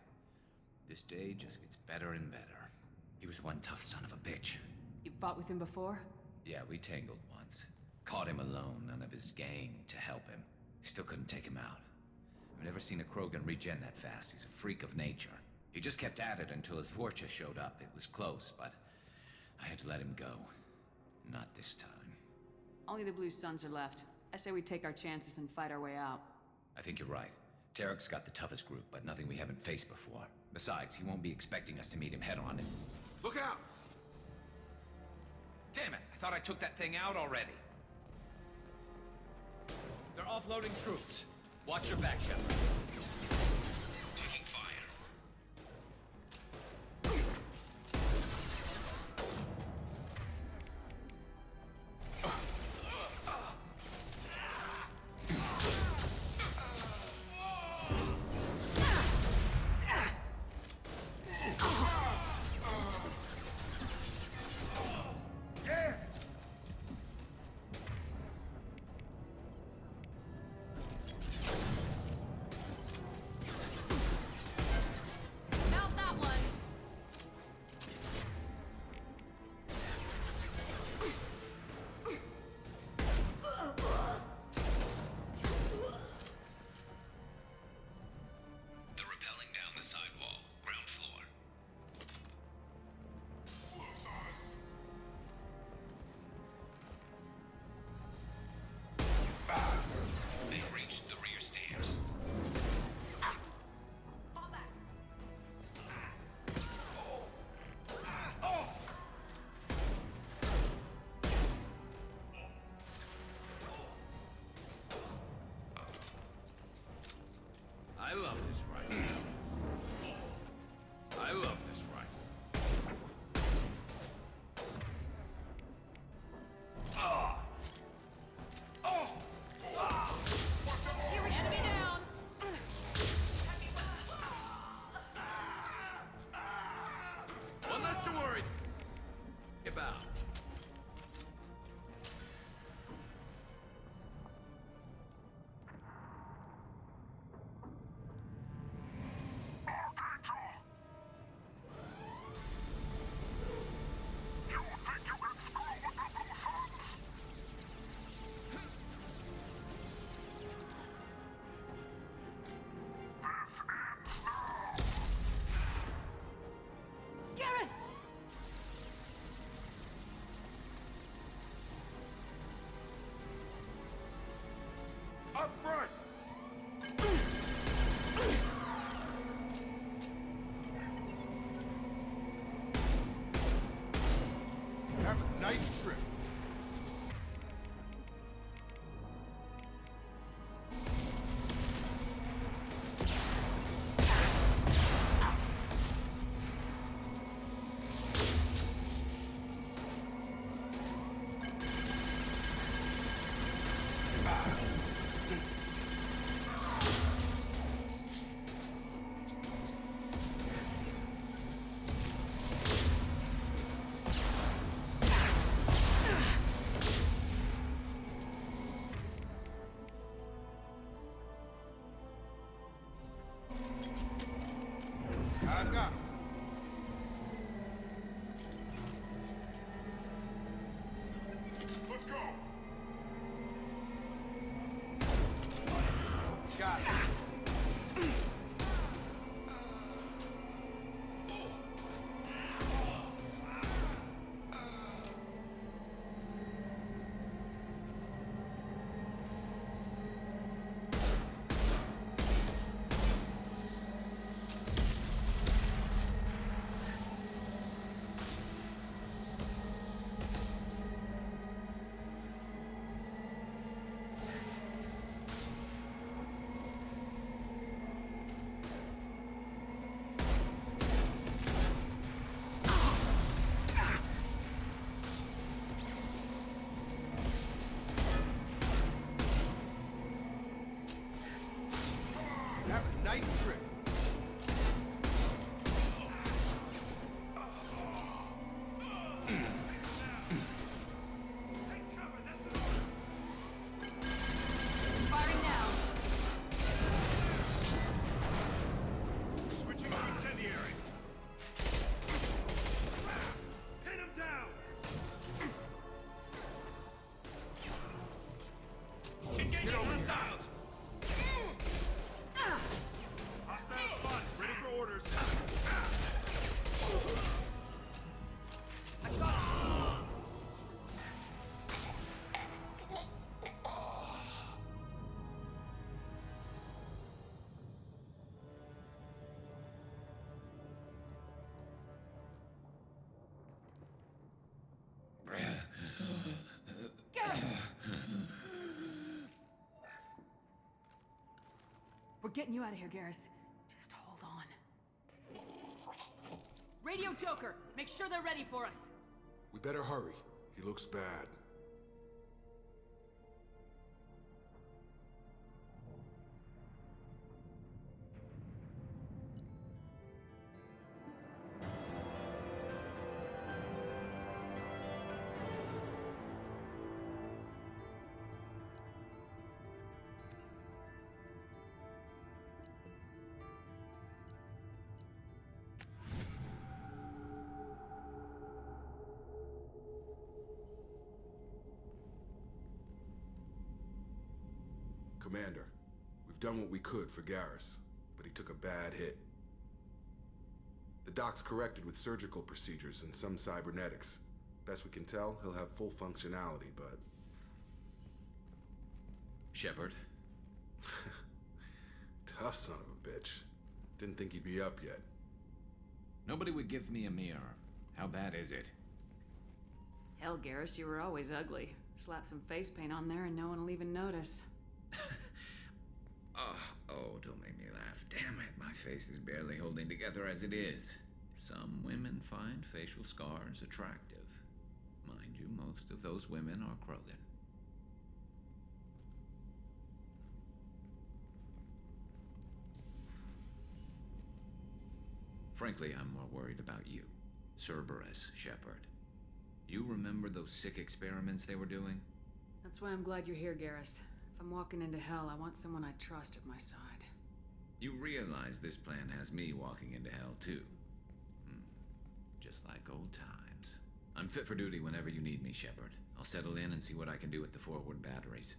Speaker 18: This day just gets better and better. He was one tough son of a bitch.
Speaker 14: You fought with him before?
Speaker 18: Yeah, we tangled once. Caught him alone, none of his gang to help him. Still couldn't take him out. I've never seen a Krogan regen that fast. He's a freak of nature. He just kept at it until his Vorcha showed up. It was close, but I had to let him go. Not this time.
Speaker 14: Only the Blue Suns are left. I say we take our chances and fight our way out.
Speaker 18: I think you're right. Tarek's got the toughest group, but nothing we haven't faced before. Besides, he won't be expecting us to meet him head-on and...
Speaker 5: Look out!
Speaker 18: Damn it! I thought I took that thing out already. They're offloading troops. Watch your back, Shepard. Taking fire.
Speaker 1: Melt that one.
Speaker 18: They're rappelling down the side wall, ground floor. They've reached the rear stairs. I love this rifle. I love this rifle.
Speaker 1: Enemy down.
Speaker 18: One less to worry about.
Speaker 1: Garrus!
Speaker 5: Up front!
Speaker 13: Have a nice trip.
Speaker 14: We're getting you out of here, Garrus. Just hold on. Radio Joker, make sure they're ready for us.
Speaker 13: We better hurry. He looks bad. Commander, we've done what we could for Garrus, but he took a bad hit. The doc's corrected with surgical procedures and some cybernetics. Best we can tell, he'll have full functionality, but...
Speaker 18: Shepard?
Speaker 13: Tough son of a bitch. Didn't think he'd be up yet.
Speaker 18: Nobody would give me a mirror. How bad is it?
Speaker 14: Hell, Garrus, you were always ugly. Slap some face paint on there and no one will even notice.
Speaker 18: Oh, don't make me laugh. Damn it, my face is barely holding together as it is. Some women find facial scars attractive. Mind you, most of those women are Krogan. Frankly, I'm more worried about you, Cerberus Shepard. You remember those sick experiments they were doing?
Speaker 14: That's why I'm glad you're here, Garrus. If I'm walking into hell, I want someone I trust at my side.
Speaker 18: You realize this plan has me walking into hell, too. Just like old times. I'm fit for duty whenever you need me, Shepard. I'll settle in and see what I can do with the forward batteries.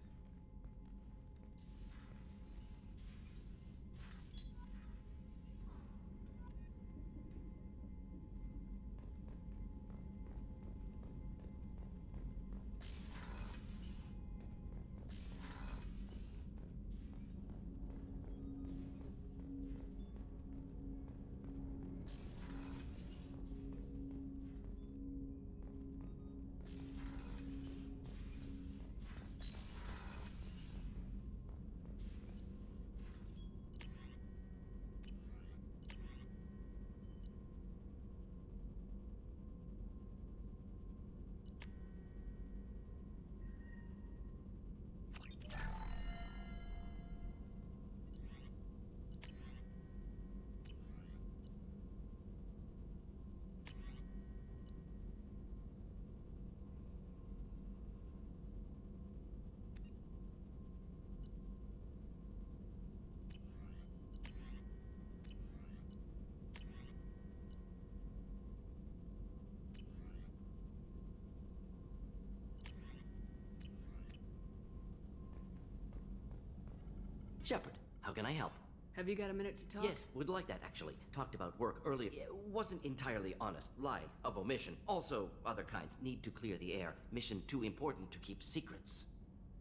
Speaker 19: Shepard, how can I help?
Speaker 14: Have you got a minute to talk?
Speaker 19: Yes, would like that actually. Talked about work earlier. Wasn't entirely honest. Lie of omission. Also, other kinds. Need to clear the air. Mission too important to keep secrets.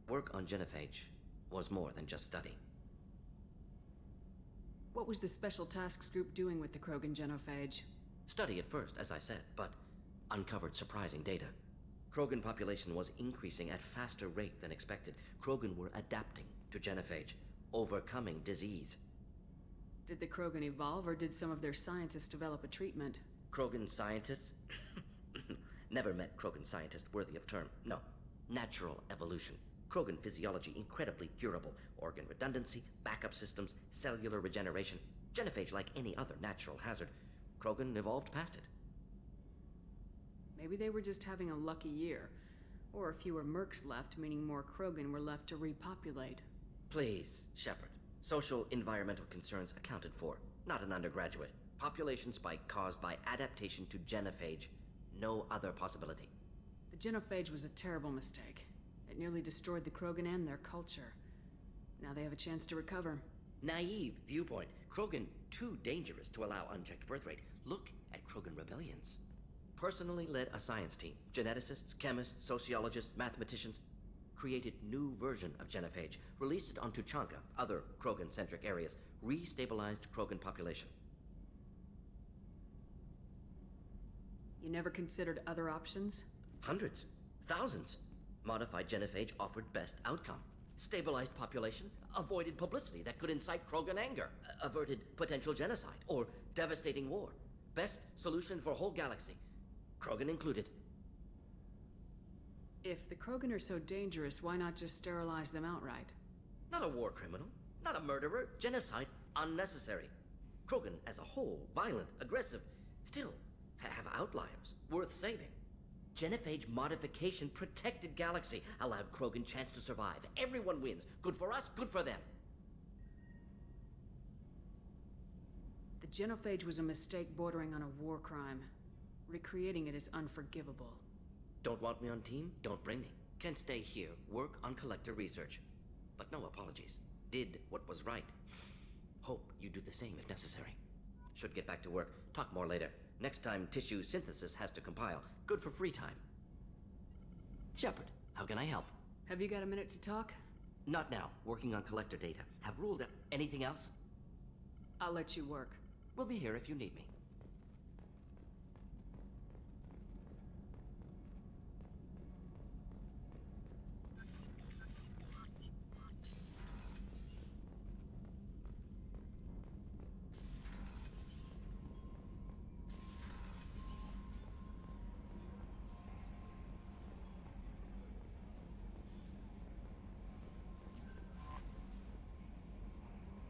Speaker 19: Work on Genophage was more than just study.
Speaker 14: What was the Special Tasks Group doing with the Krogan genophage?
Speaker 19: Study at first, as I said, but uncovered surprising data. Krogan population was increasing at faster rate than expected. Krogan were adapting to genophage, overcoming disease.
Speaker 14: Did the Krogan evolve, or did some of their scientists develop a treatment?
Speaker 19: Krogan scientists? Never met Krogan scientist worthy of term. No. Natural evolution. Krogan physiology incredibly durable. Organ redundancy, backup systems, cellular regeneration. Genophage like any other natural hazard. Krogan evolved past it.
Speaker 14: Maybe they were just having a lucky year. Or fewer mercs left, meaning more Krogan were left to repopulate.
Speaker 19: Please, Shepard. Social environmental concerns accounted for. Not an undergraduate. Population spike caused by adaptation to genophage. No other possibility.
Speaker 14: The genophage was a terrible mistake. It nearly destroyed the Krogan and their culture. Now they have a chance to recover.
Speaker 19: Naive viewpoint. Krogan too dangerous to allow unchecked birth rate. Look at Krogan rebellions. Personally led a science team. Geneticists, chemists, sociologists, mathematicians. Created new version of genophage. Released it on Tuchanka, other Krogan-centric areas. Restabilized Krogan population.
Speaker 14: You never considered other options?
Speaker 19: Hundreds. Thousands. Modified genophage offered best outcome.
Speaker 16: Stabilized population, avoided publicity that could incite Krogan anger, averted potential genocide, or devastating war. Best solution for whole galaxy, Krogan included.
Speaker 14: If the Krogan are so dangerous, why not just sterilize them outright?
Speaker 16: Not a war criminal, not a murderer. Genocide, unnecessary. Krogan as a whole, violent, aggressive, still have outliers, worth saving. Genophage modification protected galaxy, allowed Krogan chance to survive. Everyone wins. Good for us, good for them.
Speaker 14: The genophage was a mistake bordering on a war crime. Recreating it is unforgivable.
Speaker 16: Don't want me on team? Don't bring me. Can stay here, work on collector research. But no apologies. Did what was right. Hope you do the same if necessary. Should get back to work. Talk more later. Next time tissue synthesis has to compile. Good for free time. Shepard, how can I help?
Speaker 14: Have you got a minute to talk?
Speaker 16: Not now. Working on collector data. Have ruled out anything else?
Speaker 14: I'll let you work.
Speaker 16: We'll be here if you need me.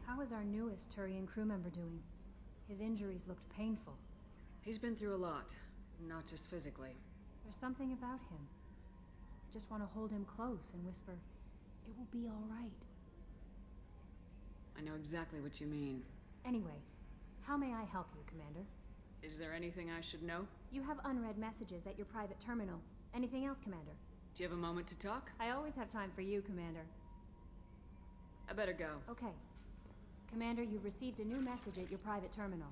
Speaker 9: How is our newest Turian crew member doing? His injuries looked painful.
Speaker 14: He's been through a lot, not just physically.
Speaker 9: There's something about him. I just want to hold him close and whisper, "It will be all right."
Speaker 14: I know exactly what you mean.
Speaker 9: Anyway, how may I help you, Commander?
Speaker 14: Is there anything I should know?
Speaker 9: You have unread messages at your private terminal. Anything else, Commander?
Speaker 14: Do you have a moment to talk?
Speaker 9: I always have time for you, Commander.
Speaker 14: I better go.
Speaker 9: Okay. Commander, you've received a new message at your private terminal.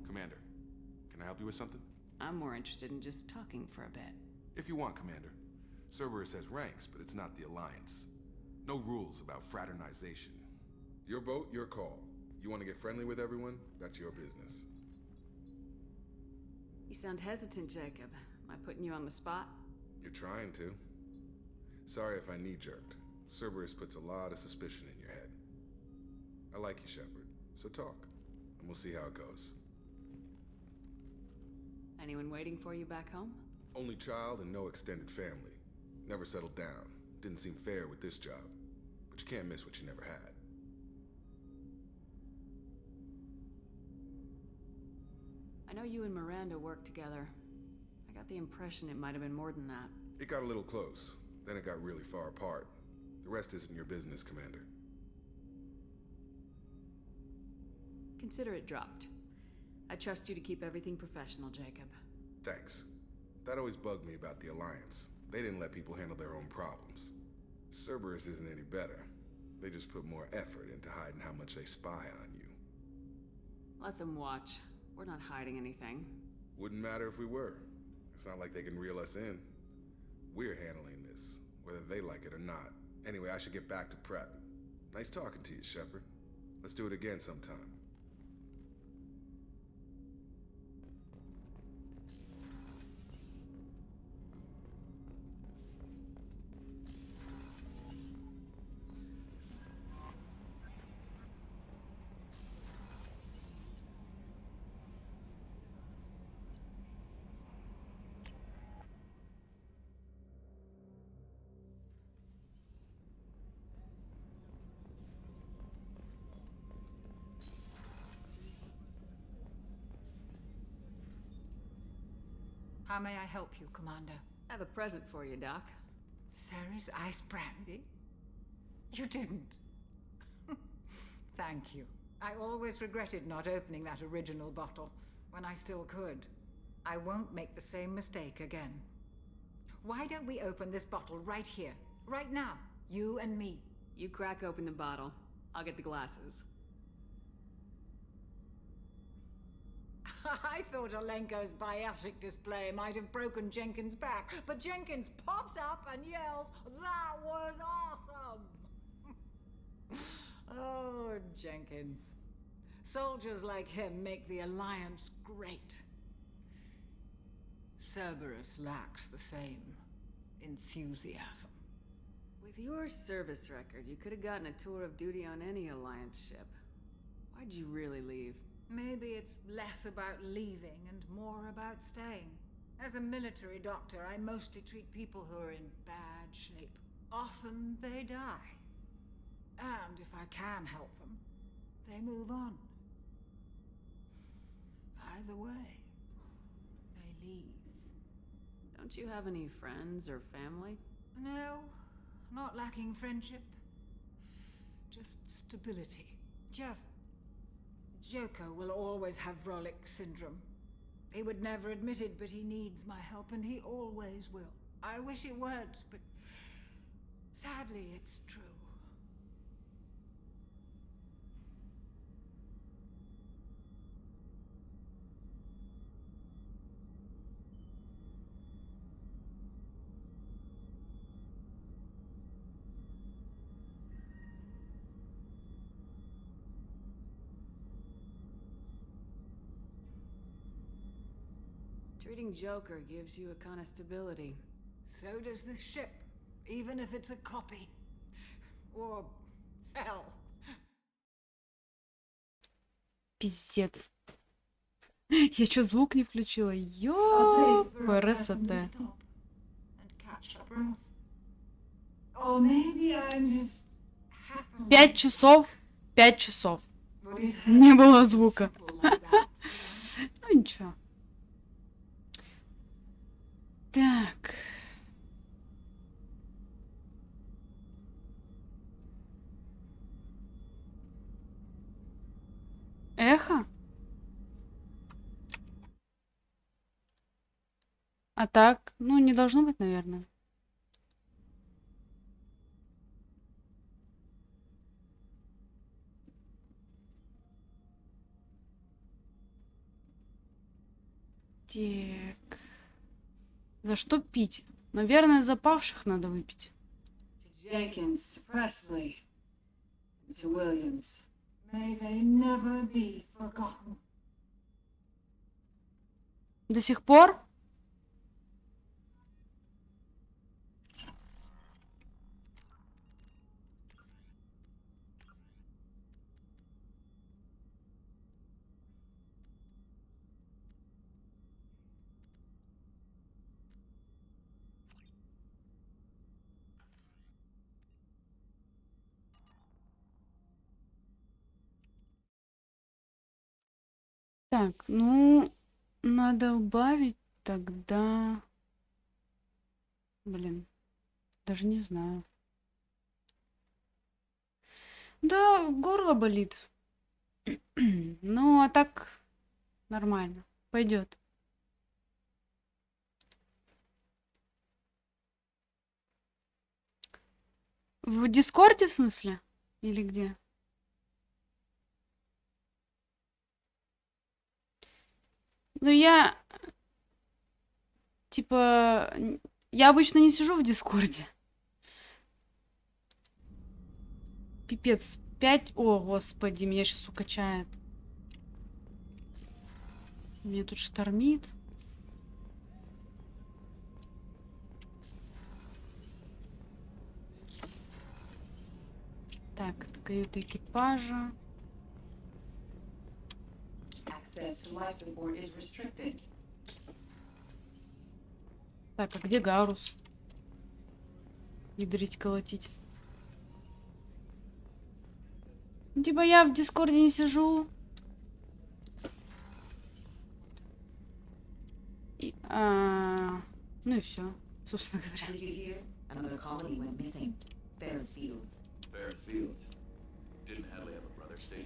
Speaker 13: Commander, can I help you with something?
Speaker 14: I'm more interested in just talking for a bit.
Speaker 13: If you want, Commander. Cerberus has ranks, but it's not the Alliance. No rules about fraternization. Your boat, your call. You want to get friendly with everyone? That's your business.
Speaker 14: You sound hesitant, Jacob. Am I putting you on the spot?
Speaker 13: You're trying to. Sorry if I knee-jerked. Cerberus puts a lot of suspicion in your head. I like you, Shepard, so talk, and we'll see how it goes.
Speaker 14: Anyone waiting for you back home?
Speaker 13: Only child and no extended family. Never settled down. Didn't seem fair with this job. But you can't miss what you never had.
Speaker 14: know you and Miranda work together. I got the impression it might have been more than that.
Speaker 13: It got a little close. Then it got really far apart. The rest isn't your business, Commander.
Speaker 14: Consider it dropped. I trust you to keep everything professional, Jacob.
Speaker 13: Thanks. That always bugged me about the Alliance. They didn't let people handle their own problems. Cerberus isn't any better. They just put more effort into hiding how much they spy on you.
Speaker 14: Let them watch. We're not hiding anything.
Speaker 13: Wouldn't matter if we were. It's not like they can reel us in. We're handling this, whether they like it or not. Anyway, I should get back to prep. Nice talking to you, Shepard. Let's do it again sometime.
Speaker 2: How may I help you, Commander?
Speaker 14: I have a present for you, Doc.
Speaker 2: Sarah's ice brandy? You didn't. Thank you. I always regretted not opening that original bottle when I still could. I won't make the same mistake again. Why don't we open this bottle right here, right now? You and me.
Speaker 14: You crack open the bottle. I'll get the glasses.
Speaker 2: I thought Alenko's biotic display might have broken Jenkins' back, but Jenkins pops up and yells, "That was awesome!" Oh, Jenkins. Soldiers like him make the Alliance great. Cerberus lacks the same enthusiasm.
Speaker 14: With your service record, you could have gotten a tour of duty on any Alliance ship. Why'd you really leave?
Speaker 2: Maybe it's less about leaving and more about staying. As a military doctor, I mostly treat people who are in bad shape. Often they die. And if I can help them, they move on. Either way, they leave.
Speaker 14: Don't you have any friends or family?
Speaker 2: No, not lacking friendship. Just stability. Jeff, Joko will always have Vrolic syndrome. He would never admit it, but he needs my help, and he always will. I wish it weren't, but sadly, it's true.
Speaker 14: Treating Joker gives you a kind of stability.
Speaker 2: So does this ship, even if it's a copy. Or hell.
Speaker 19: Пиздец. Я чё, звук не включила? Ёп, РСТ. 5 часов. 5 часов. Не было звука. Ну ничего. Так. Эхо? А так? Ну, не должно быть, наверное. Так. За что пить? Наверное, за павших надо выпить.
Speaker 2: Jenkins, Presley, to Williams. May they never be forgotten.
Speaker 19: До сих пор? Так, ну,
Speaker 3: надо убавить тогда... Блин, даже не знаю. Да, горло болит. Ну, а так нормально. Пойдет. В Дискорде, в смысле? Или где? Ну, я... Типа... Я обычно не сижу в Дискорде. Пипец. 5... О, господи, меня сейчас укачает. Меня тут штормит. Так, это каюта экипажа. Так, а где Гарус? Ядрить, колотить. Типа я в Дискорде не сижу. Ну и все, собственно говоря.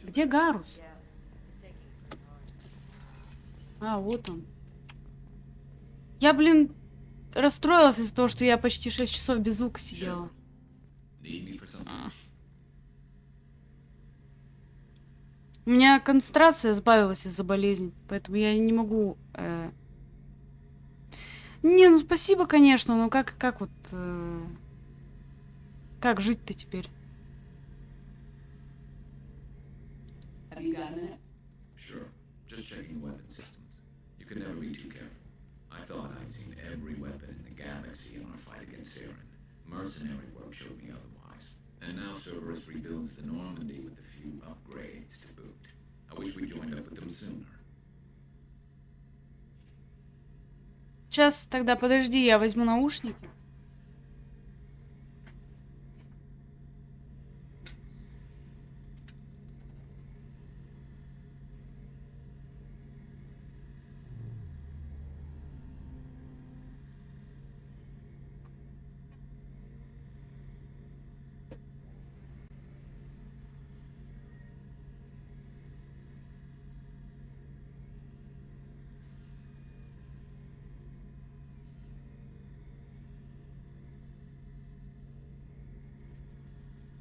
Speaker 3: Где Гарус? А, вот он. Я, блин, расстроилась из-за того, что я почти 6 часов без звука сидела. У меня концентрация сбавилась из-за болезни, поэтому я не могу... Не, ну спасибо, конечно, но как вот... Как жить-то теперь?
Speaker 18: Sure. Just checking weapon systems. You can never be too careful. I thought I'd seen every weapon in the galaxy on our fight against Saren. Mercenary work showed me otherwise. And now Cerberus rebuilds the Normandy with a few upgrades to boot. I wish we joined up with them sooner.
Speaker 3: Сейчас, тогда подожди, я возьму наушники.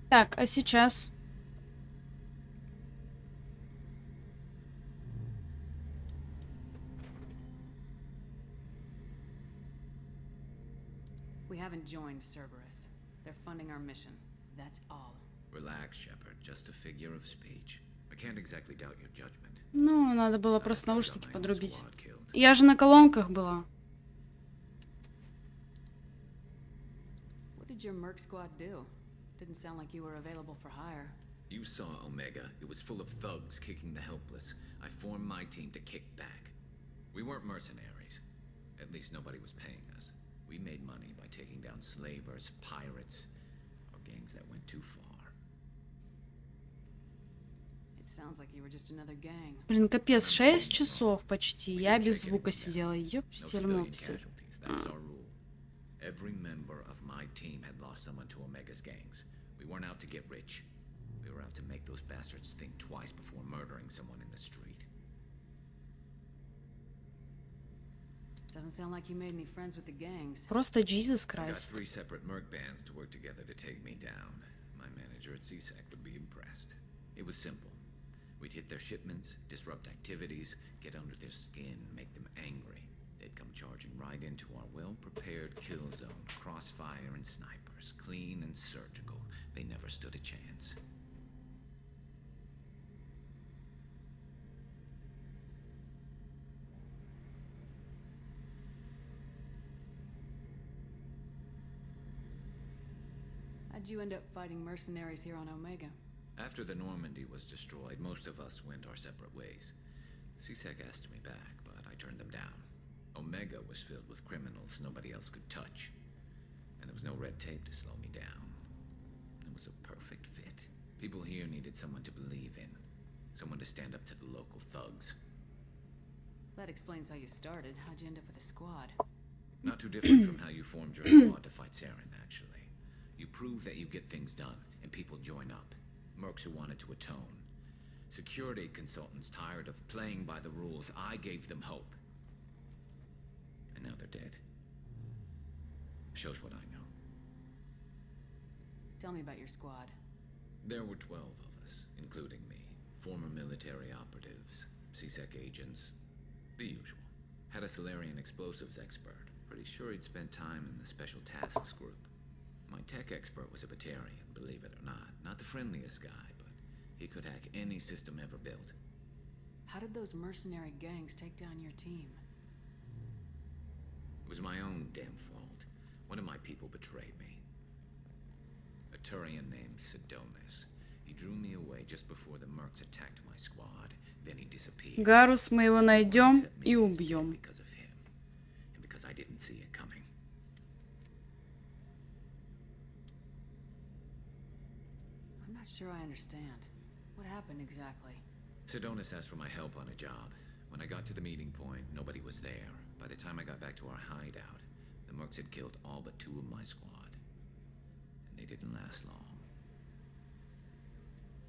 Speaker 3: Так, а сейчас?
Speaker 14: We haven't joined Cerberus. They're funding our mission. That's all.
Speaker 18: Relax, Shepard. Just a figure of speech. I can't exactly doubt your judgment.
Speaker 3: Ну, надо было просто наушники подрубить. Я же на колонках была.
Speaker 14: What did your merc squad do? Didn't sound like you were available for hire.
Speaker 18: You saw Omega. It was full of thugs kicking the helpless. I formed my team to kick back. We weren't mercenaries. At least nobody was paying us. We made money by taking down slavers, pirates, or gangs that went too far.
Speaker 14: It sounds like you were just another gang.
Speaker 3: Блин, капец, 6 часов почти. Я без звука сидела. Ёпсель-мопсель.
Speaker 18: Every member of my team had lost someone to Omega's gangs. We weren't out to get rich. We were out to make those bastards think twice before murdering someone in the street.
Speaker 14: Doesn't sound like you made any friends with the gangs.
Speaker 3: Просто Jesus
Speaker 18: I got
Speaker 3: Christ.
Speaker 18: 3 separate merc bands to work together to take me down. My manager at CSEC would be impressed. It was simple. We'd hit their shipments, disrupt activities, get under their skin, make them angry. They'd come charging right into our well-prepared kill zone, crossfire and snipers, clean and surgical. They never stood a chance.
Speaker 14: How'd you end up fighting mercenaries here on Omega?
Speaker 18: After the Normandy was destroyed, most of us went our separate ways. CSEC asked me back, but I turned them down. Omega was filled with criminals nobody else could touch. And there was no red tape to slow me down. It was a perfect fit. People here needed someone to believe in. Someone to stand up to the local thugs.
Speaker 14: That explains how you started. How'd you end up with a squad?
Speaker 18: Not too different from how you formed your squad to fight Saren, actually. You prove that you get things done, and people join up. Mercs who wanted to atone. Security consultants tired of playing by the rules. I gave them hope. And now they're dead. Shows what I know.
Speaker 14: Tell me about your squad.
Speaker 18: There were 12 of us, including me. Former military operatives, CSEC agents, the usual. Had a Solarian explosives expert. Pretty sure he'd spent time in the Special Tasks Group. My tech expert was a Batarian, believe it or not. Not the friendliest guy, but he could hack any system ever built.
Speaker 14: How did those mercenary gangs take down your team?
Speaker 18: It was my own damn fault. One of my people betrayed me. A Turian named Sidonis. He drew me away just before the Mercs attacked my squad. Then he disappeared.
Speaker 2: Гарус, мы его найдем и убьем.
Speaker 18: Because of him. And because I didn't see it coming.
Speaker 14: I'm not sure I understand. What happened exactly?
Speaker 18: Sidonis asked for my help on a job. When I got to the meeting point, nobody was there. By the time I got back to our hideout, the Mercs had killed all but 2 of my squad. And they didn't last long.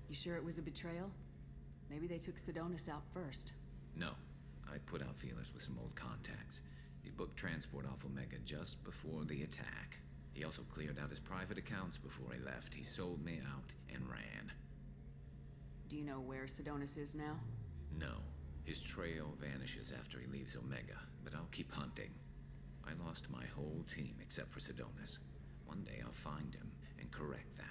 Speaker 14: You sure it was a betrayal? Maybe they took Sidonis out first.
Speaker 18: No. I put out feelers with some old contacts. He booked transport off Omega just before the attack. He also cleared out his private accounts before he left. He sold me out and ran.
Speaker 14: Do you know where Sidonis is now?
Speaker 18: No. His trail vanishes after he leaves Omega, but I'll keep hunting. I lost my whole team except for Sidonis. One day I'll find him and correct that.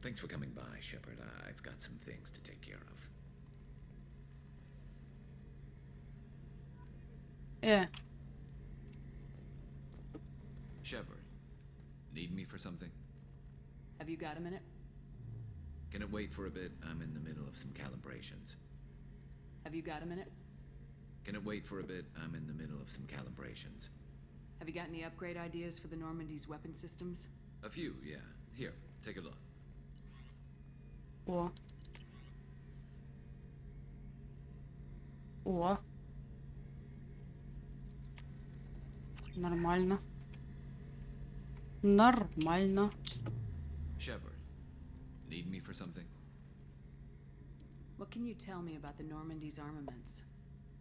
Speaker 18: Thanks for coming by, Shepard. I've got some things to take care of.
Speaker 2: Yeah.
Speaker 18: Shepard, need me for something?
Speaker 14: Have you got a minute?
Speaker 18: Can it wait for a bit? I'm in the middle of some calibrations.
Speaker 14: Have you got a minute?
Speaker 18: Can it wait for a bit? I'm in the middle of some calibrations.
Speaker 14: Have you got any upgrade ideas for the Normandy's weapon systems?
Speaker 18: A few, yeah. Here, take a look.
Speaker 2: О. О. Нормально. Нормально.
Speaker 18: Shepard, need me for something?
Speaker 14: What can you tell me about the Normandy's armaments?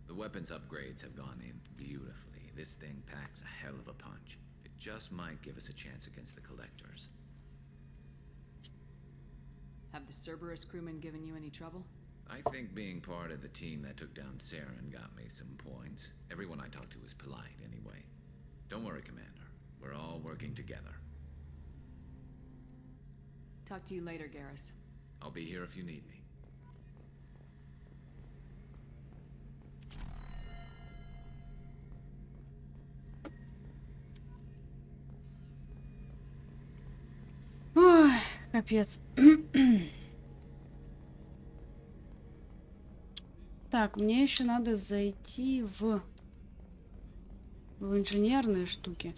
Speaker 18: The weapons upgrades have gone in beautifully. This thing packs a hell of a punch. It just might give us a chance against the Collectors.
Speaker 14: Have the Cerberus crewmen given you any trouble?
Speaker 18: I think being part of the team that took down Saren got me some points. Everyone I talked to was polite anyway. Don't worry, Commander. We're all working together.
Speaker 14: Talk to you later, Garrus.
Speaker 18: I'll be here if you need me.
Speaker 2: Ой, капец. Так, мне еще надо зайти в инженерные штуки.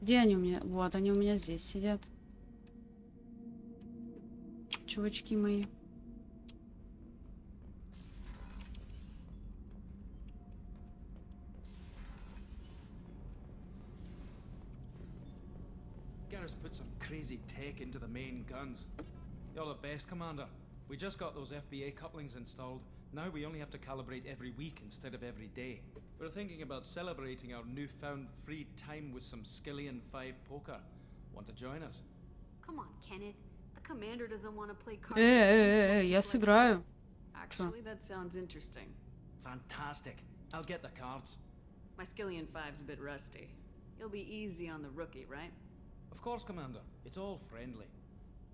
Speaker 2: Где они у меня? Вот, они у меня здесь сидят. Чувачки мои.
Speaker 21: Garrus put some crazy tech into the main guns. You're the best, Commander. We just got those FBA couplings installed. Now we only have to calibrate every week instead of every day. We're thinking about celebrating our newfound free time with some Skillian 5 poker. Want to join us?
Speaker 4: Come on, Kenneth. The commander doesn't want to play cards.
Speaker 2: Я сыграю.
Speaker 14: Actually, that sounds interesting.
Speaker 21: Fantastic. I'll get the cards.
Speaker 14: My Skillian 5's a bit rusty. You'll be easy on the rookie, right?
Speaker 21: Of course, Commander. It's all friendly.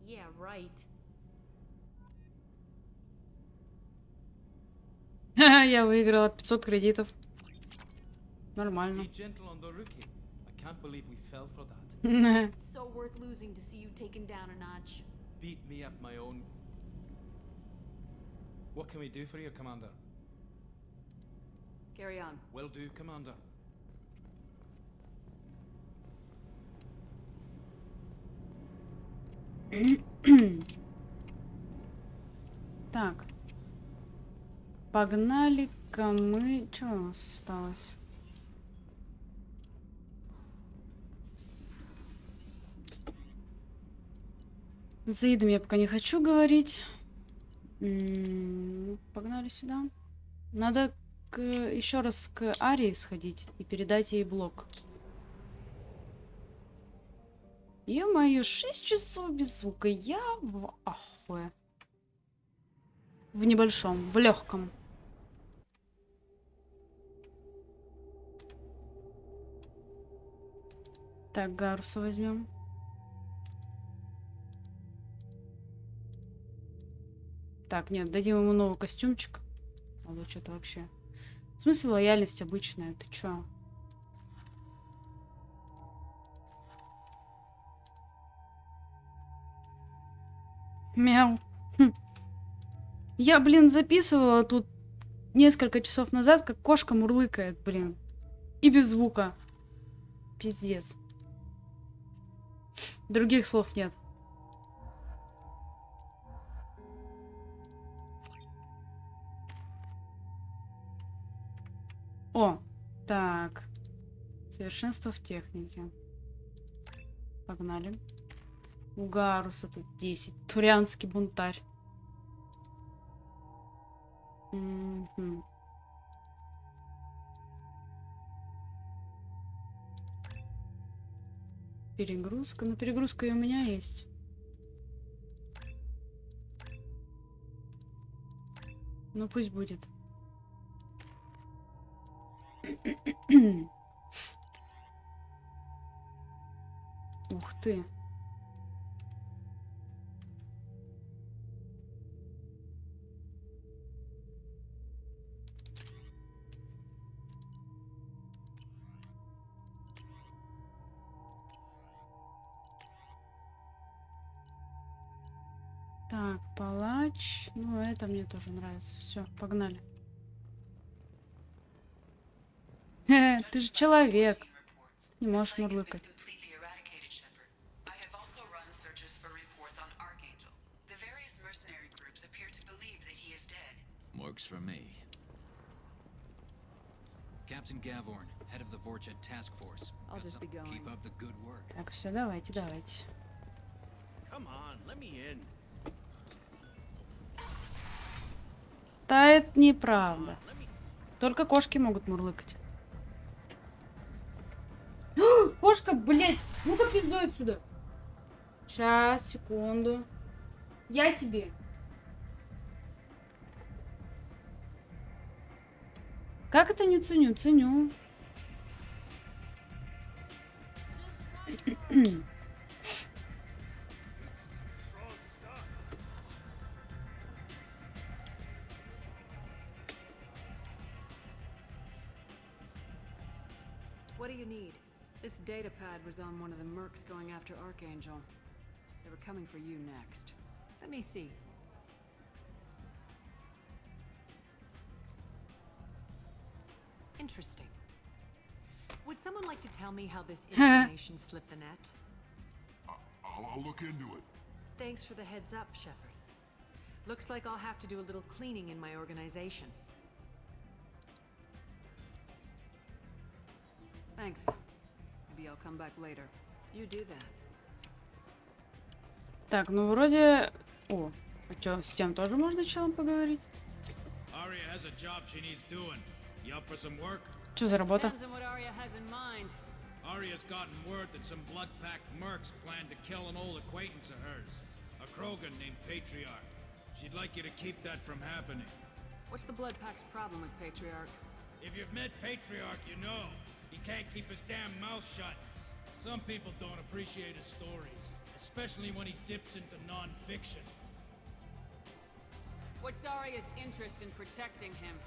Speaker 4: Yeah, right.
Speaker 2: Я выиграла 500 кредитов. Нормально.
Speaker 21: Be gentle on the rookie. I can't believe we fell for that.
Speaker 4: It's so worth losing to see you taken down a notch.
Speaker 21: Beat me at my own. What can we do for you, Commander?
Speaker 14: Carry on.
Speaker 21: Will do, Commander.
Speaker 7: Погнали-ка мы... Что у нас осталось? За Идом я пока не хочу говорить. Погнали сюда. Надо еще раз к Арии сходить и передать ей блок. Ё-моё, 6 часов без звука. Я в ахуе. В небольшом, в легком. Так, Гаруса возьмем. Так, нет, дадим ему новый костюмчик. А вот что-то вообще. Смысл лояльность обычная. Ты чё? Мяу. Хм. Я, блин, записывала тут несколько часов назад, как кошка мурлыкает, блин. И без звука. Пиздец. Других слов нет. О, так. Совершенство в технике. Погнали. У Гаруса тут 10. Турианский бунтарь. Угу. Перегрузка. Ну, перегрузка и у меня есть. Ну, пусть будет. Ух ты. Так, палач. Ну, это мне тоже нравится. Все, погнали. Ты же человек. Не можешь мурлыкать.
Speaker 10: Works for me. Captain Gavorn, head of the Vorchet task force.
Speaker 14: I'll just be going.
Speaker 10: Keep up the good work.
Speaker 7: Так, все, давайте, давайте.
Speaker 21: Come on, let me in.
Speaker 7: Да, это неправда. Только кошки могут мурлыкать. Кошка, блядь! Ну-ка пиздуй отсюда. Сейчас, секунду. Я тебе. Как это не ценю? Ценю.
Speaker 1: What do you need?
Speaker 14: This data pad was on one of the mercs going after Archangel. They were coming for you next.
Speaker 1: Let me see. Interesting. Would someone like to tell me how this information slipped the net?
Speaker 12: I'll look into it.
Speaker 1: Thanks for the heads up, Shepard. Looks like I'll have to do a little cleaning in my organization.
Speaker 14: Thanks. Maybe I'll come back later.
Speaker 1: You do that.
Speaker 7: Так, ну вроде... О, а чё, с тем тоже можно челом поговорить?
Speaker 21: Aria has a job she needs doing. You up for some work?
Speaker 7: Чё за работа?
Speaker 14: Depends on what Arya has in mind.
Speaker 21: Aria's gotten word that some blood-packed mercs plan to kill an old acquaintance of hers, a Krogan named Patriarch. She'd like you to keep that from happening.
Speaker 14: What's the Blood Pack's problem with Patriarch?
Speaker 21: If you've met Patriarch, you know. He can't keep his damn mouth shut. Some people don't appreciate his stories, especially when he dips into non-fiction.
Speaker 14: What's Arya's interest in protecting him?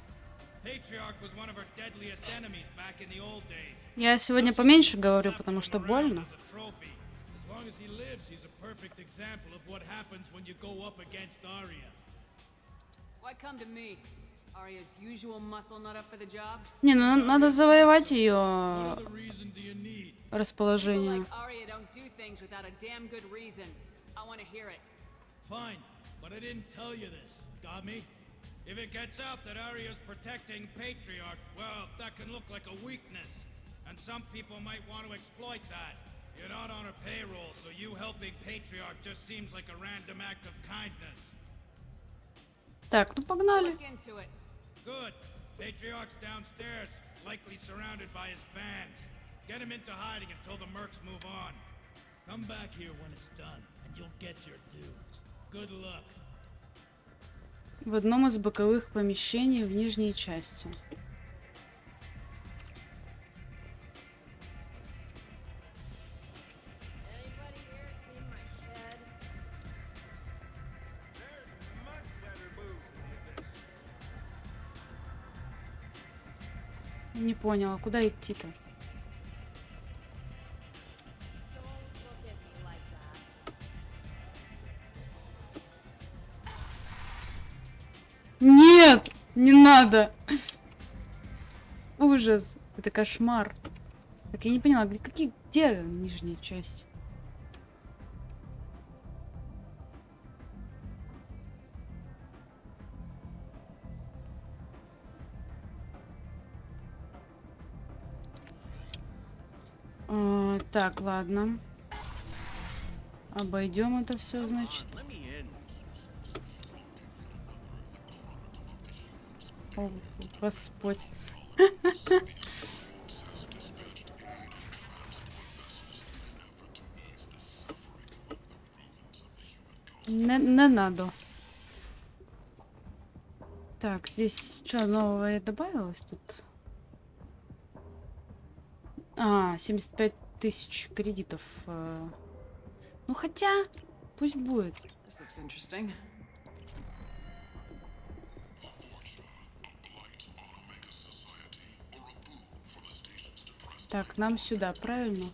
Speaker 21: Patriarch was one of her deadliest enemies back in the old days.
Speaker 7: Я сегодня поменьше говорю, потому что больно.
Speaker 21: As long as he lives, he's a perfect example of what happens when you go up against Arya.
Speaker 14: Why come to me? Arya's usual muscle not up for the job?
Speaker 7: Не, ну надо завоевать ее расположение.
Speaker 14: Arya don't do things without a damn good reason. I want to hear it.
Speaker 21: Fine, but I didn't tell you this. Got me? If it gets out that Arya's protecting Patriarch, well, that can look like a weakness. And some people might want to exploit that. You're not on her payroll, so you helping Patriarch just seems like a random act of kindness.
Speaker 7: Так, ну погнали.
Speaker 4: Look into it.
Speaker 21: Good. Patriarch's downstairs, likely surrounded by his fans. Get him into hiding until the mercs move on. Come back here when it's done, and you'll get your dues. Good luck.
Speaker 7: В одном из боковых помещений в нижней части. Не поняла, куда идти-то? Нет, не надо. Ужас, это кошмар. Так я не поняла, где нижняя часть? Так, ладно. Обойдем это все, значит. О, Господь. Не надо. Так, здесь что новое добавилось тут? 75 тысяч кредитов. Ну хотя, пусть будет. Так, нам сюда, правильно?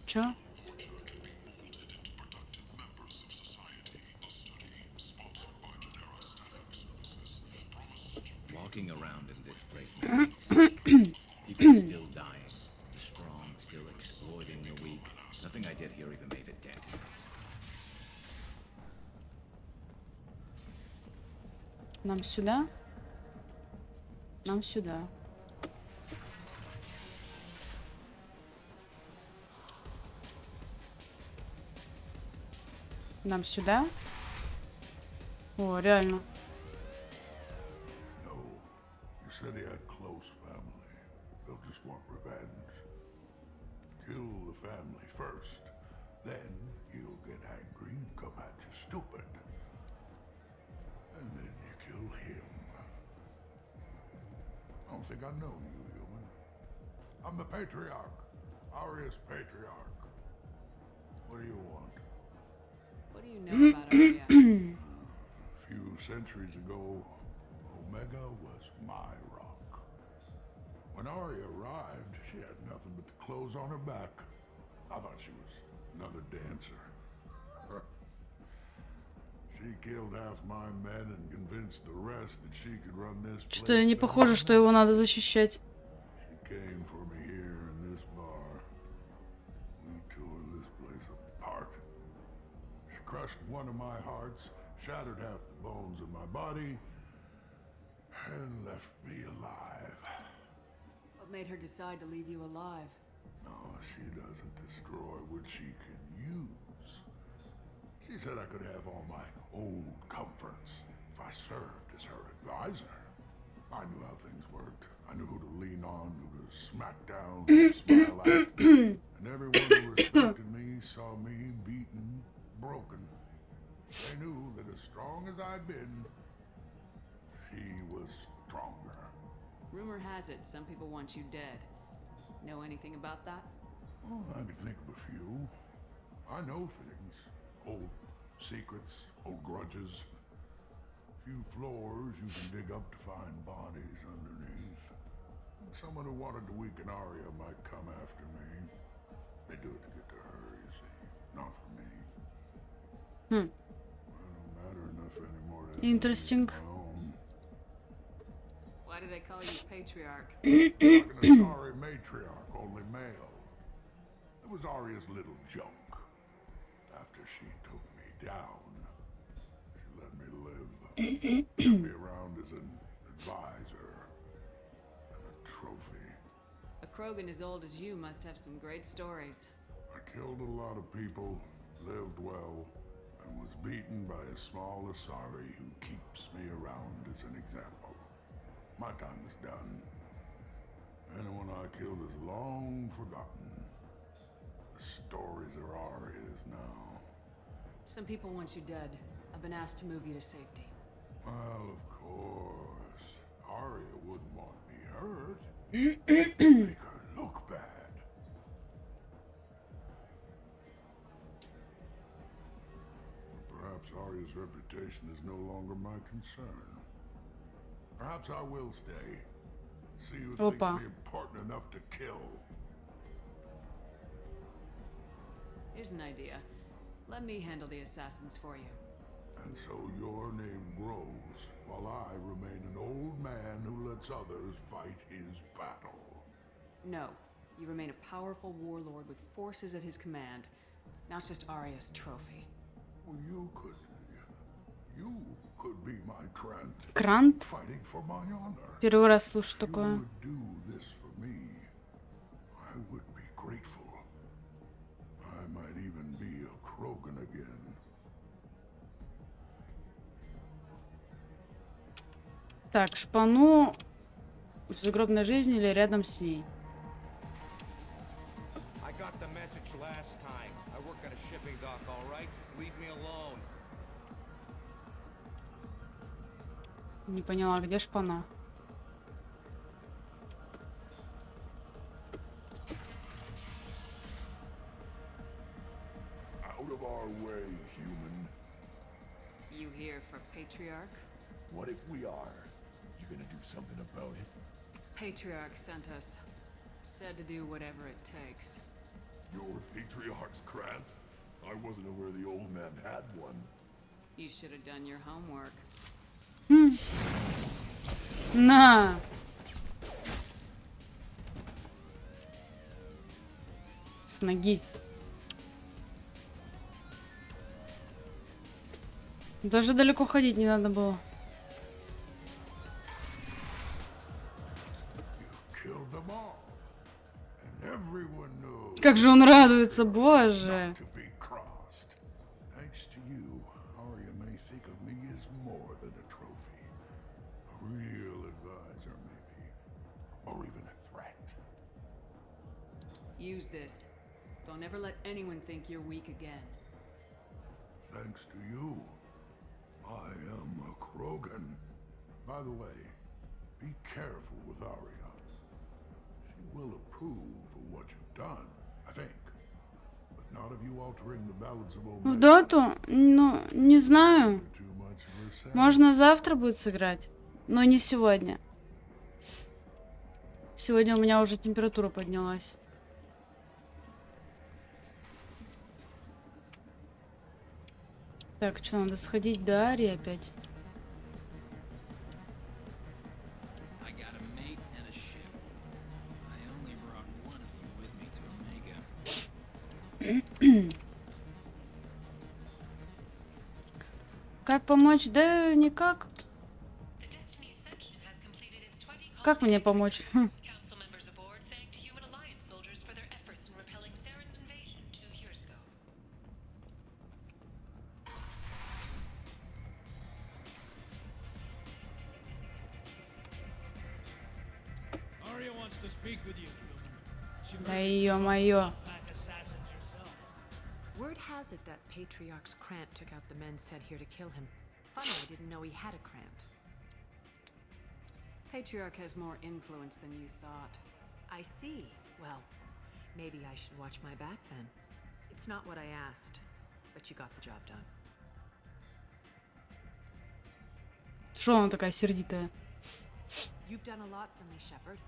Speaker 7: Чё?
Speaker 18: Walking around in this place makes me sick. People still dying. The strong still exploiting the weak. Nothing I did here even made a dent.
Speaker 7: Нам сюда? Нам сюда. Нам сюда? О, реально.
Speaker 12: Said he had close family. They'll just want revenge. Kill the family first. Then he'll get angry and come at you stupid. And then you kill him. I don't think I know you, human. I'm the Patriarch. Arya's Patriarch. What do you want?
Speaker 14: What do you know about Arya?
Speaker 12: A few centuries ago, Omega was my rock. When Arya arrived, she had nothing but the clothes on her back. I thought she was another dancer. She killed half my men and convinced the rest that she could run this place.
Speaker 7: Что-то не похоже, что его надо защищать.
Speaker 12: She came for me here in this bar. We tore this place apart. She crushed one of my hearts, shattered half the bones in my body, and left me alive.
Speaker 14: What made her decide to leave you alive?
Speaker 12: No, she doesn't destroy what she can use. She said I could have all my old comforts if I served as her advisor. I knew how things worked. I knew who to lean on, who to smack down, who to smile at. And everyone who respected me saw me beaten, broken. They knew that as strong as I'd been, she was stronger.
Speaker 14: Rumor has it some people want you dead. Know anything about that?
Speaker 12: Oh, I could think of a few. I know things. Old secrets, old grudges. Few floors you can dig up to find bodies underneath. And someone who wanted to weaken Arya might come after me. They do it to get to her, you see. Not for me. I don't matter enough anymore to
Speaker 7: Interesting.
Speaker 14: Why do they call you Patriarch?
Speaker 12: Like an Asari matriarch, only male. It was Arya's little joke. After she took me down, Took me around as an advisor and a trophy.
Speaker 14: A Krogan as old as you must have some great stories.
Speaker 12: I killed a lot of people, lived well, and was beaten by a small Asari who keeps me around as an example. My time is done. Anyone I killed is long forgotten. The stories are ours now.
Speaker 14: Some people want you dead. I've been asked to move you to safety.
Speaker 12: Well, of course. Arya wouldn't want me hurt. Make her look bad. But perhaps Arya's reputation is no longer my concern. Perhaps I will stay. See who thinks me important enough to kill.
Speaker 14: Here's an idea. Let me handle the assassins for you.
Speaker 12: And so your name grows, while I remain an old man who lets others fight his battle.
Speaker 14: No. You remain a powerful warlord with forces at his command. Not just Arya's trophy.
Speaker 12: Well, you could be my Krant.
Speaker 7: Крант?
Speaker 12: Fighting for my honor.
Speaker 7: Первый раз слышу такое.
Speaker 12: Do this for me. I would be grateful. I might even be a Krogan again.
Speaker 7: Так, шпану в загробной жизни или рядом с ней?
Speaker 20: I got the message last time. I work at a shipping dock, all right? Leave me alone.
Speaker 7: Не поняла, где шпана?
Speaker 12: Out of our way, human.
Speaker 14: You here for Patriarch?
Speaker 12: What if we are? You gonna do something about it?
Speaker 14: Patriarch sent us. Said to do whatever it takes.
Speaker 12: Your Patriarch's Krant? I wasn't aware the old man had one.
Speaker 14: You should have done your homework.
Speaker 7: На! С ноги. Даже далеко ходить не надо было. Как же он радуется, боже!
Speaker 14: Use this. Don't ever let anyone think you're weak again.
Speaker 12: Thanks to you, I am a Krogan. By the way, be careful with Arya. She will approve of what you've done, I think. But not of you altering the balance of
Speaker 7: В доту? Ну, не знаю. Можно завтра будет сыграть, но не сегодня. Сегодня у меня уже температура поднялась. Так, что, надо сходить до Арии опять? Как помочь? Да никак. Как мне помочь? Да ё-моё.
Speaker 1: Word has it that Patriarch's Krant took out the men sent here to kill him. Funny, I didn't know he had a Krant.
Speaker 14: Patriarch has more influence than you thought.
Speaker 1: I see. Well, maybe I should watch my back then. It's not what I asked, but you got the job done.
Speaker 7: Что она такая сердитая?
Speaker 1: You've done a lot for me, Shepard.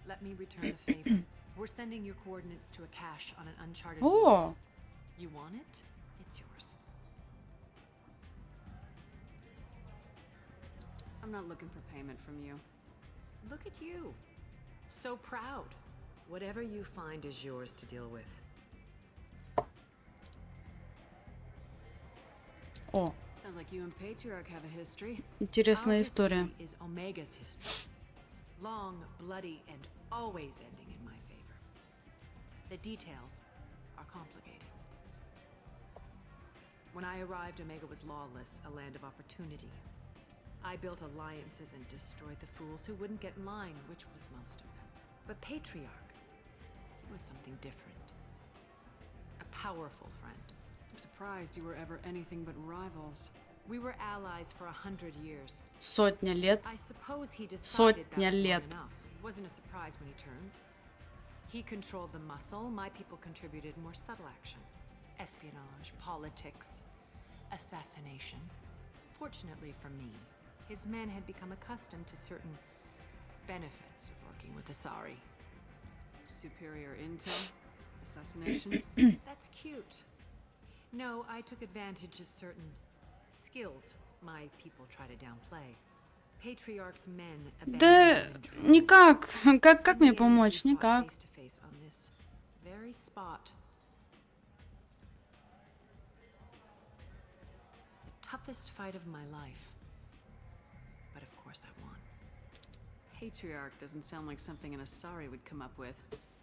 Speaker 1: Let me return the favor. We're sending your coordinates to a cache on an uncharted world. You want it? It's yours.
Speaker 14: I'm not looking for payment from you.
Speaker 1: Look at you. So proud. Whatever you find is yours to deal with.
Speaker 7: О.
Speaker 14: Sounds like like you and Patriarch have a history.
Speaker 7: Интересная история.
Speaker 1: Is Omega's history. Long, bloody, and always ending in my favor. The details are complicated. When I arrived, Omega was lawless, a land of opportunity. I built alliances and destroyed the fools who wouldn't get in line, which was most of them. But Patriarch, he was something different. A powerful friend.
Speaker 14: I'm surprised you were ever anything but rivals.
Speaker 1: We were allies for 100 years.
Speaker 7: Сотня лет.
Speaker 1: I suppose he decided
Speaker 7: Сотня
Speaker 1: that was
Speaker 7: лет.
Speaker 1: not enough. It wasn't a surprise when he turned. He controlled the muscle. My people contributed more subtle action. Espionage, politics, assassination. Fortunately for me, his men had become accustomed to certain benefits of working with Asari.
Speaker 14: Superior intel? Assassination?
Speaker 1: That's cute. No, I took advantage of certain skills my people try to downplay. Patriarch's men
Speaker 7: Да никак. Как мне помочь? Никак.
Speaker 1: face to face on this very spot. The toughest fight of my life. But of course I won.
Speaker 14: Patriarch doesn't sound like something an Asari would come up with.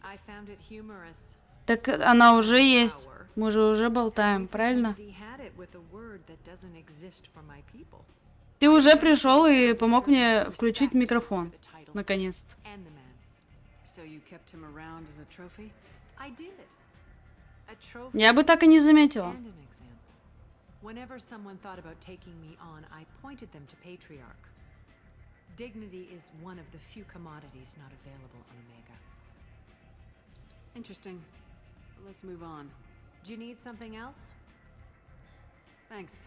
Speaker 1: I found it humorous.
Speaker 7: Так она уже есть. Мы же уже болтаем, правильно?
Speaker 1: He had it with a word that doesn't exist for my people.
Speaker 7: Ты уже пришел и помог мне включить микрофон. Наконец-то.
Speaker 1: And the man.
Speaker 14: So you kept him around as a trophy?
Speaker 1: I did. A trophy.
Speaker 7: Я бы так и не заметила.
Speaker 1: And an example. Whenever someone thought about taking me on, I pointed them to Patriarch. Dignity is one of the few commodities not available on Omega.
Speaker 14: Interesting. Let's move on.
Speaker 1: Do you need something else?
Speaker 14: Thanks.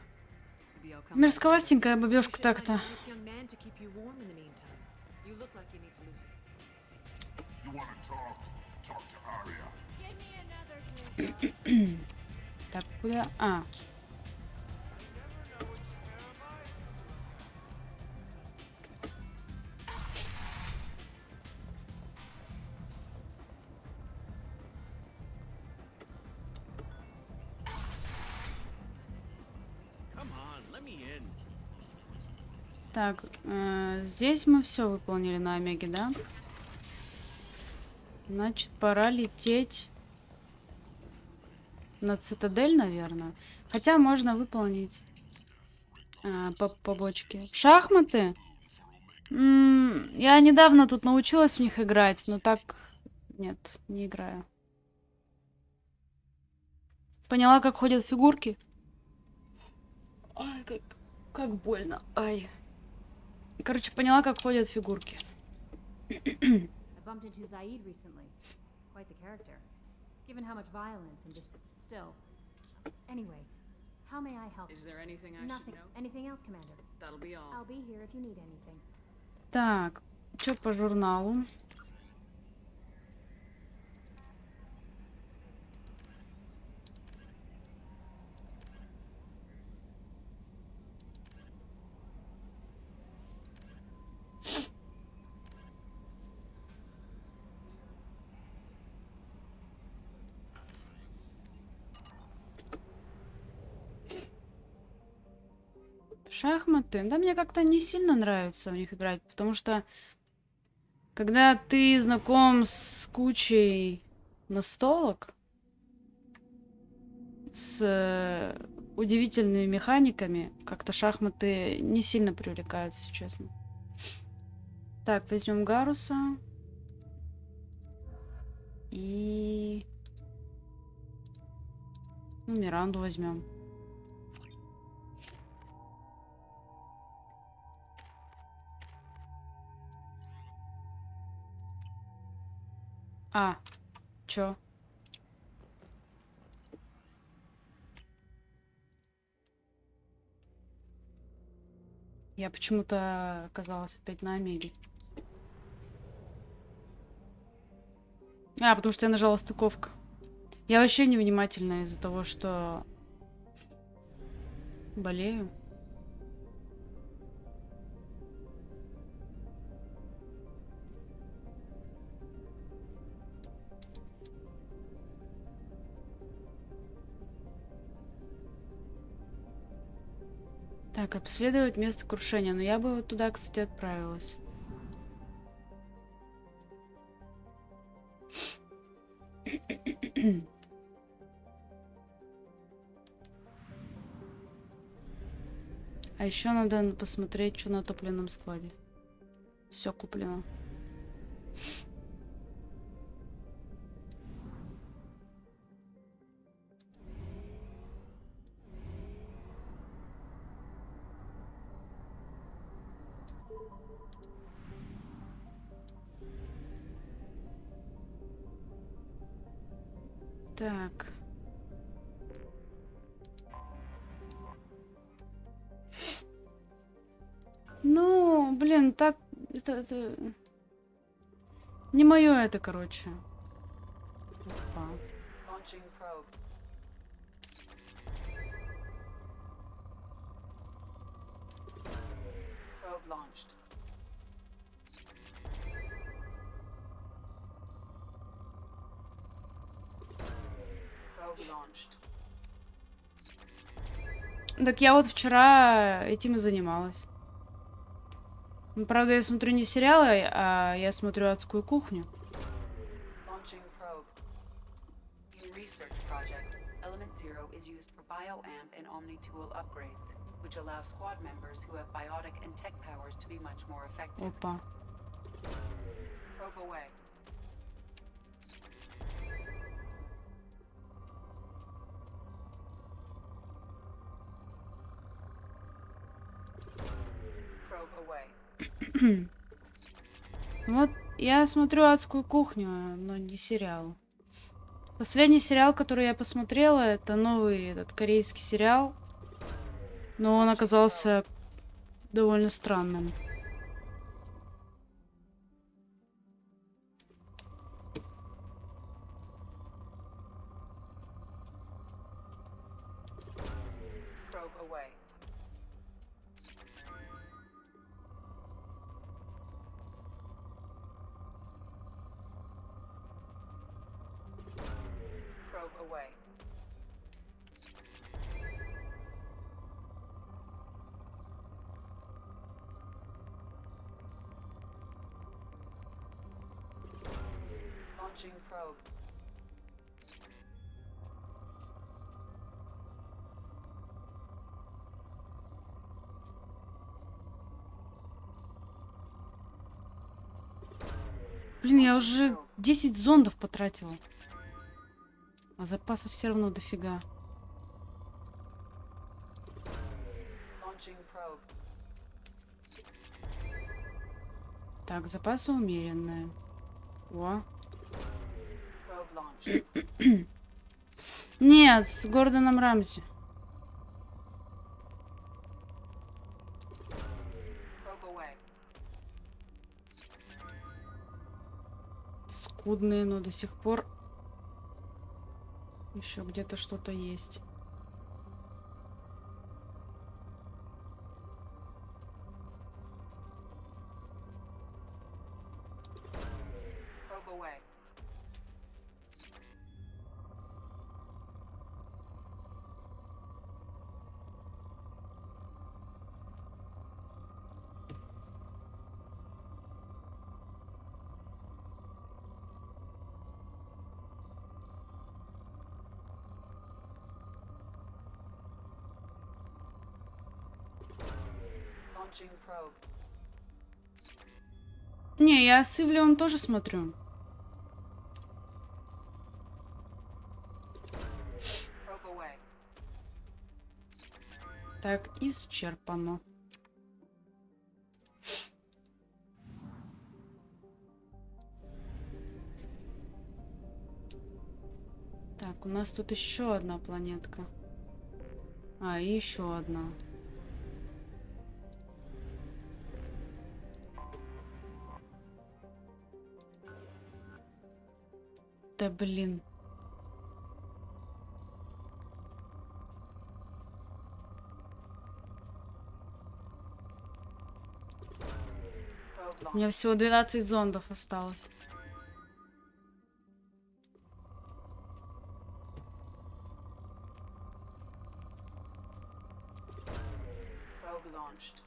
Speaker 14: Maybe I'll come back.
Speaker 7: Мерзковастенькая бабёшка так-то.
Speaker 1: Nice young man to keep you warm in the meantime. You look like you need to lose it.
Speaker 12: You want to talk? Talk to Arya.
Speaker 1: Give me another
Speaker 7: Так, куда? А. Так, здесь мы все выполнили на Омеге, да? Значит, пора лететь на цитадель, наверное. Хотя можно выполнить побочки. Шахматы? Я недавно тут научилась в них играть, но так... Нет, не играю. Поняла, как ходят фигурки? Ай, как больно. Ай. Короче, поняла, как ходят фигурки.
Speaker 9: I bumped into Zaid recently. Quite the character. Given how much violence and just still. Anyway, how may I help?
Speaker 14: Is there anything I
Speaker 9: Nothing.
Speaker 14: should know?
Speaker 9: Anything else, Commander?
Speaker 14: That'll be all.
Speaker 9: I'll be here if you need anything.
Speaker 7: Так, что по журналу? Шахматы? Да, мне как-то не сильно нравится в них играть, потому что когда ты знаком с кучей настолок, с удивительными механиками, как-то шахматы не сильно привлекают, если честно. Так, возьмем Гаруса. И... Ну, Миранду возьмем. А, чё? Я почему-то оказалась опять на Омеге. А, потому что я нажала стыковка. Я вообще невнимательна из-за того, что болею. Так, обследовать место крушения. Но я бы вот туда, кстати, отправилась. А еще надо посмотреть, что на топливном складе. Все куплено. Так. Ну, блин, так... Это... Не мое это, короче. Опа.
Speaker 17: Launching probe. Probe launched. Probe launched.
Speaker 7: Так я вот вчера этим и занималась. Ну, правда, я смотрю не сериалы, а я смотрю «Адскую кухню».
Speaker 17: Launching probe. In research projects, Element Zero is used for bioamp and omni-tool upgrades, which allow squad members who have biotic and tech powers to be much more effective.
Speaker 7: Опа.
Speaker 17: Probe away. Probe away.
Speaker 7: Вот я смотрю «Адскую кухню», но не сериал. Последний сериал, который я посмотрела, это новый этот корейский сериал. Но он оказался довольно странным.
Speaker 17: Probe away. Probe away. Launching probe.
Speaker 7: Блин, я уже 10 зондов потратила. А запасов все равно дофига.
Speaker 17: Launching probe.
Speaker 7: Так, запасы умеренные. О.
Speaker 17: Probe launched.
Speaker 7: Нет, с Гордоном Рамзи.
Speaker 17: Probe away.
Speaker 7: Скудные, но до сих пор еще где-то что-то есть.
Speaker 17: Probe away. Launching probe.
Speaker 7: Не, я с Ивлевым тоже смотрю.
Speaker 17: Probe away.
Speaker 7: Так, исчерпано. Так, у нас тут еще одна планетка. А, и еще одна. Да блин. У меня всего 12 зондов осталось.
Speaker 17: Probe Probe launched.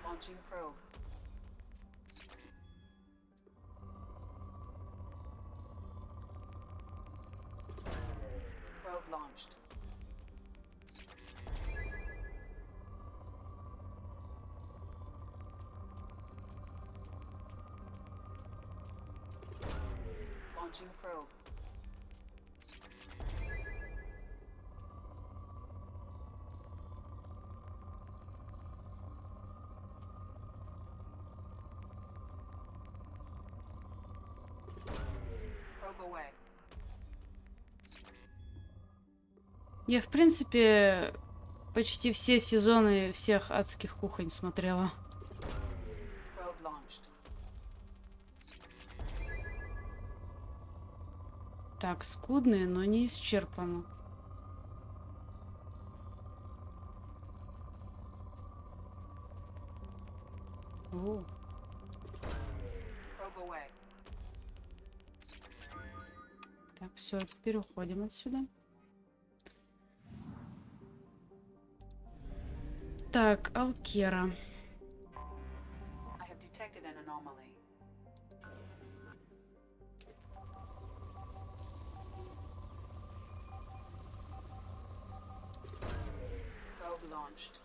Speaker 17: Launching probe. Probe launched. Launching probe. Probe away.
Speaker 7: Я, в принципе, почти все сезоны всех адских кухонь смотрела.
Speaker 17: Probe launched.
Speaker 7: Так, скудные, но не исчерпаны. О.
Speaker 17: Probe away.
Speaker 7: Так, все, теперь уходим отсюда. Так, Алкера.
Speaker 17: I have detected an anomaly. Probe launched.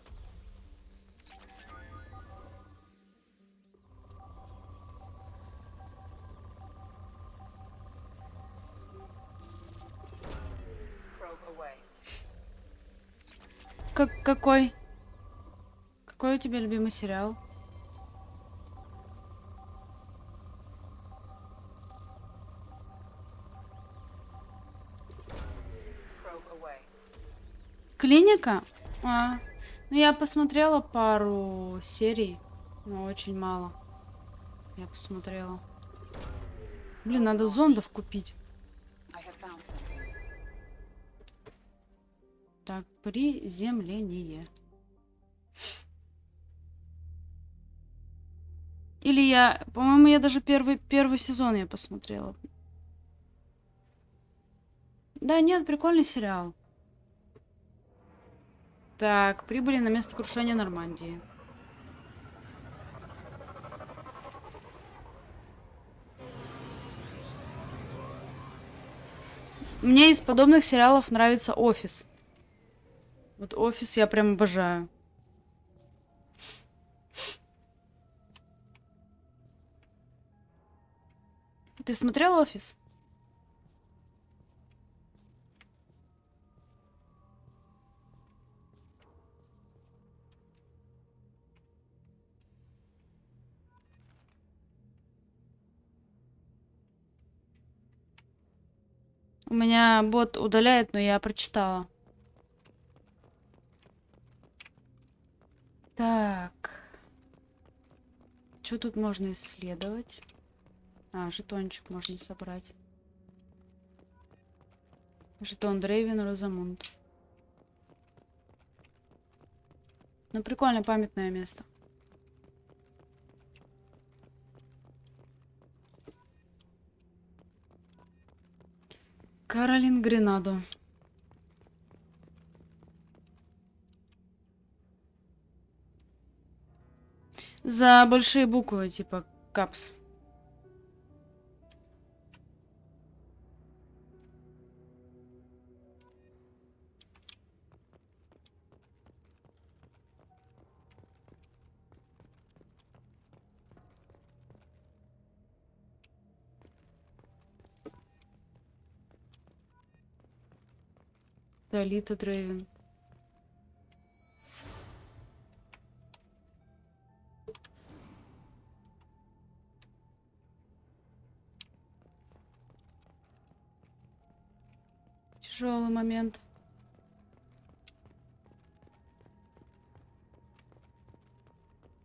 Speaker 17: Probe away.
Speaker 7: Какой? Какой у тебя любимый сериал?
Speaker 17: Probe away.
Speaker 7: Клиника? А, ну я посмотрела пару серий, но очень мало. Я посмотрела. Блин, надо зондов купить.
Speaker 17: I have found something.
Speaker 7: Так, приземление. Или я... По-моему, я даже первый сезон я посмотрела. Да, нет, прикольный сериал. Так, прибыли на место крушения Нормандии. Мне из подобных сериалов нравится «Офис». Вот «Офис» я прям обожаю. Ты смотрел «Офис»? У меня бот удаляет, но я прочитала. Так. Что тут можно исследовать? А, жетончик можно собрать. Жетон Дрейвен Розамунд. Ну, прикольно, памятное место. Каролин Гренадо. За большие буквы, типа капс. Талита Дрейвен. Тяжелый момент.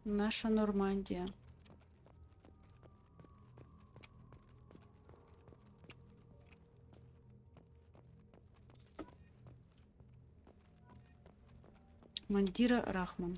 Speaker 7: Наша Нормандия. Мандира Рахман.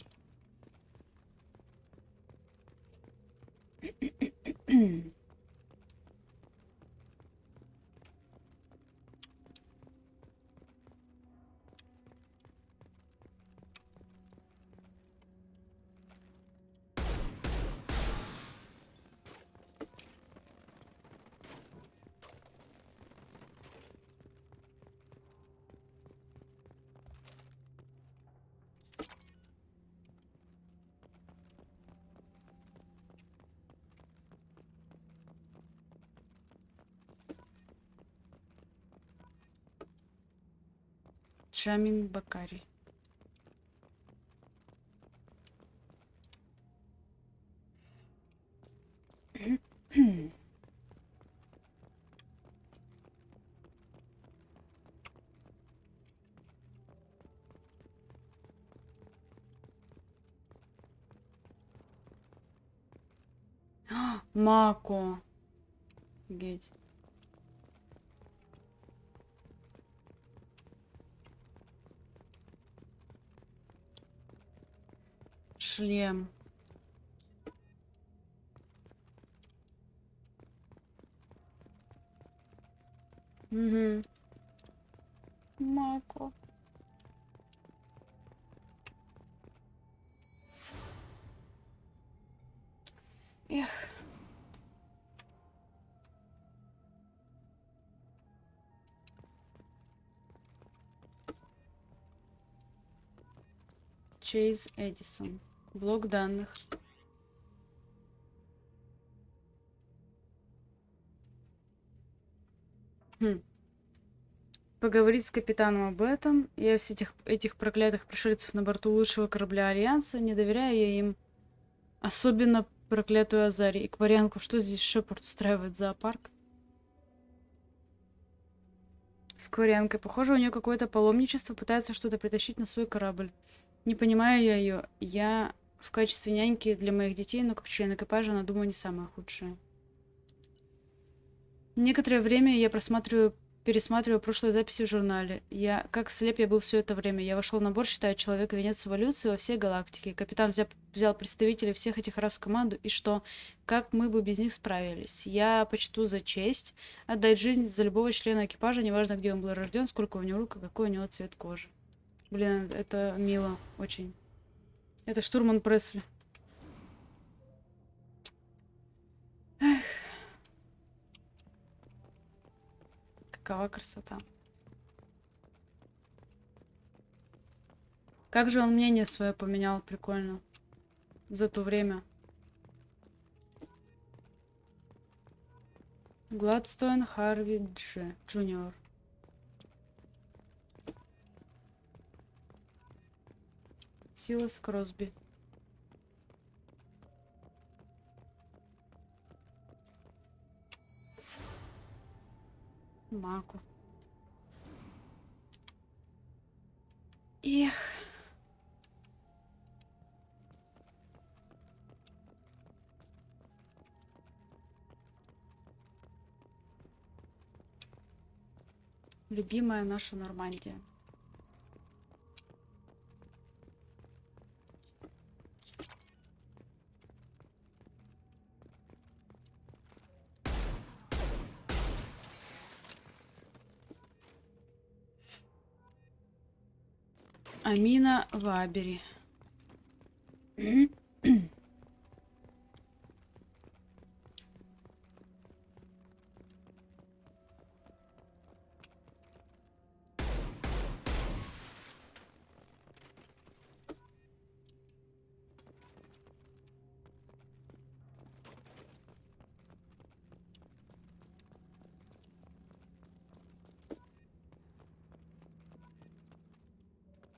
Speaker 7: Джамин Бакари. Мако. Офигеть. Шлем. Угу. Мако. Эх. Чейз Эдисон. Блок данных. Поговорить с капитаном об этом. Я всех этих проклятых пришельцев на борту лучшего корабля Альянса. Не доверяю я им. Особенно проклятую Азари. И к варианту, что здесь Шепард устраивает зоопарк. Скворянка. Похоже, у нее какое-то паломничество. Пытается что-то притащить на свой корабль. Не понимаю я ее. Я в качестве няньки для моих детей, но как член экипажа, она, думаю, не самая худшая. Некоторое время я пересматриваю прошлые записи в журнале. Как слеп я был все это время. Я вошел на борт, считая человека венец эволюции во всей галактике. Капитан взял представителей всех этих рас в команду, и что? Как мы бы без них справились? Я почту за честь отдать жизнь за любого члена экипажа, неважно, где он был рожден, сколько у него рук и какой у него цвет кожи. Блин, это мило очень. Это штурман Пресли. Эх. Какова красота. Как же он мнение свое поменял, прикольно. За то время. Гладстон Харви Джуниор. Силас Кросби. Маку. Эх. Любимая наша Нормандия. Амина Вабери.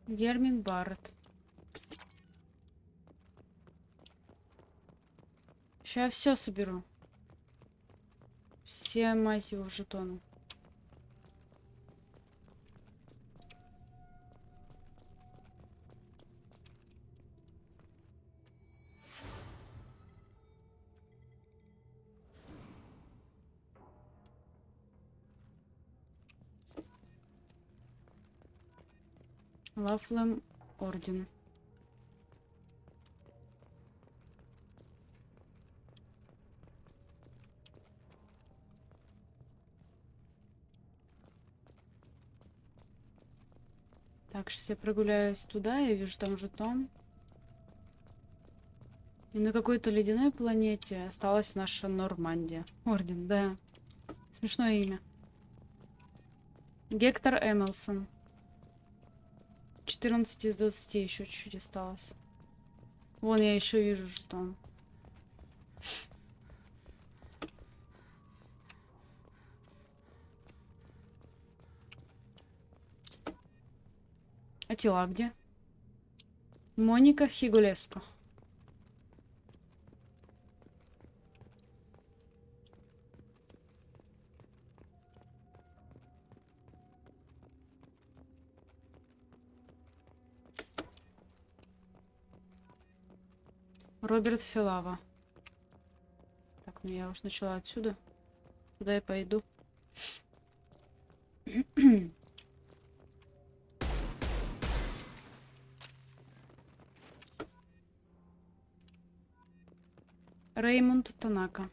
Speaker 7: Гермин Барретт. Сейчас все соберу. Все, мать его, жетоны. Лафлем Орден. Так, сейчас я прогуляюсь туда, я вижу там жетон. И на какой-то ледяной планете осталась наша Нормандия. Орден, да. Смешное имя. Гектор Эмилсон. 14 из 20 еще чуть-чуть осталось. Вон я еще вижу жетон. А тела где? Моника Хигулеско. Роберт Филава. Так, ну я уж начала отсюда. Туда я пойду. Реймонд Танака.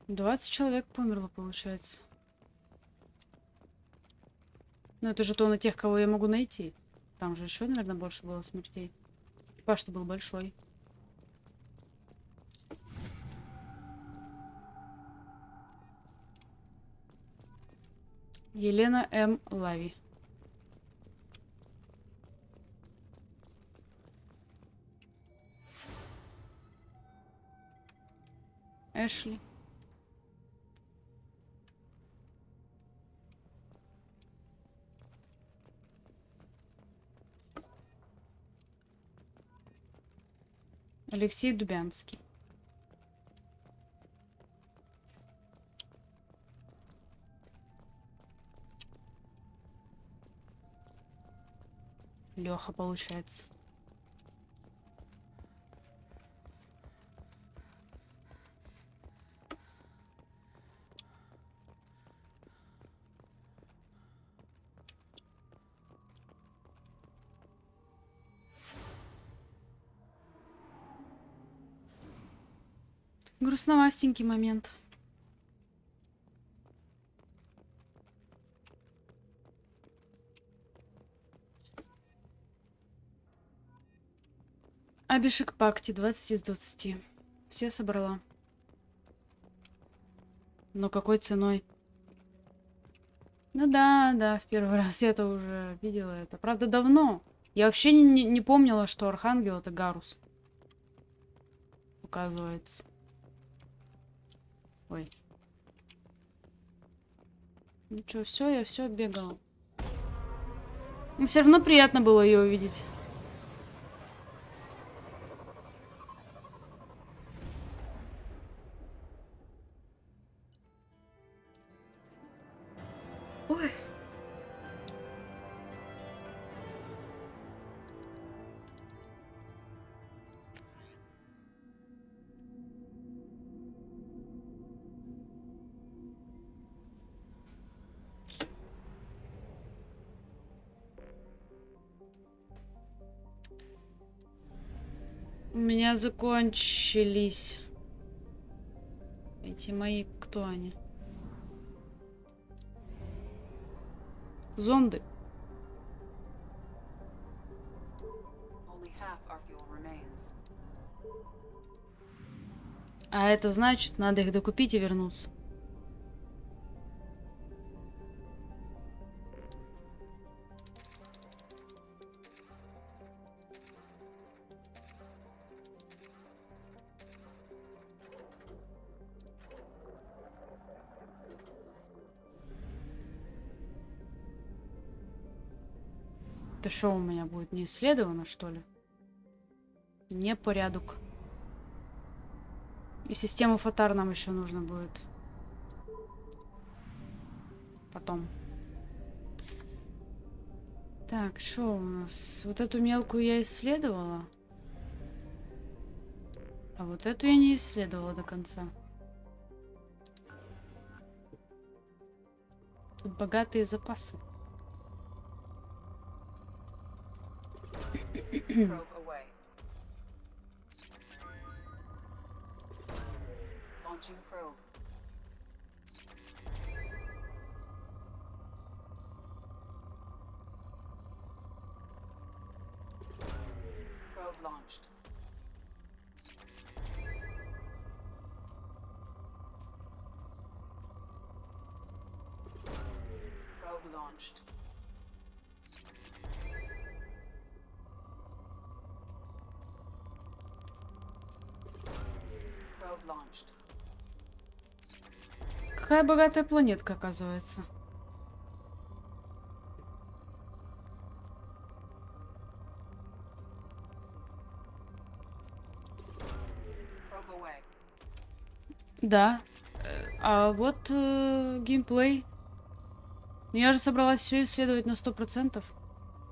Speaker 7: $20 человек померло, получается. Ну, это же то на тех, кого я могу найти. Там же еще, наверное, больше было смертей. Экипаж-то был большой. Елена М. Лави. Эшли. Алексей Дубянский. Леха, получается. Грустновастенький момент. Абишек Пакти, 20 из 20. Все собрала. Но какой ценой? Ну да, в первый раз я это уже видела. Это правда давно. Я вообще не помнила, что Архангел это Гарус. Оказывается. Ой. Ну что, все, я все бегала. Но все равно приятно было ее увидеть. Ой. У меня закончились эти мои, кто они? Зонды. А это значит, надо их докупить и вернуться. Это что у меня будет? Не исследовано, что ли? Непорядок. И систему фотар нам еще нужно будет. Потом. Так, что у нас? Вот эту мелкую я исследовала. А вот эту я не исследовала до конца. Тут богатые запасы.
Speaker 17: Launching probe. Probe launched. Probe launched. Probe launched.
Speaker 7: Какая богатая планетка, оказывается. Да. А вот геймплей. Ну, я же собралась все исследовать на 100%.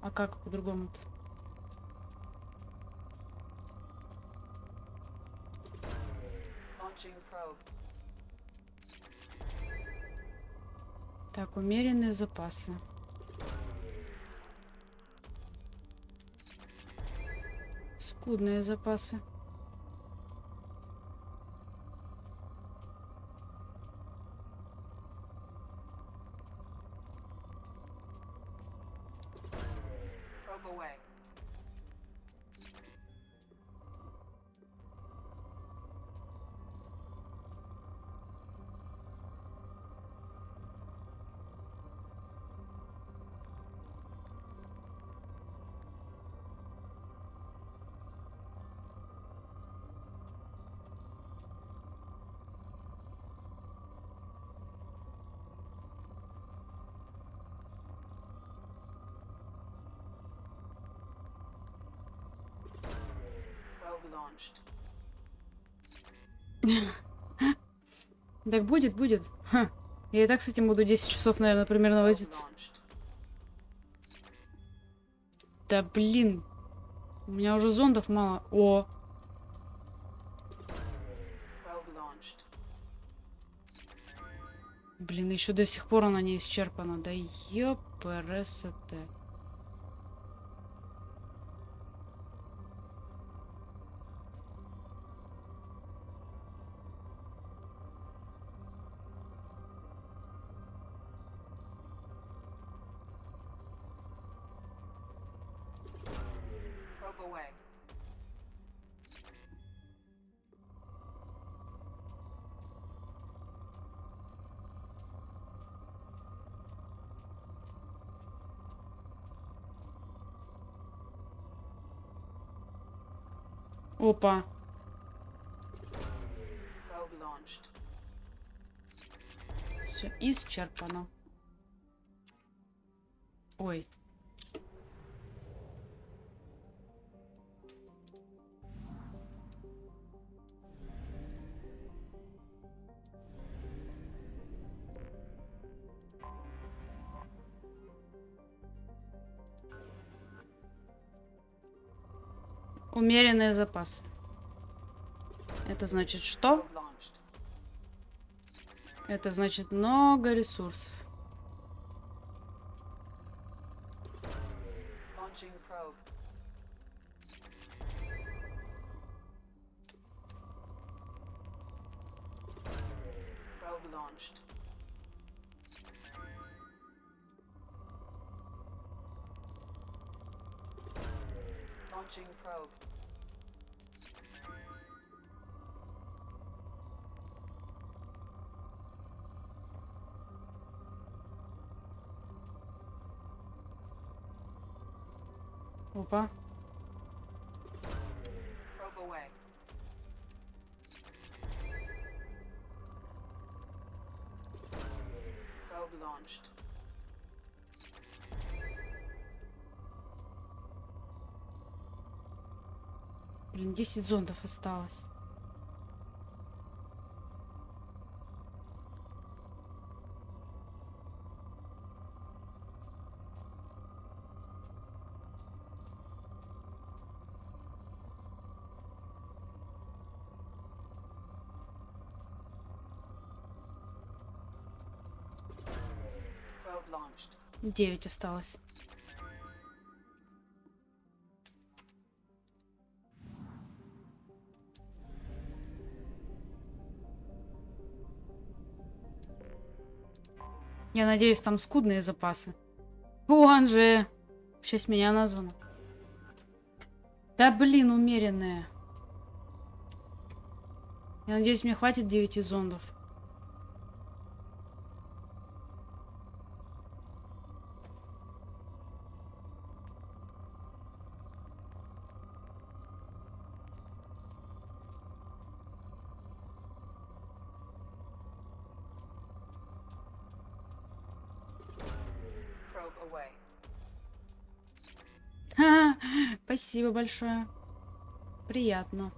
Speaker 7: А как по-другому-то? Так, умеренные запасы. Скудные запасы. Так будет, будет. Ха. Я и так с этим буду 10 часов, наверное, примерно возиться. Да блин. У меня уже зондов мало. О. Блин, еще до сих пор она не исчерпана. Да ёпрст. Опа. Все исчерпано. Ой. Умеренный запас. Это значит что? Это значит много ресурсов. Опа. Блин, 10 зондов осталось.
Speaker 17: Launched.
Speaker 7: 9 осталось. Я надеюсь, там скудные запасы. Вон же! В честь меня названо. Да блин, умеренные. Я надеюсь, мне хватит 9 зондов. Ха, спасибо большое. Приятно.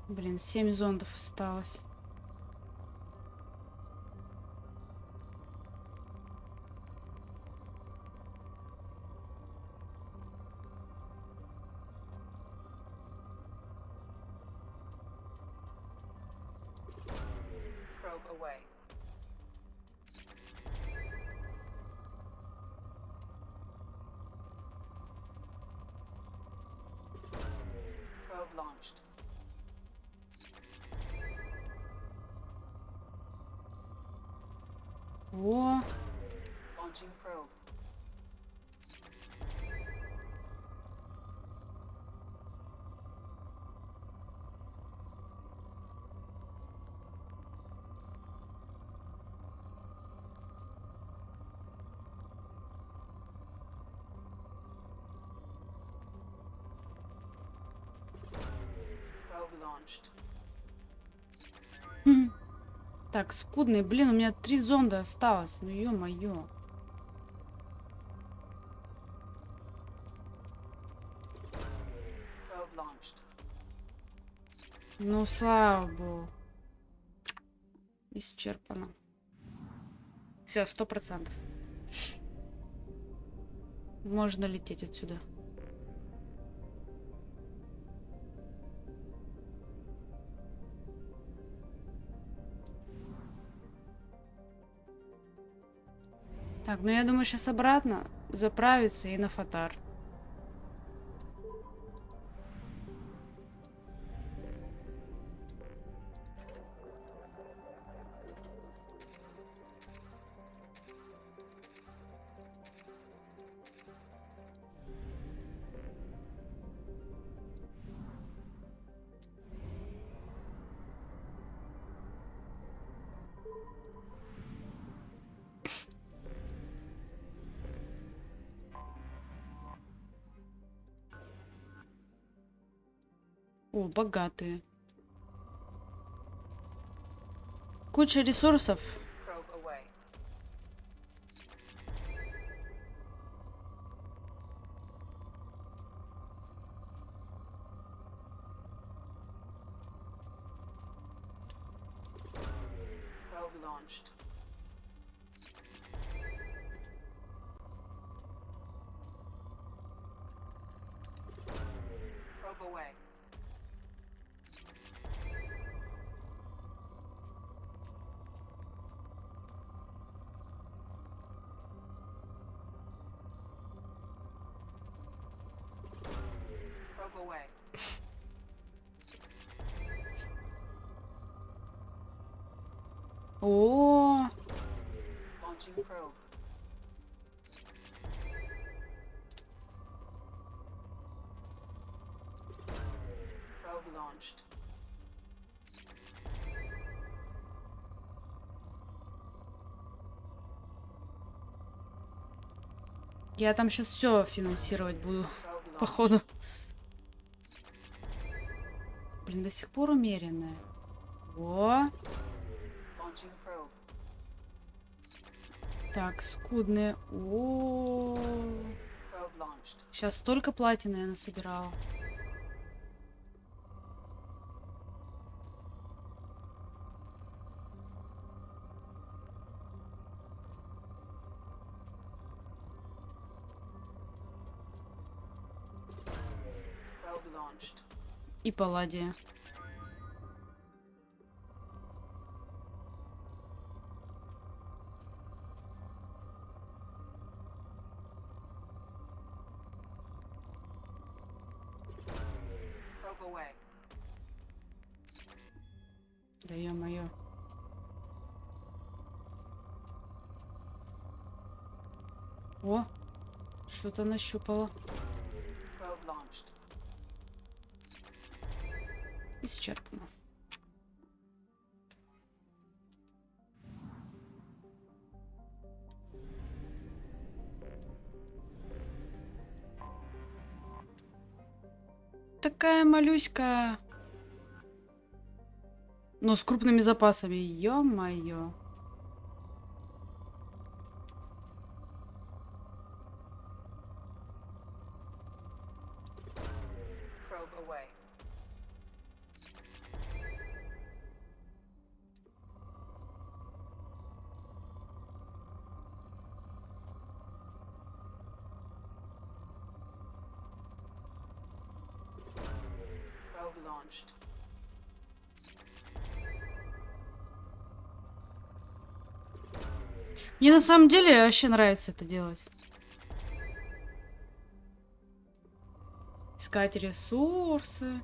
Speaker 7: Блин, 7 зондов осталось.
Speaker 17: Launched.
Speaker 7: О,
Speaker 17: Launching probe. Probe launched.
Speaker 7: Хм. Так, скудный. Блин, у меня 3 зонда осталось. Ну ё-моё.
Speaker 17: Probe launched.
Speaker 7: Ну, слава богу. Исчерпано. Все, 100%. Можно лететь отсюда. Так, ну я думаю, сейчас обратно заправиться и на фатар. О, богатые. Куча ресурсов.
Speaker 17: Probe away. Probe launched. Probe away. Probe away.
Speaker 7: О,
Speaker 17: Launching probe. Probe launched.
Speaker 7: я там сейчас все финансировать буду,
Speaker 17: Probe launched.
Speaker 7: походу. Блин, до сих пор умеренная. О,
Speaker 17: Launching probe.
Speaker 7: так, скудные. О,
Speaker 17: Probe launched.
Speaker 7: сейчас столько платины я насобирала.
Speaker 17: Probe launched.
Speaker 7: И палладия.
Speaker 17: Probe away.
Speaker 7: Да ё-моё. О, что-то нащупала.
Speaker 17: Probe launched.
Speaker 7: Исчерпано. Такая малюська. Но с крупными запасами. Ё-моё. Мне на самом деле вообще нравится это делать. Искать ресурсы.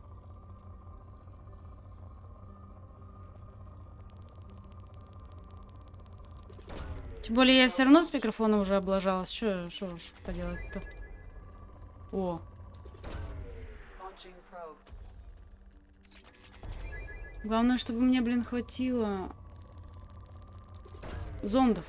Speaker 7: Тем более я все равно с микрофоном уже облажалась. Что уж поделать-то? О. Главное, чтобы мне, блин, хватило зондов.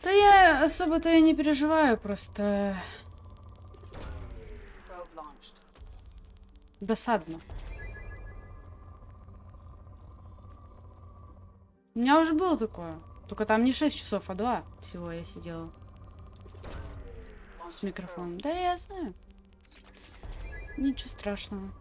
Speaker 7: Да я особо-то и не переживаю, просто досадно. У меня уже было такое. Только там не 6 часов, а 2 всего я сидела. С микрофоном. Да я знаю. Ничего страшного.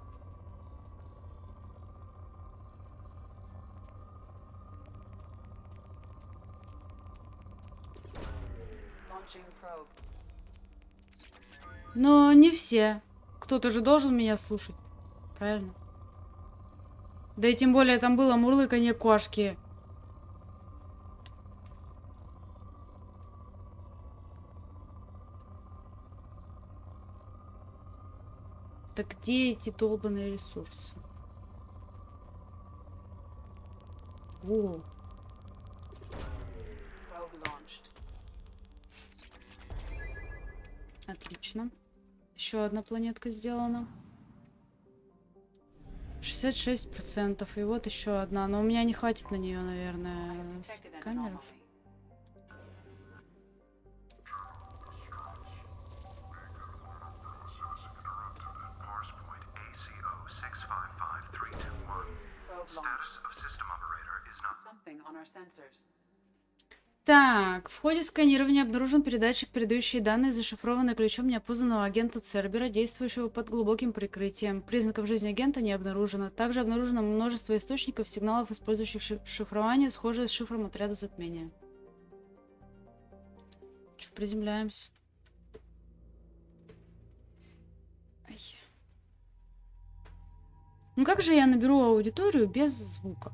Speaker 7: Но не все. Кто-то же должен меня слушать. Правильно? Да и тем более там было мурлыканье кошки. Так где эти долбаные ресурсы? О. Отлично. Еще одна планетка сделана. 66%. И вот еще одна. Но у меня не хватит на нее, наверное, сканеров. Так, в ходе сканирования обнаружен передатчик, передающий данные, зашифрованные ключом неопознанного агента Цербера, действующего под глубоким прикрытием. Признаков жизни агента не обнаружено. Также обнаружено множество источников сигналов, использующих шифрование, схожее с шифром отряда затмения. Че, приземляемся? Ай. Ну как же я наберу аудиторию без звука?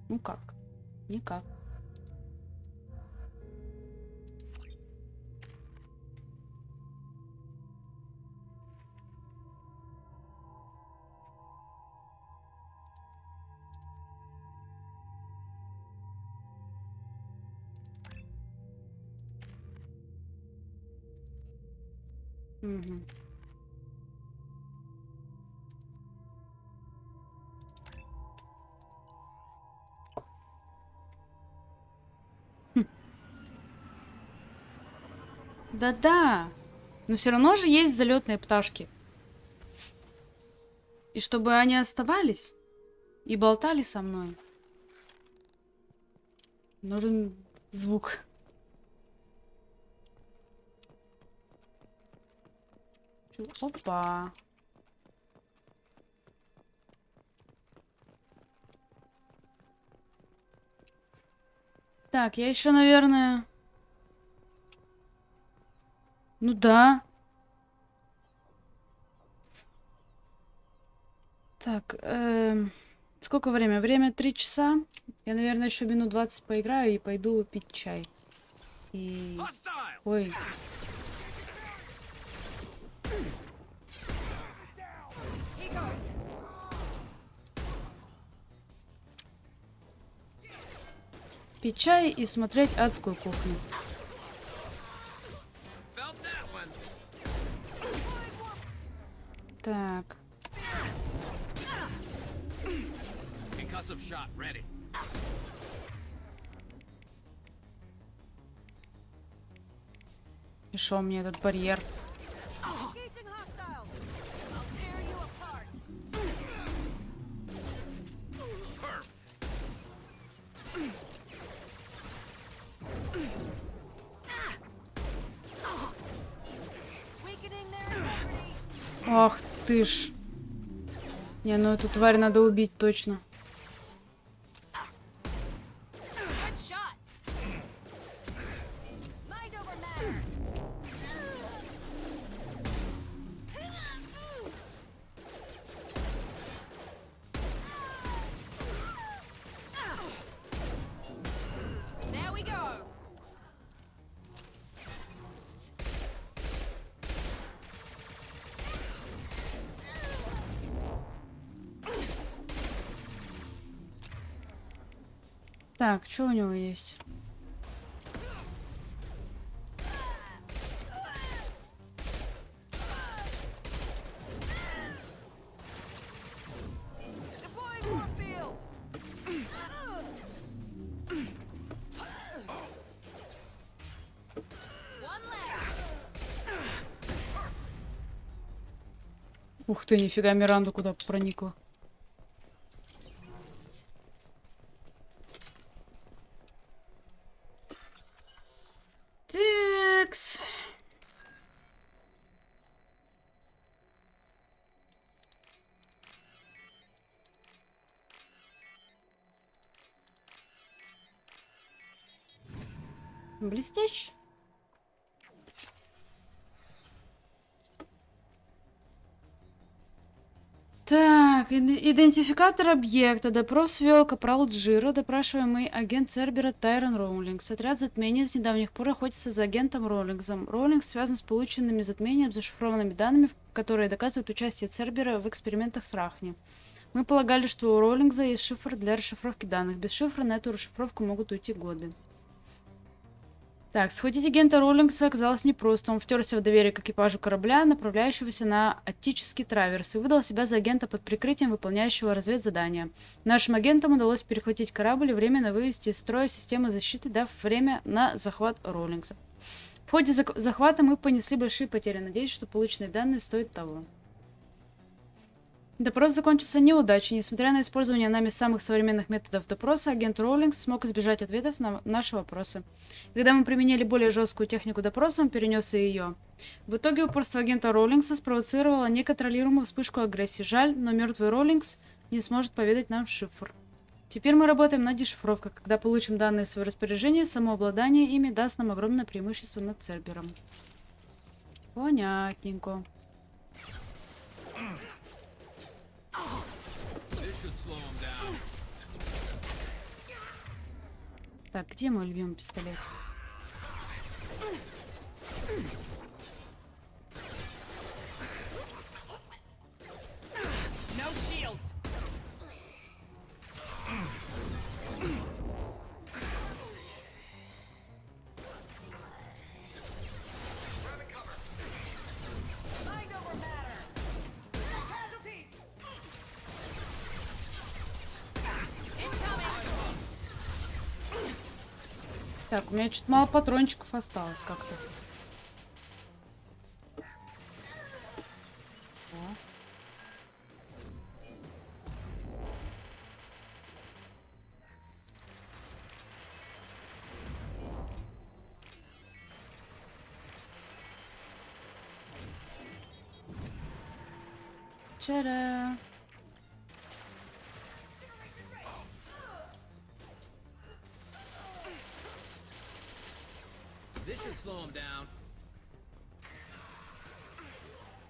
Speaker 7: Ну как? Никак. Угу. Да-да. Но все равно же есть залетные пташки. И чтобы они оставались и болтали со мной, нужен звук. Опа. Так, я еще, наверное... Ну да. Так, сколько время? Время 3 часа. Я, наверное, еще минут 20 поиграю и пойду пить чай. И... Ой. Пить чай и смотреть адскую кухню. Так.
Speaker 8: Concussive shot ready.
Speaker 7: И шо мне этот барьер? Ах ты ж. Не, ну эту тварь надо убить точно. Так, что у него есть? Ух ты, нифига, Миранду куда проникла. Такс. Блестяще. Так, идентификатор объекта. Допрос вел капрал Джиро, допрашиваемый агент Цербера Тайрон Роулингс. Отряд затмений с недавних пор охотится за агентом Роулингсом. Роулингс связан с полученными затмением зашифрованными данными, которые доказывают участие Цербера в экспериментах с Рахни. Мы полагали, что у Роулингса есть шифр для расшифровки данных. Без шифра на эту расшифровку могут уйти годы. Так, схватить агента Роулингса оказалось непросто. Он втерся в доверие к экипажу корабля, направляющегося на Аттический траверс, и выдал себя за агента под прикрытием выполняющего разведзадания. Нашим агентам удалось перехватить корабль и временно вывести из строя системы защиты, дав время на захват Роулингса. В ходе захвата мы понесли большие потери. Надеюсь, что полученные данные стоят того. Допрос закончился неудачей. Несмотря на использование нами самых современных методов допроса, агент Роулингс смог избежать ответов на наши вопросы. Когда мы применили более жесткую технику допроса, он перенес и ее. В итоге упорство агента Роулингса спровоцировало неконтролируемую вспышку агрессии. Жаль, но мертвый Роулингс не сможет поведать нам шифр. Теперь мы работаем над дешифровкой. Когда получим данные в свое распоряжение, самообладание ими даст нам огромное преимущество над Цербером. Понятненько. Так, где мой любимый пистолет? Так, у меня чуть мало патрончиков осталось как-то. Чара.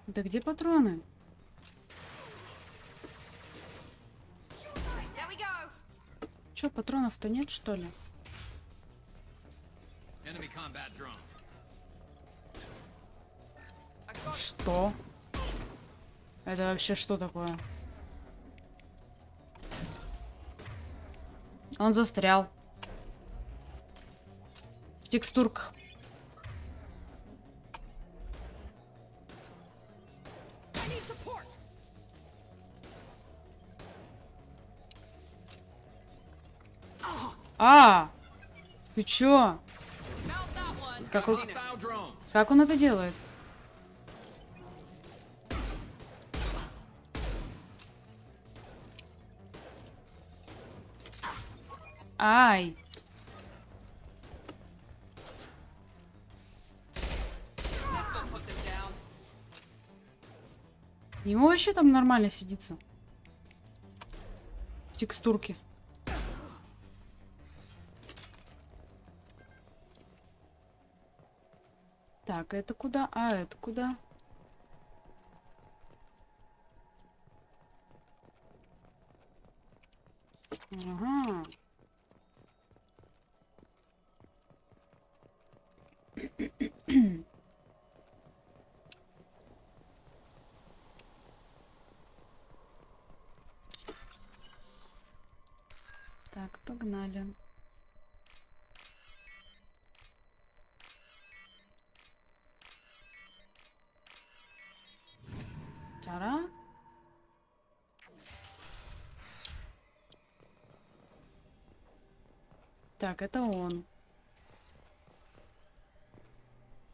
Speaker 7: Да где патроны? Чё, патронов-то нет, что ли? Что? Это вообще что такое? Он застрял. В текстурках. А! Ты чё? Как он это делает? Ай! Ему вообще там нормально сидится. В текстурке. Так, это куда? А, это куда? Ага. Так, погнали. Тара. Так, это он.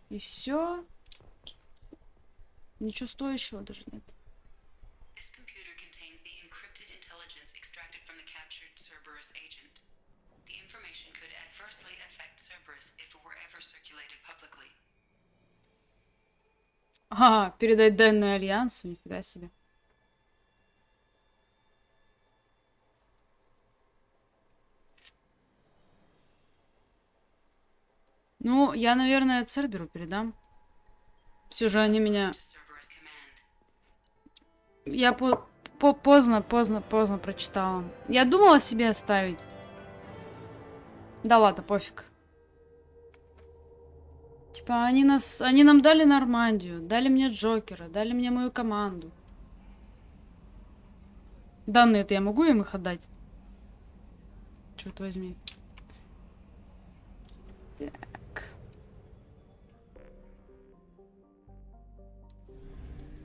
Speaker 7: И все. Ничего стоящего даже нет.
Speaker 17: This computer contains the encrypted intelligence extracted from the captured Cerberus agent. The information could adversely affect Cerberus if it were ever circulated publicly.
Speaker 7: Ага, передать данные Альянсу, нифига себе. Ну, я, наверное, Церберу передам. Все же они меня... Я поздно прочитала. Я думала себе оставить. Да ладно, пофиг. Типа, они нам дали Нормандию, дали мне Джокера, дали мне мою команду. Данные-то я могу им их отдать? Черт возьми. Так.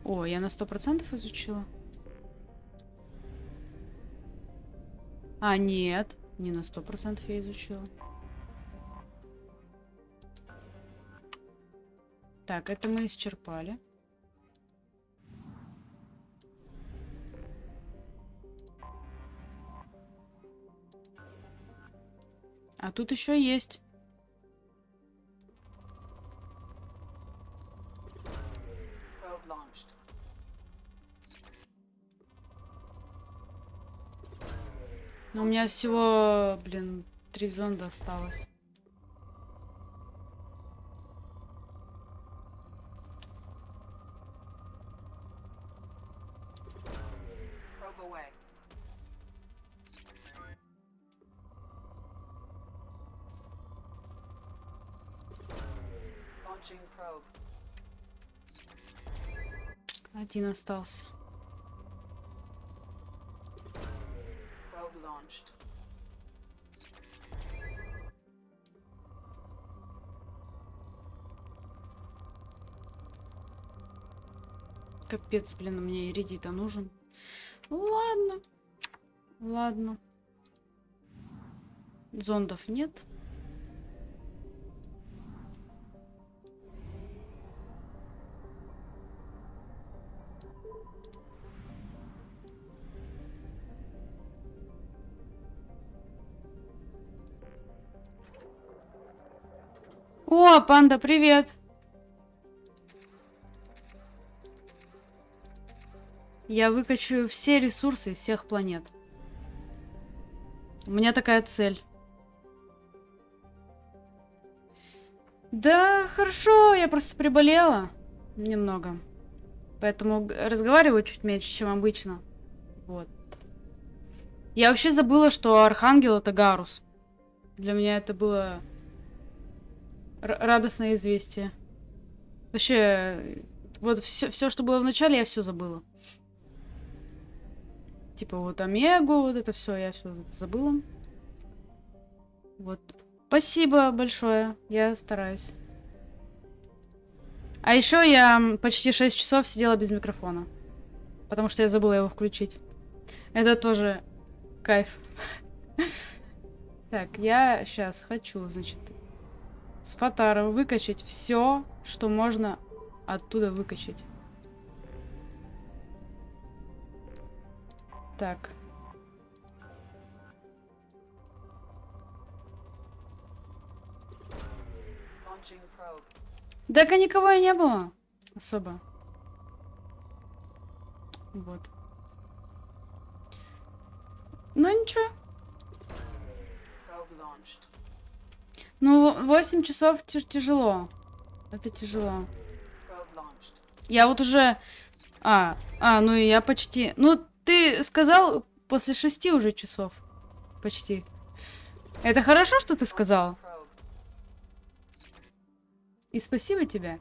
Speaker 7: О, я на 100% изучила. А, нет. Не на 100% я изучила. Так, это мы исчерпали. А тут еще есть. Но у меня всего, блин, 3 зонда осталось. Один остался. Капец, блин, мне иридий-то нужен. Ладно. Ладно. Зондов нет. О, панда, привет! Я выкачаю все ресурсы всех планет. У меня такая цель. Да, хорошо, я просто приболела немного. Поэтому разговариваю чуть меньше, чем обычно. Вот. Я вообще забыла, что Архангел — это Гарус. Для меня это было радостное известие. Вообще, вот все, что было в начале, я все забыла. Типа вот Омегу, вот это все, я все это забыла. Вот. Спасибо большое, я стараюсь. А еще я почти 6 часов сидела без микрофона. Потому что я забыла его включить. Это тоже кайф. Так, я сейчас хочу, значит, с Фатара выкачать все, что можно оттуда выкачать. Так. Так и никого и не было. Особо. Вот. Ну ничего. Ну, 8 часов тяжело. Это тяжело. Я вот уже... ну и я почти... Ну, ты сказал после 6 уже часов. Почти. Это хорошо, что ты сказал? И спасибо тебе.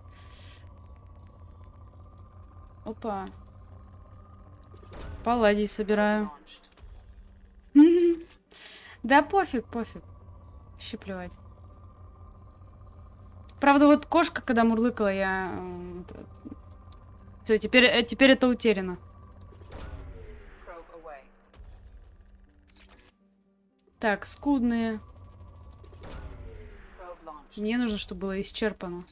Speaker 7: Опа. Палладий собираю. Да пофиг, пофиг. Вообще плевать. Правда, вот кошка, когда мурлыкала, я... Все, теперь это утеряно. Так, скудные. Мне нужно, чтобы было исчерпано.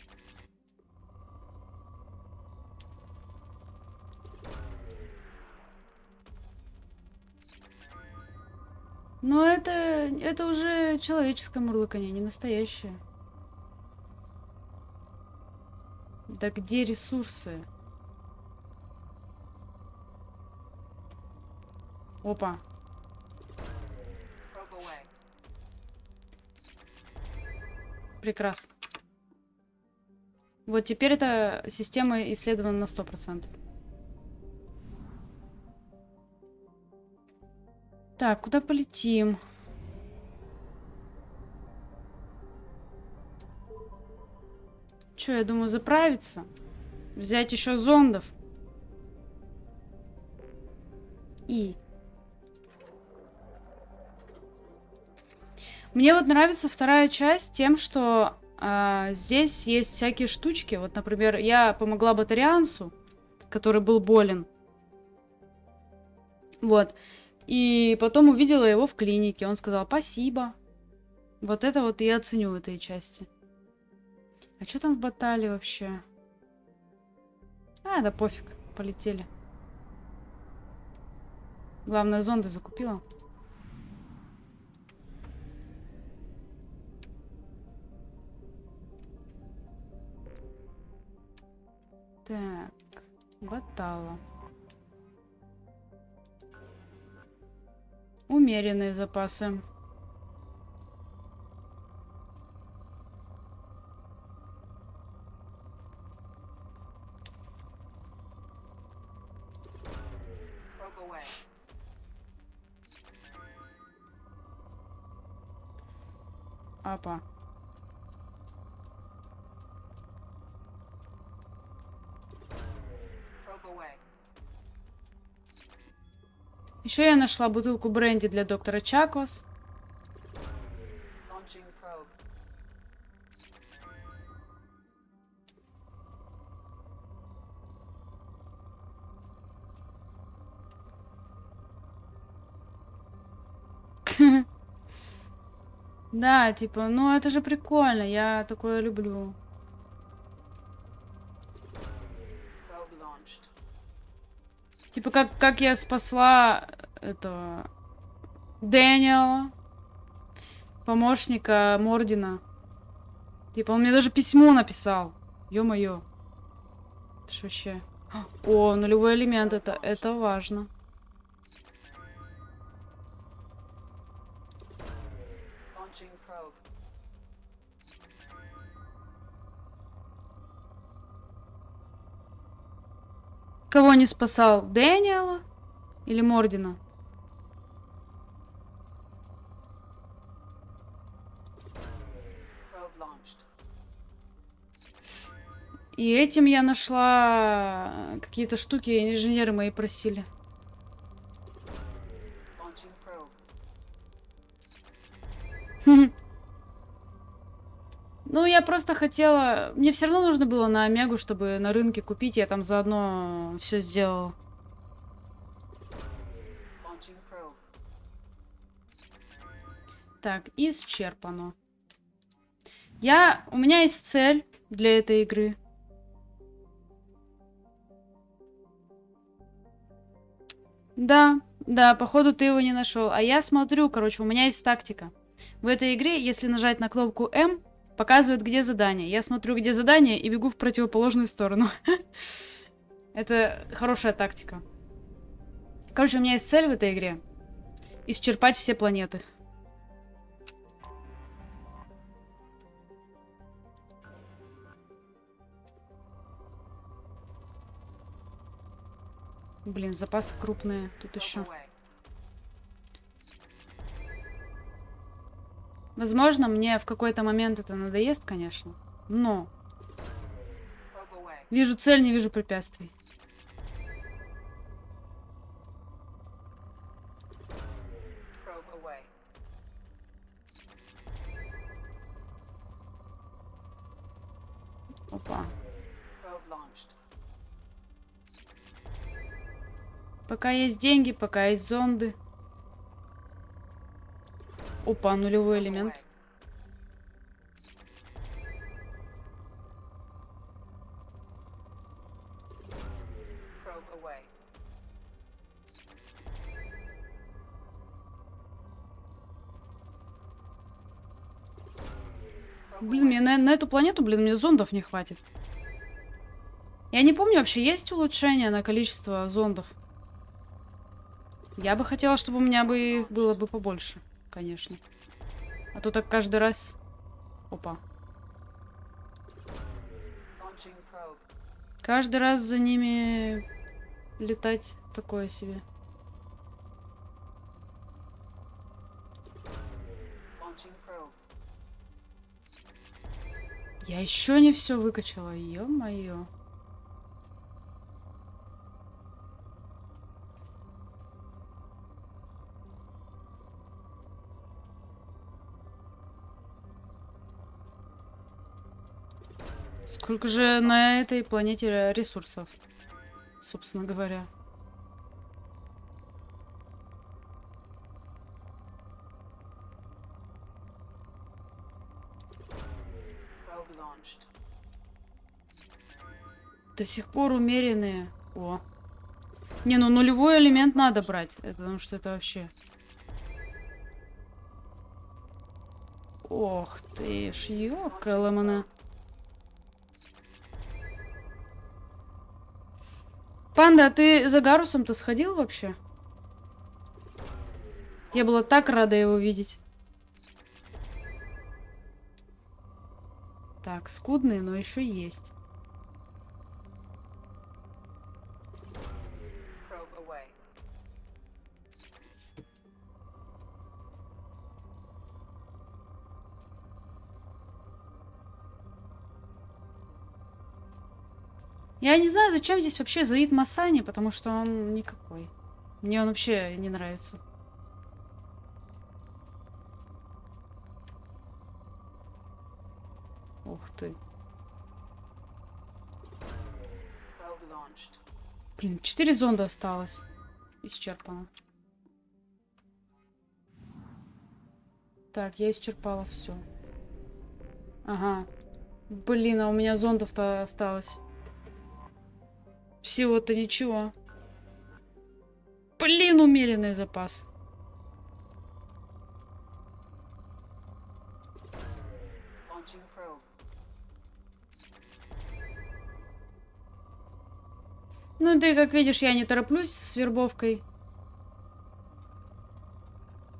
Speaker 7: Но это уже человеческое мурлыканье, не настоящее. Да где ресурсы? Опа. Прекрасно. Вот теперь эта система исследована на 100%. Так, куда полетим? Чё, я думаю, заправиться? Взять еще зондов? Мне вот нравится вторая часть тем, что здесь есть всякие штучки. Вот, например, я помогла батарианцу, который был болен. Вот. И потом увидела его в клинике. Он сказал спасибо. Вот это вот я оценю в этой части. А что там в баталии вообще? Да пофиг. Полетели. Главное, зонды закупила. Так. Батала. Умеренные запасы. Апа. Еще я нашла бутылку бренди для доктора Чаквас. Да, типа, ну это же прикольно, я такое люблю. Типа, как я спасла этого Дэниела, помощника Мордина. Типа, он мне даже письмо написал. Ё-моё. Это ж вообще... О, нулевой элемент, это важно. Кого не спасал? Дэниела или Мордина? И этим я нашла какие-то штуки, инженеры мои просили. Ну, я просто хотела... Мне все равно нужно было на Омегу, чтобы на рынке купить. Я там заодно все сделала. Так, исчерпано. У меня есть цель для этой игры. Да, походу ты его не нашел. А я смотрю, короче, у меня есть тактика. В этой игре, если нажать на кнопку М, показывает, где задание. Я смотрю, где задание, и бегу в противоположную сторону. Это хорошая тактика. Короче, у меня есть цель в этой игре. Исчерпать все планеты. Блин, запасы крупные. Тут еще. Возможно, мне в какой-то момент это надоест, конечно. Но вижу цель, не вижу препятствий. Опа. Пока есть деньги, пока есть зонды. Опа, нулевой элемент. Блин, мне на эту планету, мне зондов не хватит. Я не помню, вообще есть улучшение на количество зондов. Я бы хотела, чтобы у меня их было бы побольше, конечно. А то так каждый раз... Опа. Каждый раз за ними летать такое себе. Я еще не все выкачала, ё-моё. Сколько же на этой планете ресурсов, собственно говоря. До сих пор умеренные. О. Не, ну нулевой элемент надо брать, потому что это вообще... Ох ты ж, ёкаламана. Панда, а ты за Гарусом-то сходил вообще? Я была так рада его видеть. Так, скудные, но еще есть. Я не знаю, зачем здесь вообще Заид Масани, потому что он никакой. Мне он вообще не нравится. Ух ты. Блин, 4 зонда осталось. Исчерпано. Так, я исчерпала все. Ага. Блин, а у меня зондов-то осталось. Всего-то ничего. Блин, умеренный запас. Ну, ты, как видишь, я не тороплюсь с вербовкой.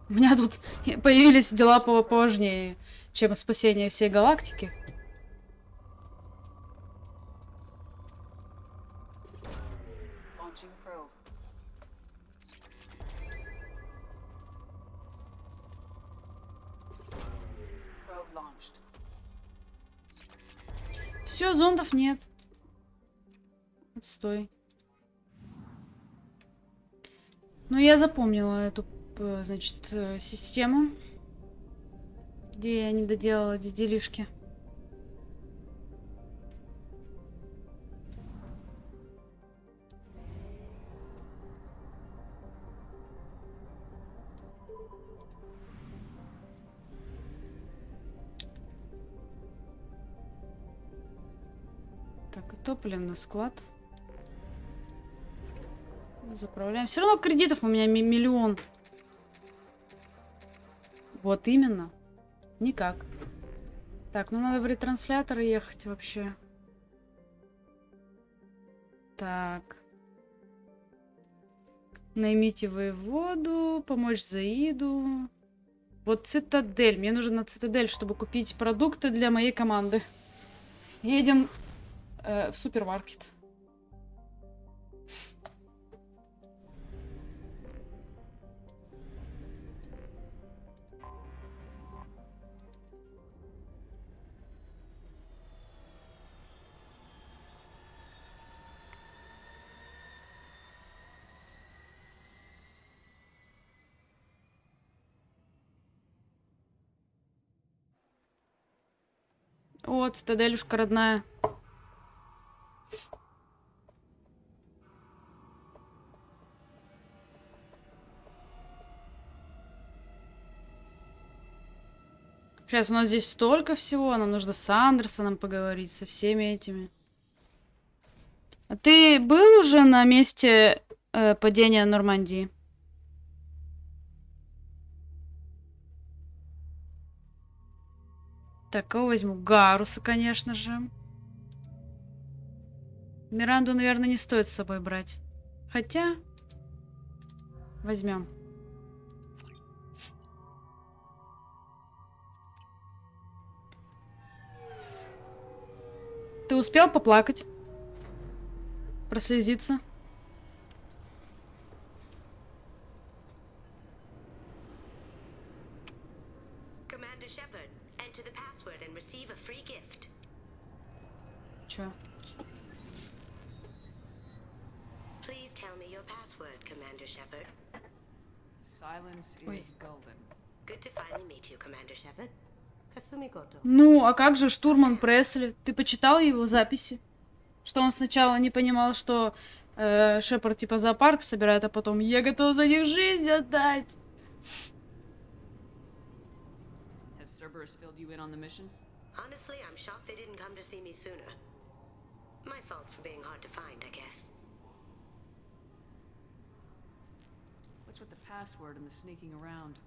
Speaker 7: У меня тут появились дела поважнее, чем спасение всей галактики. Все, зондов нет. Отстой. Ну, я запомнила эту, значит, систему, где я не доделала эти делишки. Так, топливный склад. Заправляем. Все равно кредитов у меня миллион. Вот именно. Никак. Так, ну надо в ретранслятор ехать вообще. Так. Наймите воеводу, помочь Заиду. Вот цитадель. Мне нужно на цитадель, чтобы купить продукты для моей команды. Едем в супермаркет. О, цитаделюшка родная. Сейчас у нас здесь столько всего. Нам нужно с Андерсоном поговорить, со всеми этими. А ты был уже на месте падения Нормандии? Так, кого возьму? Гаруса, конечно же. Миранду, наверное, не стоит с собой брать. Хотя... Возьмем. Ты успел поплакать? Прослезиться?
Speaker 11: Commander Shepard, enter the password and receive a free gift.
Speaker 7: Чё?
Speaker 11: Please tell me your password, Commander Shepard.
Speaker 14: Silence is golden.
Speaker 11: Good to finally meet you, Commander Shepard. Kasumi Koto.
Speaker 7: Ну, а как же штурман Пресли? Ты почитал его записи? Что он сначала не понимал, что Шепард типа зоопарк собирает, а потом я готов за них жизнь отдать.
Speaker 14: Has Cerberus filled you in on the mission?
Speaker 11: Honestly, I'm shocked they didn't come to see me sooner. My fault for being hard to find, I guess.
Speaker 14: What's with the password and the sneaking around?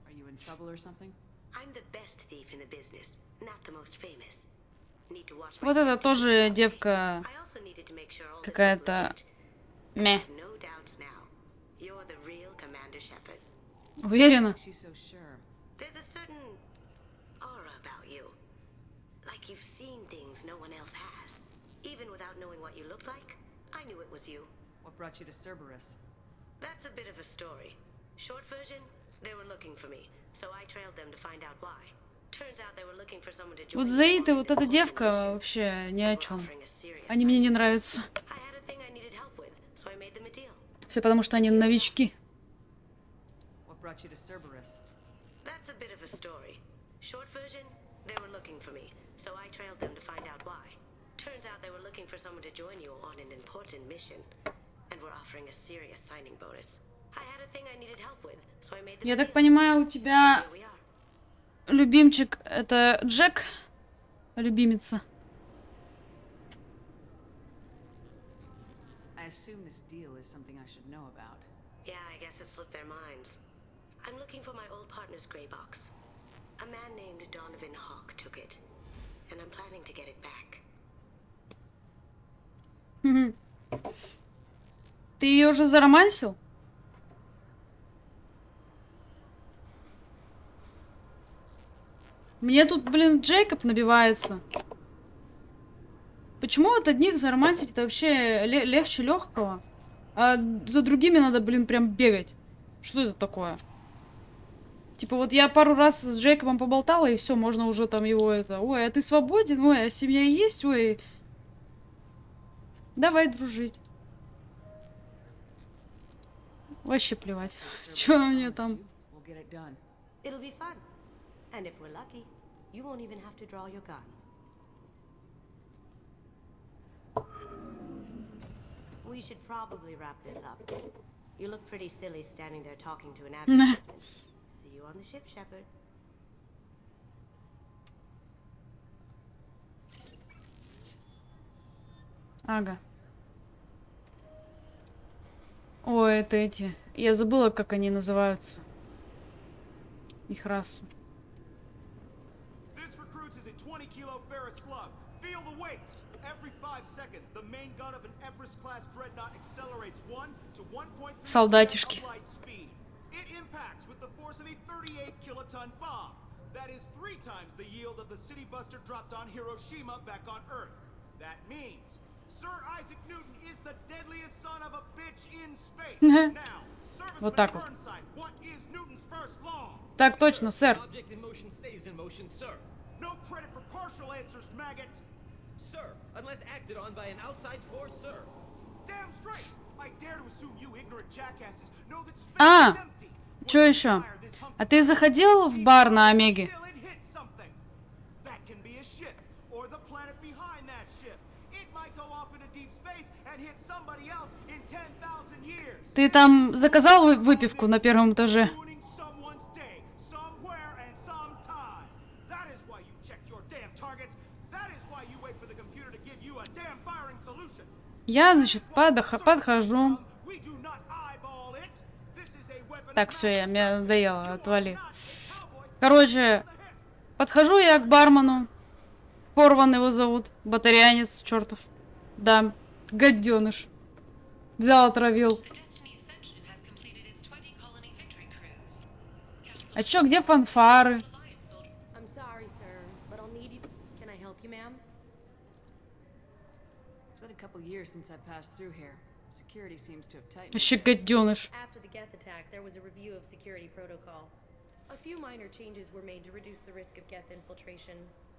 Speaker 14: Are you in trouble or something?
Speaker 11: I'm the best thief in the business, not the most famous. Need to watch my
Speaker 7: Вот это
Speaker 11: step.
Speaker 7: тоже девка
Speaker 11: I also needed to make sure all this was
Speaker 7: какая-то
Speaker 11: legit.
Speaker 7: мeh.
Speaker 11: No doubts now. You're the real Commander Shepard.
Speaker 7: Уверена?
Speaker 14: She's so sure.
Speaker 11: There's a certain aura about you. Like you've seen things no one else has. Even without knowing what you looked like, I knew it was you.
Speaker 14: What brought you to Cerberus?
Speaker 11: That's a bit of a story. Short version, they were looking for me, so I trailed them to find out why. Turns out they were looking for someone to join.
Speaker 7: Вот Заид и вот эта девка вообще ни о чем. Они мне не нравятся.
Speaker 11: I had a thing I needed help with, so I made them a deal.
Speaker 7: Все потому, что они новички.
Speaker 14: What brought you to Cerberus?
Speaker 11: That's a bit of a story. Short version, they were looking for me, so I trailed them to find out why. Turns out they were looking for someone to join you on an important mission, and were offering a serious signing bonus. I had a thing I needed help with, so I made them
Speaker 7: Я
Speaker 11: a
Speaker 7: так
Speaker 11: deal.
Speaker 7: понимаю, у тебя
Speaker 11: Here we are.
Speaker 7: любимчик это Джек, любимица.
Speaker 14: I assume this deal is something I should know about.
Speaker 11: Yeah, I guess it slipped their minds. I'm looking for my old partner's gray box. A man named Donovan Hawk took it, and I'm planning to get it back.
Speaker 7: Ты ее уже заромансил? Мне тут, блин, Джейкоб набивается. Почему от одних заромансить это вообще легче легкого? А за другими надо, блин, прям бегать. Что это такое? Типа вот я пару раз с Джейкобом поболтала, и все, можно уже там его это... Ой, а ты свободен? Ой, а семья есть? Ой, давай дружить. Вообще плевать. Чё мне там?
Speaker 14: We'll get it done.
Speaker 11: It'll be fun. And if we're lucky, you won't even have to draw your gun. We should probably wrap this up. You look pretty silly standing there talking to an advertisement. See you on the ship, Shepard.
Speaker 7: Ага. Ой, это эти. Я забыла, как они называются. Их раса.
Speaker 15: This recruits is a 20-kilo ferrous slug. Feel the weight. Every 5 seconds, the main gun of an Everest-class dreadnought accelerates 1 to 1.3
Speaker 7: Солдатишки.
Speaker 15: light speed. It impacts with the force of a 38-kiloton bomb. That is 3 times the yield of the city buster dropped on Hiroshima back on Earth. That means Sir Isaac Newton is the deadliest son of a bitch in space. Now,
Speaker 7: Вот так вот.
Speaker 15: Burnside, what is Newton's first law?
Speaker 7: Так точно, сэр.
Speaker 15: Object in motion stays in motion, sir. No credit for partial answers, maggot. Sir, unless acted on by an outside force, sir. Damn straight. I dare to assume you ignorant jackasses know that space
Speaker 7: А,
Speaker 15: is empty.
Speaker 7: чё еще? А ты заходил в бар на Омеге?
Speaker 15: That can be a ship or the planet behind that ship. It might go off into deep space and hit somebody else in 10,000 years.
Speaker 7: Ты там заказал выпивку на первом этаже?
Speaker 15: Someone's day, somewhere and sometime. That is why you check your damn targets. That is why you wait for the computer to give you a damn firing solution.
Speaker 7: Я, значит, подхожу. Так, все, я мне надоело, отвали. Короче, подхожу я к бармену. Порван его зовут. Батарианец, чертов. Да, гаденыш. Взял, отравил. А чё, где фанфары?
Speaker 22: I'm sorry, sir, but I'll need you. Can I help you, ma'am?
Speaker 14: It's been a couple years since I passed through here. Security seems to have tightened.
Speaker 7: Вообще гаденыш.
Speaker 22: After the Geth attack, there was a review of security protocol. A few minor changes were made to reduce the risk of Geth infiltration.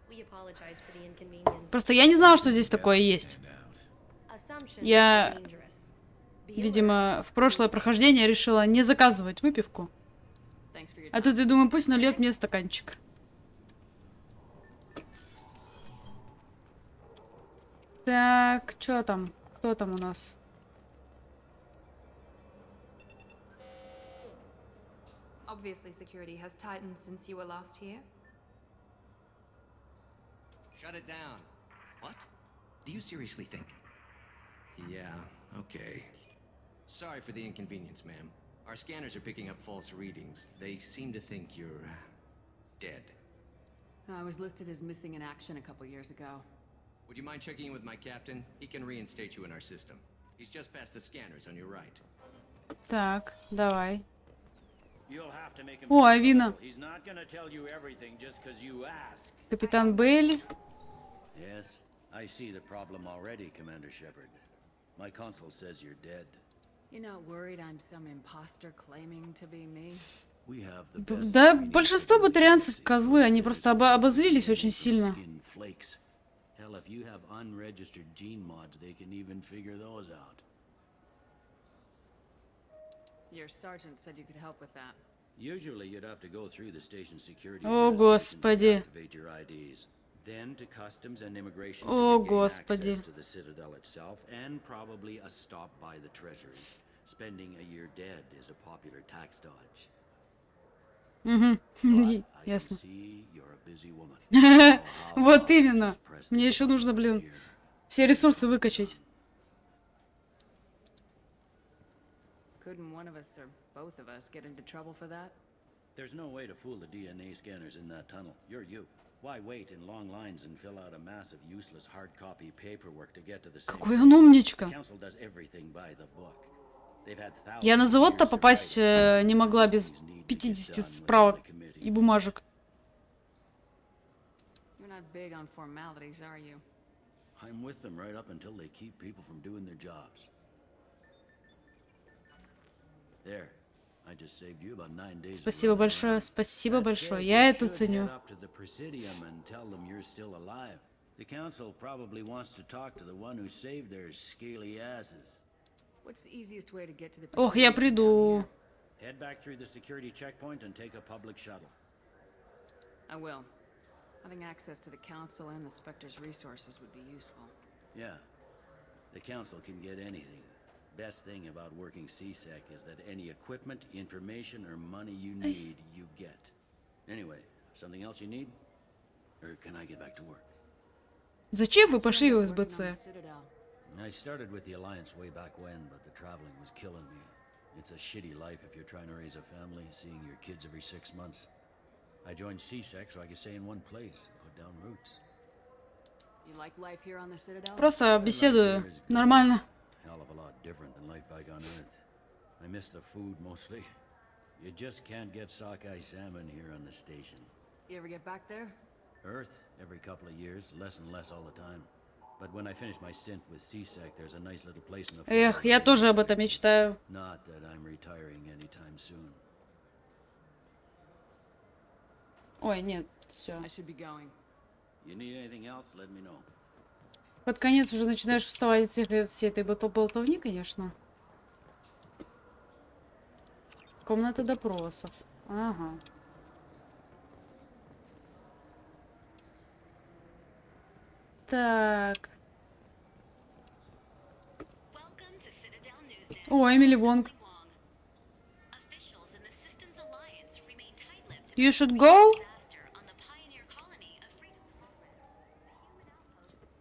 Speaker 22: We apologize for the inconvenience.
Speaker 7: Просто я не знала, что здесь такое есть. Я, видимо, в прошлое прохождение решила не заказывать выпивку. А тут я думаю, пусть нальет мне стаканчик. Так, что там? Кто там у нас?
Speaker 1: Obviously, security has tightened since you were last here.
Speaker 8: Shut it down.
Speaker 16: What? Do you seriously think?
Speaker 8: Yeah, okay. Sorry for the inconvenience, ma'am. Our scanners are picking up false readings. They seem to think you're dead.
Speaker 14: I was listed as missing in action a couple years ago.
Speaker 8: Would you mind checking in with my captain? He can reinstate you in our system. He's just past the scanners on your right.
Speaker 7: Так, давай. О, Авина. Капитан Бейли.
Speaker 23: Yes, I see the problem already, Commander Shepard. My console says you're dead.
Speaker 14: You're not worried I'm some imposter claiming to be me?
Speaker 7: Да, большинство батарианцев козлы, они просто обозлились очень сильно.
Speaker 23: Hell, if you have unregistered gene mods, they can even figure those out.
Speaker 14: Your sergeant said you could help with that.
Speaker 23: Usually you'd have to go through the station security
Speaker 7: О, Господи.
Speaker 23: activate your IDs. Then to customs and immigration
Speaker 7: О,
Speaker 23: to gain
Speaker 7: Господи.
Speaker 23: access to the Citadel itself, and probably a stop by the Treasury. Spending a year dead is a popular tax dodge.
Speaker 7: Угу, ясно. Вот именно. Мне еще нужно, блин, все ресурсы выкачать.
Speaker 14: Couldn't one of us or both of us get into trouble for that?
Speaker 23: There's no way to fool the DNA scanners in that tunnel. You're you. Why wait in long lines and fill out a massive useless hard copy paperwork to get to the same
Speaker 7: Какой он умничка.
Speaker 23: The council does everything by the book. They've had thousands
Speaker 7: Я на завод-то попасть не могла без 50 справок и бумажек.
Speaker 14: You're not big on formalities, are you?
Speaker 23: I'm with them right up until they keep people from doing their jobs. There. I just saved you about 9 days.
Speaker 7: Спасибо большое, спасибо большое. Я это ценю.
Speaker 23: The council probably wants to talk to the one who saved their scaly asses.
Speaker 14: What's the easiest way to get to the
Speaker 7: Ох, я приду.
Speaker 23: Head back through the security checkpoint and take a public shuttle.
Speaker 14: I will. Having access to the council and the Spectre's resources would be useful.
Speaker 23: Yeah. The council can get anything. Best thing about working CSEC is that any equipment, information, or money you need, you get. Anyway, something else you need? Or can I get back to work?
Speaker 7: Зачем вы пошли в СБЦ?
Speaker 23: I started with the Alliance way back when, but the traveling was killing me. It's a shitty life if you're trying to raise a family, seeing your kids every 6 months. I joined CSEC so I could stay in one place, put down roots.
Speaker 14: You like life here on the Citadel?
Speaker 7: Просто беседую. Нормально.
Speaker 23: Hell of a lot different than life back on Earth. I miss the food mostly. You just can't get sockeye salmon here on the station.
Speaker 14: You ever get back there?
Speaker 23: Earth, every couple of years, less and less all the time. But when I finish my stint with CSEC, there's a nice little place in the
Speaker 7: Эх, я тоже об этом мечтаю.
Speaker 23: Not that I'm retiring anytime soon.
Speaker 7: Ой, нет, все.
Speaker 14: I should be going.
Speaker 23: You need anything else, let me know.
Speaker 7: Под конец уже начинаешь уставать от всей этой болтовни, конечно. Комната допросов. Ага. Так. О, Эмили Вонг. You should go?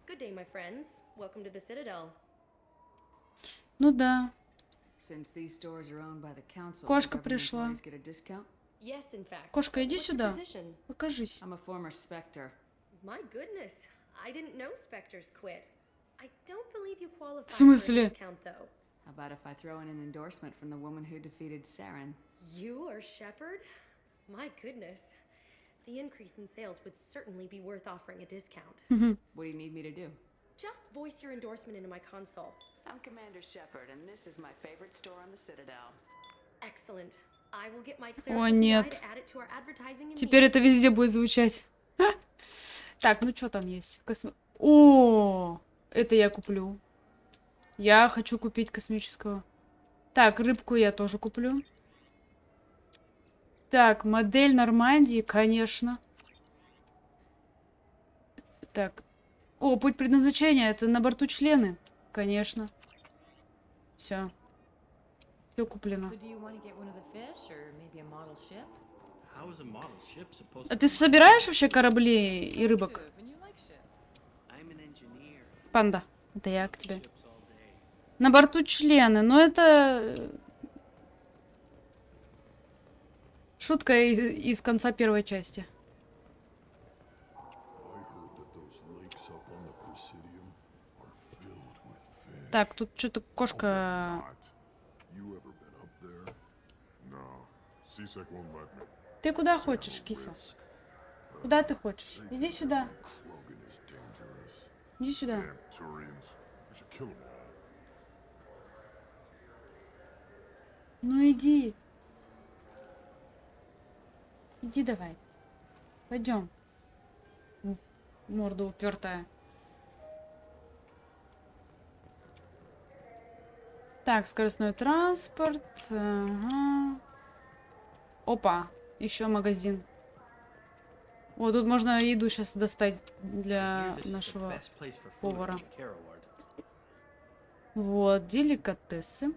Speaker 22: Good day, my friends. Welcome to the Citadel.
Speaker 7: Ну да.
Speaker 14: Since these stores are owned by the council,
Speaker 7: Кошка
Speaker 14: government
Speaker 7: пришла.
Speaker 14: employees get a discount?
Speaker 22: Yes, in fact.
Speaker 7: Кошка, иди
Speaker 22: What's your
Speaker 7: сюда.
Speaker 22: position?
Speaker 7: Покажись.
Speaker 14: I'm a former Spectre.
Speaker 22: My goodness, I didn't know Spectres quit. I don't believe you qualify
Speaker 7: В
Speaker 22: for a
Speaker 7: смысле?
Speaker 22: discount, though.
Speaker 14: How about if I throw in an endorsement from the woman who defeated Saren?
Speaker 22: You are Shepard? My goodness. The increase in sales would certainly be worth offering a discount.
Speaker 14: What do you need me to do?
Speaker 22: Just voice your endorsement into my console.
Speaker 14: I'm Commander Shepard, and this is my favorite store on the Citadel.
Speaker 22: Excellent. I will get my
Speaker 7: О,
Speaker 22: clerical
Speaker 7: нет.
Speaker 22: PI to add it to our advertising
Speaker 7: Теперь это
Speaker 22: immediately.
Speaker 7: везде будет звучать. Так, ну что там есть? О, это я куплю. Я хочу купить космического. Так, рыбку я тоже куплю. Так, модель Нормандии, конечно. Так. О, путь предназначения. Это на борту члены. Конечно. Все. Все куплено.
Speaker 5: So do you want to get one of the fish or maybe a model ship?
Speaker 6: How is a model ship supposed
Speaker 7: А
Speaker 6: to
Speaker 7: ты собираешь вообще корабли и рыбок?
Speaker 5: And you like ships.
Speaker 6: I'm an engineer.
Speaker 7: Панда. Это я к тебе. На борту члены. Но это... Шутка из конца первой части. Так, тут что-то кошка... Ты куда хочешь, киса? Куда ты хочешь? Иди сюда. Иди сюда. Ну иди. Иди давай. Пойдем. Морда упертая. Так, скоростной транспорт. Ага. Опа, еще магазин. Вот тут можно еду сейчас достать для нашего повара. Вот, деликатесы.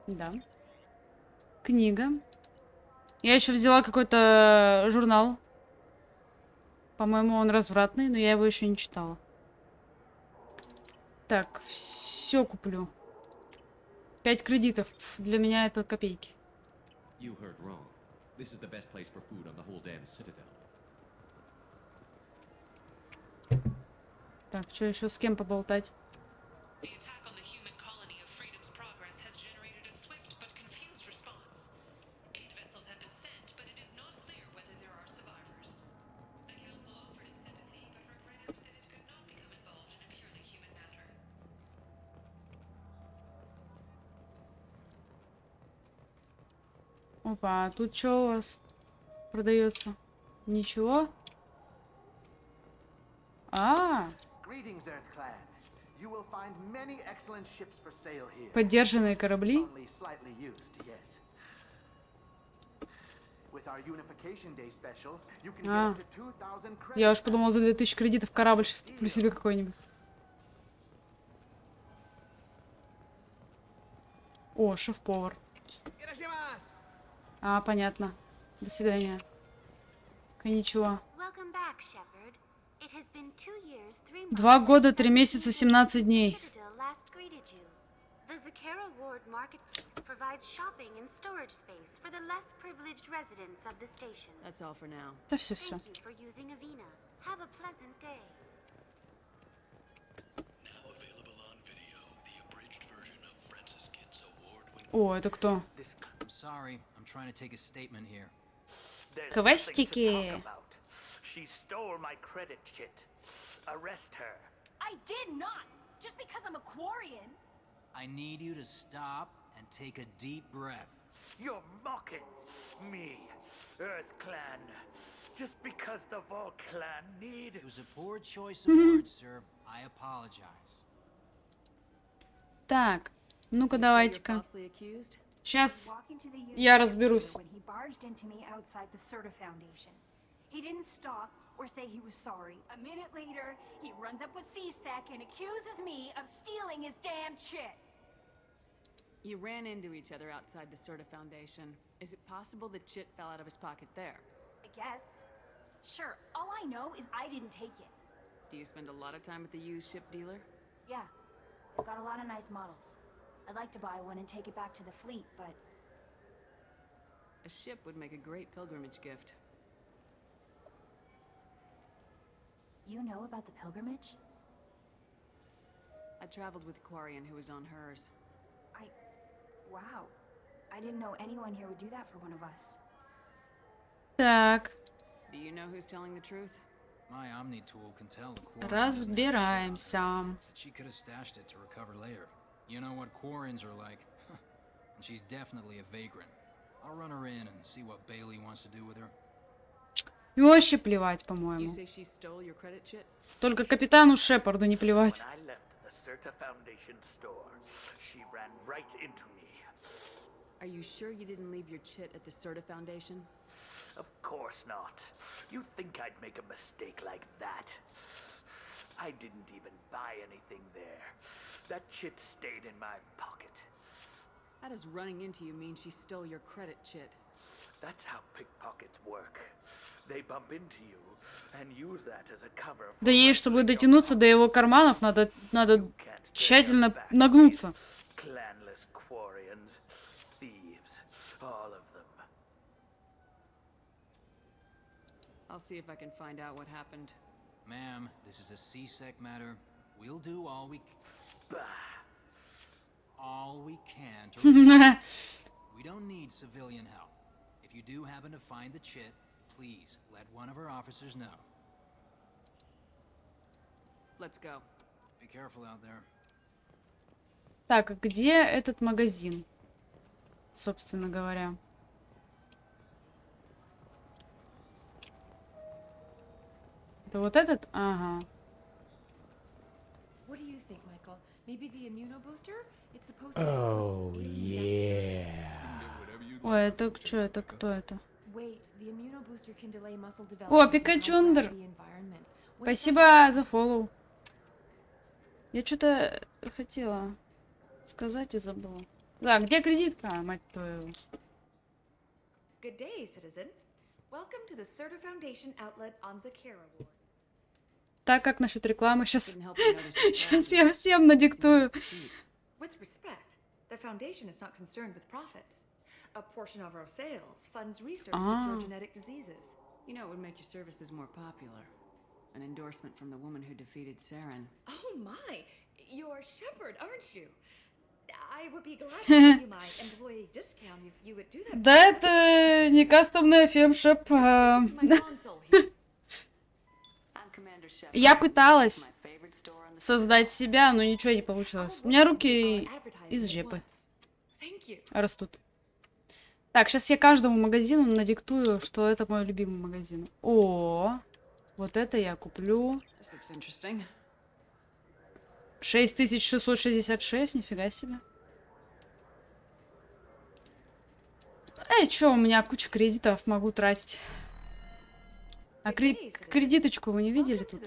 Speaker 7: Да. Книга. Я еще взяла какой-то журнал. По-моему, он развратный, но я его еще не читала. Так, все куплю. 5 кредитов. Пф, для меня это копейки.
Speaker 8: You heard wrong. This is the best place for food on the whole damn Citadel.
Speaker 7: Так, что еще с кем поболтать? Опа, а тут что у вас продается? Ничего? Поддержанные корабли? Я уж подумал, за 2000 кредитов корабль сейчас куплю себе какой-нибудь. О, шеф-повар. Понятно. До свидания. Коничего.
Speaker 4: It has been 2 years, 3 months
Speaker 7: 2 года, 3 месяца, 17 дней.
Speaker 4: Citadel last greeted you. The Zakara Ward Marketplace provides shopping and storage space for the less privileged residents of the station.
Speaker 14: That's all for now.
Speaker 7: Да все.
Speaker 4: Thank you for using Avina. Have a pleasant day.
Speaker 7: О, это кто?
Speaker 10: I'm sorry. I'm trying to take a statement here.
Speaker 7: Квестики.
Speaker 11: She stole my credit chit. Arrest her.
Speaker 3: I did not! Just because I'm a Quarian.
Speaker 10: I need you to stop and take a deep breath.
Speaker 11: You're mocking me, Earth Clan. Just because the Vol Clan need...
Speaker 10: It was a poor choice of words, sir. I apologize.
Speaker 7: Так, ну-ка давайте-ка. Сейчас я разберусь.
Speaker 9: When he barged into me outside the Serta Foundation. He didn't stop or say he was sorry. A minute later, he runs up with C-Sec and accuses me of stealing his damn chit.
Speaker 14: You ran into each other outside the Serta Foundation. Is it possible the chit fell out of his pocket there?
Speaker 9: I guess. Sure, all I know is I didn't take it.
Speaker 14: Do you spend a lot of time at the used ship dealer?
Speaker 9: Yeah, I've got a lot of nice models. I'd like to buy one and take it back to the fleet, but...
Speaker 14: A ship would make a great pilgrimage gift.
Speaker 9: You know about the pilgrimage?
Speaker 14: I traveled with a Quarian who was on hers.
Speaker 9: Wow. I didn't know anyone here would do that for one of us.
Speaker 7: Так,
Speaker 14: Do you know who's telling the truth?
Speaker 10: My Omni tool can tell the Quarians.
Speaker 7: разбираемся.
Speaker 10: She could have stashed it to recover later. You know what Quarians are like. And she's definitely a vagrant. I'll run her in and see what Bailey wants to do with her.
Speaker 7: И вообще плевать,
Speaker 14: You
Speaker 7: по-моему.
Speaker 14: say she stole your credit chit?
Speaker 7: Только капитану Шепарду не плевать.
Speaker 11: When I left the Serta Foundation store, she ran right into me.
Speaker 14: Are you sure you didn't leave your chit at the Serta Foundation?
Speaker 11: Of course not. You think I'd make a mistake like that? I didn't even buy anything there. That chit stayed in my pocket.
Speaker 14: How does running into you mean she stole your credit chit?
Speaker 11: That's how pickpockets work. They bump into you and use that as a cover.
Speaker 7: Да ей, чтобы дотянуться до его карманов, надо тщательно нагнуться.
Speaker 11: Clanless Quarians, thieves, all of them.
Speaker 14: I'll see if I can find out what happened.
Speaker 10: Ma'am, this is a C-Sec matter. We'll do all we can to We don't need civilian help. If you do happen to find the chit, please let one of our officers know.
Speaker 14: Let's go.
Speaker 10: Be careful out there.
Speaker 7: Так, а где этот магазин? Собственно говоря. Это вот этот? Ага.
Speaker 5: What do you think, Michael? Maybe the immunobooster? It's supposed to
Speaker 12: Oh, yeah.
Speaker 7: Ой, это что это? Кто это?
Speaker 5: Wait, the immunobooster can delay muscle
Speaker 7: О,
Speaker 5: development in
Speaker 7: Пикачундр!
Speaker 5: high-gravity environments.
Speaker 7: Спасибо за фоллоу. Я что-то хотела сказать и забыла. Да, где кредитка, мать твою?
Speaker 13: Good day, citizen. Welcome to the Serta Foundation outlet on Zakara Ward.
Speaker 7: Так, как насчет рекламы? Сейчас я всем надиктую.
Speaker 13: With respect, the foundation is not concerned with profits. A portion of our sales funds research to cure genetic diseases.
Speaker 14: You know, it would make your services more popular. An endorsement from the woman who defeated Saren.
Speaker 13: Oh my, you're Shepard, aren't you? I would be glad to give you my employee discount if you would do that.
Speaker 7: Да, это не кастомная фемшеп. Я пыталась создать себя, но ничего не получилось. У меня руки из жепы растут. Так, сейчас я каждому магазину надиктую, что это мой любимый магазин. О, вот это я куплю. 6666, нифига себе. Чё, у меня куча кредитов, могу тратить. А кредиточку вы не видели тут?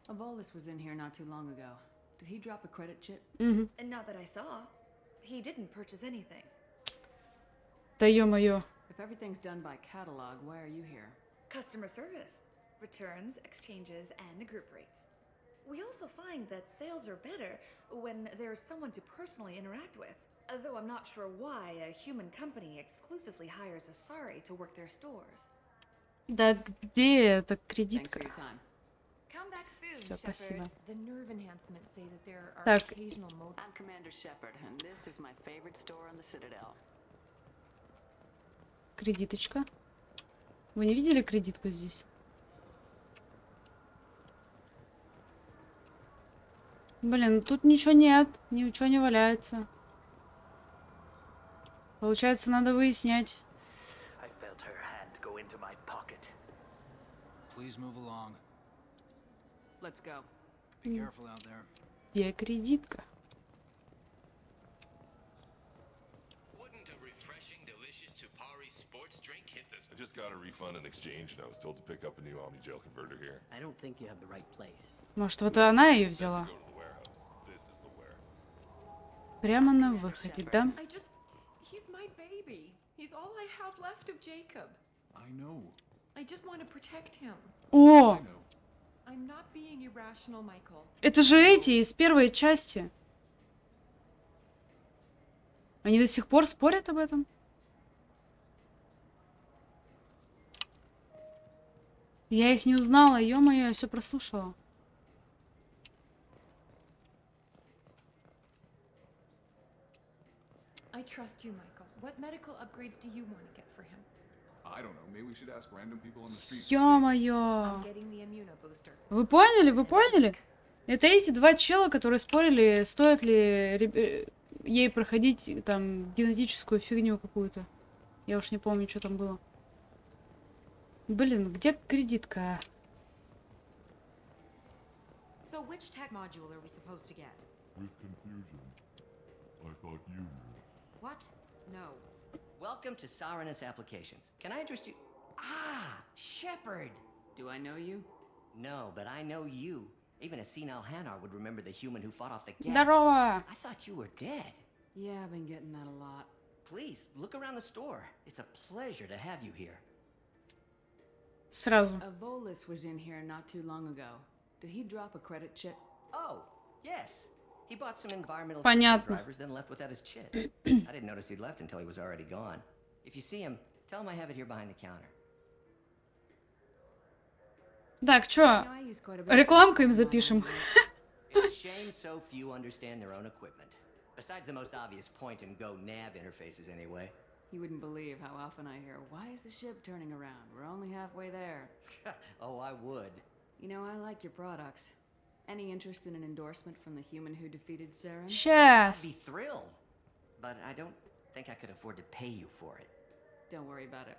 Speaker 14: Avolis was in here not too long ago. Did he drop a credit chip?
Speaker 13: And not that I saw. He didn't purchase anything.
Speaker 7: Да ё-моё.
Speaker 14: If everything's done by catalog, why are you here?
Speaker 13: Customer service, returns, exchanges, and group rates. We also find that sales are better when there's someone to personally interact with. Though I'm not sure why a human company exclusively hires Asari to work their stores.
Speaker 7: Да где эта кредитка?
Speaker 5: Come back soon,
Speaker 7: Всё,
Speaker 5: Shepard.
Speaker 7: спасибо.
Speaker 5: The nerve enhancements say that there are
Speaker 7: Так.
Speaker 5: occasional modes.
Speaker 14: I'm Commander Shepard, and this is my favorite store on the Citadel.
Speaker 7: Кредиточка. Вы не видели кредитку здесь? Блин, тут ничего нет, ничего не валяется. Получается, надо выяснять.
Speaker 2: I felt her hand go into my pocket.
Speaker 10: Please move along.
Speaker 14: Let's go.
Speaker 10: Be careful out there.
Speaker 7: Где кредитка?
Speaker 19: Wouldn't a refreshing, delicious Tupari sports drink hit this?
Speaker 12: I just got a refund and exchange, and I was told to pick up a new Omni-Gel converter here.
Speaker 21: I don't think you have the right place.
Speaker 7: Может, вот она ее взяла? Прямо на выходе, да?
Speaker 5: He's my baby. He's all I have left of Jacob.
Speaker 24: I know.
Speaker 5: I just want to protect him.
Speaker 7: О!
Speaker 5: I'm not being irrational, Michael.
Speaker 7: Это же эти из первой части. Они до сих пор спорят об этом? Я их не узнала, ё-моё, я все прослушала.
Speaker 5: I trust you, Michael. What medical upgrades do you want to get for him?
Speaker 24: I don't know. Maybe we should ask random people on the street.
Speaker 7: Ё-моё.
Speaker 5: I'm getting the immunobooster.
Speaker 7: Вы поняли? Вы поняли? Это эти два чела, которые спорили, стоит ли ей проходить там генетическую фигню какую-то. Я уж не помню, что там было. Блин, где кредитка?
Speaker 25: So which tech module are we supposed to get?
Speaker 12: With confusion. I thought you knew.
Speaker 25: What? No.
Speaker 16: Welcome to Saranus Applications. Can I interest you? Ah, Shepard!
Speaker 14: Do I know you?
Speaker 16: No, but I know you. Even a senile Hanar would remember the human who fought off the gap.
Speaker 7: Здорово!
Speaker 16: I thought you were dead.
Speaker 14: Yeah, I've been getting that a lot.
Speaker 16: Please, look around the store. It's a pleasure to have you here.
Speaker 7: Сразу.
Speaker 14: A Volus was in here not too long ago. Did he drop a credit chip?
Speaker 16: Oh, yes. He bought some environmental
Speaker 7: Понятно.
Speaker 16: drivers, then left without his chip. I didn't notice he'd left until he was already gone. If you see him, tell him I have it here behind the counter.
Speaker 7: Так, чё? Рекламку им запишем.
Speaker 16: It's a shame so few understand their own equipment. Besides the most obvious point-and-go nav interfaces, anyway.
Speaker 14: You wouldn't believe how often I hear, "Why is the ship turning around? We're only halfway there."
Speaker 16: Oh, I would.
Speaker 14: You know, I like your products. Any interest in an endorsement from the human who defeated Saren?
Speaker 7: Сейчас.
Speaker 16: I'd be thrilled. But I don't think I could afford to pay you for it.
Speaker 14: Don't worry about it.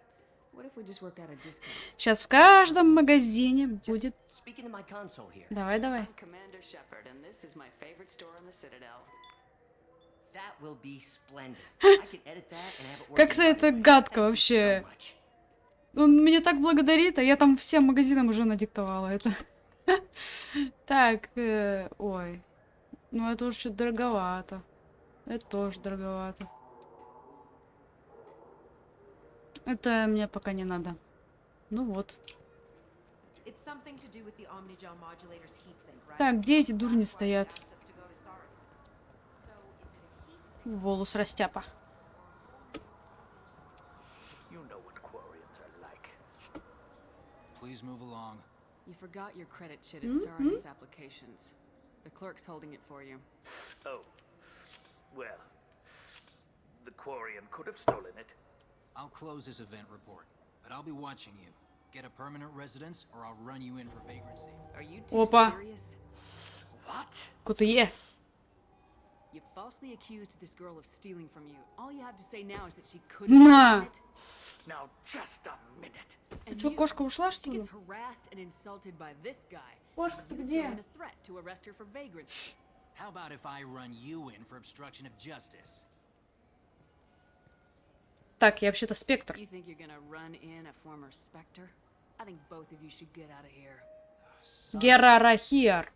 Speaker 14: What if we just work out a discount?
Speaker 7: Сейчас в каждом магазине будет.
Speaker 16: Speaking to my console here.
Speaker 7: Давай, давай.
Speaker 14: I'm Commander Shepard, and this is my favorite store on the Citadel.
Speaker 16: That will be splendid. I can edit that and have it work.
Speaker 7: Как-то это гадко вообще. Он меня так благодарит, а я там всем магазинам уже надиктовала это. Так, ой. Ну это уже что-то дороговато. Это тоже дороговато. Это мне пока не надо. Ну вот.
Speaker 25: It's something to do with the Omni-Gel modulator's heatsink, right?
Speaker 7: Так, где эти дурни стоят? Волос растяпа.
Speaker 2: You know what Quarians are like.
Speaker 10: Please move along.
Speaker 14: You forgot your credit chit at Saranus Applications. The clerk's holding it for you.
Speaker 2: Oh. Well. The Quarian could have stolen it.
Speaker 10: I'll close this event report, but I'll be watching you. Get a permanent residence, or I'll run you in for vagrancy.
Speaker 14: Are you too
Speaker 7: Опа.
Speaker 14: serious?
Speaker 2: What?
Speaker 7: Кутуе.
Speaker 14: You falsely accused this girl of stealing from you. All you have to say now is that she couldn't
Speaker 7: На.
Speaker 14: it.
Speaker 2: Now just a minute.
Speaker 14: And
Speaker 7: Чё,
Speaker 14: you-
Speaker 7: кошка ушла,
Speaker 14: she
Speaker 7: что ли?
Speaker 14: gets harassed and insulted by this guy.
Speaker 7: Кошка-то
Speaker 14: You
Speaker 7: где?
Speaker 14: throw in a threat to arrest her for vagrancy.
Speaker 10: How about if I run you in for obstruction of justice?
Speaker 7: Так, я вообще-то спектр.
Speaker 14: You think you're gonna run in a former Spectre? I think both of you should get out of here.
Speaker 7: Герарахиар.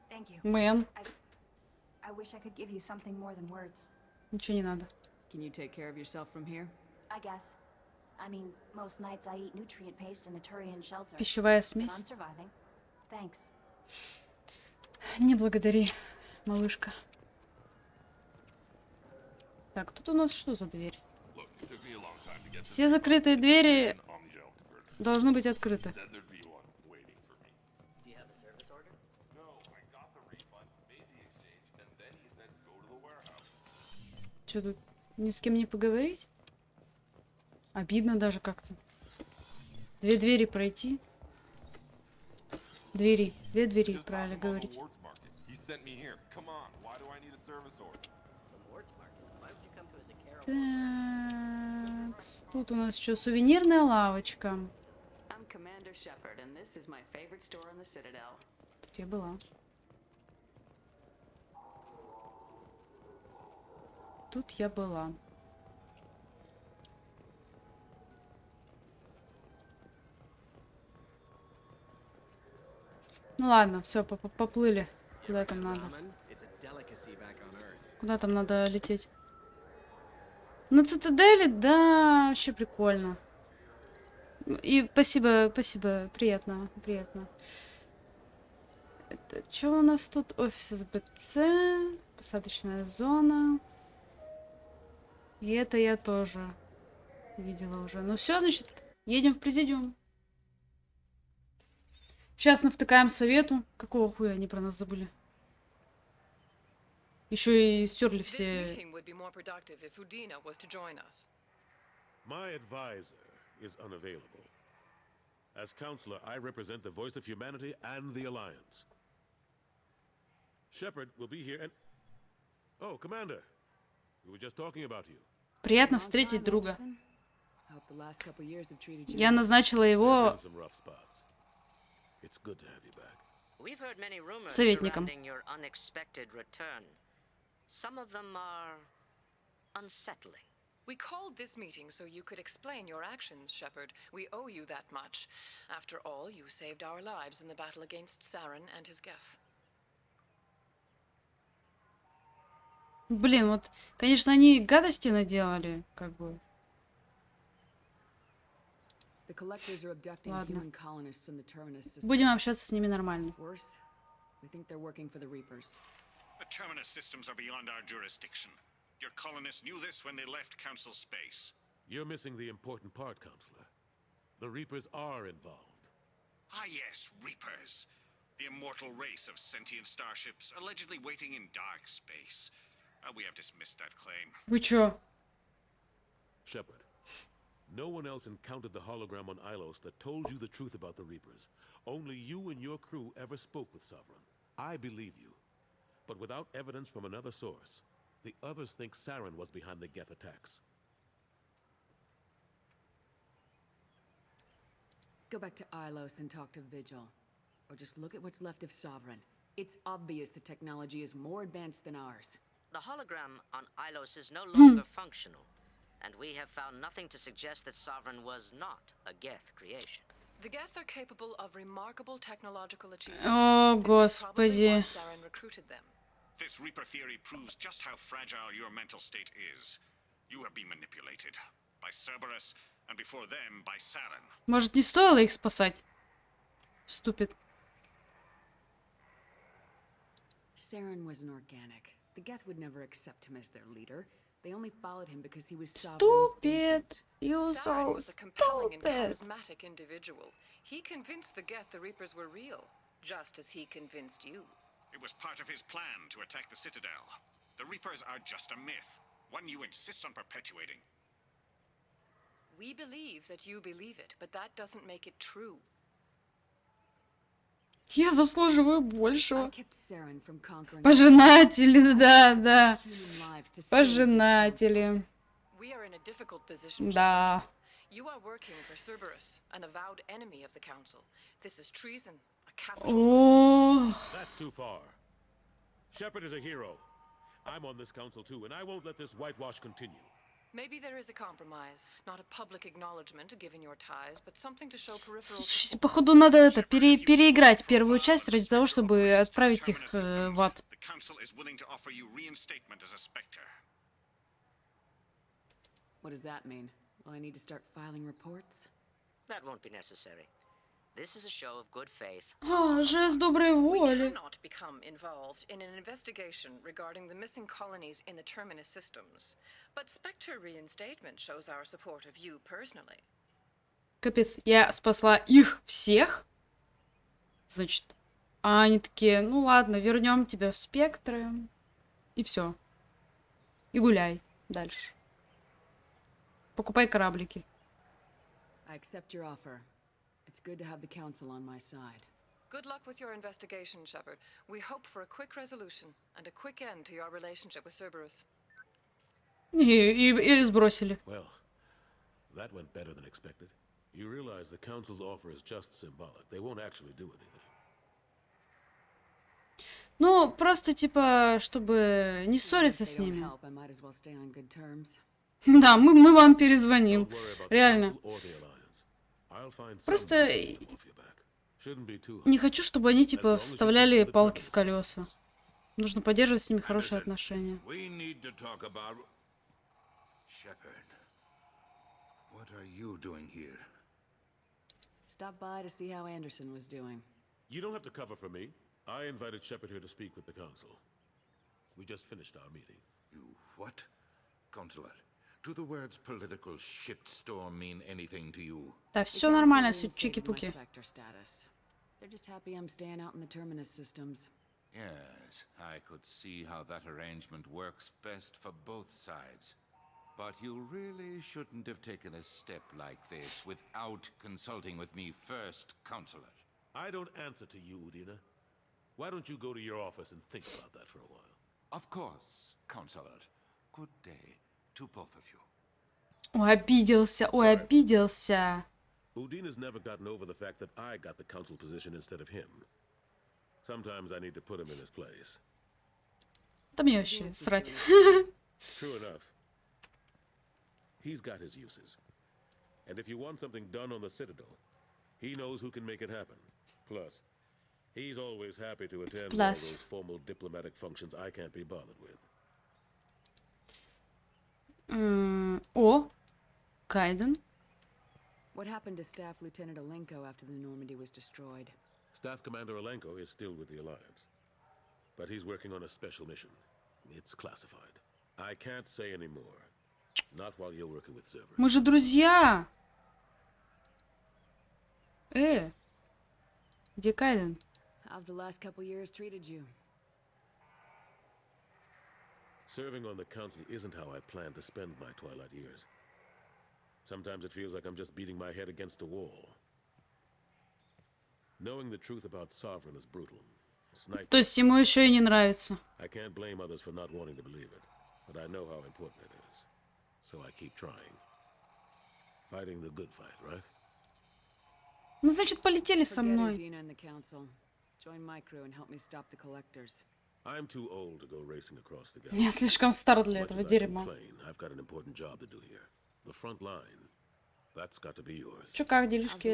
Speaker 9: Thank you.
Speaker 7: Мэн.
Speaker 9: I wish I could give you something more than words.
Speaker 7: Ничего не надо.
Speaker 14: Can you take care of yourself from here?
Speaker 9: I guess. I mean, most nights I eat nutrient paste in a Turian shelter.
Speaker 7: Пищевая
Speaker 9: But
Speaker 7: смесь.
Speaker 9: I'm surviving. Thanks.
Speaker 7: Не благодари, малышка. Так, тут у нас что за дверь? Все закрытые двери должны быть открыты. Что тут? Ни с кем не поговорить? Обидно даже как-то. Две двери пройти. Две двери, правильно говорить. Так, тут у нас что, сувенирная лавочка. Тут я была. Тут я была. Ну ладно, все, поплыли. Куда там надо? Куда там надо лететь? На цитадели, да, вообще прикольно. И спасибо, приятно. Это что у нас тут? Офис СБЦ, посадочная зона. И это я тоже видела уже. Ну все, значит, едем в президиум. Сейчас навтыкаем совету. Какого хуя они про нас забыли? Еще и стерли все.
Speaker 1: My advisor is unavailable. As counselor, I represent the voice of humanity and the Alliance. Shepard will be here and... Oh, Commander. We were just talking about you.
Speaker 7: Приятно встретить друга. Я назначила его советником.
Speaker 5: We called this meeting so you could explain your actions, Shepard. We owe you that much. After all, you saved our lives in the battle against Saren and his Geth.
Speaker 7: Блин, вот, конечно, они гадости наделали, как бы. Ладно. Будем общаться с ними нормально.
Speaker 15: The terminus systems are beyond our jurisdiction. Your colonists knew this when they left Council space.
Speaker 1: You're missing the important part, Counselor. The Reapers are involved.
Speaker 15: Ah yes, Reapers. The immortal race of sentient starships allegedly waiting in dark space. We have dismissed that claim.
Speaker 7: Вы чё?
Speaker 1: Shepard, no one else encountered the hologram on Ilos that told you the truth about the Reapers. Only you and your crew ever spoke with Sovereign. I believe you. But without evidence from another source, the others think Saren was behind the Geth attacks.
Speaker 14: Go back to Ilos and talk to Vigil. Or just look at what's left of Sovereign. It's obvious the technology is more advanced than ours.
Speaker 17: The hologram on Ilos is no longer functional, and we have found nothing to suggest that Sovereign was not a Geth creation.
Speaker 5: The Geth are capable of remarkable technological achievements.
Speaker 7: О, господи.
Speaker 5: Saren recruited them.
Speaker 15: This Reaper theory proves just how fragile your mental state is. You have been manipulated by Cerberus, and before them by Saren.
Speaker 7: Может, не стоило их спасать? Ступид.
Speaker 14: Saren was an organic. The Geth would never accept him as their leader. They only followed him because he was
Speaker 7: Stupid. You
Speaker 5: Saren
Speaker 7: so
Speaker 5: was a compelling and
Speaker 7: stupid.
Speaker 5: charismatic individual. He convinced the Geth the Reapers were real, just as he convinced you.
Speaker 15: It was part of his plan to attack the Citadel. The Reapers are just a myth, one you insist on perpetuating.
Speaker 5: We believe that you believe it, but that doesn't make it true.
Speaker 7: Я заслуживаю большего. Пожинатели, да. Пожинатели. Да.
Speaker 5: You are working for Cerberus, an avowed enemy of the Council. This is treason, a
Speaker 7: capital.
Speaker 1: That's too far. Shepard is a hero. I'm on this council too, and I won't let this whitewash continue.
Speaker 5: Maybe there is a compromise, not a public acknowledgement given your ties, but something to show peripheral.
Speaker 7: Слушайте, походу надо это переиграть первую часть ради того, чтобы отправить их в ад.
Speaker 14: What does that mean? Will I need to start filing reports?
Speaker 17: That won't be necessary. This is a show of good faith.
Speaker 7: Жест доброй воли.
Speaker 5: We cannot become involved in an investigation regarding the missing colonies in the Terminus systems. But Spectre reinstatement shows our support of you personally.
Speaker 7: Капец, я спасла их всех. Значит, а они такие, ну ладно, вернем тебя в спектры. И все. И гуляй дальше. Покупай кораблики.
Speaker 14: I accept your offer. It's good to have the council on my side.
Speaker 5: Good luck with your investigation, Shepard. We hope for a quick resolution and a quick end to your relationship with Cerberus.
Speaker 7: И сбросили.
Speaker 1: Well, that went better than expected. You realize the council's offer is just symbolic. They won't actually do anything.
Speaker 7: Ну, просто типа, чтобы не ссориться с ними. Да, мы вам перезвоним. Реально. Просто не хочу, чтобы они типа вставляли палки в колеса. Нужно поддерживать с ними хорошие отношения.
Speaker 14: Stop by to see how Anderson was doing.
Speaker 1: You don't have to cover for me. I invited Shepard here to speak with the council. We just finished our meeting.
Speaker 12: You what? Consular, do the words political shitstorm mean anything to you?
Speaker 7: Да, все нормально, все чики-пуки.
Speaker 14: They're just happy I'm staying out in the Terminus systems.
Speaker 12: Yes, I could see how that arrangement works best for both sides. But you really shouldn't have taken a step like this without consulting with me first, Consular.
Speaker 1: I don't answer to you, Udina. Why don't you go to your office and think about that for a while?
Speaker 12: Of course, Consular. Good day to both of you.
Speaker 7: Ой, обиделся, ой, обиделся.
Speaker 1: Udina's never gotten over the fact that I got the council position instead of him. Sometimes I need to put him in his place.
Speaker 7: Да мне вообще срать.
Speaker 1: True enough. He's got his uses. And if you want something done on the Citadel, he knows who can make it happen. Plus, he's always happy to attend all those formal diplomatic functions I can't be bothered with.
Speaker 7: О, Кайден.
Speaker 14: What happened to Staff Lieutenant Alenko after the Normandy was destroyed?
Speaker 1: Staff Commander Alenko is still with the Alliance. But he's working on a special mission. It's classified. I can't say any more. Not while you're working with Cerberus.
Speaker 7: Мы же друзья. Где Кайден?
Speaker 14: How've the last couple years treated you?
Speaker 1: Serving on the council isn't how I plan to spend my twilight years. Sometimes it feels like I'm just beating my head against a wall. Knowing the truth about Sovereign is brutal.
Speaker 7: То есть ему еще и не нравится.
Speaker 1: I can't blame others for not wanting to believe it, but I know how important it is. So I keep trying. Fighting the good fight, right?
Speaker 7: Ну, значит, полетели со мной.
Speaker 1: I'm too old to go racing across the galaxy.
Speaker 7: Я слишком стар для этого дерьма.
Speaker 1: I've got an important job to do here. The front line. That's got to be yours.
Speaker 7: Чё, как делишки?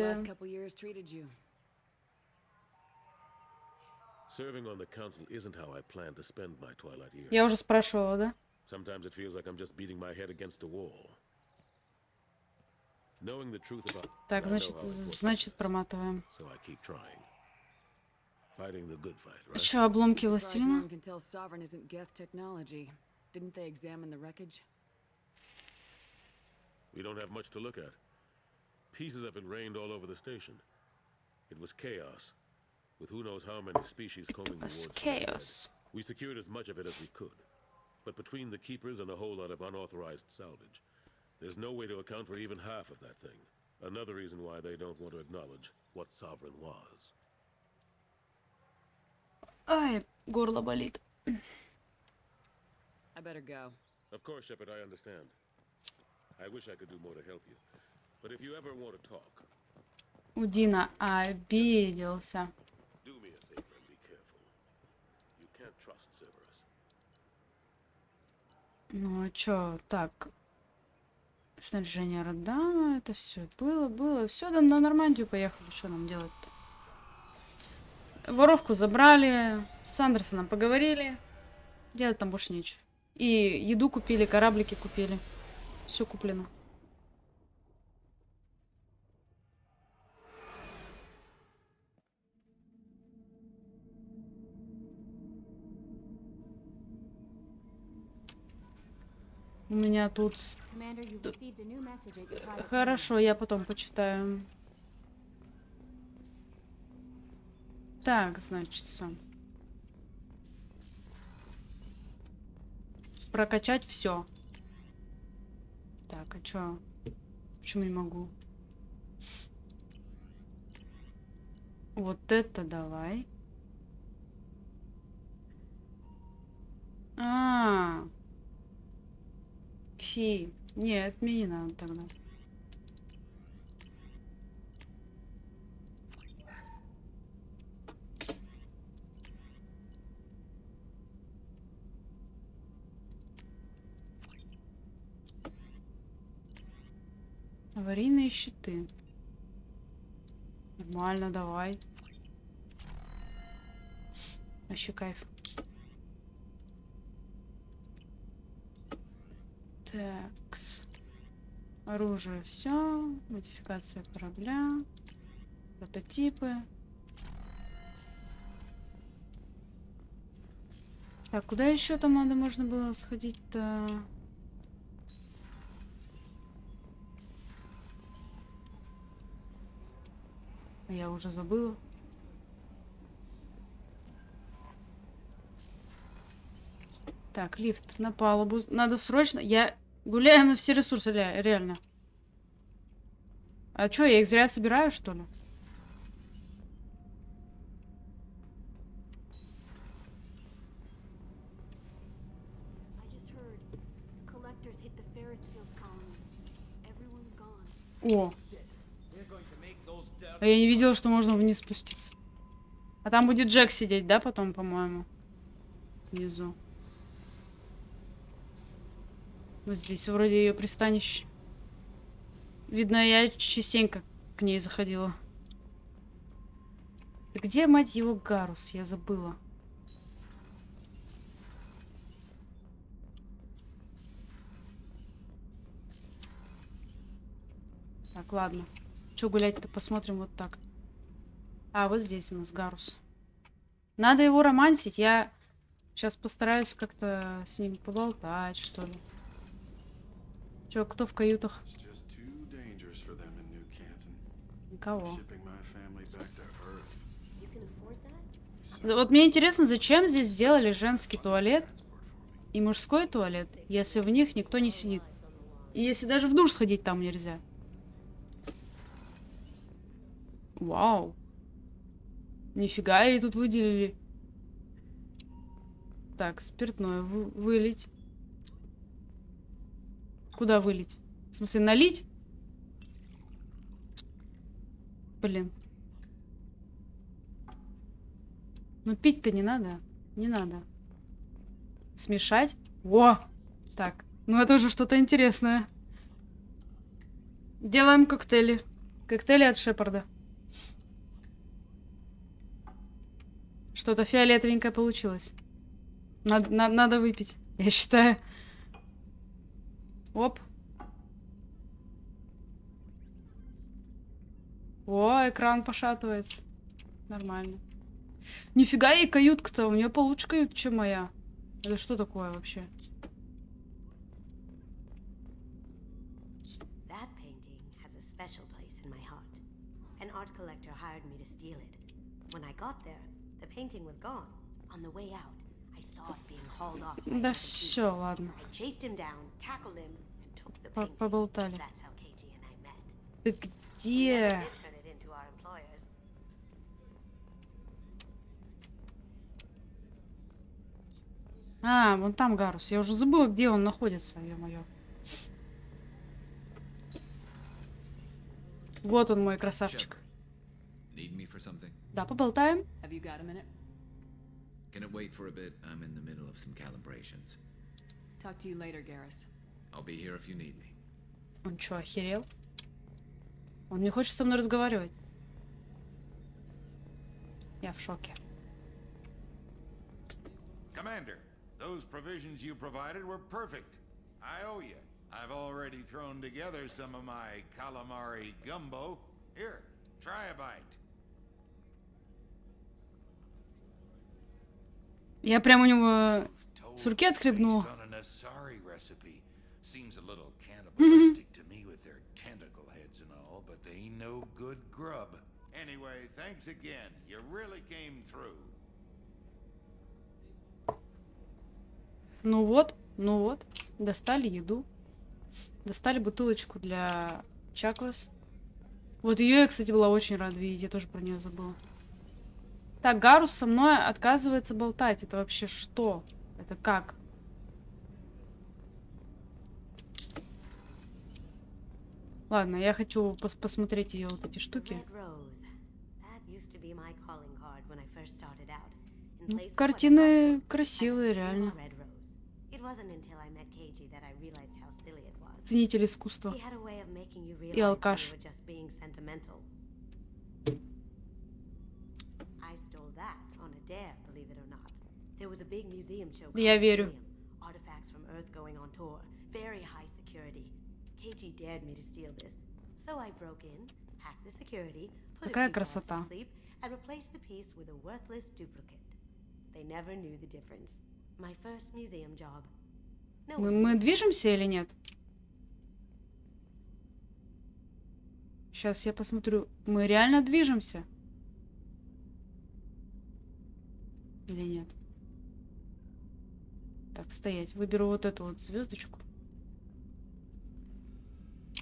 Speaker 1: Serving on the council isn't how I plan to spend my twilight years.
Speaker 7: Я уже спрашивала, да?
Speaker 1: Sometimes it feels like I'm just beating my head against a wall. Knowing the truth about
Speaker 7: Так, значит, проматываем.
Speaker 1: So I keep trying. Fighting the good fight, right?
Speaker 7: Чё, обломки властелина?
Speaker 14: Didn't they examine the wreckage?
Speaker 1: We don't have much to look at. Pieces of it rained all over the station. It was chaos, with who knows how many species combing the wards.
Speaker 7: Chaos.
Speaker 1: We secured as much of it as we could. But between the keepers and a whole lot of unauthorized salvage, there's no way to account for even half of that thing. Another reason why they don't want to acknowledge what Sovereign was.
Speaker 7: Ай, горло болит.
Speaker 14: I better go.
Speaker 1: Of course, Shepard, I understand. I wish I could do more to help you. But if you ever want to talk...
Speaker 7: Удина обиделся.
Speaker 1: Do me a favor and be careful. You can't trust Cerberus.
Speaker 7: Ну, а чё, так... Снаряжение Родана, это все было. Все, да, на Нормандию поехали. Что нам делать-то? Воровку забрали, с Андерсоном поговорили. Делать там больше нечего. И еду купили, кораблики купили. Все куплено. У меня тут... Хорошо, я потом почитаю. Так, значит, прокачать все. Так, а чё? Почему не могу? Вот это давай. Фи. Нет, мне не надо тогда. Аварийные щиты. Нормально, давай. Вообще кайф. Такс. Оружие все. Модификация корабля. Прототипы. Так, куда еще там можно было сходить-то? Я уже забыла. Так, лифт на палубу. Надо срочно. Я гуляю на все ресурсы, реально. А чё, я их зря собираю, что ли? О! А я не видела, что можно вниз спуститься. А там будет Джек сидеть, да, потом, по-моему? Внизу. Вот здесь вроде ее пристанище. Видно, я частенько к ней заходила. Где, мать его, Гарус? Я забыла. Так, ладно. Че гулять-то? Посмотрим вот так. А, вот здесь у нас Гарус. Надо его романсить. Я сейчас постараюсь как-то с ним поболтать, что ли. Че, кто в каютах? Никого. Вот мне интересно, зачем здесь сделали женский туалет и мужской туалет, если в них никто не сидит? И если даже в душ сходить там нельзя. Вау. Нифига, и тут выделили. Так, спиртное. Вылить. Куда вылить? В смысле, налить? Блин. Ну, пить-то не надо. Не надо. Смешать? О! Так. Ну, это уже что-то интересное. Делаем коктейли. Коктейли от Шепарда. Что-то фиолетовенькое получилось. Надо выпить, я считаю. Оп. О, экран пошатывается. Нормально. Нифига ей каютка-то. У нее получше каютка, чем моя. Это что такое вообще?
Speaker 6: That painting has a special place in my heart. An art collector hired me to steal it. When I got there, the painting was gone. On the way out, I saw it being hauled off.
Speaker 7: Да все, ладно.
Speaker 6: I chased him down, tackled him, and took the painting.
Speaker 7: Поболтали.
Speaker 6: That's how KG and I met.
Speaker 7: Ты где? А, вон там Гарус. Я уже забыла, где он находится, ё-моё. Вот он, мой красавчик. Да, поболтаем.
Speaker 18: Can it wait for a bit? I'm in the middle of some calibrations.
Speaker 14: Talk to you later, Garrus.
Speaker 18: I'll be here if you need me.
Speaker 7: Он чё, охерел? Он не хочет со мной разговаривать. Я в шоке.
Speaker 20: Commander, those provisions you provided were perfect. I owe you. I've already thrown together some of my calamari gumbo. Here, try a bite.
Speaker 7: Я прям у него с руки отхлебнула.
Speaker 20: Seems a little cannibalistic to me with their tentacle heads and all, but they ain't no good grub. Anyway, thanks again. You really came through.
Speaker 7: Ну вот. Достали еду. Достали бутылочку для Чаквас. Вот ее я, кстати, была очень рада видеть. Я тоже про нее забыла. Так, Гарус со мной отказывается болтать. Это вообще что? Это как? Ладно, я хочу посмотреть ее вот эти штуки. Ну, картины красивые, реально. Ценитель искусства. И алкаш. Я верю. Какая красота. Мы движемся или нет? Сейчас я посмотрю. Мы реально движемся? Или нет? Так, стоять. Выберу вот эту вот звездочку.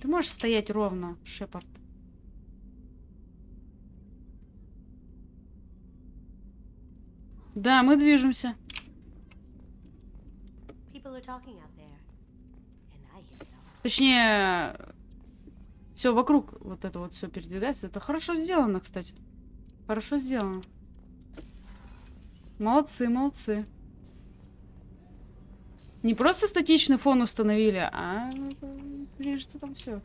Speaker 7: Ты можешь стоять ровно, Шепард? Да, мы движемся. Точнее, все вокруг вот это вот все передвигается. Это хорошо сделано, кстати. Хорошо сделано. Молодцы, молодцы. Не просто статичный фон установили, а движется там все.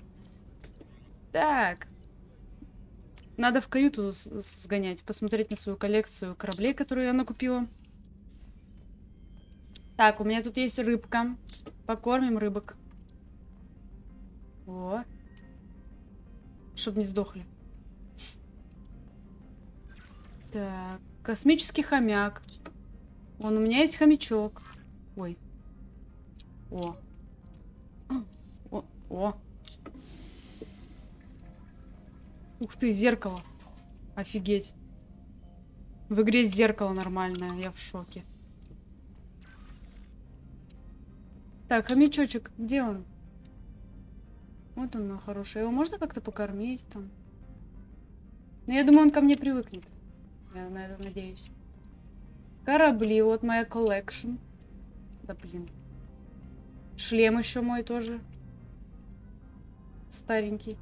Speaker 7: Так. Надо в каюту сгонять, посмотреть на свою коллекцию кораблей, которую я накупила. Так, у меня тут есть рыбка. Покормим рыбок. О. Чтоб не сдохли. Так, космический хомяк. Вон, у меня есть хомячок. Ой. О. О. Ух ты, зеркало. Офигеть. В игре зеркало нормальное, я в шоке. Так, хомячочек, где он? Вот он, хороший. Его можно как-то покормить там? Ну, я думаю, он ко мне привыкнет. Я на это надеюсь. Корабли, вот моя коллекшн. Да блин. Шлем еще мой тоже. Старенький.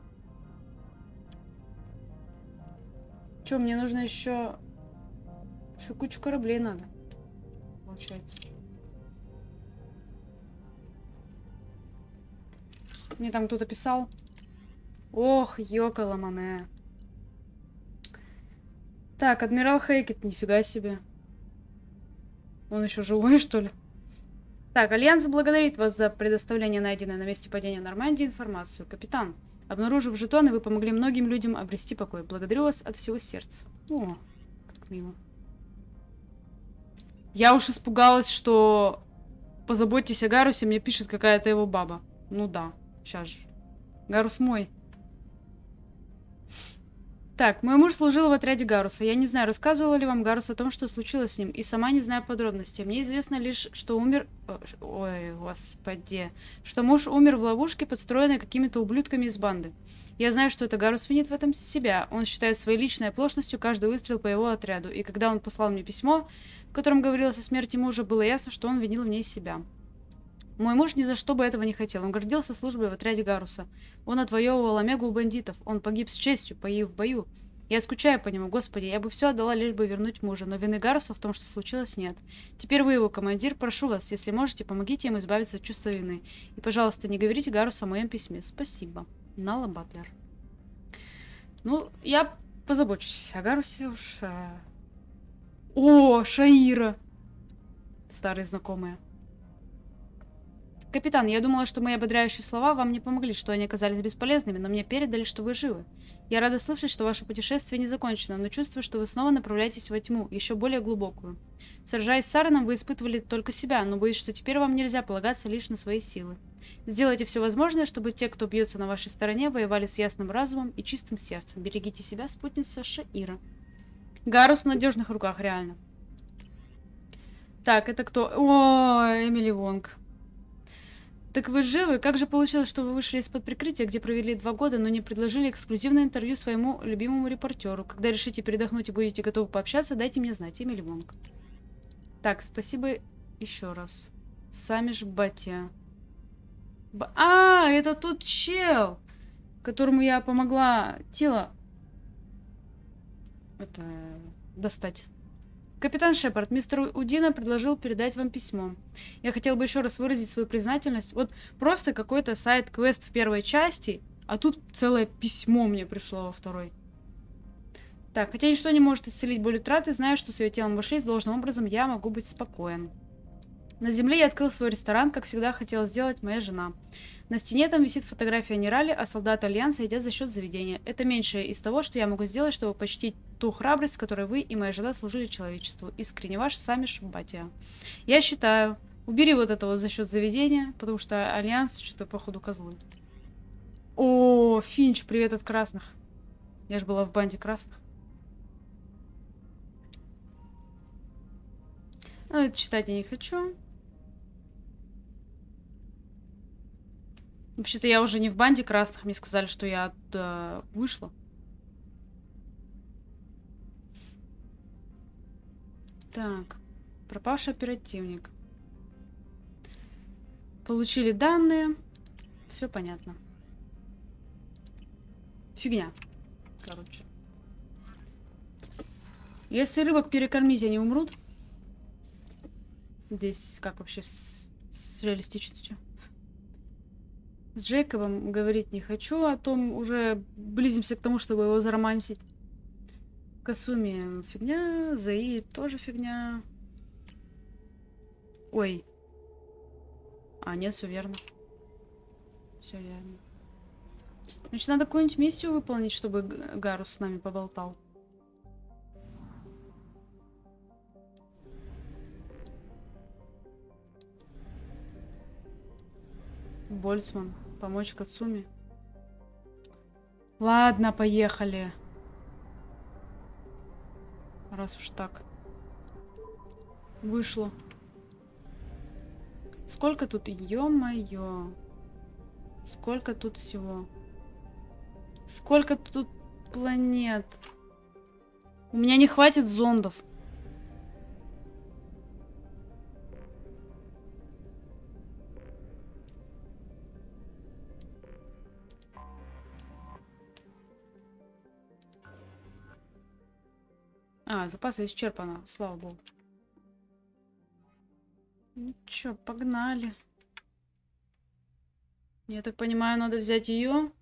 Speaker 7: Че, мне нужно еще кучу кораблей надо. Получается. Мне там кто-то писал. Ох, ёкаламане. Так, адмирал Хейкет, нифига себе. Он еще живой, что ли? Так, Альянс благодарит вас за предоставление найденной на месте падения Нормандии информацию. Капитан, обнаружив жетоны, вы помогли многим людям обрести покой. Благодарю вас от всего сердца. О, как мило. Я уж испугалась, что позаботьтесь о Гарусе, мне пишет какая-то его баба. Ну да, сейчас же. Гарус мой. Так, мой муж служил в отряде Гаруса. Я не знаю, рассказывала ли вам Гарус о том, что случилось с ним, и сама не знаю подробностей. Мне известно лишь, что умер... Ой, господи. Что муж умер в ловушке, подстроенной какими-то ублюдками из банды. Я знаю, что это Гарус винит в этом себя. Он считает своей личной оплошностью каждый выстрел по его отряду. И когда он послал мне письмо, в котором говорилось о смерти мужа, было ясно, что он винил в ней себя. Мой муж ни за что бы этого не хотел. Он гордился службой в отряде Гаруса. Он отвоевывал Омегу у бандитов. Он погиб с честью, погиб в бою. Я скучаю по нему, господи, я бы все отдала, лишь бы вернуть мужа. Но вины Гаруса в том, что случилось, нет. Теперь вы его командир. Прошу вас, если можете, помогите ему избавиться от чувства вины. И, пожалуйста, не говорите Гарусу о моем письме. Спасибо. Нала Батлер. Ну, я позабочусь о Гарусе уж. О, Шаира! Старые знакомые. Капитан, я думала, что мои ободряющие слова вам не помогли, что они оказались бесполезными, но мне передали, что вы живы. Я рада слышать, что ваше путешествие не закончено, но чувствую, что вы снова направляетесь во тьму, еще более глубокую. Сражаясь с Сараном, вы испытывали только себя, но боюсь, что теперь вам нельзя полагаться лишь на свои силы. Сделайте все возможное, чтобы те, кто бьется на вашей стороне, воевали с ясным разумом и чистым сердцем. Берегите себя, спутница Шаира. Гарус в надежных руках, реально. Так, это кто? О, Эмили Вонг. Так вы живы? Как же получилось, что вы вышли из-под прикрытия, где провели 2 года, но не предложили эксклюзивное интервью своему любимому репортеру? Когда решите передохнуть и будете готовы пообщаться, дайте мне знать. Эмили Вонг. Так, спасибо еще раз. Сами ж батя. А, это тот чел, которому я помогла тело достать. Капитан Шепард, мистер Удина предложил передать вам письмо. Я хотел бы еще раз выразить свою признательность. Вот просто какой-то сайд-квест в первой части, а тут целое письмо мне пришло во второй. Так, хотя ничто не может исцелить боль утраты, знаю, что с ее телом вошли, с должным образом я могу быть спокоен. На земле я открыл свой ресторан, как всегда хотела сделать моя жена. На стене там висит фотография Нерали, а солдаты Альянса едят за счет заведения. Это меньшее из того, что я могу сделать, чтобы почтить ту храбрость, с которой вы и моя жена служили человечеству. Искренне ваш Самиш Батия. Я считаю, убери вот это вот за счет заведения, потому что Альянс что-то походу козлы. О, Финч, привет от красных. Я же была в банде красных. Ну, это читать я не хочу. Вообще-то я уже не в банде красных. Мне сказали, что я оттуда вышла. Так. Пропавший оперативник. Получили данные. Все понятно. Фигня. Короче. Если рыбок перекормить, они умрут. Здесь как вообще с реалистичностью? С Джейкобом говорить не хочу, а то уже близимся к тому, чтобы его заромансить. Касуми фигня, Заи тоже фигня. Ой. А, нет, все верно. Все верно. Значит, надо какую-нибудь миссию выполнить, чтобы Гарус с нами поболтал. Больцман. Помочь Кацуми. Ладно, поехали. Раз уж так. Вышло. Сколько тут? Ё-моё. Сколько тут всего? Сколько тут планет? У меня не хватит зондов. А, запасы исчерпано, слава богу. Ну чё, погнали. Я так понимаю, надо взять ее.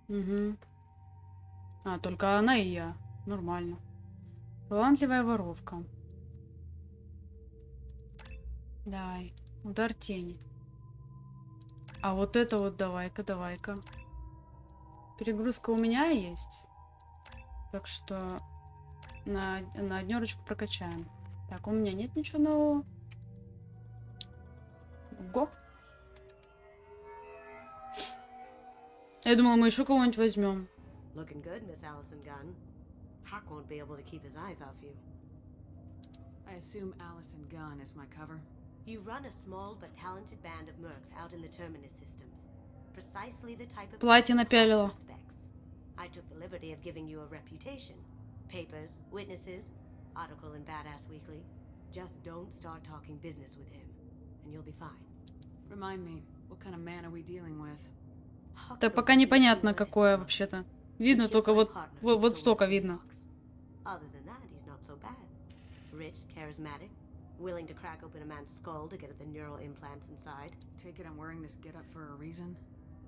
Speaker 7: Угу. А, только она и я. Нормально. Талантливая воровка. Давай. Удар тени. А вот это вот давай-ка, давай-ка. Перегрузка у меня есть. Так что на 1 прокачаем. Так, у меня нет ничего нового. Го. Я думала, мы еще кого-нибудь возьмем.
Speaker 6: Looking good, Miss Allison Gunn. Hawk won't be able to keep his eyes off you.
Speaker 14: I assume Allison Gunn is my cover.
Speaker 6: You run a small but talented band of mercs out in the Terminus systems. Precisely the type of
Speaker 7: Платье напялила.
Speaker 6: I took the liberty of giving you a reputation. Papers, witnesses, article in Badass Weekly. Just don't start talking business with him, and you'll be fine.
Speaker 14: Remind me, what kind of man are we dealing with?
Speaker 7: Да пока непонятно, какое вообще-то. Видно только вот столько видно.
Speaker 6: Other than that, he's not so bad. Rich, charismatic, willing to crack open a man's skull to get at the neural implants inside.
Speaker 14: Take it I'm wearing this getup for a reason?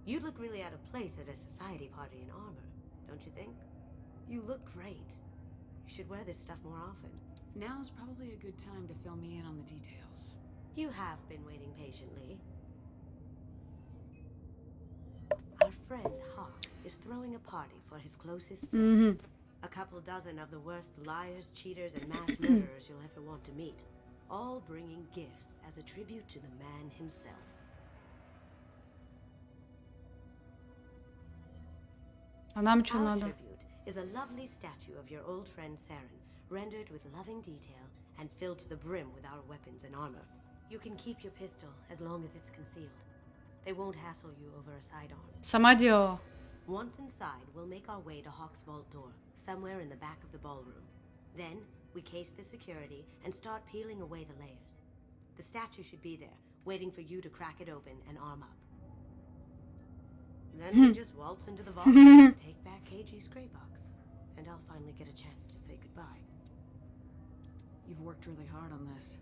Speaker 6: You'd look really out of place at a society party in armor, don't you think? You look great. You should wear this stuff more often.
Speaker 14: Now's probably a good time to fill me in on the details.
Speaker 6: You have been waiting patiently. Our friend Hawk is throwing a party for his closest friends. A couple dozen of the worst liars, cheaters, and mass murderers you'll ever want to meet. all bringing gifts as a tribute to the man himself.
Speaker 7: А нам что
Speaker 6: Our
Speaker 7: надо?
Speaker 6: tribute is a lovely statue of your old friend Saren, rendered with loving detail and filled to the brim with our weapons and armor. You can keep your pistol as long as it's concealed. They won't hassle you over a sidearm.
Speaker 7: Сама делала.
Speaker 6: Once inside, we'll make our way to Hawk's vault door, somewhere in the back of the ballroom. Then, we case the security and start peeling away the layers. The statue should be there, waiting for you to crack it open and arm up. Then we just waltz into the vault and take back KG's gray box. And I'll finally get a chance to say goodbye.
Speaker 14: You've worked really hard on this.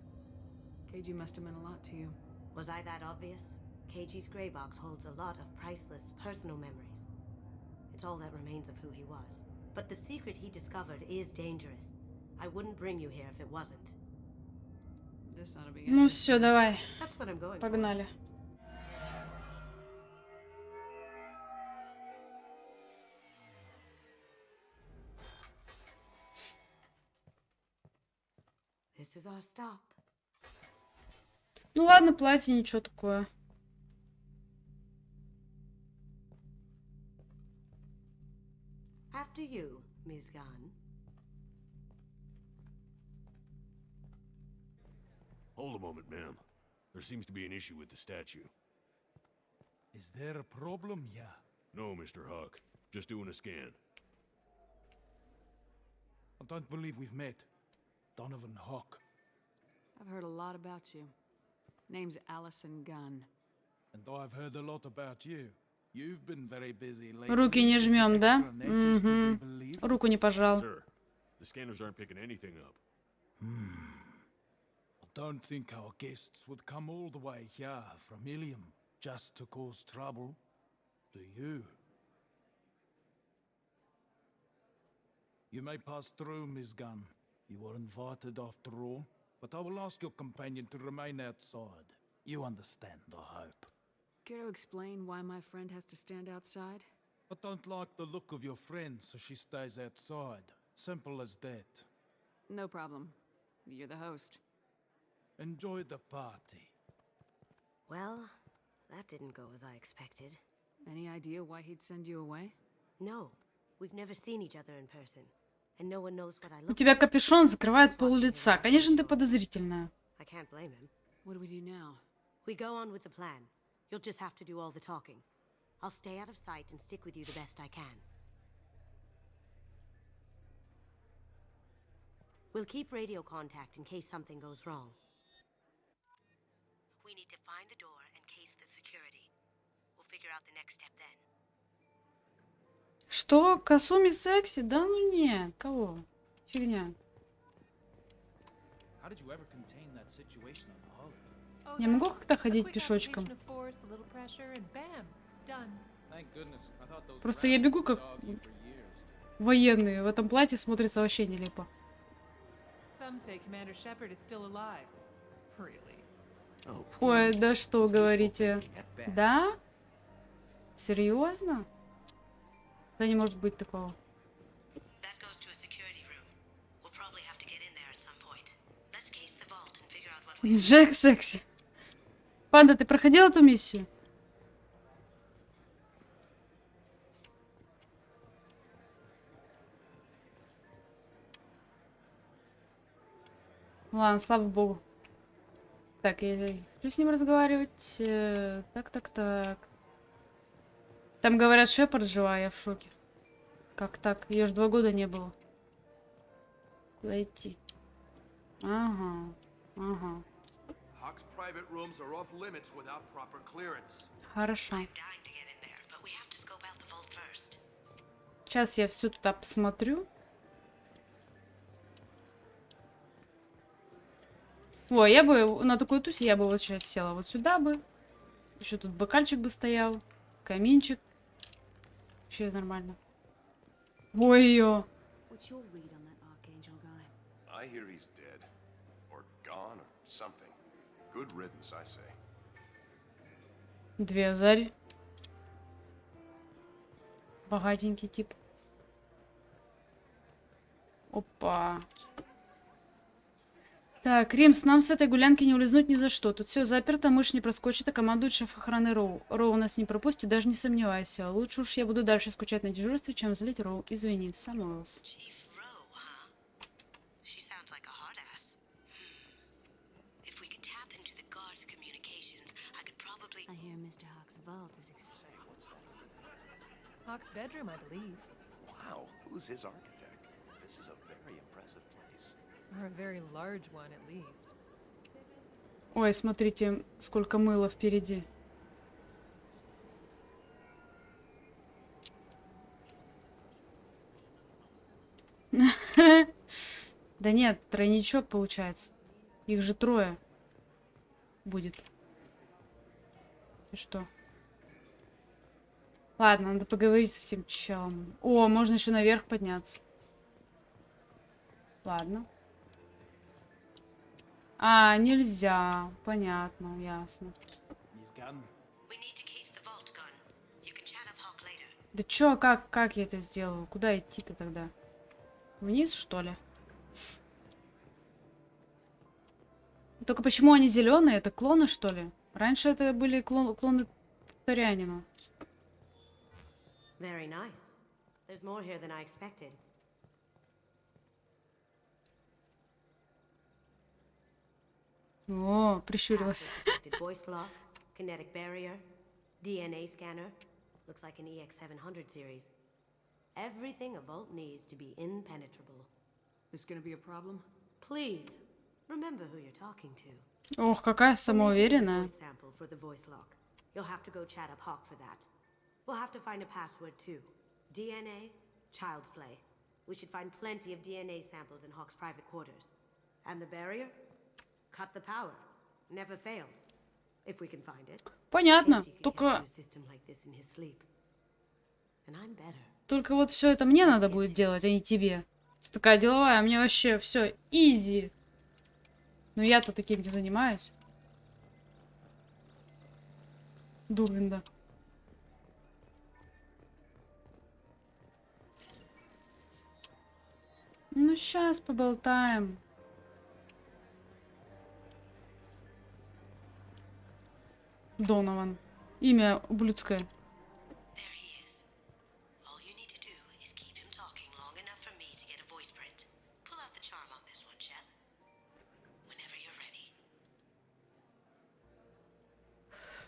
Speaker 14: KG must have meant a lot to you.
Speaker 6: Was I that obvious? KG's gray box holds a lot of priceless personal memories. It's all that remains of who he was. But the secret he discovered is dangerous. I wouldn't bring you here if it wasn't.
Speaker 14: This ought to be
Speaker 7: Ну все, давай.
Speaker 6: That's what I'm going for.
Speaker 7: Погнали.
Speaker 6: This is our stop.
Speaker 7: Ну ладно, платье, ничего такое.
Speaker 6: After you, Ms. Gunn.
Speaker 3: Hold a moment, ma'am. There seems to be an issue with the statue.
Speaker 4: Is there a problem, yeah?
Speaker 3: No, Mr. Hawk. Just doing a scan.
Speaker 4: I don't believe we've met. Donovan Hawk.
Speaker 14: I've heard a lot about you. Name's Allison Gunn.
Speaker 4: And I've heard a lot about you. You've been very busy lately.
Speaker 7: Руки не жмем, да? Угу. Руку не пожал.
Speaker 3: Sir, the scanners aren't picking anything up.
Speaker 4: I don't think our guests would come all the way here from Ilium just to cause trouble. Do you? You may pass through, Ms. Gunn. You were invited after all, but I will ask your companion to remain outside. You understand, I hope.
Speaker 14: Care to explain why my friend has to stand outside?
Speaker 4: I don't like the look of your friend, so she stays outside. Simple as that.
Speaker 14: No problem. You're the host.
Speaker 4: Enjoy the party.
Speaker 6: Well, that didn't go as I expected.
Speaker 14: Any idea why he'd send you away?
Speaker 6: No, we've never seen each other in person. And no one knows what I
Speaker 7: У
Speaker 6: look
Speaker 7: тебя капюшон закрывает пол лица. Конечно, ты подозрительная.
Speaker 6: I can't blame him.
Speaker 14: What do we do now?
Speaker 6: We go on with the plan. You'll just have to do all the talking. I'll stay out of sight and stick with you the best I can. We'll keep radio contact in case something goes wrong. We need to find the door and case the security. We'll figure out the next step then.
Speaker 7: Что? Касуми секси? Да ну нет. Кого? Фигня.
Speaker 4: How did you ever contain that situation on Olive?
Speaker 7: Я могу как-то ходить пешочком? Просто я бегу как военные. В этом платье смотрится вообще нелепо. Ой, да что говорите? Да? Серьезно? Да не может быть такого. Джек секси. Панда, ты проходил эту миссию? Ладно, слава богу. Так, я хочу с ним разговаривать. Так. Там говорят, Шепард жива, я в шоке. Как так? Ее ж 2 года не было. Куда идти? Ага. Хорошо. Сейчас я все тут посмотрю. Ой, я бы на такой тусе я бы вот сейчас села вот сюда бы. Еще тут бокальчик бы стоял. Каминчик. Вообще нормально. Ой-ё.
Speaker 8: I hear he's dead. Or gone, or something. Good riddance, I say.
Speaker 7: Двезарь. Богатенький тип. Опа. Так, Римс, нам с этой гулянки не улизнуть ни за что. Тут все заперто, мышь не проскочит, а командует шеф охраны Роу. Роу нас не пропустит, даже не сомневайся. Лучше уж я буду дальше скучать на дежурстве, чем злить Роу. Извини, Самуэлс.
Speaker 9: I hear Mr. Hawk's vault is exciting.
Speaker 11: What's that over there?
Speaker 13: Hawk's bedroom, I believe.
Speaker 11: Wow, who's his architect? This is a very impressive place.
Speaker 13: Or a very large one, at least.
Speaker 7: Ой, смотрите, сколько мыла впереди. Да нет, тройничок получается. Их же трое будет. Ты что? Ладно, надо поговорить с этим челом. О, можно еще наверх подняться. Ладно. А, нельзя. Понятно, ясно. Да чё, как я это сделаю? Куда идти-то тогда? Вниз, что ли? Только почему они зеленые? Это клоны, что ли? Раньше это были клоны Татарянина.
Speaker 6: Very nice. There's more here than I expected.
Speaker 7: О, прищурилась.
Speaker 6: Voice lock, kinetic barrier, DNA scanner. Looks like an EX700 series. Everything a vault needs to be impenetrable.
Speaker 14: This gonna be a problem?
Speaker 6: Please, remember who you're talking to.
Speaker 7: Ох, какая самоуверенная.
Speaker 6: Sample for the voice lock. You'll have to go chat up Hawk for that. We'll have to find a password too. DNA, child's play. We should find plenty of DNA samples in Hawk's private quarters. And the barrier? Cut the power. Never fails. If we can find it.
Speaker 7: Понятно. Только вот все это мне надо будет делать, а не тебе. Ты такая деловая, а мне вообще все изи. Но я-то таким не занимаюсь. Дурвинда. Ну, сейчас поболтаем. Донован. Имя ублюдское.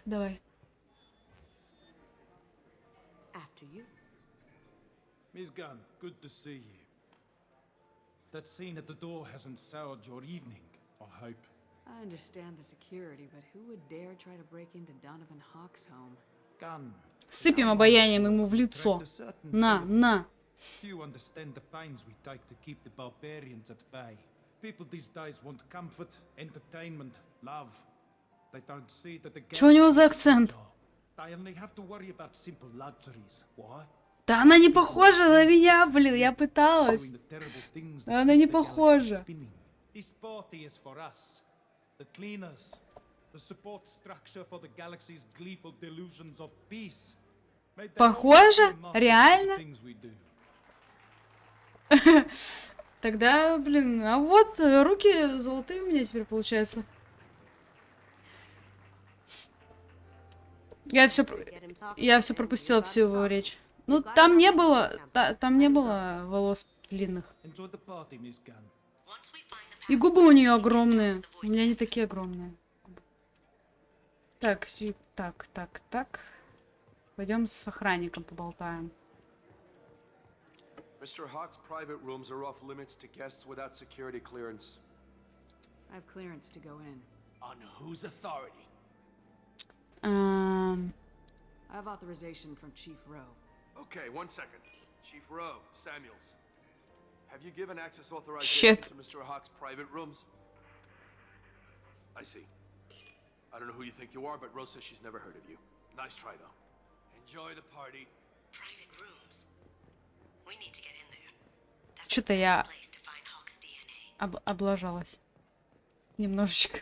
Speaker 7: Давай.
Speaker 4: Miss Gunn, good to see you. That scene at the door hasn't soured your evening, I hope.
Speaker 14: I understand the security, but who would dare try to break into Donovan Hawk's home?
Speaker 4: Gunn.
Speaker 7: Сыпем обаянием ему в лицо. На, на.
Speaker 4: Few understand the pains we take to keep the barbarians at bay. People these days want comfort, entertainment, love. They don't see that the
Speaker 7: Что у него за акцент?
Speaker 4: They only have to worry about simple luxuries. Why?
Speaker 7: Да она не похожа на меня, блин, я пыталась. Да она не похожа.
Speaker 4: This party is for us, the cleaners, the support structure for the galaxy's gleeful delusions of peace.
Speaker 7: Похоже? Реально? Тогда, блин, а вот руки золотые у меня теперь получается. Я все пропустила, всю его речь. Ну, там не было волос длинных. И губы у нее огромные. У меня не такие огромные. Так. Пойдем с охранником поболтаем.
Speaker 19: Mr. Hawk's private rooms are off limits to guests without security clearance.
Speaker 14: I have clearance to go in.
Speaker 11: On whose authority?
Speaker 14: I have authorization from Chief Rowe.
Speaker 19: Okay, 1 second. Chief Rowe, Samuels. Have you given access authorization to Mr. Hawk's private rooms? I see. I don't know who you think you are, but Rose says she's never heard of you. Nice try, though. Enjoy the party.
Speaker 6: Private rooms. We need to get in there.
Speaker 7: Что-то я облажалась. Немножечко.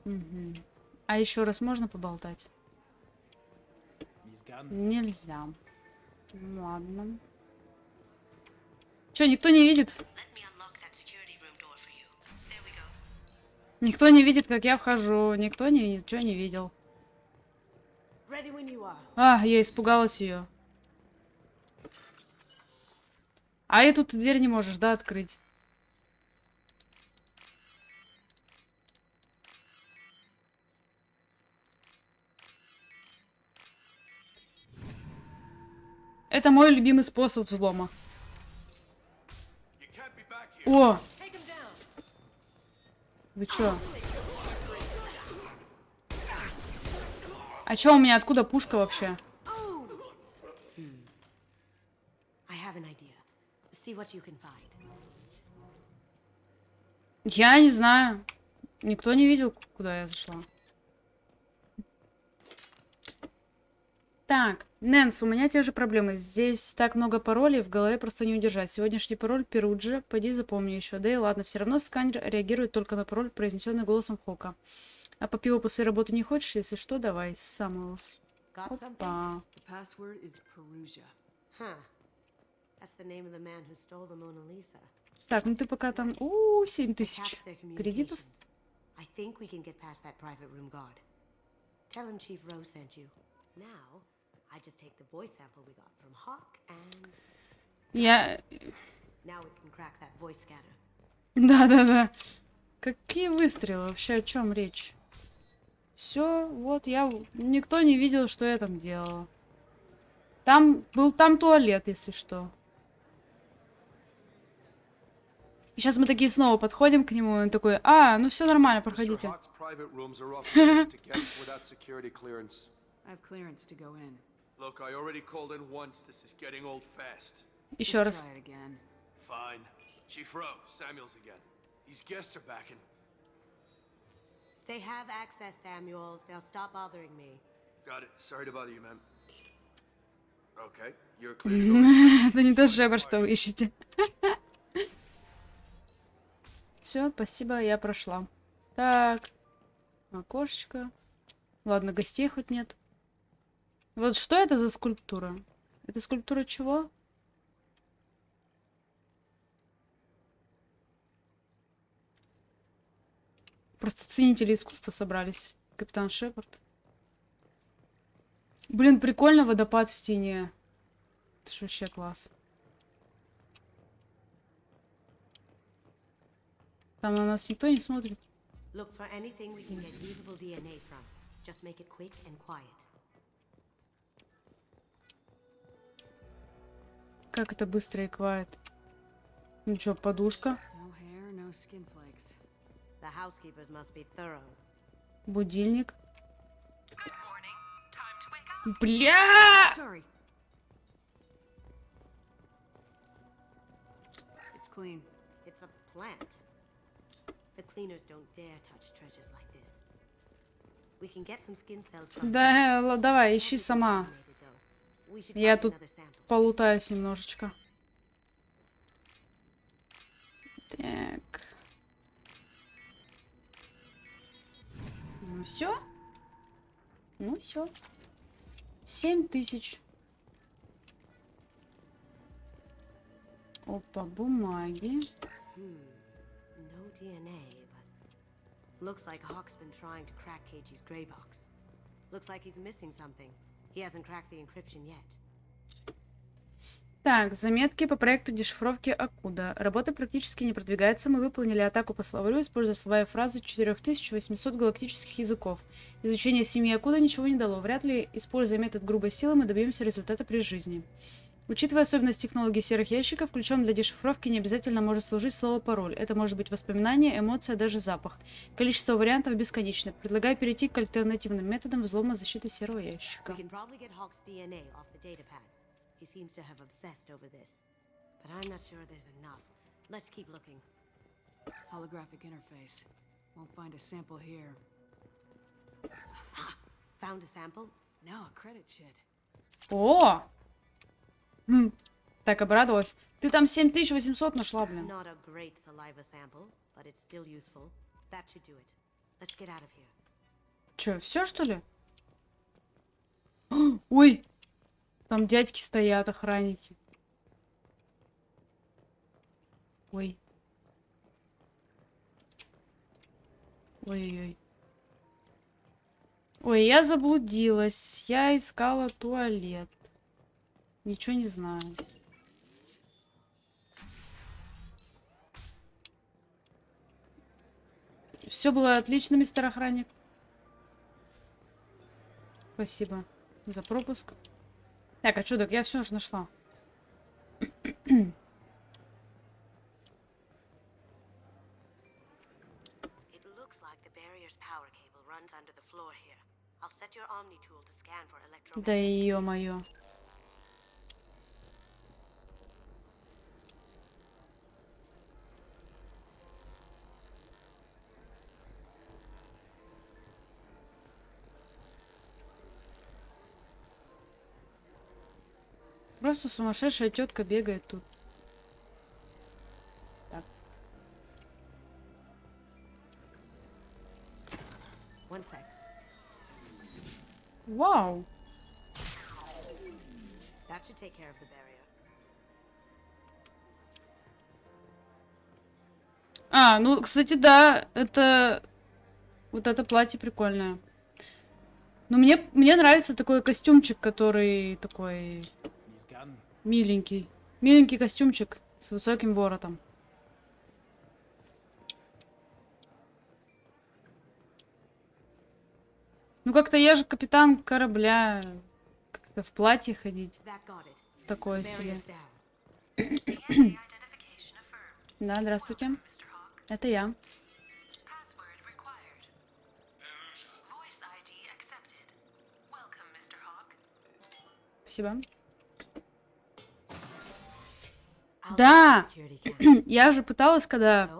Speaker 7: Угу. А еще раз можно поболтать? Нельзя. Ладно. Чё, никто не видит? Никто не видит, как я вхожу. Никто ничего не видел. А, я испугалась ее. А эту ты дверь не можешь, да, открыть? Это мой любимый способ взлома. О! Вы чё? А чё у меня? Откуда пушка вообще? Я не знаю. Никто не видел, куда я зашла. Так, Нэнс, у меня те же проблемы. Здесь так много паролей, в голове просто не удержать. Сегодняшний пароль Перуджа, пойди запомни еще. Да и ладно, все равно сканер реагирует только на пароль, произнесенный голосом Хока. А по пиву после работы не хочешь? Если что, давай, Самуэлс. Опа. Так, ну ты пока там... 7000 кредитов. Я... Да-да-да. Какие выстрелы? Вообще о чем речь? Все, вот я... Никто не видел, что я там делала. Там был туалет, если что. И сейчас мы такие снова подходим к нему, и он такой, ну все нормально, проходите. Еще раз.
Speaker 19: Fine. Chief Rowe, Samuels again. These guests are back and...
Speaker 6: They have access, Samuels. They'll stop bothering me.
Speaker 19: Got it. Sorry to bother you, man. Okay, you're clear to go.
Speaker 7: Это не то Шепард, что вы ищете. Все, спасибо, я прошла. Так. Окошечко. Ладно, гостей хоть нет. Вот что это за скульптура? Это скульптура чего? Просто ценители искусства собрались. Капитан Шепард. Блин, прикольно водопад в стене. Это ж вообще класс. Там на нас никто не смотрит. Как это быстро и quiet? Ну чё, подушка? Будильник. Бля! Да, давай, ищи сама. Я тут полутаюсь немножечко. Так. Ну все. Ну все. 7000. Опа, бумаги.
Speaker 6: Looks like Hawk's been trying to crack KG's gray box. Looks like he's missing something. He hasn't cracked the encryption yet.
Speaker 7: Так, заметки по проекту дешифровки Акуда. Работа практически не продвигается. Мы выполнили атаку по словарю, используя слова и фразы 4800 галактических языков. Изучение семьи Акуда ничего не дало. Вряд ли, используя метод грубой силы, мы добьемся результата при жизни. Учитывая особенность технологии серых ящиков, ключом для дешифровки не обязательно может служить слово «пароль». Это может быть воспоминание, эмоция, даже запах. Количество вариантов бесконечно. Предлагаю перейти к альтернативным методам взлома защиты серого ящика.
Speaker 6: He seems to have obsessed over this, but I'm not sure there's enough. Let's keep looking.
Speaker 14: Holographic interface. Won't find a sample here.
Speaker 6: Found a sample?
Speaker 14: No, a credit sheet.
Speaker 7: О! Так обрадовалась. Ты там 7800 нашла, блин.
Speaker 6: Not a great saliva sample, but it's still useful. That should do it. Let's get out of here.
Speaker 7: Чё, все что ли? Ой! Там дядьки стоят, охранники. Ой. Ой-ой-ой. Ой, я заблудилась. Я искала туалет. Ничего не знаю. Все было отлично, мистер охранник. Спасибо за пропуск. Так, а чудок, я все же нашла. Да ё-моё. Просто сумасшедшая тетка бегает тут. Так. Вау. А, ну, кстати, да, это... Вот это платье прикольное. Но мне нравится такой костюмчик, который такой... Миленький. Миленький костюмчик с высоким воротом. Ну, как-то я же капитан корабля. Как-то в платье ходить. Такое себе. Да, здравствуйте. Это я. Спасибо. Да! Я же пыталась, когда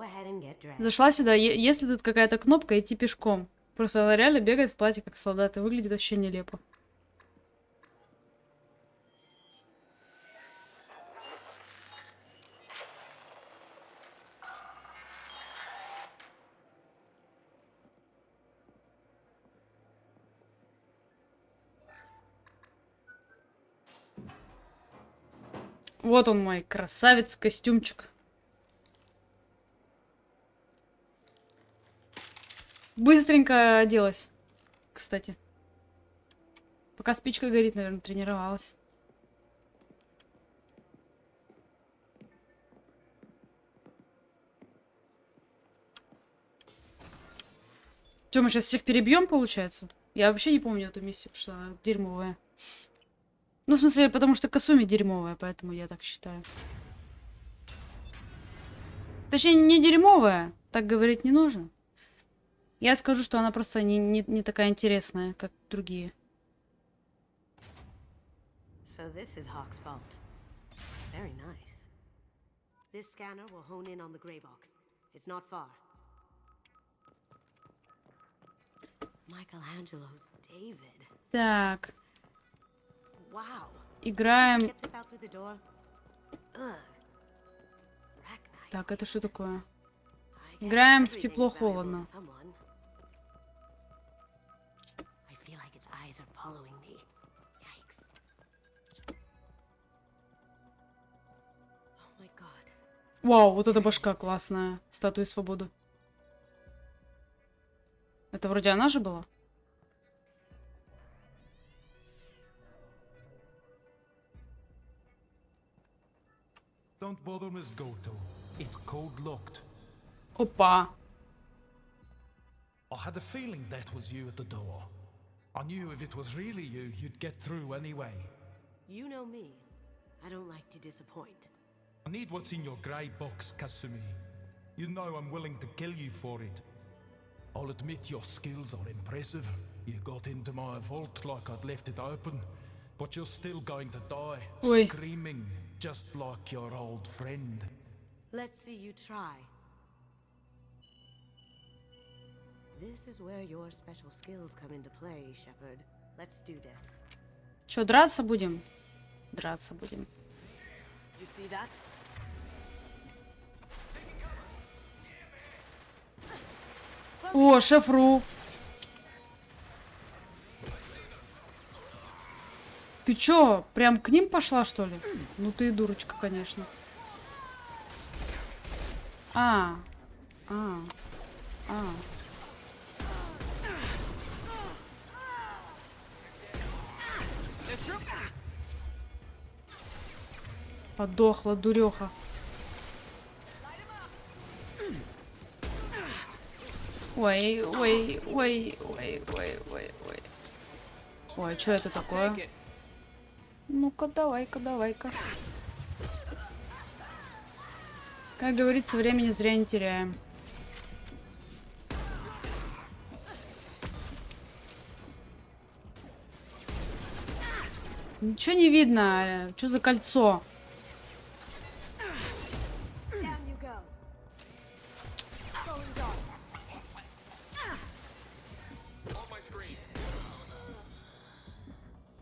Speaker 7: зашла сюда, если тут какая-то кнопка, идти пешком. Просто она реально бегает в платье, как солдат, и выглядит вообще нелепо. Вот он мой красавец-костюмчик. Быстренько оделась, кстати. Пока спичка горит, наверное, тренировалась. Что, мы сейчас всех перебьем, получается? Я вообще не помню эту миссию, потому что она дерьмовая. Ну, в смысле, потому что Касуми дерьмовая, поэтому я так считаю. Точнее, не дерьмовая, так говорить не нужно. Я скажу, что она просто не такая интересная, как другие.
Speaker 6: So this is Hawk's vault. Very nice. This scanner will hone in on the gray box. It's not far. Michelangelo's David.
Speaker 7: Так.
Speaker 6: Wow.
Speaker 7: Играем. Так, это что такое? Играем в тепло-холодно. Вау, вот эта башка классная. Статуя свободы. Это вроде она же была?
Speaker 4: Don't bother, Miss Goto. It's code locked.
Speaker 7: Опа.
Speaker 4: I had a feeling that was you at the door. I knew if it was really you, you'd get through anyway.
Speaker 6: You know me. I don't like to disappoint.
Speaker 4: I need what's in your grey box, Kasumi. You know I'm willing to kill you for it. I'll admit your skills are impressive. You got into my vault like I'd left it open, but you're still going to die, screaming, just like your old friend.
Speaker 6: Let's see you try. This is where your special skills come into play, Shepard. Let's do this.
Speaker 7: Чё, драться будем? Драться будем.
Speaker 6: You see that?
Speaker 7: О, шеф-ру. Ты чё, прям к ним пошла, что ли? Ну ты и дурочка, конечно. А. Подохла, дуреха. Ой. Ой, что это такое? Ну-ка, давай-ка. Как говорится, времени зря не теряем. Ничего не видно. Что за кольцо?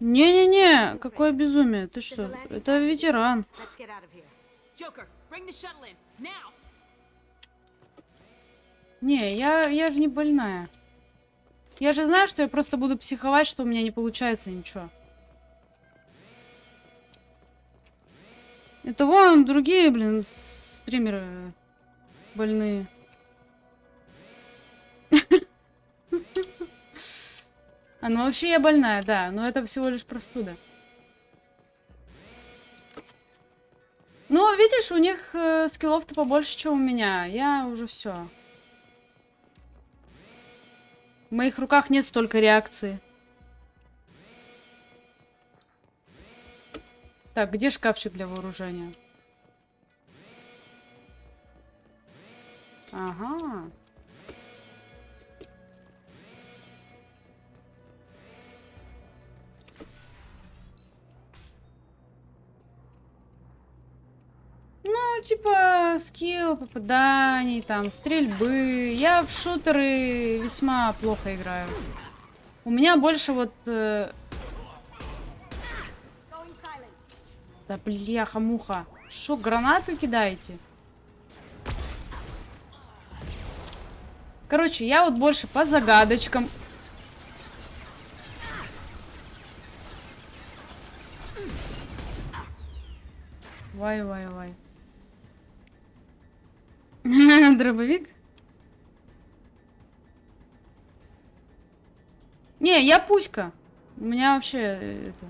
Speaker 7: Не-не-не, какое безумие. Ты что? Это ветеран. Не, я же не больная. Я же знаю, что я просто буду психовать, что у меня не получается ничего. Это вон другие, блин, стримеры больные. А, ну вообще я больная, да, но это всего лишь простуда. Ну, видишь, у них скиллов-то побольше, чем у меня. Я уже все. В моих руках нет столько реакции. Так, где шкафчик для вооружения? Ага. Ну, типа, скилл, попаданий, там, стрельбы. Я в шутеры весьма плохо играю. У меня больше вот... Да бляха-муха. Шо, гранаты кидаете? Короче, я вот больше по загадочкам. Вай. Дробовик? Не, я пуська. У меня вообще это...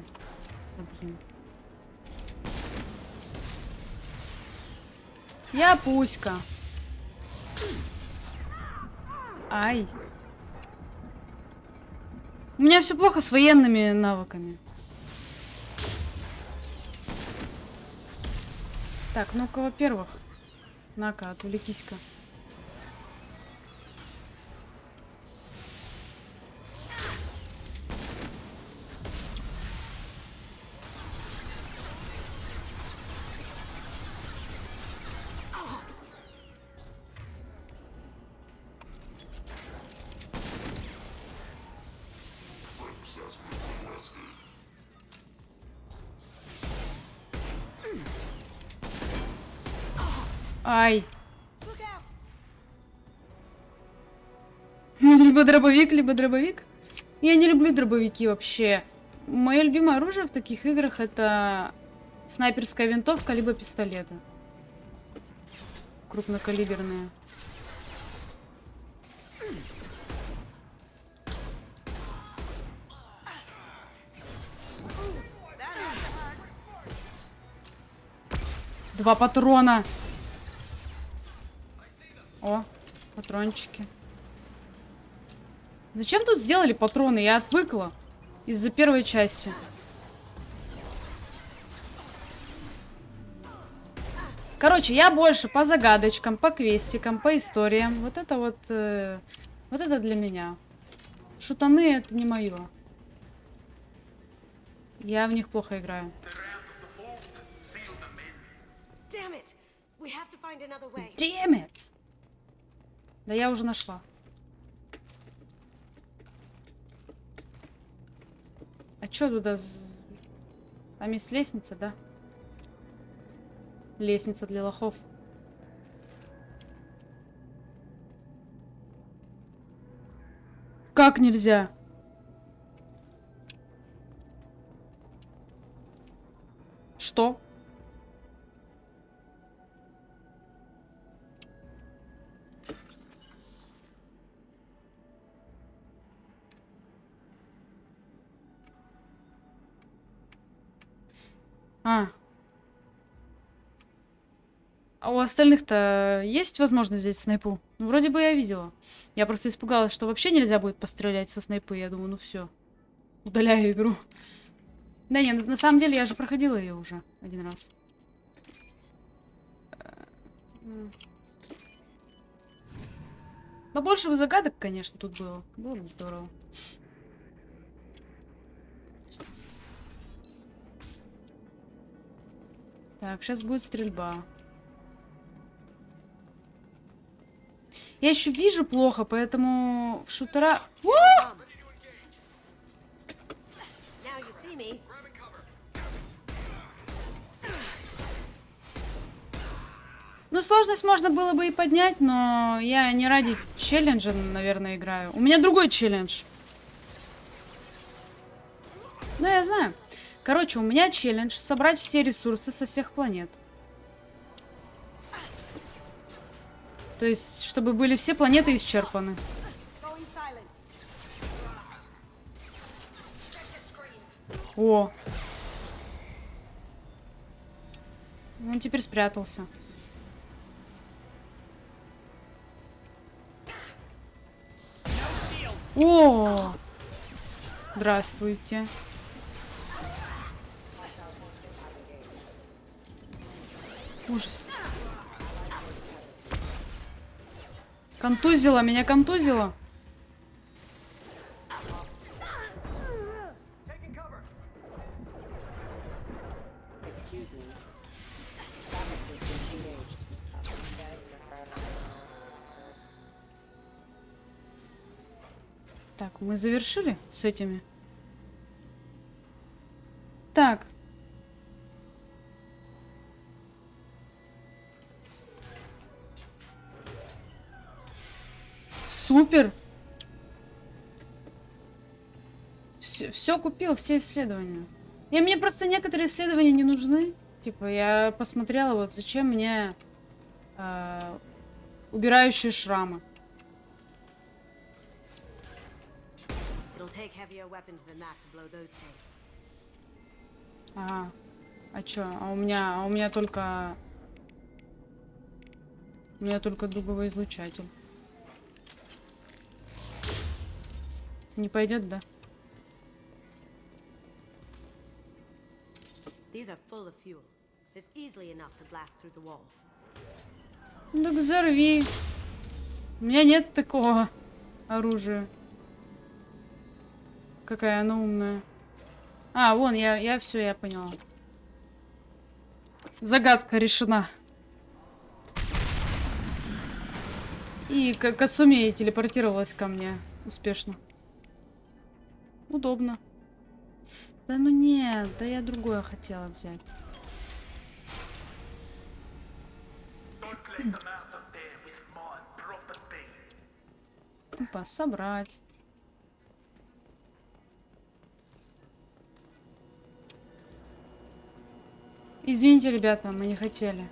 Speaker 7: Блин. Я пуська. Ай. У меня все плохо с военными навыками. Так, ну-ка, во-первых. На-ка, отвлекись-ка. Ай. Либо дробовик. Я не люблю дробовики вообще. Мое любимое оружие в таких играх это снайперская винтовка, либо пистолеты. Крупнокалиберные. Два патрона. О, патрончики. Зачем тут сделали патроны? Я отвыкла. Из-за первой части. Короче, я больше по загадочкам, по квестикам, по историям. Вот это вот... вот это для меня. Шутаны это не мое. Я в них плохо играю. Damn it! Да я уже нашла. А чё туда? Там есть лестница, да? Лестница для лохов. Как нельзя? Что? А у остальных-то есть возможность взять снайпу? Ну, вроде бы я видела. Я просто испугалась, что вообще нельзя будет пострелять со снайпы. Я думаю, ну все. Удаляю игру. Да нет, на самом деле я же проходила ее уже один раз. Но больше бы загадок, конечно, тут было. Было бы здорово. Так, сейчас будет стрельба. Я еще вижу плохо, поэтому в шутера... Ну, сложность можно было бы и поднять, но я не ради челленджа, наверное, играю. У меня другой челлендж. Ну, я знаю. Короче, у меня челлендж собрать все ресурсы со всех планет. То есть, чтобы были все планеты исчерпаны. О! Он теперь спрятался. О! Здравствуйте. Ужас. Контузило, меня контузило. Так, мы завершили с этими. Так. Супер. Все купил, все исследования. И мне просто некоторые исследования не нужны. Типа, я посмотрела, вот зачем мне убирающие шрамы. Ага. А чё? А у меня только... У меня только дубовый излучатель. Не пойдет, да? Ну так взорви. У меня нет такого оружия. Какая она умная. А, вон, я все, я поняла. Загадка решена. И Касуми телепортировалась ко мне успешно. Удобно. Да ну нет, да я другое хотела взять. Опа, собрать. Извините, ребята, мы не хотели.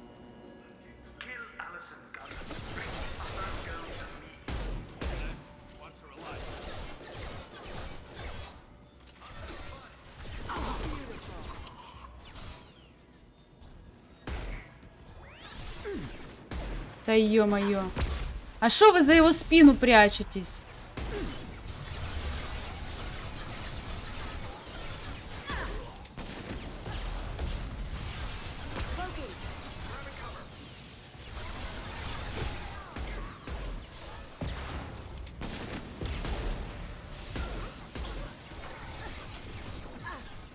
Speaker 7: Да ё-моё. А шо вы за его спину прячетесь?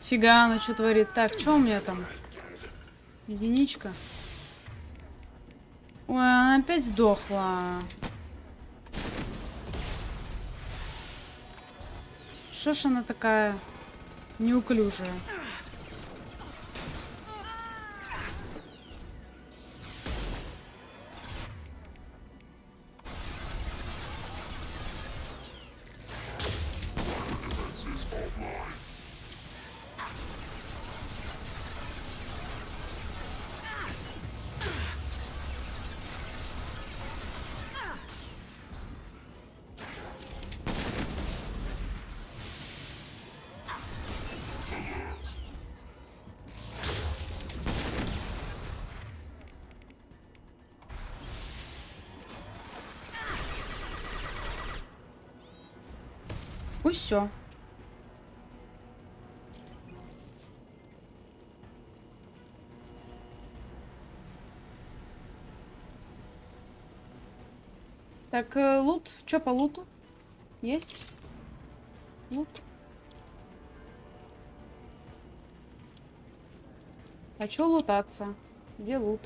Speaker 7: Фига, она что творит? Так, что у меня там? Единичка. Ой, она опять сдохла. Шо ж она такая неуклюжая? пусть все. Так, лут. Чё по луту? Есть? Лут. Хочу лутаться. Где лут?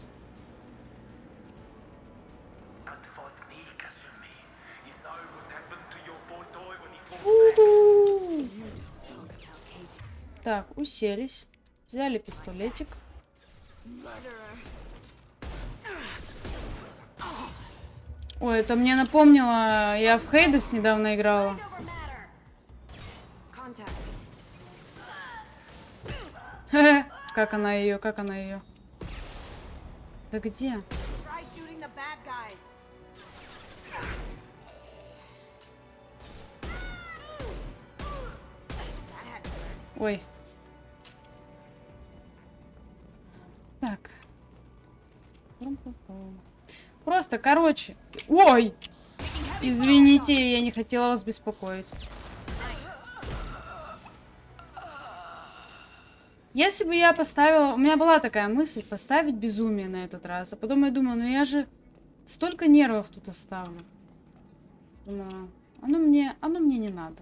Speaker 7: Так, уселись. Взяли пистолетик. Ой, это мне напомнило, я в Хейдес недавно играла. Как она ее, как она ее? Да где? Ой. Так. Просто, короче. Ой! Извините, я не хотела вас беспокоить. Если бы я поставила... У меня была такая мысль поставить безумие на этот раз. А потом я думаю, ну я же столько нервов тут оставлю. Думаю, оно мне не надо.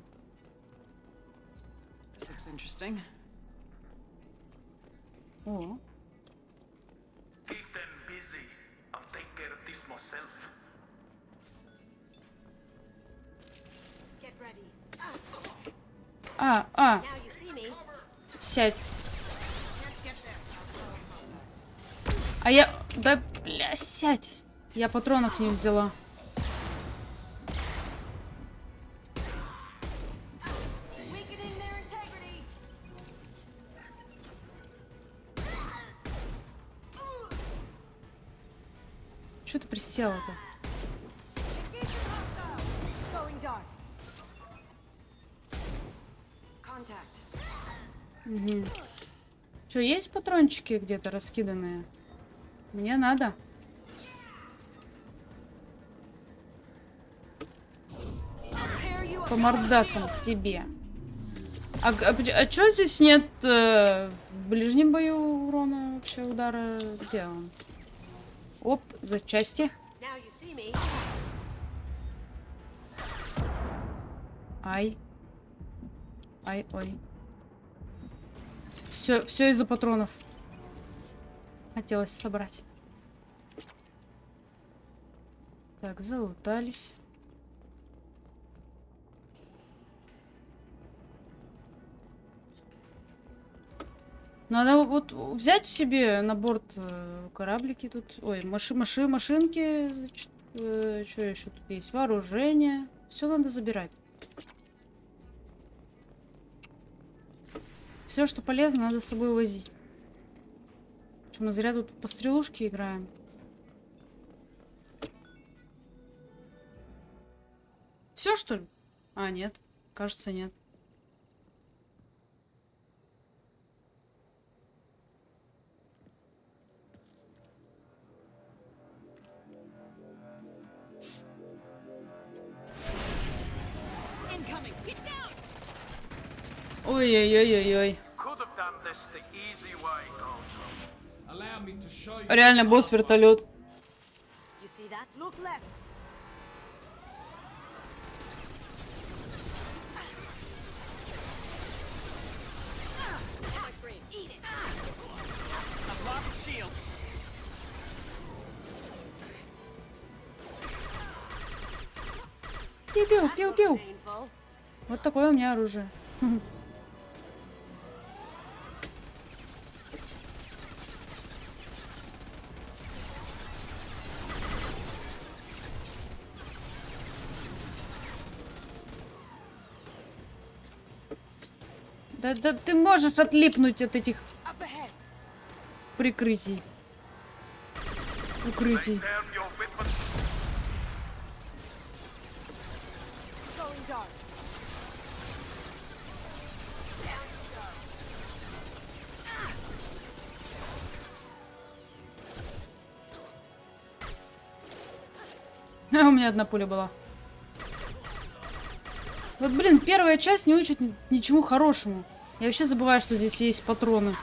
Speaker 7: О. Сядь. А я... Да, бля, сядь. Я патронов не взяла. Чё ты присела-то? Угу. Что, есть патрончики где-то раскиданные? Мне надо. По мордасам к тебе. А чё здесь нет в ближнем бою урона вообще удара? Где он? Оп, запчасти. Ай. Ай, ой. Все из-за патронов. Хотелось собрать. Так, залутались. Надо вот взять себе на борт кораблики тут. Ой, машинки. Значит, что еще тут есть? Вооружение. Все надо забирать. Все, что полезно, надо с собой возить. Что, мы зря тут по стрелушке играем? Все, что ли? А, нет. Кажется, нет. Ой-ой-ой-ой-ой. Реально босс вертолет. Пиу-пиу. Вот такое у меня оружие. Да ты можешь отлипнуть от этих прикрытий. Укрытий. У меня одна пуля была. Вот, блин, первая часть не учит ничему хорошему. Я вообще забываю, что здесь есть патроны.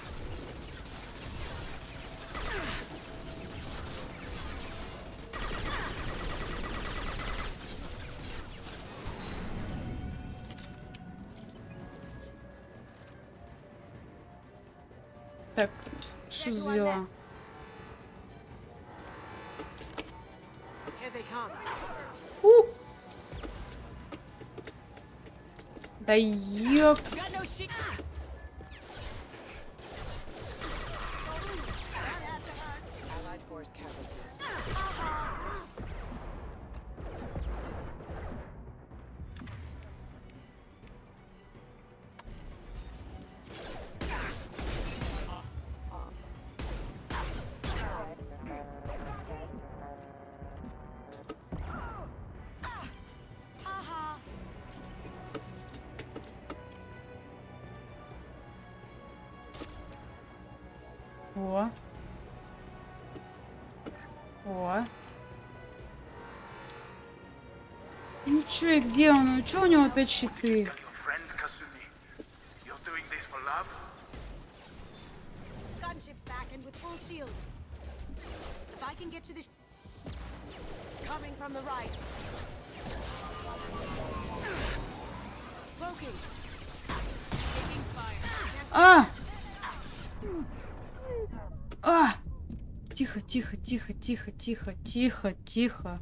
Speaker 7: Так, что за дела? Да ёп. О. О. Ну чё, и где он? Ну чё у него опять щиты? А! А! Тихо, тихо, тихо, тихо, тихо, тихо, тихо.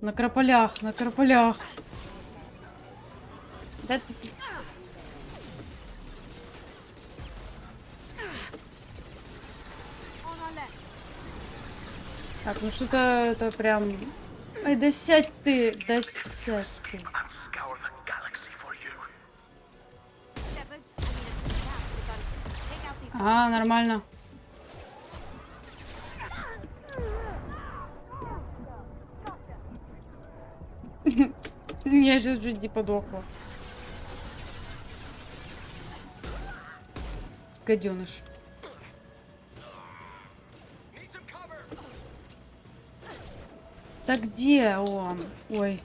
Speaker 7: На крополях, на крополях. Да ты... Так, ну что-то это прям... Ай, да сядь ты, да сядь ты. А, нормально. Я сейчас Джуди подохла. Гаденыш. Так где он? Ой.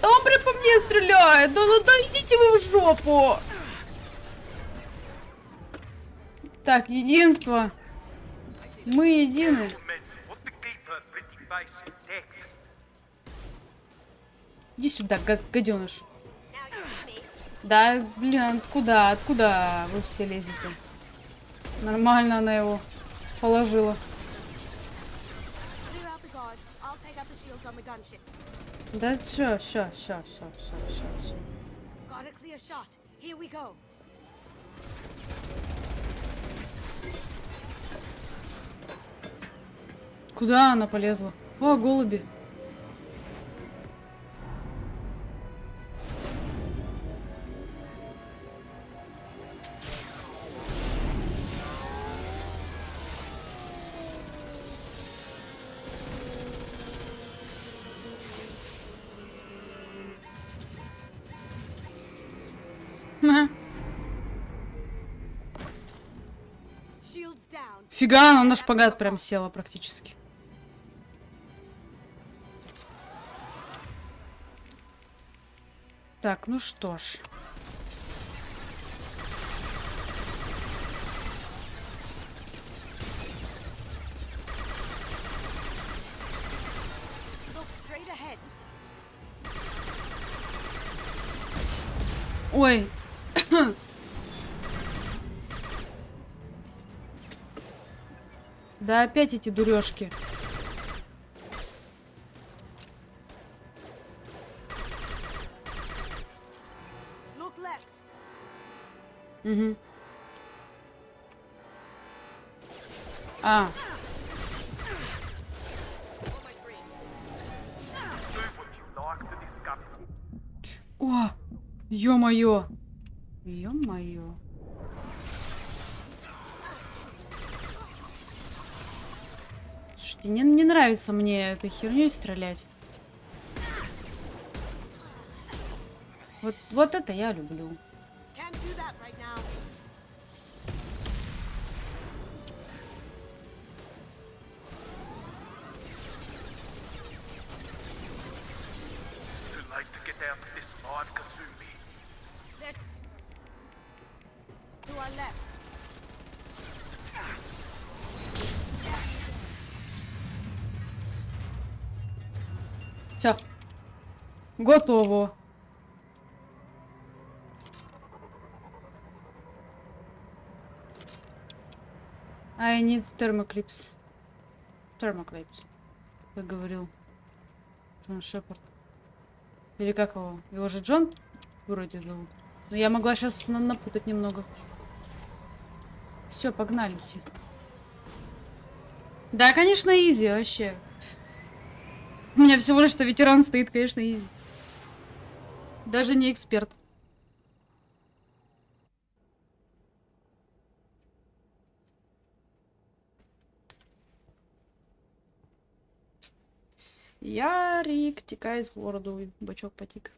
Speaker 7: Да он прям по мне стреляет. Да ну да идите вы в жопу. Так, единство. Мы едины. Иди сюда, гаденыш. Да, блин, откуда? Откуда вы все лезете? Нормально она его положила. Да все. Куда она полезла? О, голуби. Фига, она на шпагат прям села практически. Так, ну что ж. Ой. Да опять эти дурёшки. Угу. А. О, ё-моё. Ё-моё. Слушайте, не нравится мне этой херней стрелять. Вот это я люблю.
Speaker 2: out this alive, Kasumi.
Speaker 6: To our left.
Speaker 7: Все. Готово. I need thermoclips. Thermoclips. Как говорил Джон Шепард. Или как его? Его же Джон вроде зовут. Но я могла сейчас напутать немного. Все, погнали. Да, конечно, изи вообще. У меня всего лишь что ветеран стоит, конечно, изи. Даже не эксперт. Ярик, текай с городу, бачок потик.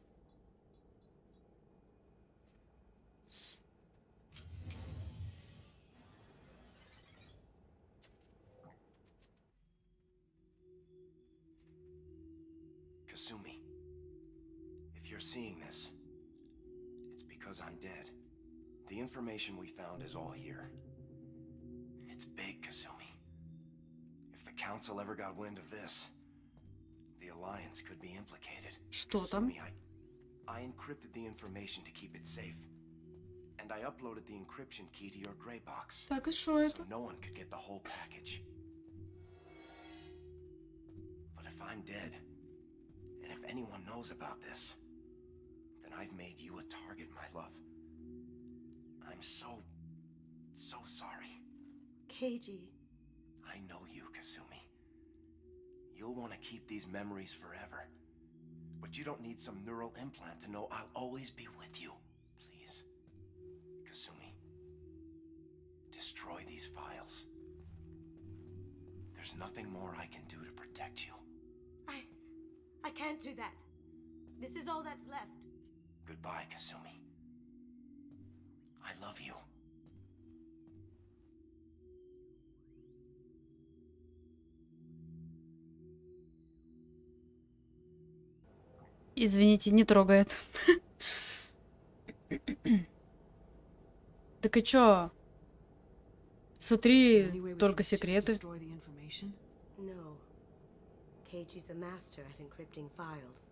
Speaker 11: Kasumi, if you're seeing this, it's because I'm dead. The information we found is all here. It's big, Kasumi. If the Council ever got wind of this, the Alliance could be implicated.
Speaker 7: Что там?
Speaker 11: Kasumi, I encrypted the information to keep it safe. And I uploaded the encryption key to your gray box.
Speaker 7: Так, и что это?
Speaker 11: So no one could get the whole package. But if I'm dead, and if anyone knows about this, then I've made you a target, my love. I'm so sorry.
Speaker 6: Keiji.
Speaker 11: I know you, Kasumi. You'll want to keep these memories forever. But you don't need some neural implant to know I'll always be with you. Please, Kasumi, destroy these files. There's nothing more I can do to protect you.
Speaker 6: I can't do that. This is all that's left.
Speaker 11: Goodbye, Kasumi. I love you.
Speaker 7: Извините, не трогает. Так и чё? Смотри, только секреты.
Speaker 6: No. Keiji's a master at encrypting files.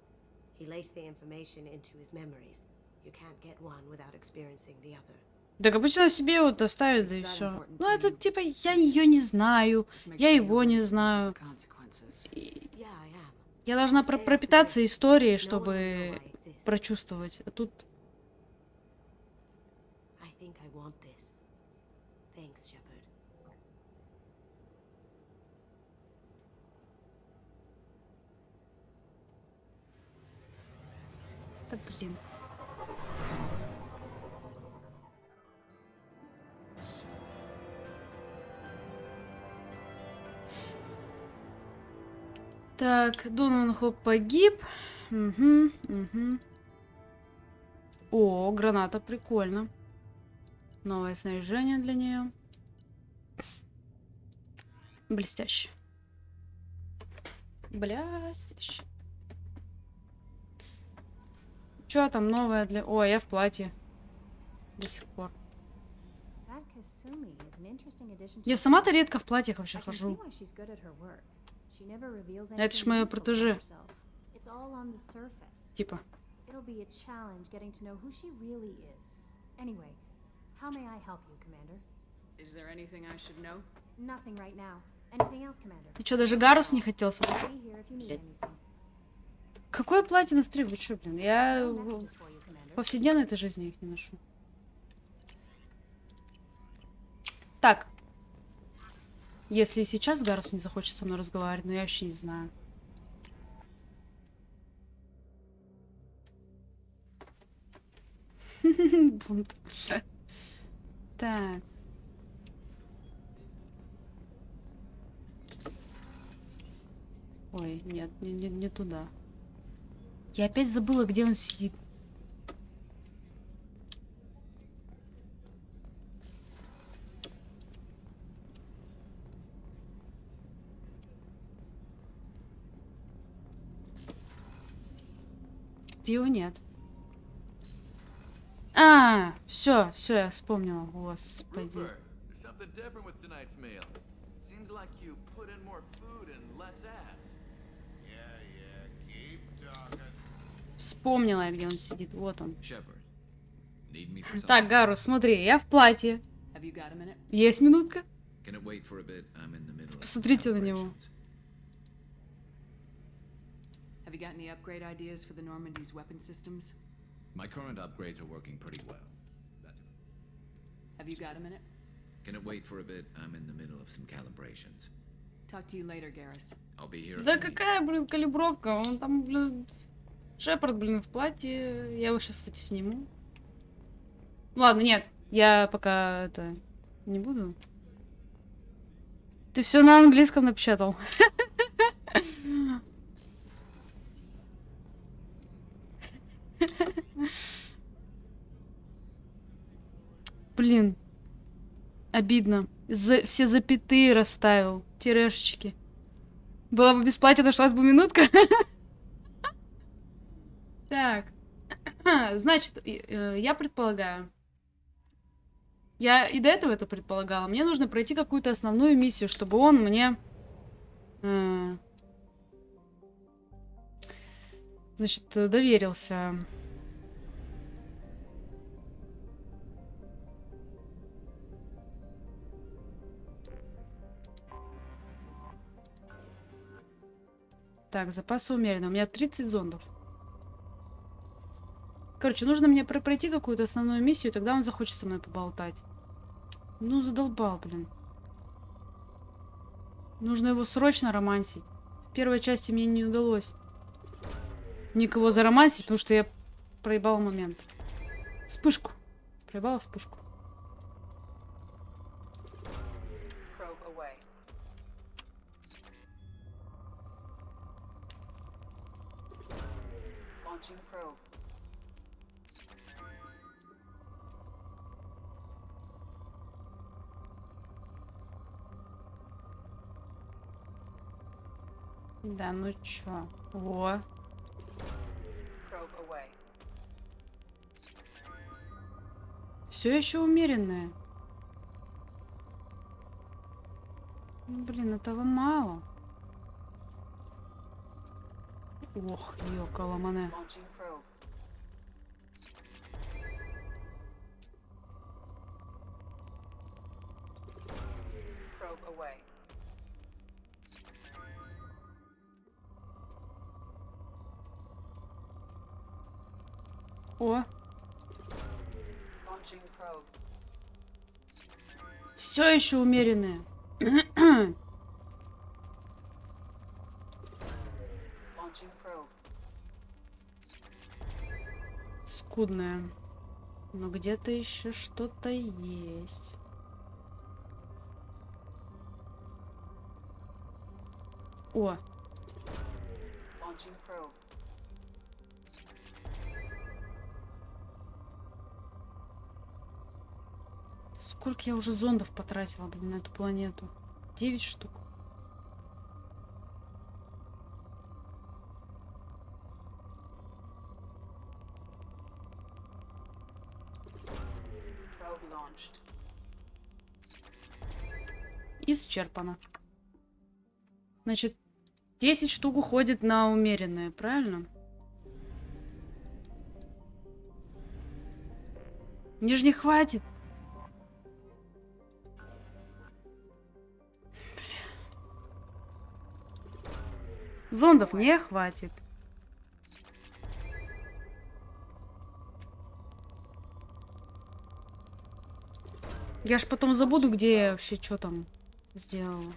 Speaker 6: He laced the information into his memories. You can't get one without experiencing the other.
Speaker 7: Так обычно себе вот доставит, да и все. Ну, это типа, я ее не знаю, я его не знаю. Я должна пропитаться историей, чтобы прочувствовать. А тут... Да блин. Так, Донован Хок погиб. Угу. О, граната, прикольно. Новое снаряжение для нее. Блестяще. Блестяще. Что там новое для... О, я в платье. До сих пор. Я сама-то редко в платьях вообще хожу. Это ж мое протеже. Типа. Ты что, даже Гарус не хотел со мной? Какое платье на стрим? Вы что, блин? Я в повседневной этой жизни их не ношу. Так. Если сейчас Гарус не захочет со мной разговаривать, но я вообще не знаю. Бунт. Так. Ой, нет, не туда. Я опять забыла, где он сидит. его нет. А, все, я вспомнила. Господи.
Speaker 16: Rupert, there's something different with tonight's meal. Seems like you put in more food and less ass.
Speaker 7: Вспомнила я, где он сидит. Вот он.
Speaker 18: Shepard, need me for something?
Speaker 7: Так, Гарус, смотри, я в платье.
Speaker 14: Have you got a minute?
Speaker 7: Есть минутка?
Speaker 18: Can it wait for a bit? I'm in the middle of
Speaker 7: Посмотрите на него.
Speaker 14: Have you got any upgrade ideas for the Normandy's weapon systems?
Speaker 18: My current upgrades are working pretty well.
Speaker 14: Have you got a minute?
Speaker 18: Can it wait for a bit? I'm in the middle of some calibrations.
Speaker 14: Talk to you later, Garrus.
Speaker 18: I'll be here.
Speaker 7: Да какая, блин, калибровка? Он там, блин, Шепард, блин, в платье. Я его сейчас, кстати, сниму. Ладно, нет, я пока это не буду. Ты все на английском напечатал. Блин. Обидно. Все запятые расставил. Тирешечки. Была бы бесплатно, нашлась бы минутка. Так. Значит, я предполагаю. Я и до этого это предполагала. Мне нужно пройти какую-то основную миссию, чтобы он мне... Значит, доверился. Так, запасы умеренно. У меня 30 зондов. Короче, нужно мне пройти какую-то основную миссию, тогда он захочет со мной поболтать. Ну, задолбал, блин. Нужно его срочно романсить. В первой части мне не удалось никого заромансить, потому что я проебала момент. Вспышку. Проебала вспышку. Да, ну чё? Во. Все еще умеренное. Ну, блин, этого мало. Ох, ёкаламане. О. Все еще умеренное. Скудное. Но где-то еще что-то есть. О. Сколько я уже зондов потратила, блин, на эту планету? 9 штук. Исчерпано. Значит, 10 штук уходит на умеренное, правильно? Мне же не хватит. Зондов не хватит. Я ж потом забуду, где я вообще что там сделала.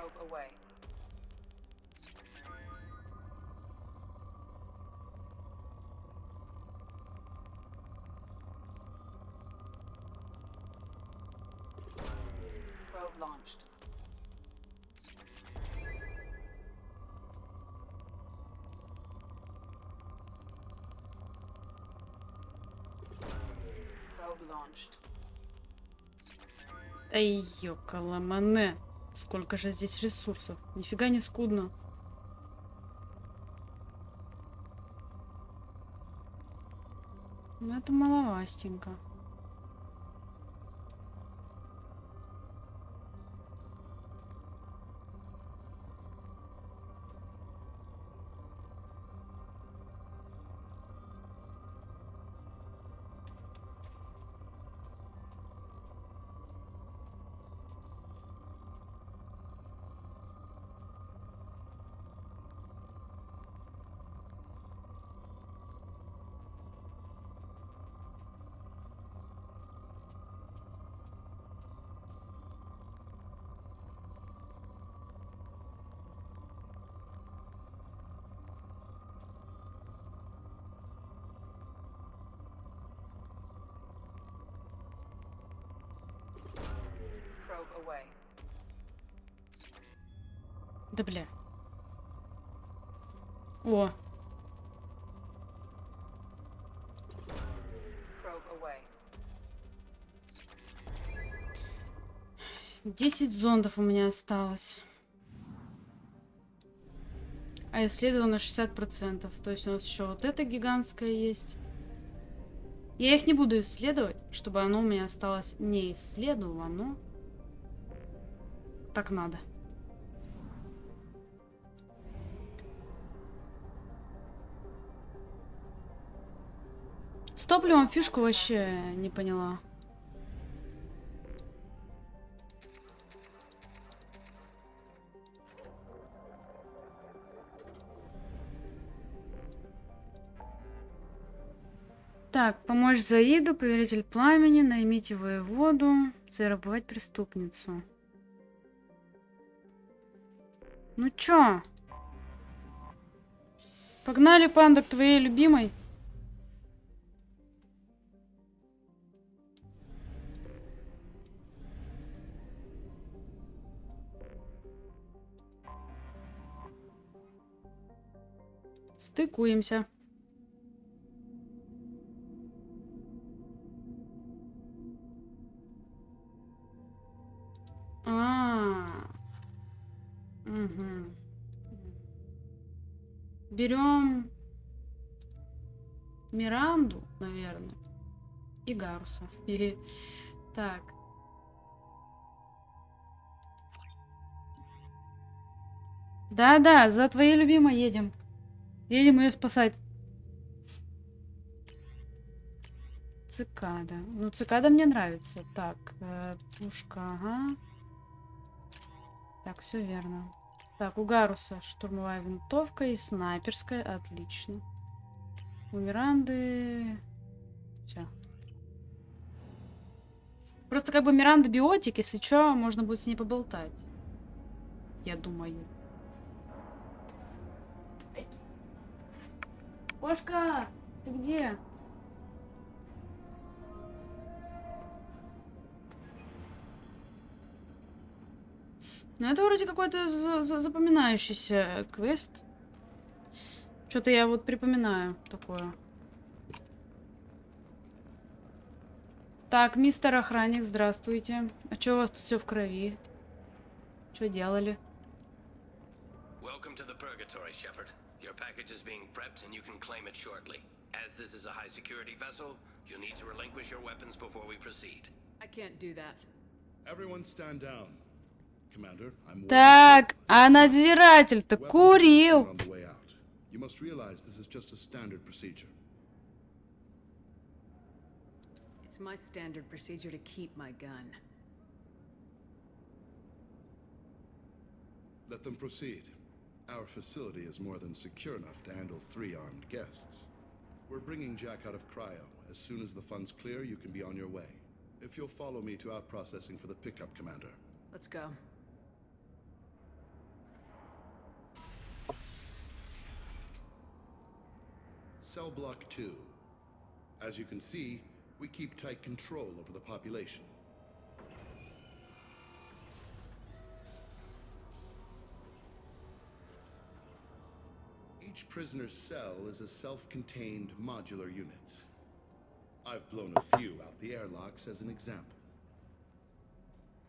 Speaker 14: Probe away. Probe launched. Probe launched.
Speaker 7: Ай, ёкаламане. Сколько же здесь ресурсов. Нифига не скудно. Ну, это маловастенько.
Speaker 14: Away.
Speaker 7: Да бля. О.
Speaker 14: Probe away.
Speaker 7: 10 зондов у меня осталось. А исследовано 60%. То есть у нас еще вот это гигантское есть. Я их не буду исследовать, чтобы оно у меня осталось не исследовано. Так надо. С топливом фишку вообще не поняла. Так, помочь Заиду, повелитель пламени, наймите воеводу, завербовать преступницу. Ну чё? Погнали, панда, к твоей любимой. Стыкуемся. Угу. Берем Миранду, наверное, и Гаруса. Так. Да-да, за твоей любимой едем. Едем ее спасать. Цикада. Ну, цикада мне нравится. Так, пушка, ага. Так, все верно. Так, у Гаруса штурмовая винтовка и снайперская. Отлично. У Миранды... Все. Просто как бы Миранда биотик, если что, можно будет с ней поболтать. Я думаю. Кошка, ты где? Ну, это вроде какой-то запоминающийся квест. Что-то я вот припоминаю такое. Так, мистер охранник, здравствуйте. А что у вас тут все в крови? Что делали?
Speaker 21: Welcome to the Purgatory, Shepard. Your package is being prepped and you can claim it shortly. As this is a high security vessel, you'll need to relinquish your weapons before we proceed.
Speaker 14: I can't do that.
Speaker 12: Everyone stand down. Commander, I'm
Speaker 7: Так, а надзиратель-то курил.
Speaker 12: You must realize this is just a standard procedure.
Speaker 14: It's my standard procedure to keep my gun.
Speaker 12: Let them proceed. Our facility is more than secure enough to handle 3 armed guests. We're bringing Jack out of cryo. As soon as the funds clear, you can be on your way. If you'll follow me to out processing for the pickup, Commander.
Speaker 14: Let's go.
Speaker 10: Cell block 2. As you can see, we keep tight control over the population. Each prisoner's cell is a self-contained modular unit. I've blown a few out the airlocks as an example.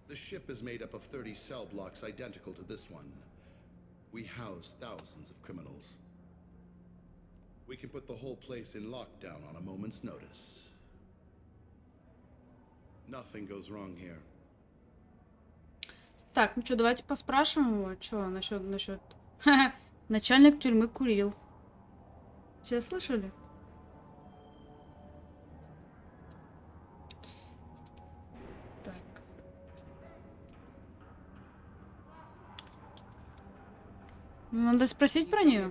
Speaker 10: The ship is made up of 30 cell blocks identical to this one. We house thousands of criminals. We can put the whole place in lockdown on a moment's notice. Nothing goes wrong here.
Speaker 7: Так, ну что, давайте поспрашиваем его, что насчет... Начальник тюрьмы курил. Все слышали? Так. Надо спросить про нее.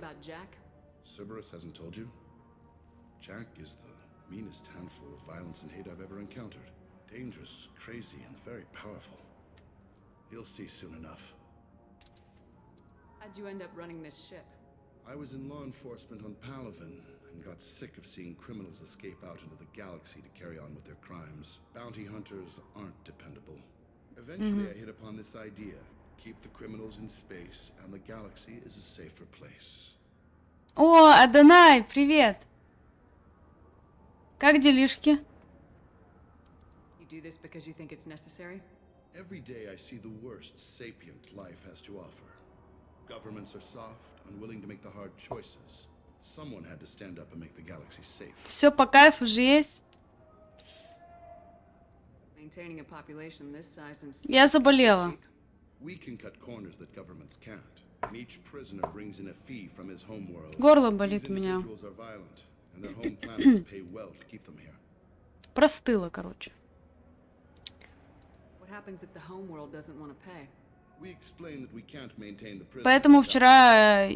Speaker 10: Cerberus hasn't told you? Jack is the meanest handful of violence and hate I've ever encountered. Dangerous, crazy, and very powerful. You'll see soon enough.
Speaker 14: How'd you end up running this ship?
Speaker 10: I was in law enforcement on Palaven and got sick of seeing criminals escape out into the galaxy to carry on with their crimes. Bounty hunters aren't dependable. Eventually, I hit upon this idea. Keep the criminals in space, and the galaxy is a safer place.
Speaker 7: О, Адонай, привет! Как делишки?
Speaker 14: You do this because you think it's necessary?
Speaker 10: Every day I see the worst sapient life has to offer. Governments are soft, unwilling to make the hard choices. Someone had to stand up and make the galaxy safe.
Speaker 7: Все по кайфу же есть.
Speaker 14: Maintaining a population this size and
Speaker 7: Я заболела.
Speaker 10: We can cut corners that governments can't, and each prisoner brings in a fee from his home world.
Speaker 7: Горло болит у меня.
Speaker 10: Individuals are violent, and their home planets pay well to keep them here.
Speaker 7: Простыла, короче.
Speaker 14: What happens if the home world doesn't want to pay?
Speaker 10: We explain that we can't maintain the prison.
Speaker 7: Поэтому вчера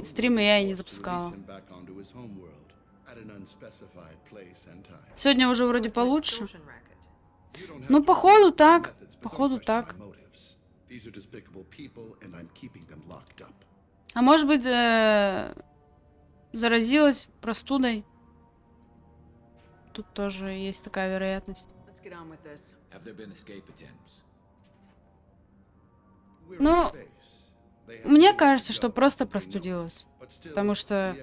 Speaker 7: стримы я и не запускала. Сегодня уже вроде получше. Ну, походу так. Походу так. А может быть, заразилась простудой? Тут тоже есть такая вероятность. Ну, мне кажется, что просто простудилась. Потому что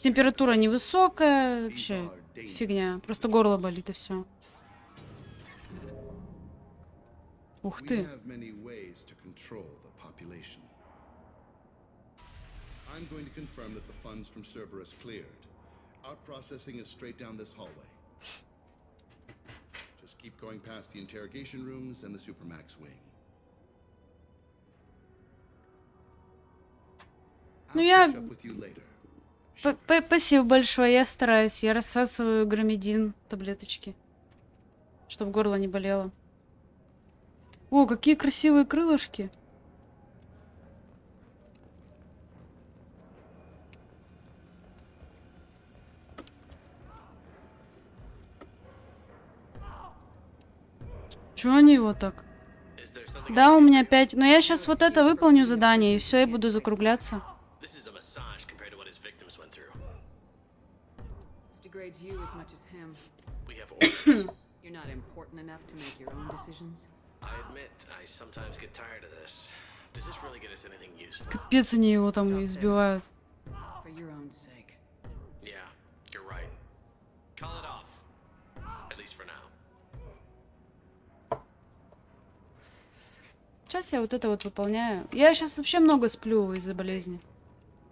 Speaker 7: температура невысокая, вообще фигня. Просто горло болит и все. Ух ты.
Speaker 10: I'm going to confirm that the funds from Cerberus cleared. Out-processing is straight down this hallway. Just keep going past the interrogation rooms and the Supermax wing.
Speaker 7: Ну, я... Спасибо большое, я стараюсь. Я рассасываю громедин, таблеточки. Чтобы горло не болело. О, какие красивые крылышки. Чего они его так? Да, у меня 5. Но я сейчас вот это выполню задание, и все, я буду закругляться. Капец, они его там избивают. Сейчас я вот это вот выполняю. Я сейчас вообще много сплю из-за болезни.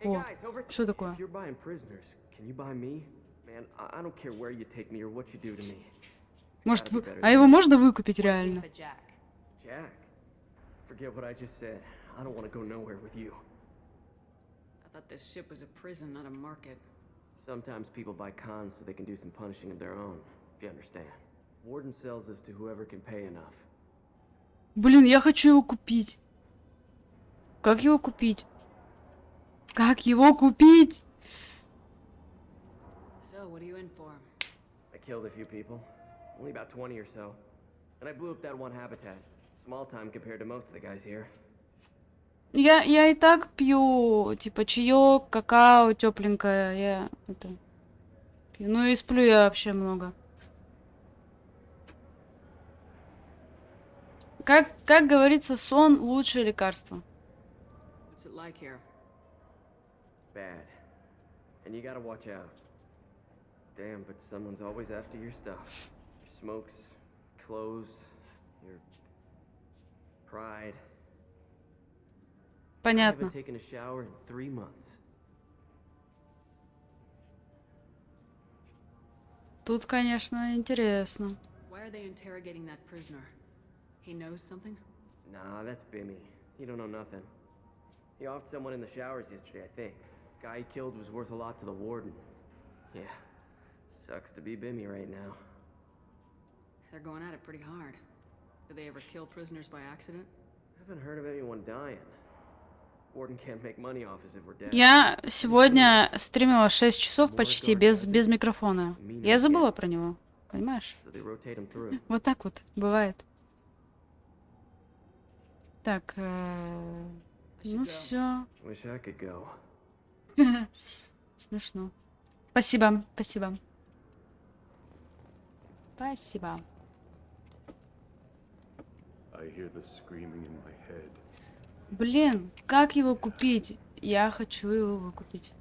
Speaker 7: О, что такое? Может, а его можно выкупить реально?
Speaker 21: Sometimes people buy cons so they can do some punishing of their own, if you understand. Warden sells this to whoever can pay enough.
Speaker 7: Блин, я хочу его купить. Как его купить? Как его купить?
Speaker 21: So, what are you in for? I killed a few people. Only about 20 or so. And I blew up that one habitat. Small time compared to most of the guys here.
Speaker 7: Я и так пью, типа, чаек, какао, тепленькое. Я это... Ну и сплю я вообще много. Как говорится, сон лучшее лекарство.
Speaker 14: What's it like here?
Speaker 15: Bad. And you gotta watch out. Damn, but someone's always after your stuff. Your smokes, clothes, your pride. I
Speaker 7: Понятно.
Speaker 15: haven't taken a shower in 3 months.
Speaker 7: Тут, конечно, интересно.
Speaker 14: Why are they interrogating that prisoner? He knows something?
Speaker 15: Nah, that's Bimmy. He don't know nothing. He offed someone in the showers yesterday, I think. Guy he killed was worth a lot to the warden. Yeah. Sucks to be Bimmy right now.
Speaker 14: They're going at it pretty hard. Do they ever kill prisoners by accident?
Speaker 15: Haven't heard of anyone dying. Warden can't make money off us if we're dead.
Speaker 7: Я сегодня стримила 6 часов почти без микрофона. Я забыла про него. Понимаешь?
Speaker 15: So they rotate him through.
Speaker 7: Вот так вот бывает. Так, ну все.
Speaker 15: Wish I could go.
Speaker 7: Смешно. Спасибо, спасибо. Спасибо.
Speaker 3: I hear the screaming in my head.
Speaker 7: Блин, как его купить? Я хочу его выкупить.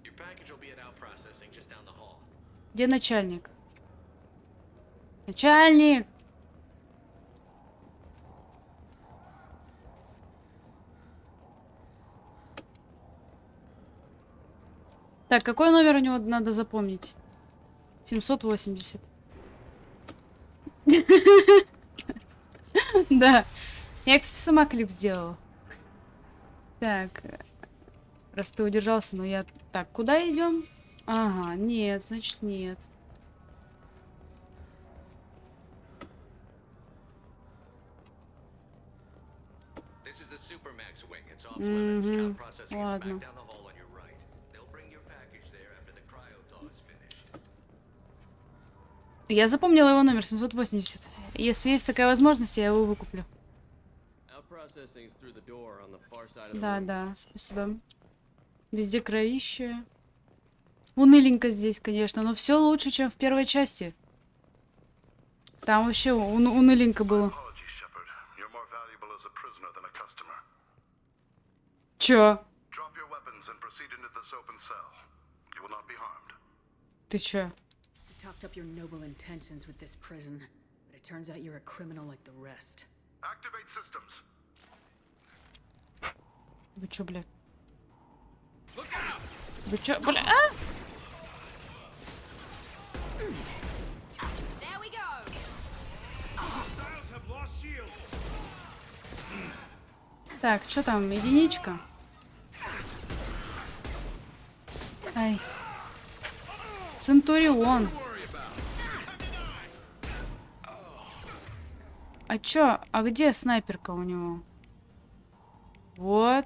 Speaker 21: Your package will be at out processing just down the hall.
Speaker 7: Где начальник? Начальник! Так, какой номер у него надо запомнить? 780. Да. Я, кстати, сама клип сделала. Так. Раз ты удержался, но я... Так, куда идем? Ага, нет, значит нет. Ладно. Я запомнила его номер 780. Если есть такая возможность, я его выкуплю. Да, да, спасибо. Везде кровище. Уныленько здесь, конечно, но все лучше, чем в первой части. Там вообще уныленько было. Чё? Ты чё?
Speaker 14: Talked up your noble intentions with this prison, but it turns out you're a criminal like the rest.
Speaker 12: Activate systems.
Speaker 7: Вы чё, бля? Вы чё, бля? А? Так, что там, единичка? Ай. Центурион. А чё? А где снайперка у него? Вот.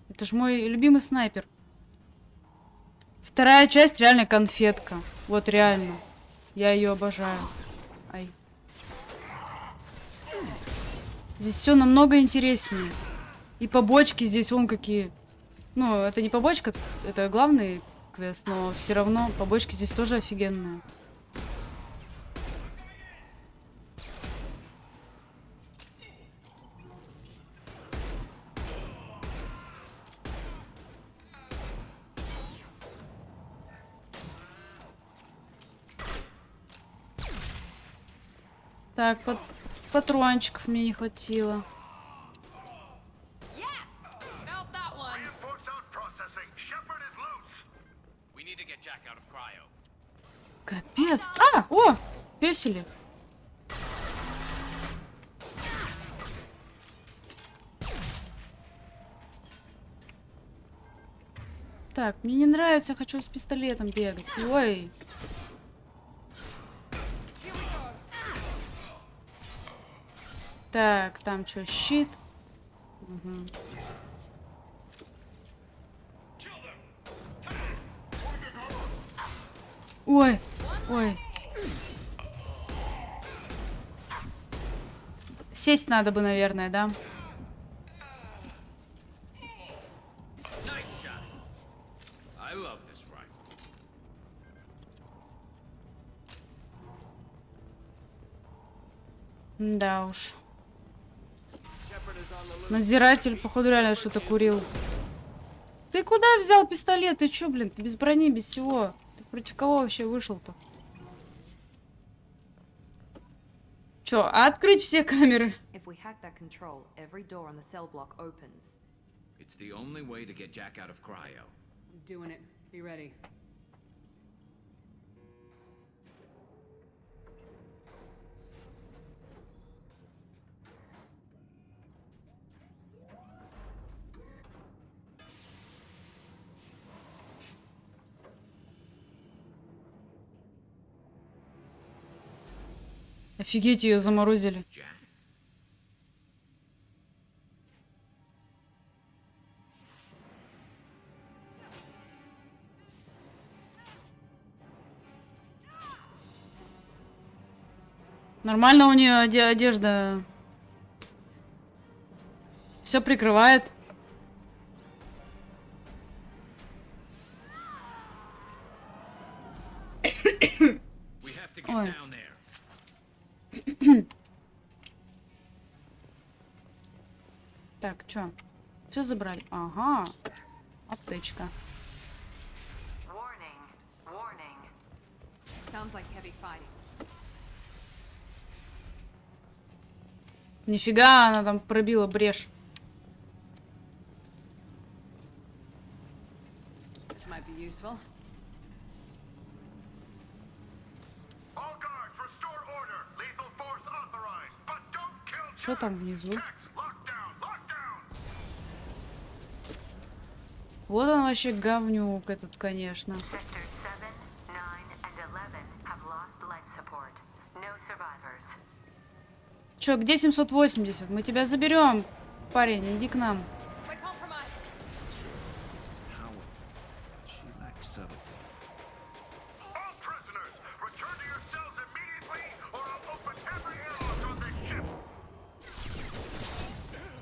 Speaker 7: Это ж мой любимый снайпер. Вторая часть реально конфетка. Вот реально. Я ее обожаю. Ай. Здесь все намного интереснее. И побочки здесь вон какие. Ну, это не побочка, это главный квест, но все равно побочки здесь тоже офигенные. Так, патрончиков мне не хватило. Капец. А, о, песели. Так, мне не нравится, я хочу с пистолетом бегать. Ой. Так, там что, щит? Угу. Ой, ой. Сесть надо бы, наверное, да? Да уж. Надзиратель, походу, реально что-то курил. Ты куда взял пистолет? Ты чё, блин? Ты без брони, без всего. Ты против кого вообще вышел-то? Чё, открыть все камеры?
Speaker 18: It's the only way to get Jack out of cryo.
Speaker 14: I'm doing it. Be ready.
Speaker 7: Офигеть, ее заморозили. Нормально у нее одежда. Все прикрывает. Ой. Так, чё? Все забрали? Ага. Аптечка. Нифига, она там пробила брешь. Что там внизу? Вот он вообще говнюк этот, конечно. Чё, где 780? Мы тебя заберем, парень, иди к нам.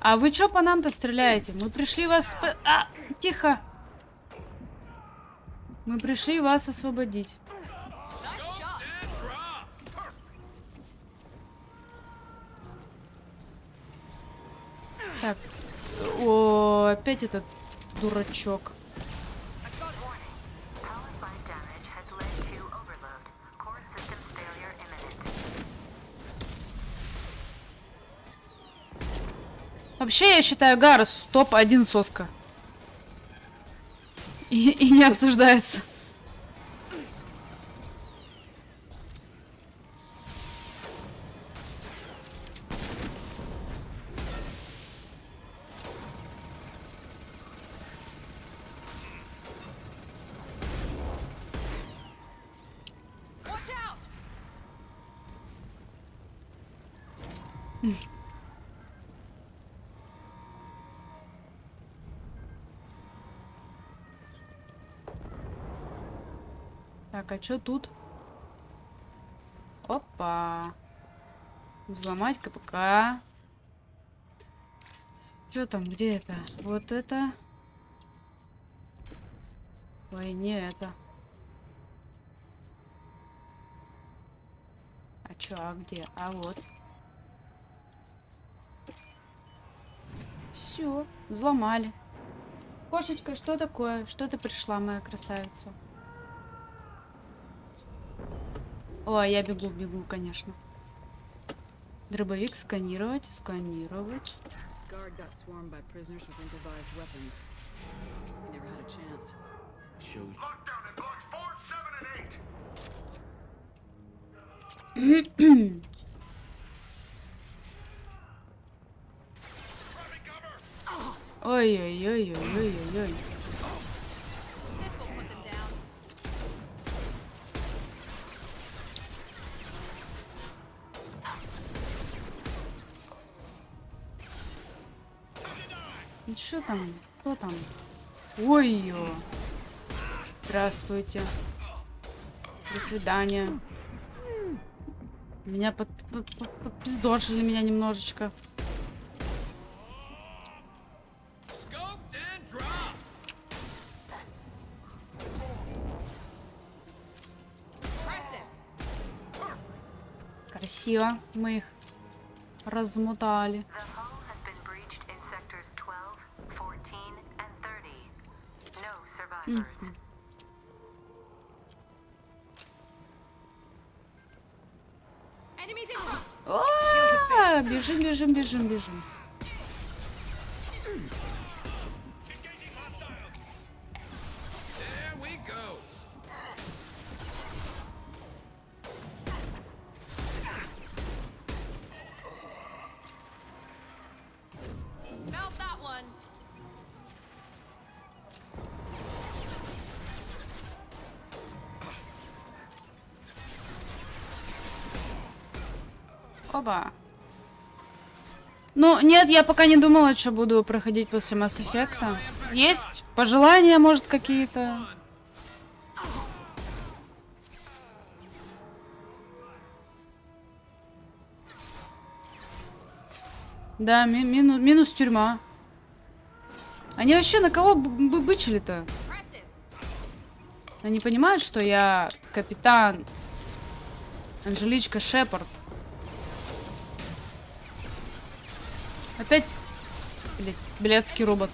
Speaker 7: А вы чё по нам-то стреляете? Мы пришли вас... Тихо! Мы пришли вас освободить. Так. О, опять этот дурачок. Вообще, я считаю, Гаррес топ-1 соска. И не обсуждается. Так, а что тут? Опа. Взломать КПК. Что там, где это? Вот это. Ой, не это. А чё, а где? А вот. Все, взломали. Кошечка, что такое? Что ты пришла, моя красавица? О, я бегу, конечно. Дробовик сканировать, сканировать. Ой-ой-ой-ой-ой-ой-ой. Что там? Кто там? Ой-ё. Здравствуйте. До свидания. Меня подпиздошили меня немножечко. Красиво. Мы их размотали. О, бежим, бежим, бежим, бежим. Оба. Ну, нет, я пока не думала, что буду проходить после Mass Effect. Есть пожелания, может, какие-то? Да, минус тюрьма. Они вообще на кого бычили-то? Они понимают, что я капитан Анжеличка Шепард. Опять, блядь, блядский робот.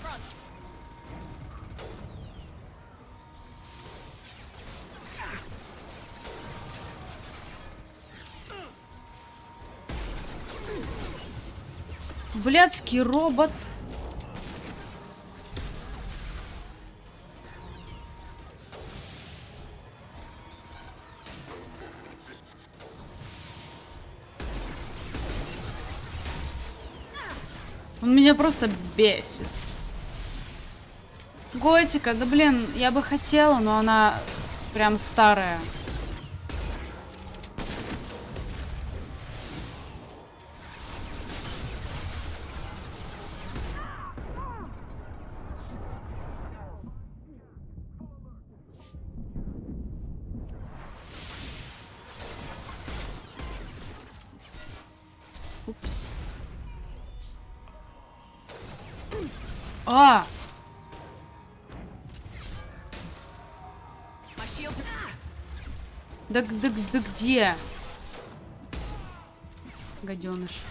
Speaker 7: Блядский робот. Он меня просто бесит. Готика, да блин, я бы хотела, но она прям старая. Упс. А! Да где? Гаденыш.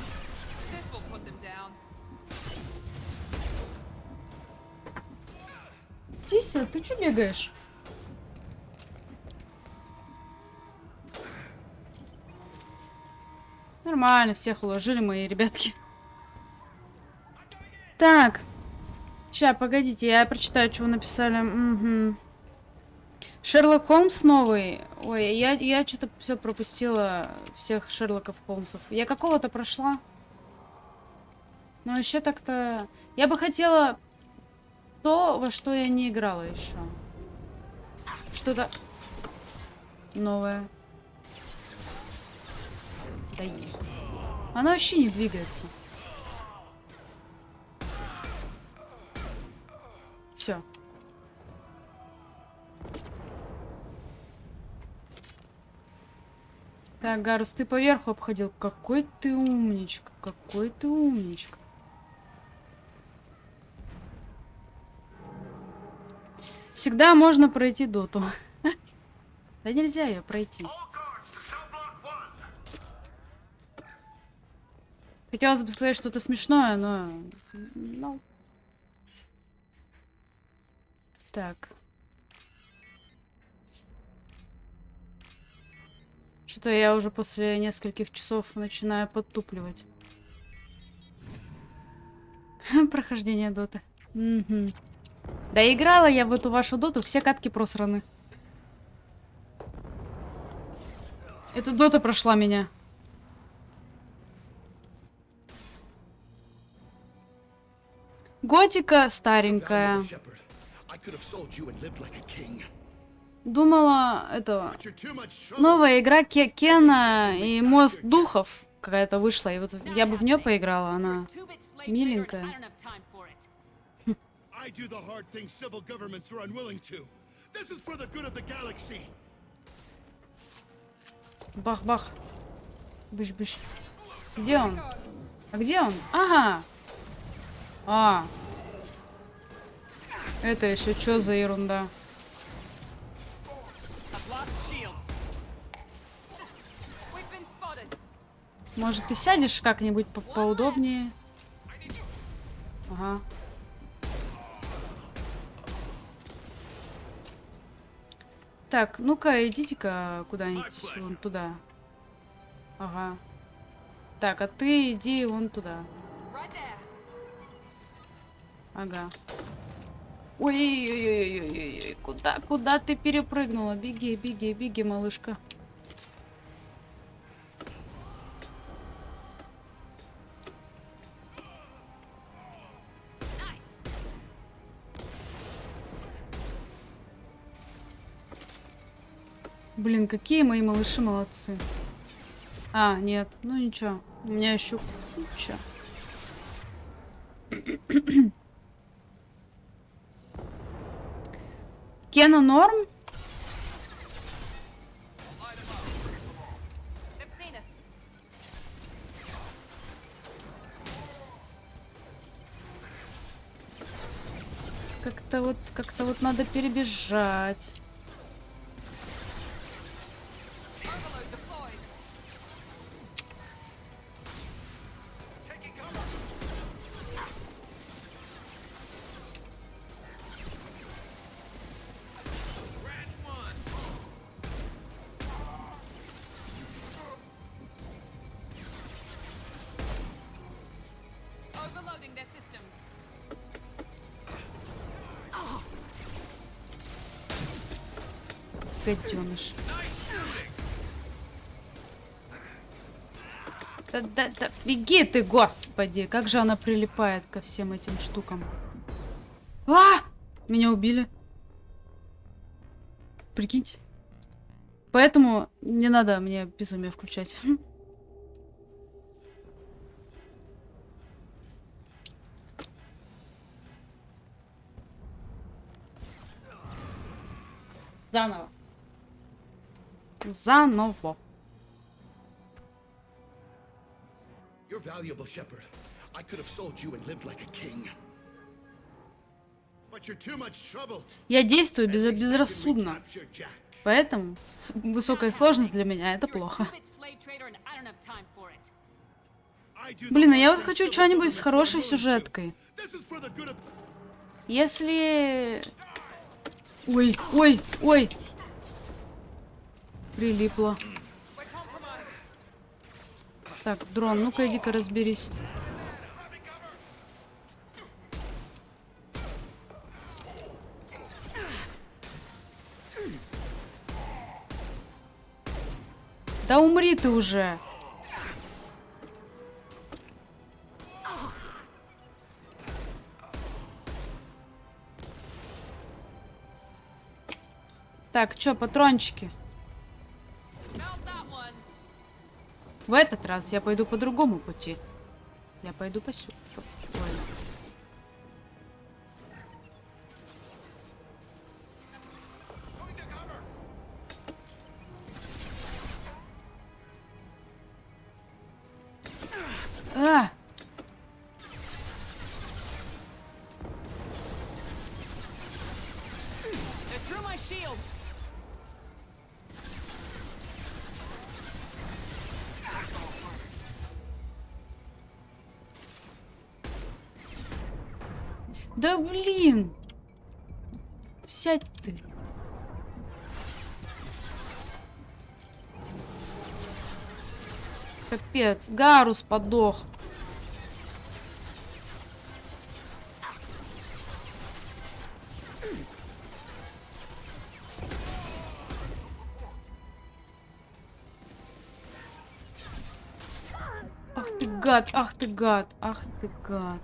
Speaker 7: Кися, ты чё бегаешь? Нормально, всех уложили мои ребятки. Так. Ща, погодите, я прочитаю, что вы написали. Угу. Шерлок Холмс новый. Ой, я что-то все пропустила, всех Шерлоков Холмсов. Я какого-то прошла. Но еще так-то... Я бы хотела то, во что я не играла еще. Что-то новое. Да ей. Она вообще не двигается. Все. Так, Гарус, ты поверху обходил. Какой ты умничка. Какой ты умничка. Всегда можно пройти доту. Да нельзя ее пройти. Хотелось бы сказать что-то смешное, но... Ну. Так. Что-то я уже после нескольких часов начинаю подтупливать. Прохождение доты. Угу. Да играла я в эту вашу доту, все катки просраны. Эта дота прошла меня. Готика старенькая. Думала, это новая игра Кена и Мост Духов какая-то вышла, и вот я бы в нее поиграла, она миленькая. Бах-бах. Быш-быш. Где он? А где он? Ага. А. Это еще что за ерунда? Может, ты сядешь как-нибудь поудобнее? Ага. Так, ну-ка, идите-ка куда-нибудь вон туда. Ага. Так, а ты иди вон туда. Ага. Ой-ой-ой-ой-ой-ой. Куда ты перепрыгнула? Беги, беги, беги, малышка. Блин, какие мои малыши молодцы. А, нет, ну ничего. У меня еще куча. Кена норм? Как-то вот надо перебежать. Гаденыш. Да, беги ты, господи! Как же она прилипает ко всем этим штукам. А! Меня убили. Прикиньте. Поэтому не надо мне безумие включать. Заново. Заново.
Speaker 10: You're valuable, Shepard. I could have sold you and lived like a king. But you're too much trouble.
Speaker 7: Я действую безрассудно. Поэтому высокая сложность для меня — это плохо. Блин, а я вот хочу что-нибудь с хорошей сюжеткой. Если... Ой, ой, ой. Прилипло. Так, дрон, ну-ка иди-ка разберись. Да умри ты уже. Так, чё, патрончики? В этот раз я пойду по другому пути. Я пойду по сюда. А! Да блин! Сядь ты. Капец, Гарус подох. Ах ты гад, ах ты гад, ах ты гад.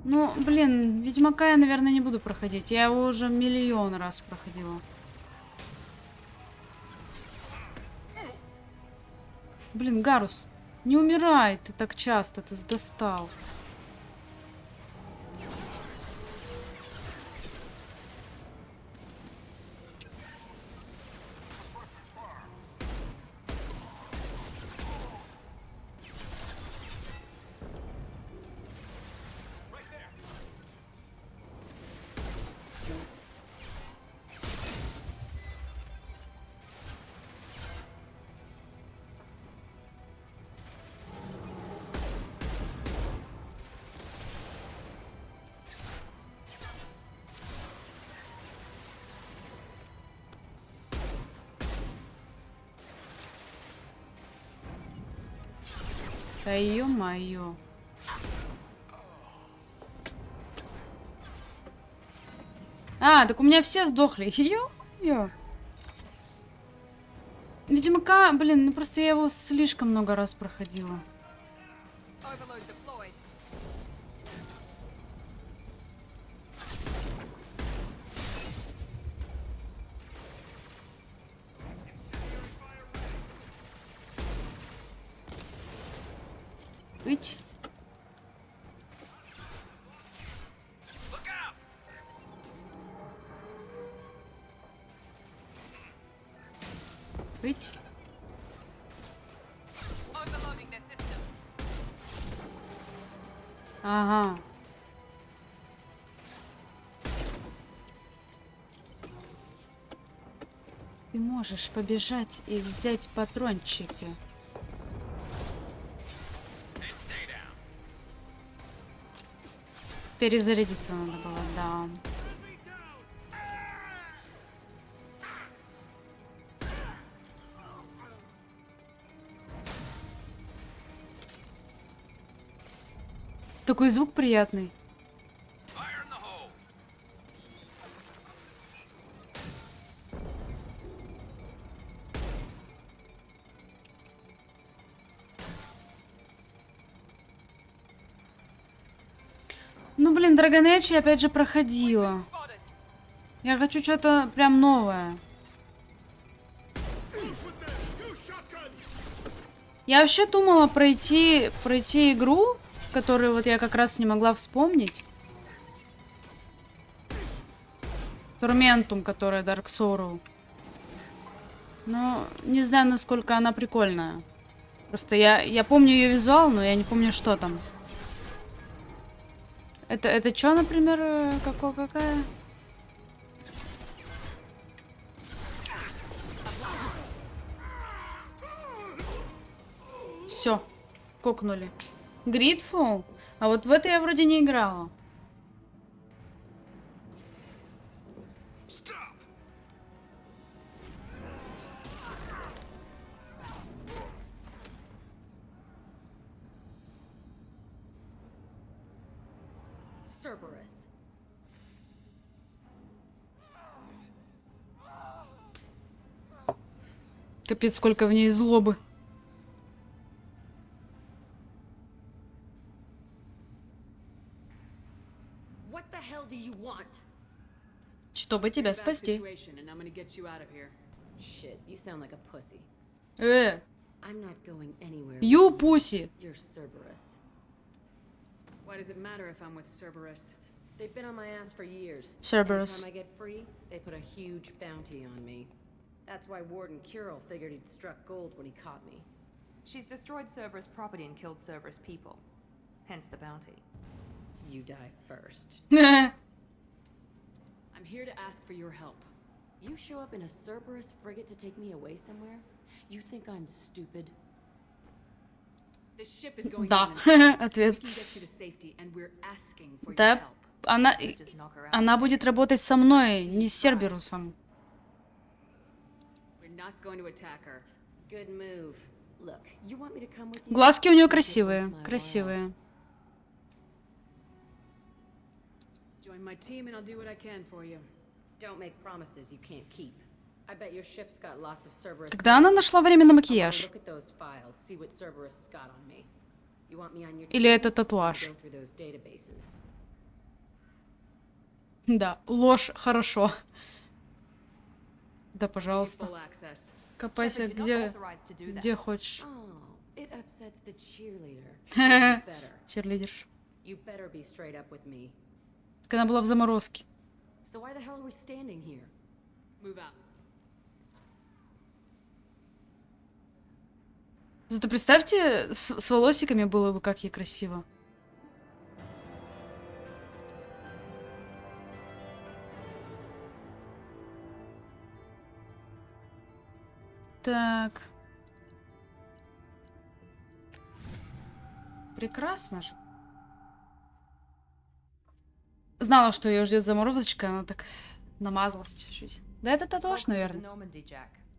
Speaker 7: Ну, блин, Ведьмака я, наверное, не буду проходить. Я его уже миллион раз проходила. Блин, Гарус, не умирай ты так часто, ты достал. Да ё-моё. А, так у меня все сдохли. Ё-моё. Ведьмака, блин, ну просто я его слишком много раз проходила. Ить. Ить. Ага. Ты можешь побежать и взять патрончики. Перезарядиться надо было, да. Такой звук приятный. Ну, блин, Dragon Age я опять же проходила. Я хочу что-то прям новое. Я вообще думала пройти игру, которую вот я как раз не могла вспомнить. Tormentum, которая Dark Souls. Но не знаю, насколько она прикольная. Просто я помню ее визуал, но я не помню, что там. Это что, например, какая? Все, кокнули. Gridfall? А вот в это я вроде не играла. Капец, сколько в ней злобы. Чтобы тебя спасти. You pussy.
Speaker 14: Why does it matter if I'm with Cerberus?
Speaker 6: They've been on my ass for years.
Speaker 7: Cerberus.
Speaker 6: Anytime I get free, they put a huge bounty on me. That's why Warden Curel figured he'd struck gold when he caught me.
Speaker 13: She's destroyed Cerberus property and killed Cerberus people. Hence the bounty.
Speaker 6: You die first.
Speaker 14: I'm here to ask for your help.
Speaker 6: You show up in a Cerberus frigate to take me away somewhere? You think I'm stupid?
Speaker 14: The ship is going
Speaker 7: Да, ответ. Да, она будет работать со мной, не с Cerberus'ом. Глазки у нее красивые, красивые. Когда она нашла время на макияж? Или это татуаж? Да, ложь хорошо. Да, пожалуйста. Копайся где хочешь. Черлидерш. Так она была в заморозке. Зато представьте, с волосиками было бы как ей красиво. Так. Прекрасно же. Знала, что ее ждет заморозочка, она так намазалась чуть-чуть. Да, это татуаж, наверное.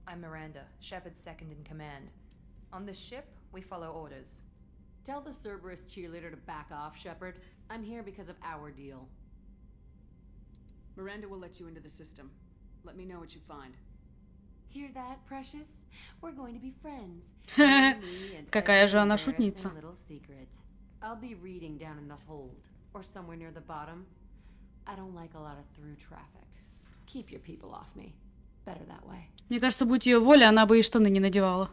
Speaker 13: I'm Miranda, Shepard's second in command. On this ship, we follow orders.
Speaker 17: Tell the Cerberus cheerleader to back off, Shepard. I'm here because of our deal.
Speaker 14: Miranda will let you into the system. Let me know what you find.
Speaker 17: Hear that, Precious? We're going to be friends.
Speaker 7: Какая же она шутница.
Speaker 17: I'll be reading down in the hold, or somewhere near the bottom. I don't like a lot of through traffic. Keep your people off me. Better that way.
Speaker 7: Мне кажется, будь ее воля, она бы и штаны не надевала.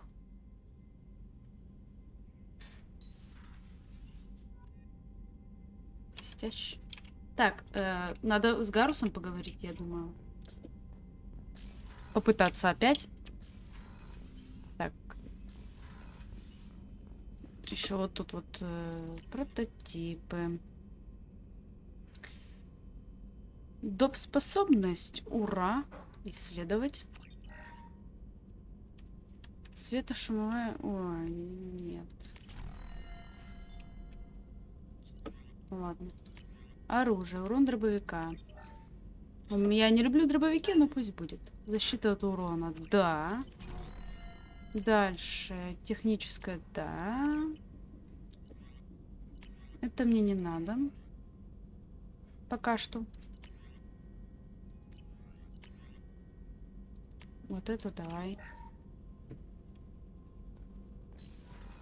Speaker 7: Стящ. Так, надо с Гарусом поговорить, я думаю. Попытаться опять. Так. Еще вот тут вот прототипы. Доп. Способность. Ура. Исследовать. Светошумовая. Ой, нет. Ладно. Оружие. Урон дробовика. Я не люблю дробовики, но пусть будет. Защита от урона. Да. Дальше. Техническая. Да. Это мне не надо. Пока что. Вот это давай.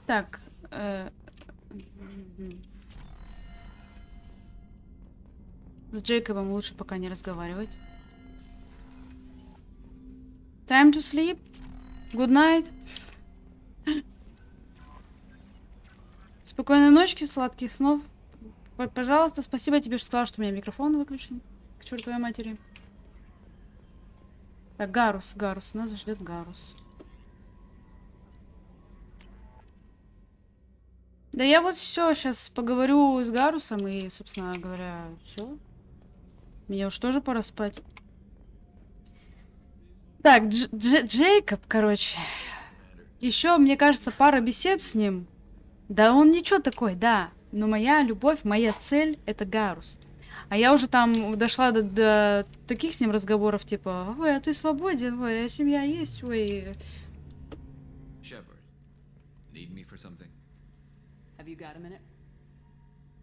Speaker 7: Так. С Джейкобом лучше пока не разговаривать. Time to sleep. Good night. Спокойной ночки, сладких снов. Пожалуйста, спасибо тебе, что сказала, что у меня микрофон выключен. К чертовой матери. Так, Гарус, нас ждет Гарус. Да я вот все, сейчас поговорю с Гарусом и, собственно говоря, все. Мне уж тоже пора спать. Так, Джейкоб, короче. Еще, мне кажется, пара бесед с ним. Да он ничего такой, да. Но моя любовь, моя цель — это Гарус. А я уже там дошла до таких с ним разговоров, типа, ой, а ты свободен, ой, а семья есть, ой.
Speaker 18: Shepard, need me for something?
Speaker 14: Have you got a minute?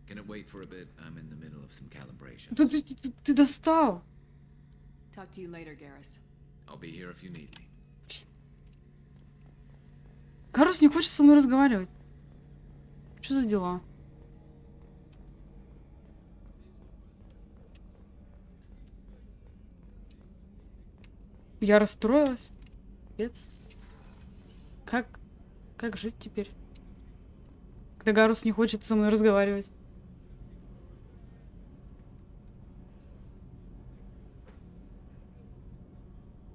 Speaker 18: Can it wait for a bit? I'm in the middle of some calibration.
Speaker 7: Ты достал.
Speaker 14: Talk to you later, Garrus.
Speaker 18: I'll be here if you need me.
Speaker 7: Гарус не хочет со мной разговаривать. Что за дела? Я расстроилась. Пец. Как жить теперь? Когда Гарус не хочет со мной разговаривать.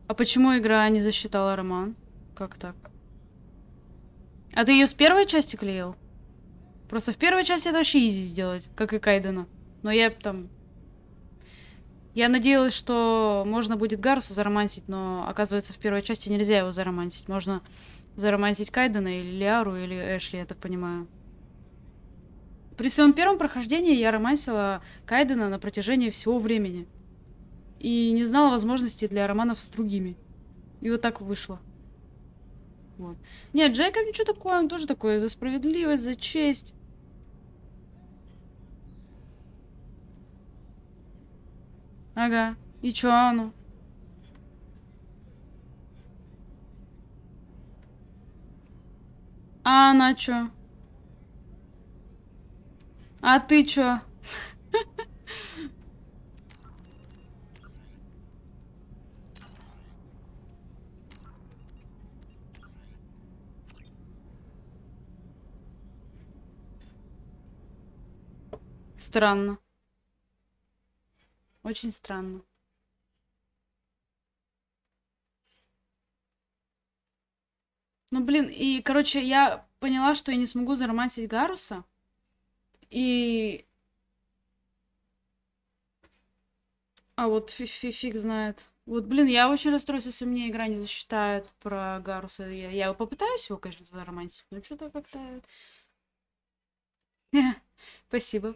Speaker 7: А почему игра не засчитала роман? Как так? А ты ее с первой части клеил? Просто в первой части это вообще изи сделать, как и Кайдена. Но я там... Я надеялась, что можно будет Гаруса заромансить, но оказывается в первой части нельзя его заромансить. Можно заромансить Кайдена или Лиару или Эшли, я так понимаю. При своем первом прохождении я романсила Кайдена на протяжении всего времени. И не знала возможностей для романов с другими. И вот так вышло. Вот. Нет, Джейкоб ничего такое, он тоже такой за справедливость, за честь. Ага. И чё оно? А она чё? А ты чё? Странно. Очень странно. Ну, блин, и, короче, я поняла, что я не смогу заромансить Гаруса. И... А вот фиг знает. Вот, блин, я очень расстроюсь, если мне игра не засчитает про Гаруса. Я попытаюсь его, конечно, заромансить, но что-то как-то... Спасибо.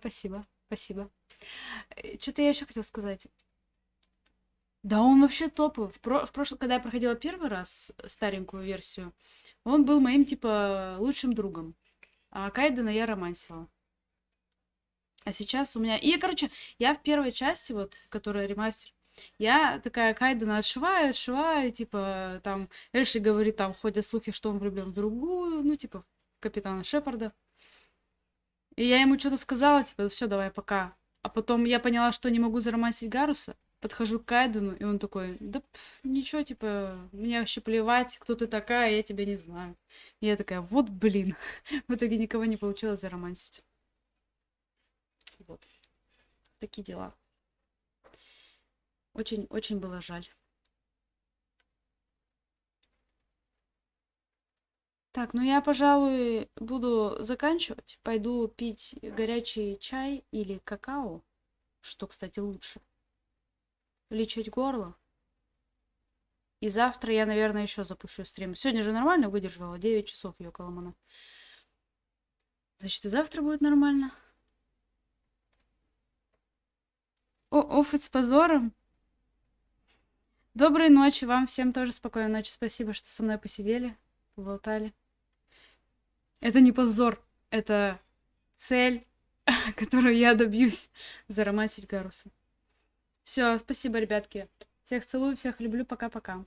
Speaker 7: Что-то я еще хотела сказать. Да он вообще топовый. В прошлом, когда я проходила первый раз старенькую версию, он был моим, типа, лучшим другом. А Кайдена я романсила. А сейчас у меня... И, короче, я в первой части, вот, в которой ремастер, я такая Кайдена отшиваю, типа, там, Эшли говорит, там, ходят слухи, что он влюблен в другую, ну, типа, в капитана Шепарда. И я ему что-то сказала, типа, все, давай, пока. А потом я поняла, что не могу заромансить Гаруса, подхожу к Кайдену, и он такой, да ничего, типа, мне вообще плевать, кто ты такая, я тебя не знаю. И я такая, вот блин. В итоге никого не получилось заромансить. Вот. Такие дела. Очень было жаль. Так, ну я, пожалуй, буду заканчивать. Пойду пить горячий чай или какао, что, кстати, лучше. Лечить горло. И завтра я, наверное, еще запущу стрим. Сегодня же нормально выдержала, 9 часов ее коломана. Значит, и завтра будет нормально. Офис с позором. Доброй ночи, вам всем тоже спокойной ночи. Спасибо, что со мной посидели, поболтали. Это не позор, это цель, которую я добьюсь, заромансить Гаруса. Все, спасибо, ребятки. Всех целую, всех люблю, пока-пока.